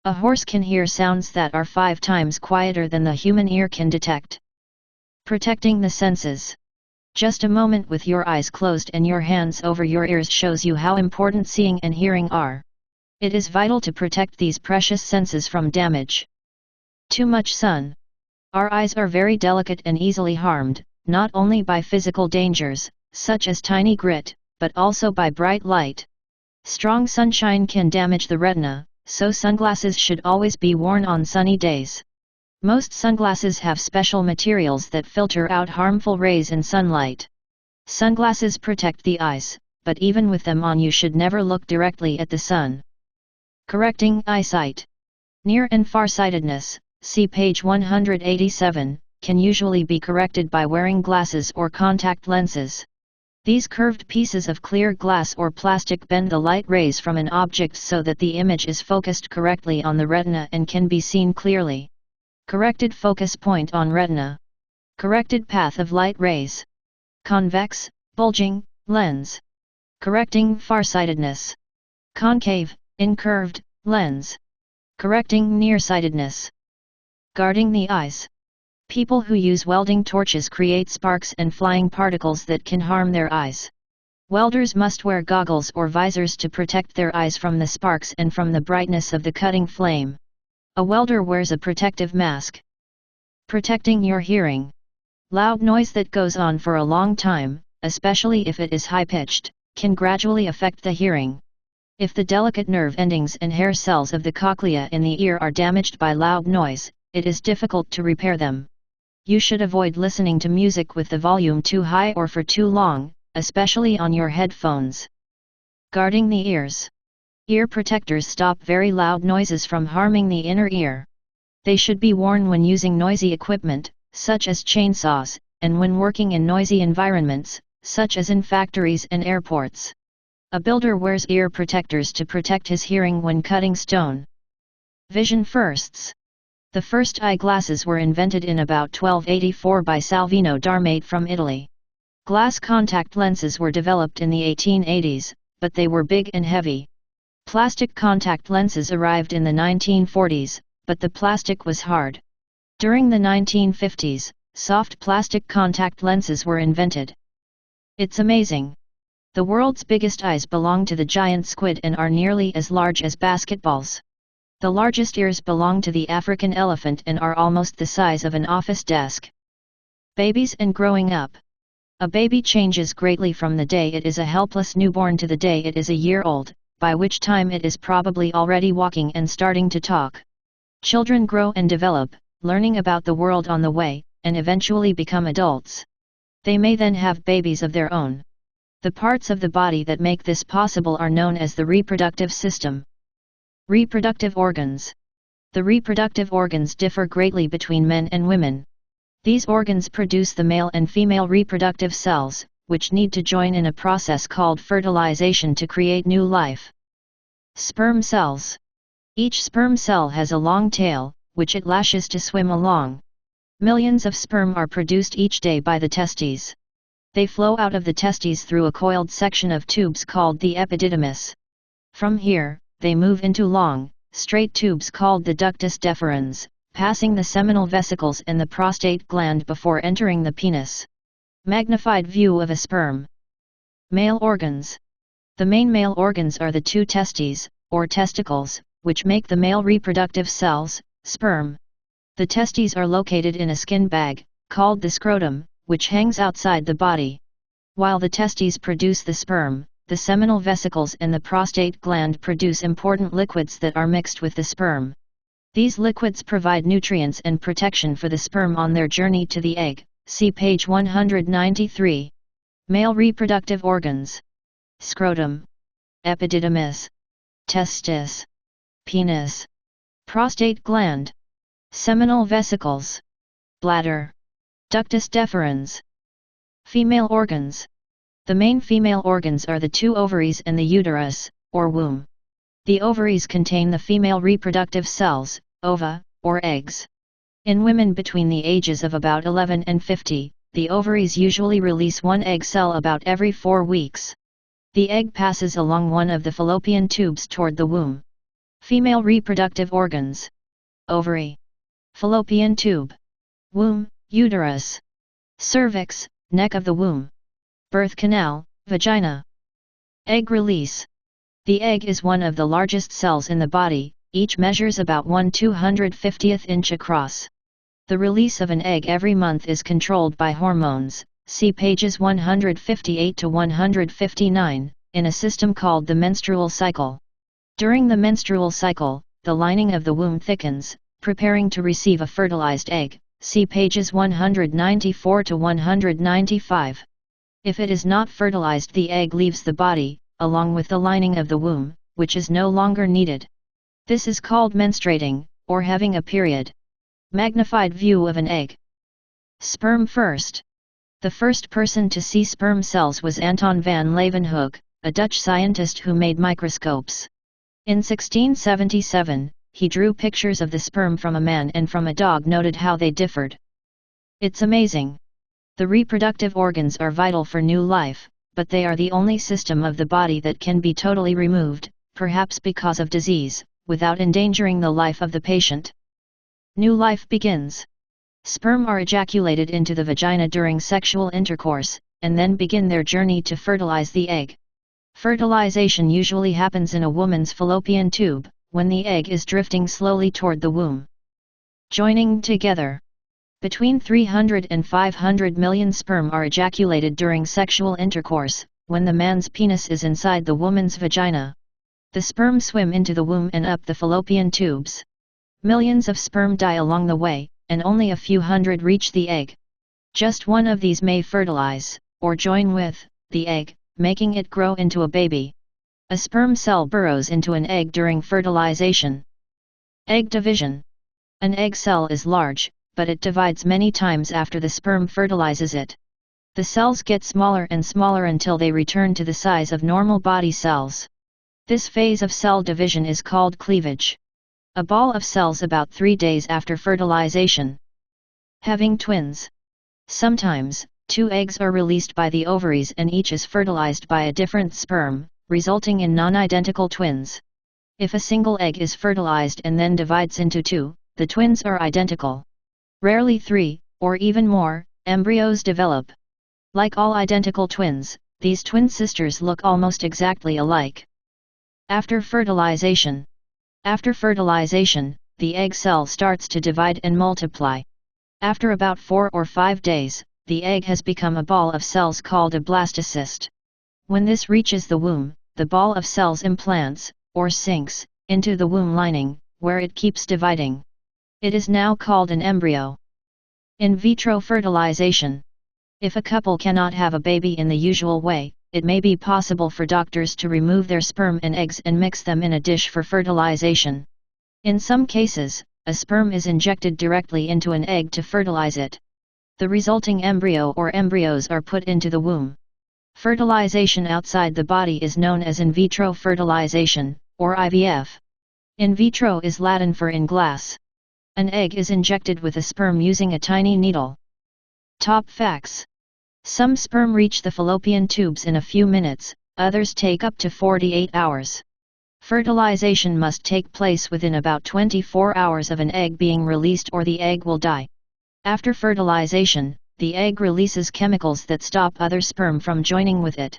A horse can hear sounds that are 5 times quieter than the human ear can detect. Protecting the senses. Just a moment with your eyes closed and your hands over your ears shows you how important seeing and hearing are. It is vital to protect these precious senses from damage. Too much sun. Our eyes are very delicate and easily harmed, not only by physical dangers, such as tiny grit, but also by bright light. Strong sunshine can damage the retina, so sunglasses should always be worn on sunny days. Most sunglasses have special materials that filter out harmful rays and sunlight. Sunglasses protect the eyes, but even with them on you should never look directly at the sun. Correcting eyesight. Near and farsightedness, see page 187, can usually be corrected by wearing glasses or contact lenses. These curved pieces of clear glass or plastic bend the light rays from an object so that the image is focused correctly on the retina and can be seen clearly. Corrected focus point on retina. Corrected path of light rays. Convex, bulging, lens. Correcting farsightedness. Concave, incurved, lens. Correcting nearsightedness. Guarding the eyes. People who use welding torches create sparks and flying particles that can harm their eyes. Welders must wear goggles or visors to protect their eyes from the sparks and from the brightness of the cutting flame. A welder wears a protective mask. Protecting your hearing. Loud noise that goes on for a long time, especially if it is high-pitched, can gradually affect the hearing. If the delicate nerve endings and hair cells of the cochlea in the ear are damaged by loud noise, it is difficult to repair them. You should avoid listening to music with the volume too high or for too long, especially on your headphones. Guarding the ears. Ear protectors stop very loud noises from harming the inner ear. They should be worn when using noisy equipment, such as chainsaws, and when working in noisy environments, such as in factories and airports. A builder wears ear protectors to protect his hearing when cutting stone. Vision firsts. The first eyeglasses were invented in about 1284 by Salvino Darmate from Italy. Glass contact lenses were developed in the 1880s, but they were big and heavy. Plastic contact lenses arrived in the 1940s, but the plastic was hard. During the 1950s, soft plastic contact lenses were invented. It's amazing. The world's biggest eyes belong to the giant squid and are nearly as large as basketballs. The largest ears belong to the African elephant and are almost the size of an office desk. Babies and growing up. A baby changes greatly from the day it is a helpless newborn to the day it is a year old, by which time it is probably already walking and starting to talk. Children grow and develop, learning about the world on the way, and eventually become adults. They may then have babies of their own. The parts of the body that make this possible are known as the reproductive system. Reproductive organs. The reproductive organs differ greatly between men and women. These organs produce the male and female reproductive cells, which need to join in a process called fertilization to create new life. Sperm cells. Each sperm cell has a long tail, which it lashes to swim along. Millions of sperm are produced each day by the testes. They flow out of the testes through a coiled section of tubes called the epididymis. From here, they move into long, straight tubes called the ductus deferens, passing the seminal vesicles and the prostate gland before entering the penis. Magnified view of a sperm. Male organs. The main male organs are the two testes, or testicles, which make the male reproductive cells, sperm. The testes are located in a skin bag, called the scrotum, which hangs outside the body. While the testes produce the sperm, the seminal vesicles and the prostate gland produce important liquids that are mixed with the sperm. These liquids provide nutrients and protection for the sperm on their journey to the egg, see page 193. Male reproductive organs. Scrotum. Epididymis. Testis. Penis. Prostate gland. Seminal vesicles. Bladder. Ductus deferens. Female organs. The main female organs are the two ovaries and the uterus, or womb. The ovaries contain the female reproductive cells, ova, or eggs. In women between the ages of about 11 and 50, the ovaries usually release one egg cell about every 4 weeks. The egg passes along one of the fallopian tubes toward the womb. Female reproductive organs. Ovary. Fallopian tube. Womb, uterus. Cervix, neck of the womb. Birth canal, vagina. Egg release. The egg is one of the largest cells in the body, each measures about 1/250th inch across. The release of an egg every month is controlled by hormones, see pages 158 to 159, in a system called the menstrual cycle. During the menstrual cycle, the lining of the womb thickens, preparing to receive a fertilized egg, see pages 194 to 195. If it is not fertilized, the egg leaves the body, along with the lining of the womb, which is no longer needed. This is called menstruating, or having a period. Magnified view of an egg. Sperm first. The first person to see sperm cells was Anton van Leeuwenhoek, a Dutch scientist who made microscopes. In 1677, he drew pictures of the sperm from a man and from a dog, noted how they differed. It's amazing. The reproductive organs are vital for new life, but they are the only system of the body that can be totally removed, perhaps because of disease, without endangering the life of the patient. New life begins. Sperm are ejaculated into the vagina during sexual intercourse, and then begin their journey to fertilize the egg. Fertilization usually happens in a woman's fallopian tube, when the egg is drifting slowly toward the womb. Joining together. Between 300 and 500 million sperm are ejaculated during sexual intercourse, when the man's penis is inside the woman's vagina. The sperm swim into the womb and up the fallopian tubes. Millions of sperm die along the way, and only a few hundred reach the egg. Just one of these may fertilize, or join with, the egg, making it grow into a baby. A sperm cell burrows into an egg during fertilization. Egg division. An egg cell is large, but it divides many times after the sperm fertilizes it. The cells get smaller and smaller until they return to the size of normal body cells. This phase of cell division is called cleavage. A ball of cells about 3 days after fertilization. Having twins. Sometimes, 2 eggs are released by the ovaries and each is fertilized by a different sperm, resulting in non-identical twins. If a single egg is fertilized and then divides into 2, the twins are identical. Rarely 3, or even more, embryos develop. Like all identical twins, these twin sisters look almost exactly alike. After fertilization. After fertilization, the egg cell starts to divide and multiply. After about 4 or 5 days, the egg has become a ball of cells called a blastocyst. When this reaches the womb, the ball of cells implants, or sinks, into the womb lining, where it keeps dividing. It is now called an embryo. In vitro fertilization. If a couple cannot have a baby in the usual way, it may be possible for doctors to remove their sperm and eggs and mix them in a dish for fertilization. In some cases, a sperm is injected directly into an egg to fertilize it. The resulting embryo or embryos are put into the womb. Fertilization outside the body is known as in vitro fertilization, or IVF. In vitro is Latin for in glass. An egg is injected with a sperm using a tiny needle. Top facts. Some sperm reach the fallopian tubes in a few minutes, others take up to 48 hours. Fertilization must take place within about 24 hours of an egg being released or the egg will die. After fertilization, the egg releases chemicals that stop other sperm from joining with it.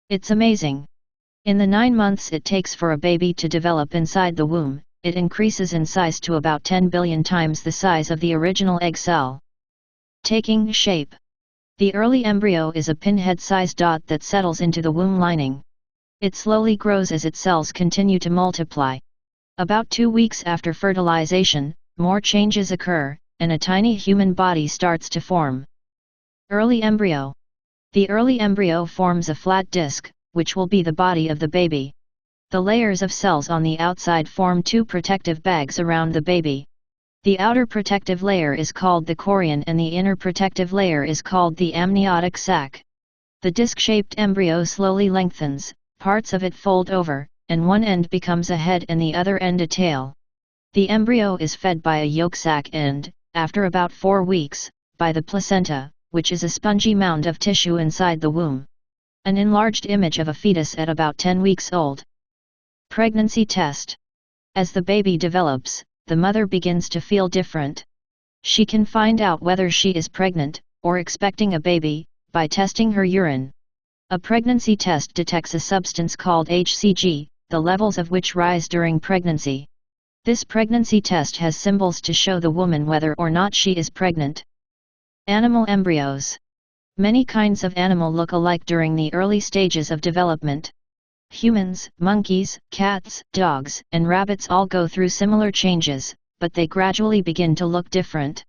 It's amazing. In the 9 months it takes for a baby to develop inside the womb, it increases in size to about 10 billion times the size of the original egg cell. Taking shape. The early embryo is a pinhead-sized dot that settles into the womb lining. It slowly grows as its cells continue to multiply. About 2 weeks after fertilization, more changes occur, and a tiny human body starts to form. Early embryo. The early embryo forms a flat disc, which will be the body of the baby. The layers of cells on the outside form 2 protective bags around the baby. The outer protective layer is called the chorion and the inner protective layer is called the amniotic sac. The disc-shaped embryo slowly lengthens, parts of it fold over, and one end becomes a head and the other end a tail. The embryo is fed by a yolk sac and, after about 4 weeks, by the placenta, which is a spongy mound of tissue inside the womb. An enlarged image of a fetus at about 10 weeks old. Pregnancy test. As the baby develops, the mother begins to feel different. She can find out whether she is pregnant, or expecting a baby, by testing her urine. A pregnancy test detects a substance called HCG, the levels of which rise during pregnancy. This pregnancy test has symbols to show the woman whether or not she is pregnant. Animal embryos. Many kinds of animal look alike during the early stages of development. Humans, monkeys, cats, dogs, and rabbits all go through similar changes, but they gradually begin to look different.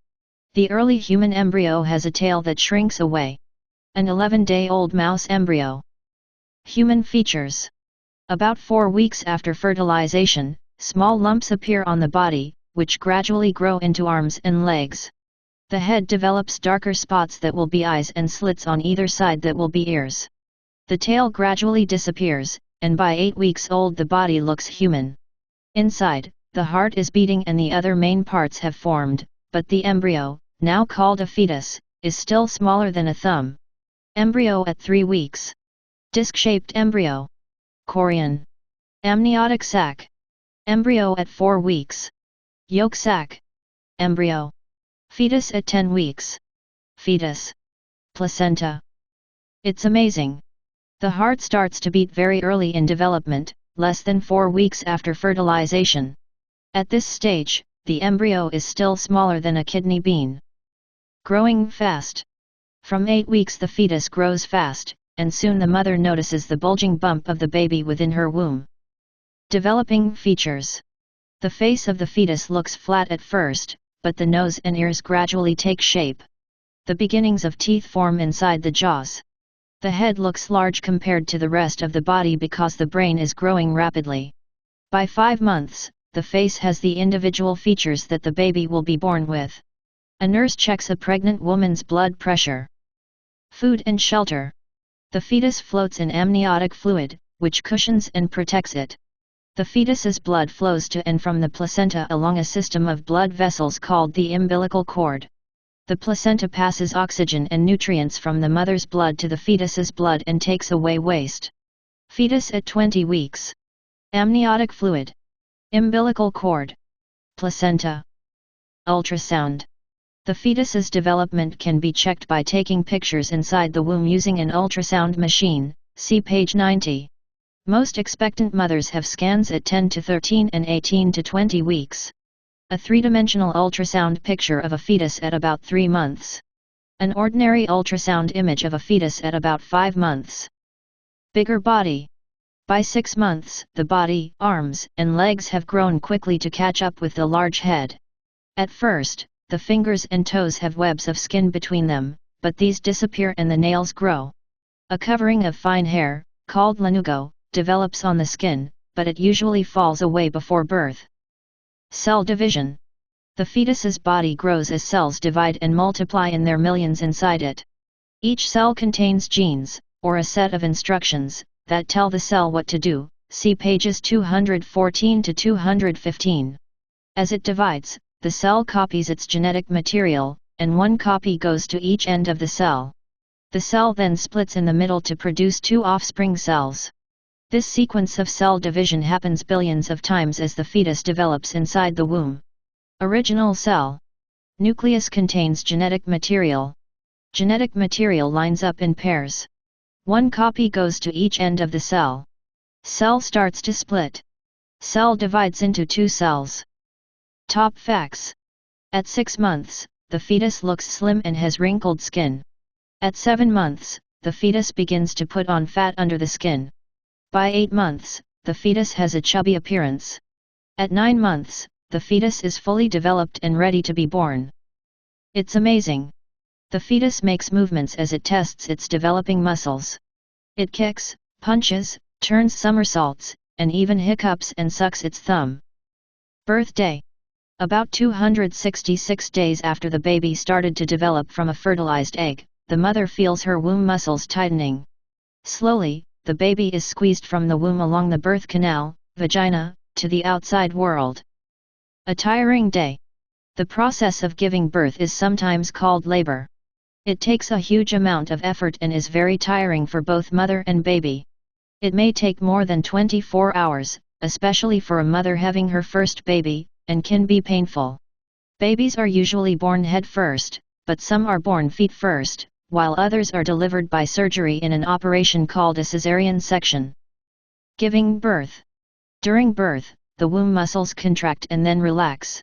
The early human embryo has a tail that shrinks away. An 11-day-old mouse embryo. Human features. About 4 weeks after fertilization, small lumps appear on the body, which gradually grow into arms and legs. The head develops darker spots that will be eyes and slits on either side that will be ears. The tail gradually disappears, and by 8 weeks old the body looks human. Inside, the heart is beating and the other main parts have formed, but the embryo, now called a fetus, is still smaller than a thumb. Embryo at 3 weeks. Disc-shaped embryo. Chorion. Amniotic sac. Embryo at 4 weeks. Yolk sac. Embryo. Fetus at 10 weeks. Fetus. Placenta. It's amazing. The heart starts to beat very early in development, less than 4 weeks after fertilization. At this stage, the embryo is still smaller than a kidney bean. Growing fast. From 8 weeks the fetus grows fast, and soon the mother notices the bulging bump of the baby within her womb. Developing features. The face of the fetus looks flat at first, but the nose and ears gradually take shape. The beginnings of teeth form inside the jaws. The head looks large compared to the rest of the body because the brain is growing rapidly. By 5 months, the face has the individual features that the baby will be born with. A nurse checks a pregnant woman's blood pressure. Food and shelter. The fetus floats in amniotic fluid, which cushions and protects it. The fetus's blood flows to and from the placenta along a system of blood vessels called the umbilical cord. The placenta passes oxygen and nutrients from the mother's blood to the fetus's blood and takes away waste. Fetus at 20 weeks. Amniotic fluid. Umbilical cord. Placenta. Ultrasound. The fetus's development can be checked by taking pictures inside the womb using an ultrasound machine, see page 90. Most expectant mothers have scans at 10 to 13 and 18 to 20 weeks. A three-dimensional ultrasound picture of a fetus at about 3 months. An ordinary ultrasound image of a fetus at about 5 months. Bigger body. By 6 months, the body, arms, and legs have grown quickly to catch up with the large head. At first, the fingers and toes have webs of skin between them, but these disappear and the nails grow. A covering of fine hair, called lanugo, develops on the skin, but it usually falls away before birth. Cell division. The fetus's body grows as cells divide and multiply in their millions inside it. Each cell contains genes, or a set of instructions, that tell the cell what to do, see pages 214 to 215. As it divides, the cell copies its genetic material, and one copy goes to each end of the cell. The cell then splits in the middle to produce 2 offspring cells. This sequence of cell division happens billions of times as the fetus develops inside the womb. Original cell. Nucleus contains genetic material. Genetic material lines up in pairs. One copy goes to each end of the cell. Cell starts to split. Cell divides into 2 cells. Top facts. At 6 months, the fetus looks slim and has wrinkled skin. At 7 months, the fetus begins to put on fat under the skin. By 8 months, the fetus has a chubby appearance. At 9 months, the fetus is fully developed and ready to be born. It's amazing. The fetus makes movements as it tests its developing muscles. It kicks, punches, turns somersaults, and even hiccups and sucks its thumb. Birthday. About 266 days after the baby started to develop from a fertilized egg, the mother feels her womb muscles tightening. Slowly, the baby is squeezed from the womb along the birth canal, vagina, to the outside world. A tiring day. The process of giving birth is sometimes called labor. It takes a huge amount of effort and is very tiring for both mother and baby. It may take more than 24 hours, especially for a mother having her first baby, and can be painful. Babies are usually born head first, but some are born feet first, while others are delivered by surgery in an operation called a cesarean section. Giving birth. During birth, the womb muscles contract and then relax.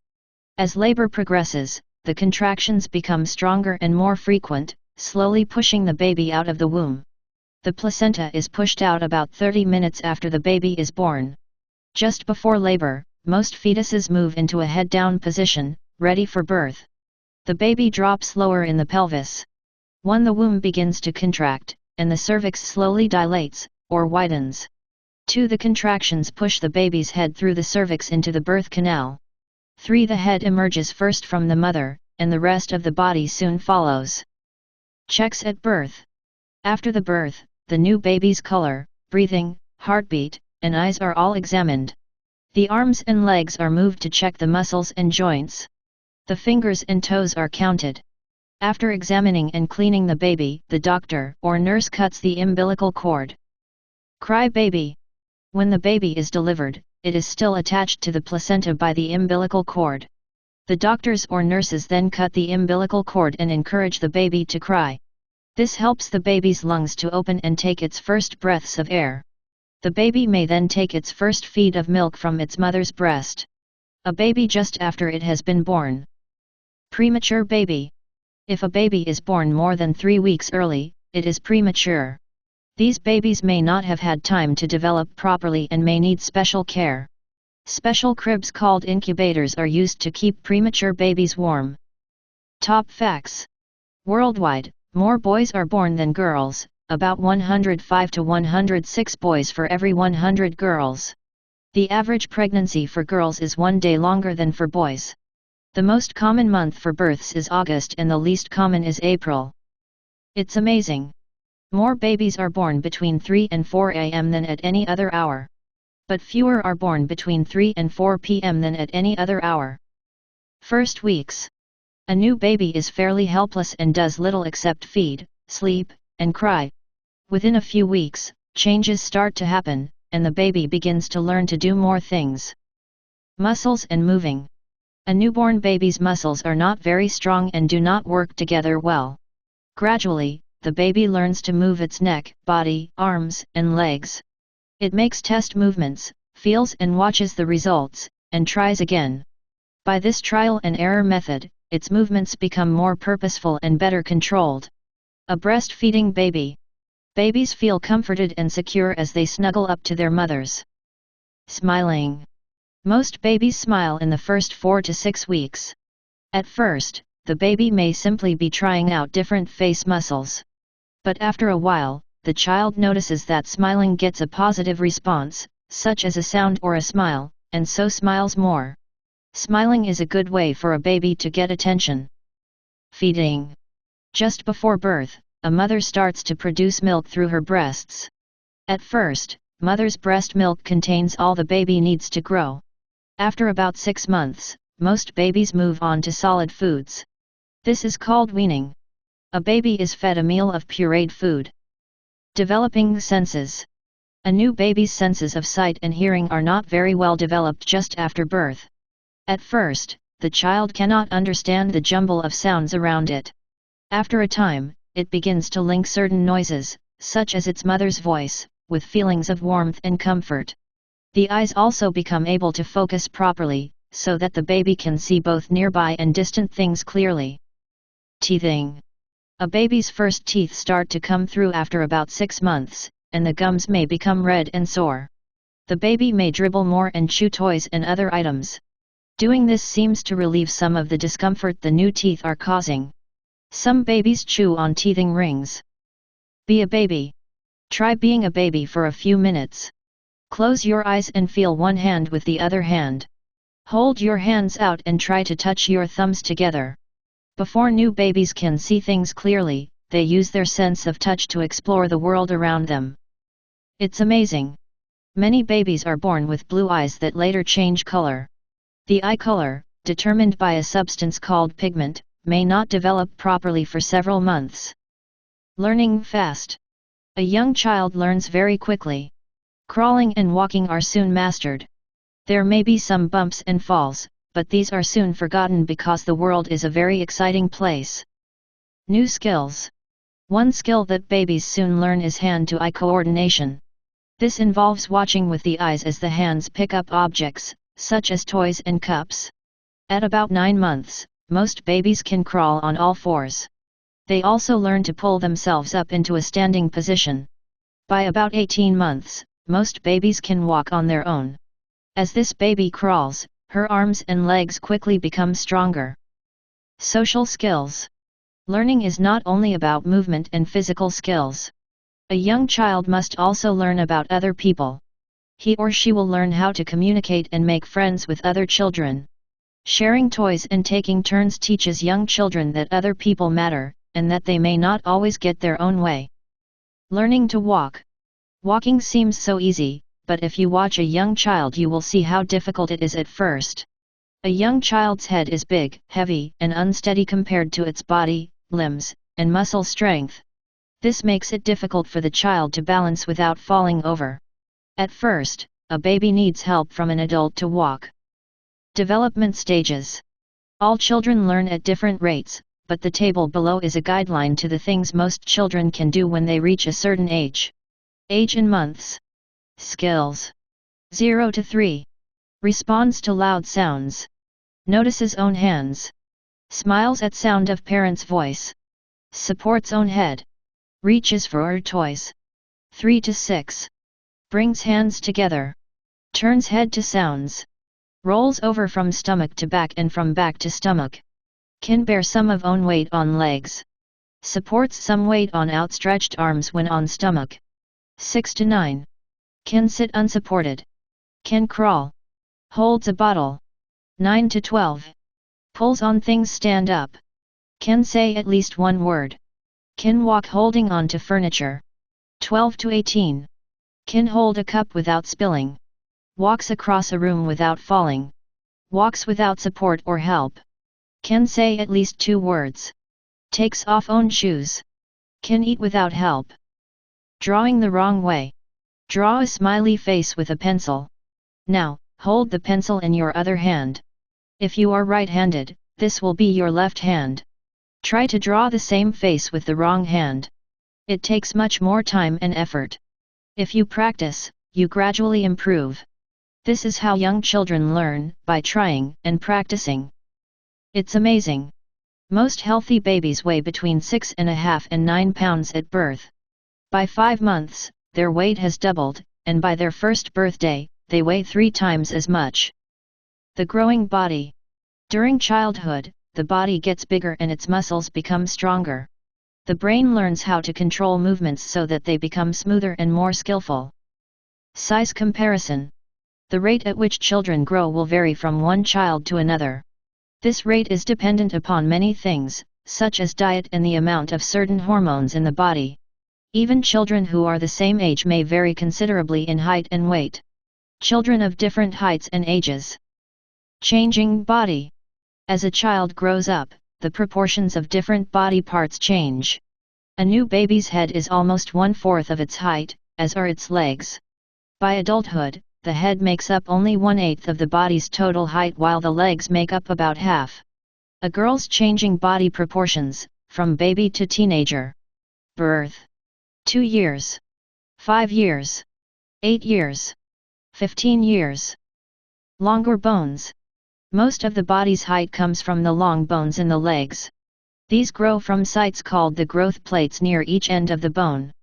As labor progresses, the contractions become stronger and more frequent, slowly pushing the baby out of the womb. The placenta is pushed out about 30 minutes after the baby is born. Just before labor, most fetuses move into a head-down position, ready for birth. The baby drops lower in the pelvis. 1. The womb begins to contract, and the cervix slowly dilates, or widens. 2. The contractions push the baby's head through the cervix into the birth canal. 3. The head emerges first from the mother, and the rest of the body soon follows. Checks at birth. After the birth, the new baby's color, breathing, heartbeat, and eyes are all examined. The arms and legs are moved to check the muscles and joints. The fingers and toes are counted. After examining and cleaning the baby, the doctor or nurse cuts the umbilical cord. Cry baby. When the baby is delivered, it is still attached to the placenta by the umbilical cord. The doctors or nurses then cut the umbilical cord and encourage the baby to cry. This helps the baby's lungs to open and take its first breaths of air. The baby may then take its first feed of milk from its mother's breast. A baby just after it has been born. Premature baby. If a baby is born more than 3 weeks early, it is premature. These babies may not have had time to develop properly and may need special care. Special cribs called incubators are used to keep premature babies warm. Top facts. Worldwide, more boys are born than girls, about 105 to 106 boys for every 100 girls. The average pregnancy for girls is 1 day longer than for boys. The most common month for births is August and the least common is April. It's amazing. More babies are born between 3 and 4 a.m. than at any other hour. But fewer are born between 3 and 4 p.m. than at any other hour. First weeks. A new baby is fairly helpless and does little except feed, sleep, and cry. Within a few weeks, changes start to happen, and the baby begins to learn to do more things. Muscles and moving. A newborn baby's muscles are not very strong and do not work together well. Gradually, the baby learns to move its neck, body, arms, and legs. It makes test movements, feels and watches the results, and tries again. By this trial and error method, its movements become more purposeful and better controlled. A breastfeeding baby. Babies feel comforted and secure as they snuggle up to their mothers. Smiling. Most babies smile in the first 4 to 6 weeks. At first, the baby may simply be trying out different face muscles. But after a while, the child notices that smiling gets a positive response, such as a sound or a smile, and so smiles more. Smiling is a good way for a baby to get attention. Feeding. Just before birth, a mother starts to produce milk through her breasts. At first, mother's breast milk contains all the baby needs to grow. After about 6 months, most babies move on to solid foods. This is called weaning. A baby is fed a meal of pureed food. Developing senses. A new baby's senses of sight and hearing are not very well developed just after birth. At first, the child cannot understand the jumble of sounds around it. After a time, it begins to link certain noises, such as its mother's voice, with feelings of warmth and comfort. The eyes also become able to focus properly, so that the baby can see both nearby and distant things clearly. Teething. A baby's first teeth start to come through after about 6 months, and the gums may become red and sore. The baby may dribble more and chew toys and other items. Doing this seems to relieve some of the discomfort the new teeth are causing. Some babies chew on teething rings. Be a baby. Try being a baby for a few minutes. Close your eyes and feel one hand with the other hand. Hold your hands out and try to touch your thumbs together. Before new babies can see things clearly, they use their sense of touch to explore the world around them. It's amazing. Many babies are born with blue eyes that later change color. The eye color, determined by a substance called pigment, may not develop properly for several months. Learning fast. A young child learns very quickly. Crawling and walking are soon mastered. There may be some bumps and falls, but these are soon forgotten because the world is a very exciting place. New skills. One skill that babies soon learn is hand-to-eye coordination. This involves watching with the eyes as the hands pick up objects, such as toys and cups. At about 9 months, most babies can crawl on all fours. They also learn to pull themselves up into a standing position. By about 18 months, most babies can walk on their own. As this baby crawls, her arms and legs quickly become stronger. Social skills. Learning is not only about movement and physical skills. A young child must also learn about other people. He or she will learn how to communicate and make friends with other children. Sharing toys and taking turns teaches young children that other people matter, and that they may not always get their own way. Learning to walk. Walking seems so easy, but if you watch a young child you will see how difficult it is at first. A young child's head is big, heavy, and unsteady compared to its body, limbs, and muscle strength. This makes it difficult for the child to balance without falling over. At first, a baby needs help from an adult to walk. Development stages. All children learn at different rates, but the table below is a guideline to the things most children can do when they reach a certain age. Age in months. Skills. 0 to 3. Responds to loud sounds. Notices own hands. Smiles at sound of parent's voice. Supports own head. Reaches for her toys. 3 to 6. Brings hands together. Turns head to sounds. Rolls over from stomach to back and from back to stomach. Can bear some of own weight on legs. Supports some weight on outstretched arms when on stomach. 6 to 9. Can sit unsupported. Can crawl. Holds a bottle. 9 to 12. Pulls on things, stand up. Can say at least one word. Can walk holding on to furniture. 12 to 18. Can hold a cup without spilling. Walks across a room without falling. Walks without support or help. Can say at least 2 words. Takes off own shoes. Can eat without help. Drawing the wrong way. Draw a smiley face with a pencil. Now, hold the pencil in your other hand. If you are right-handed, this will be your left hand. Try to draw the same face with the wrong hand. It takes much more time and effort. If you practice, you gradually improve. This is how young children learn, by trying and practicing. It's amazing. Most healthy babies weigh between 6.5 and 9 pounds at birth. By 5 months, their weight has doubled, and by their first birthday, they weigh 3 times as much. The growing body. During childhood, the body gets bigger and its muscles become stronger. The brain learns how to control movements so that they become smoother and more skillful. Size comparison. The rate at which children grow will vary from one child to another. This rate is dependent upon many things, such as diet and the amount of certain hormones in the body. Even children who are the same age may vary considerably in height and weight. Children of different heights and ages. Changing body. As a child grows up, the proportions of different body parts change. A new baby's head is almost 1/4 of its height, as are its legs. By adulthood, the head makes up only 1/8 of the body's total height while the legs make up about half. A girl's changing body proportions, from baby to teenager. Birth. 2 years. 5 years. 8 years. 15 years. Longer bones. Most of the body's height comes from the long bones in the legs. These grow from sites called the growth plates near each end of the bone.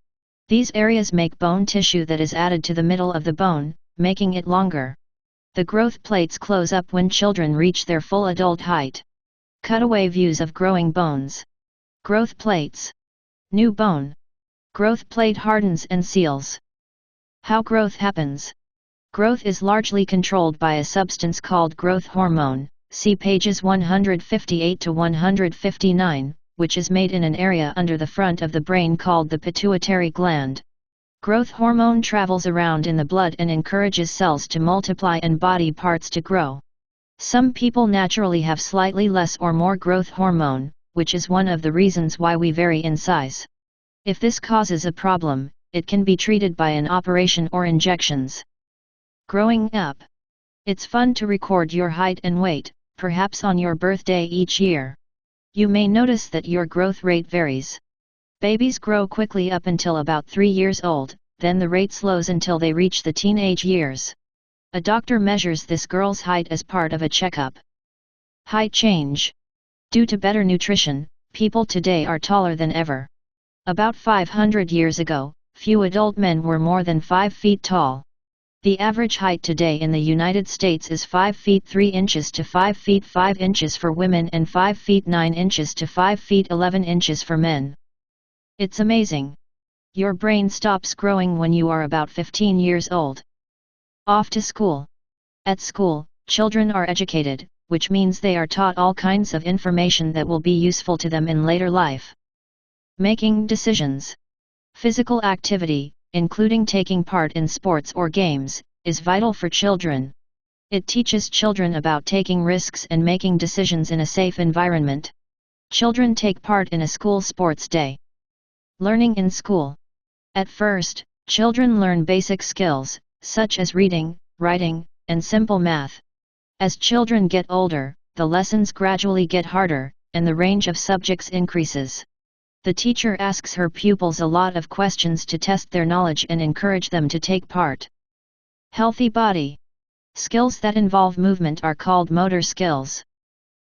These areas make bone tissue that is added to the middle of the bone, making it longer. The growth plates close up when children reach their full adult height. Cutaway views of growing bones. Growth plates. New bone. Growth plate hardens and seals. How growth happens. Growth is largely controlled by a substance called growth hormone, see pages 158 to 159, which is made in an area under the front of the brain called the pituitary gland. Growth hormone travels around in the blood and encourages cells to multiply and body parts to grow. Some people naturally have slightly less or more growth hormone, which is one of the reasons why we vary in size. If this causes a problem, it can be treated by an operation or injections. Growing up. It's fun to record your height and weight, perhaps on your birthday each year. You may notice that your growth rate varies. Babies grow quickly up until about 3 years old, then the rate slows until they reach the teenage years. A doctor measures this girl's height as part of a checkup. Height change. Due to better nutrition, people today are taller than ever. About 500 years ago, few adult men were more than 5 feet tall. The average height today in the United States is 5 feet 3 inches to 5 feet 5 inches for women and 5 feet 9 inches to 5 feet 11 inches for men. It's amazing. Your brain stops growing when you are about 15 years old. Off to school. At school, children are educated, which means they are taught all kinds of information that will be useful to them in later life. Making decisions. Physical activity, including taking part in sports or games, is vital for children. It teaches children about taking risks and making decisions in a safe environment. Children take part in a school sports day. Learning in school. At first, children learn basic skills, such as reading, writing, and simple math. As children get older, the lessons gradually get harder, and the range of subjects increases. The teacher asks her pupils a lot of questions to test their knowledge and encourage them to take part. Healthy body. Skills that involve movement are called motor skills.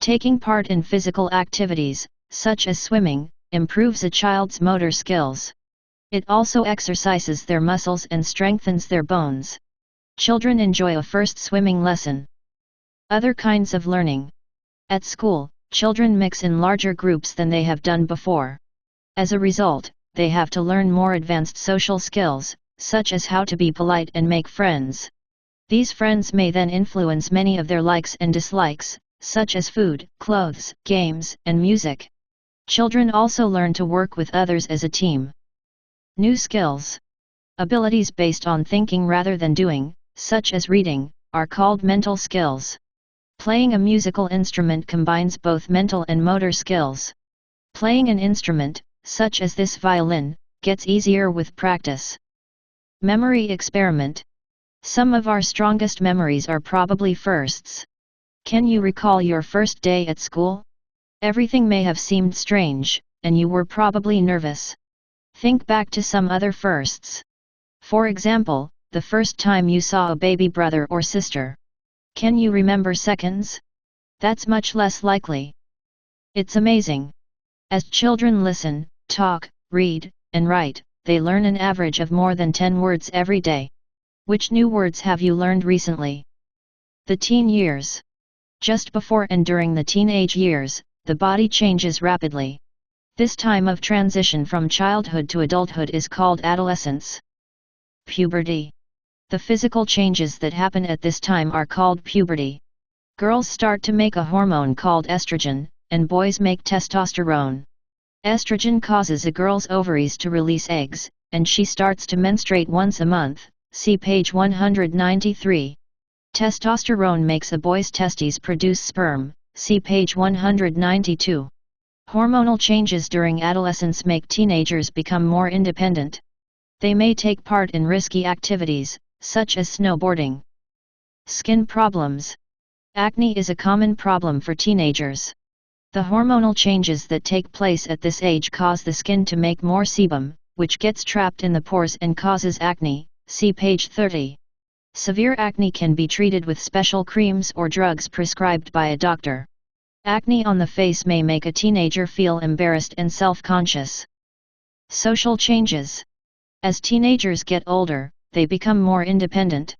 Taking part in physical activities, such as swimming, improves a child's motor skills. It also exercises their muscles and strengthens their bones. Children enjoy a first swimming lesson. Other kinds of learning. At school, children mix in larger groups than they have done before. As a result, they have to learn more advanced social skills, such as how to be polite and make friends. These friends may then influence many of their likes and dislikes, such as food, clothes, games, and music. Children also learn to work with others as a team. New skills. Abilities based on thinking rather than doing, such as reading, are called mental skills. Playing a musical instrument combines both mental and motor skills. Playing an instrument, such as this violin, gets easier with practice. Memory experiment. Some of our strongest memories are probably firsts. Can you recall your first day at school? Everything may have seemed strange, and you were probably nervous. Think back to some other firsts. For example, the first time you saw a baby brother or sister. Can you remember seconds? That's much less likely. It's amazing. As children listen, talk, read, and write, they learn an average of more than 10 words every day. Which new words have you learned recently? The teen years. Just before and during the teenage years, the body changes rapidly. This time of transition from childhood to adulthood is called adolescence. Puberty. The physical changes that happen at this time are called puberty. Girls start to make a hormone called estrogen, and boys make testosterone. Estrogen causes a girl's ovaries to release eggs, and she starts to menstruate once a month, see page 193. Testosterone makes a boy's testes produce sperm, see page 192. Hormonal changes during adolescence make teenagers become more independent. They may take part in risky activities, such as snowboarding. Skin problems. Acne is a common problem for teenagers. The hormonal changes that take place at this age cause the skin to make more sebum, which gets trapped in the pores and causes acne, see page 30. Severe acne can be treated with special creams or drugs prescribed by a doctor. Acne on the face may make a teenager feel embarrassed and self-conscious. Social changes. As teenagers get older, they become more independent.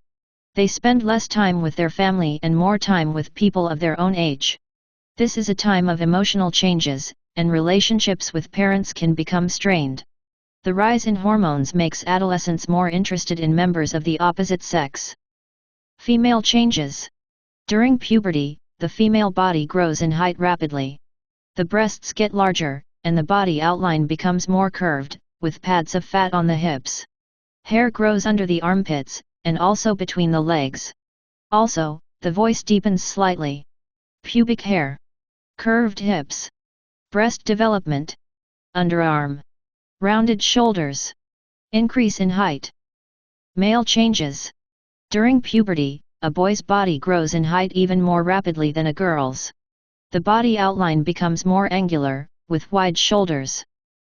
They spend less time with their family and more time with people of their own age. This is a time of emotional changes, and relationships with parents can become strained. The rise in hormones makes adolescents more interested in members of the opposite sex. Female changes. During puberty, the female body grows in height rapidly. The breasts get larger, and the body outline becomes more curved, with pads of fat on the hips. Hair grows under the armpits, and also between the legs. Also, the voice deepens slightly. Pubic hair. Curved hips. Breast development. Underarm. Rounded shoulders. Increase in height. Male changes. During puberty, a boy's body grows in height even more rapidly than a girl's. The body outline becomes more angular, with wide shoulders.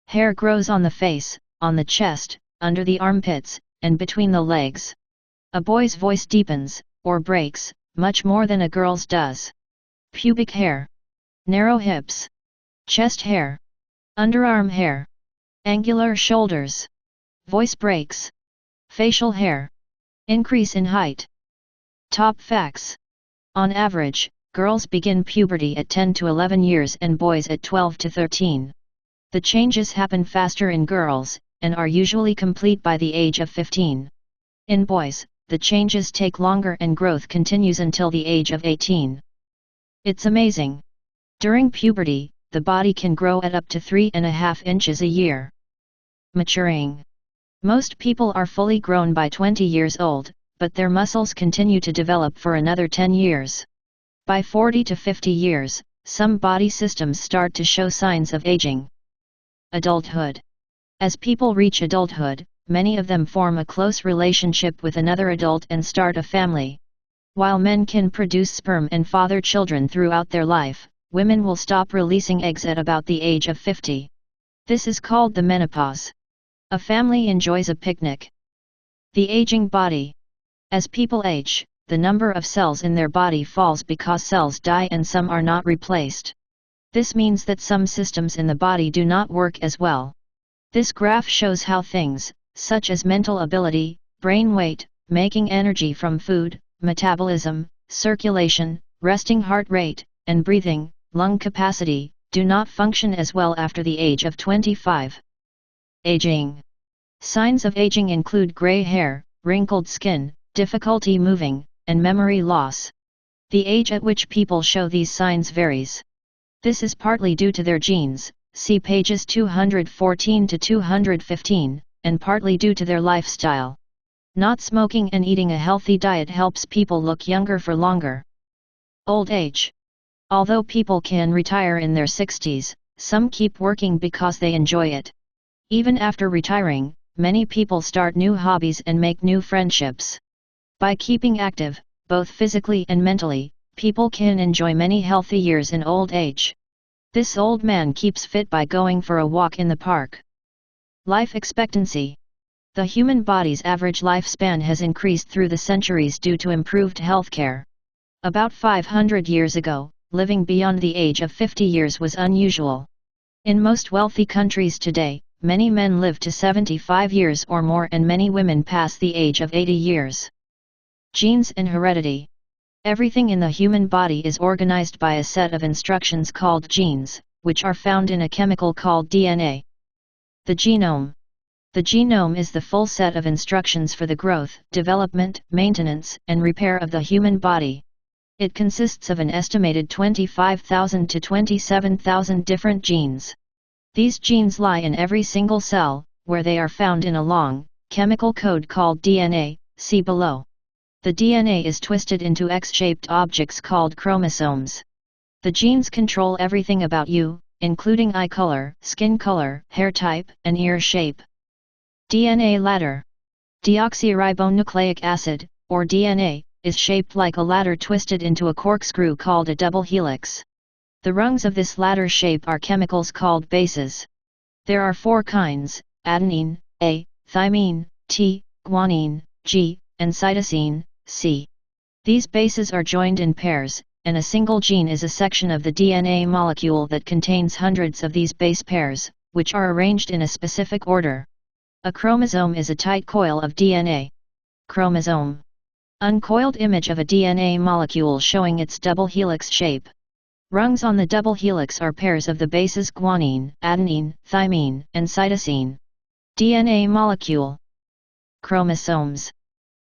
Hair grows on the face, on the chest, under the armpits, and between the legs. A boy's voice deepens, or breaks, much more than a girl's does. Pubic hair. Narrow hips. Chest hair. Underarm hair. Angular shoulders. Voice breaks. Facial hair. Increase in height. Top facts. On average, girls begin puberty at 10 to 11 years and boys at 12 to 13. The changes happen faster in girls, and are usually complete by the age of 15. In boys, the changes take longer and growth continues until the age of 18. It's amazing. During puberty, the body can grow at up to 3.5 inches a year. Maturing. Most people are fully grown by 20 years old, but their muscles continue to develop for another 10 years. By 40 to 50 years, some body systems start to show signs of aging. Adulthood. As people reach adulthood, many of them form a close relationship with another adult and start a family. While men can produce sperm and father children throughout their life, women will stop releasing eggs at about the age of 50. This is called the menopause. A family enjoys a picnic. The aging body. As people age, the number of cells in their body falls because cells die and some are not replaced. This means that some systems in the body do not work as well. This graph shows how things, such as mental ability, brain weight, making energy from food, metabolism, circulation, resting heart rate, and breathing, lung capacity, do not function as well after the age of 25. Aging. Signs of aging include gray hair, wrinkled skin, difficulty moving, and memory loss. The age at which people show these signs varies. This is partly due to their genes, see pages 214 to 215, and partly due to their lifestyle. Not smoking and eating a healthy diet helps people look younger for longer. Old age. Although people can retire in their 60s, some keep working because they enjoy it. Even after retiring, many people start new hobbies and make new friendships. By keeping active, both physically and mentally, people can enjoy many healthy years in old age. This old man keeps fit by going for a walk in the park. Life expectancy. The human body's average lifespan has increased through the centuries due to improved healthcare. About 500 years ago, living beyond the age of 50 years was unusual. In most wealthy countries today, many men live to 75 years or more and many women pass the age of 80 years. Genes and heredity. Everything in the human body is organized by a set of instructions called genes, which are found in a chemical called DNA. The genome. The genome is the full set of instructions for the growth, development, maintenance, and repair of the human body. It consists of an estimated 25,000 to 27,000 different genes. These genes lie in every single cell, where they are found in a long, chemical code called DNA, see below. The DNA is twisted into X-shaped objects called chromosomes. The genes control everything about you, including eye color, skin color, hair type, and ear shape. DNA ladder. Deoxyribonucleic acid, or DNA, is shaped like a ladder twisted into a corkscrew called a double helix. The rungs of this ladder shape are chemicals called bases. There are 4 kinds: adenine, A, thymine, T, guanine, G, and cytosine, C. These bases are joined in pairs, and a single gene is a section of the DNA molecule that contains hundreds of these base pairs, which are arranged in a specific order. A chromosome is a tight coil of DNA. Chromosome. Uncoiled image of a DNA molecule showing its double helix shape. Rungs on the double helix are pairs of the bases guanine, adenine, thymine, and cytosine. DNA molecule. Chromosomes.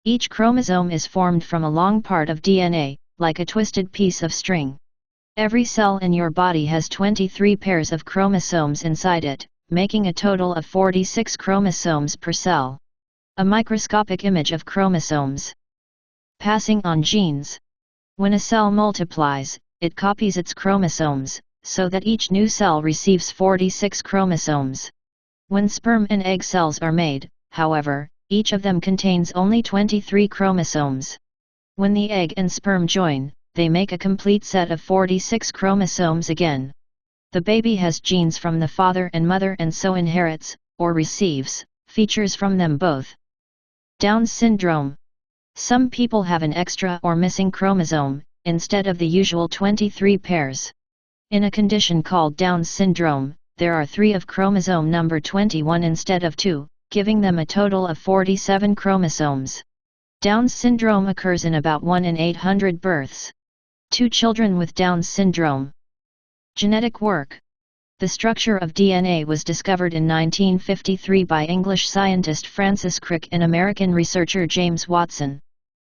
Each chromosome is formed from a long part of DNA, like a twisted piece of string. Every cell in your body has 23 pairs of chromosomes inside it, making a total of 46 chromosomes per cell. A microscopic image of chromosomes. Passing on genes. When a cell multiplies, it copies its chromosomes, so that each new cell receives 46 chromosomes. When sperm and egg cells are made, however, each of them contains only 23 chromosomes. When the egg and sperm join, they make a complete set of 46 chromosomes again. The baby has genes from the father and mother and so inherits, or receives, features from them both. Down syndrome. Some people have an extra or missing chromosome, instead of the usual 23 pairs. In a condition called Down syndrome, there are 3 of chromosome number 21 instead of 2, giving them a total of 47 chromosomes. Down syndrome occurs in about 1 in 800 births. 2 children with Down syndrome. Genetic work. The structure of DNA was discovered in 1953 by English scientist Francis Crick and American researcher James Watson.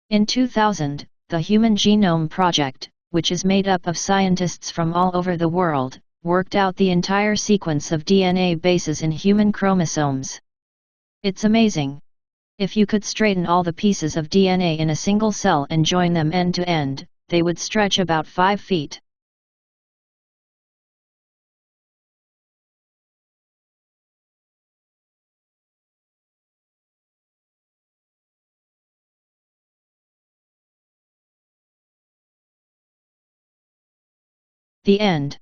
In 2000, the Human Genome Project, which is made up of scientists from all over the world, worked out the entire sequence of DNA bases in human chromosomes. It's amazing. If you could straighten all the pieces of DNA in a single cell and join them end to end, they would stretch about 5 feet. The end.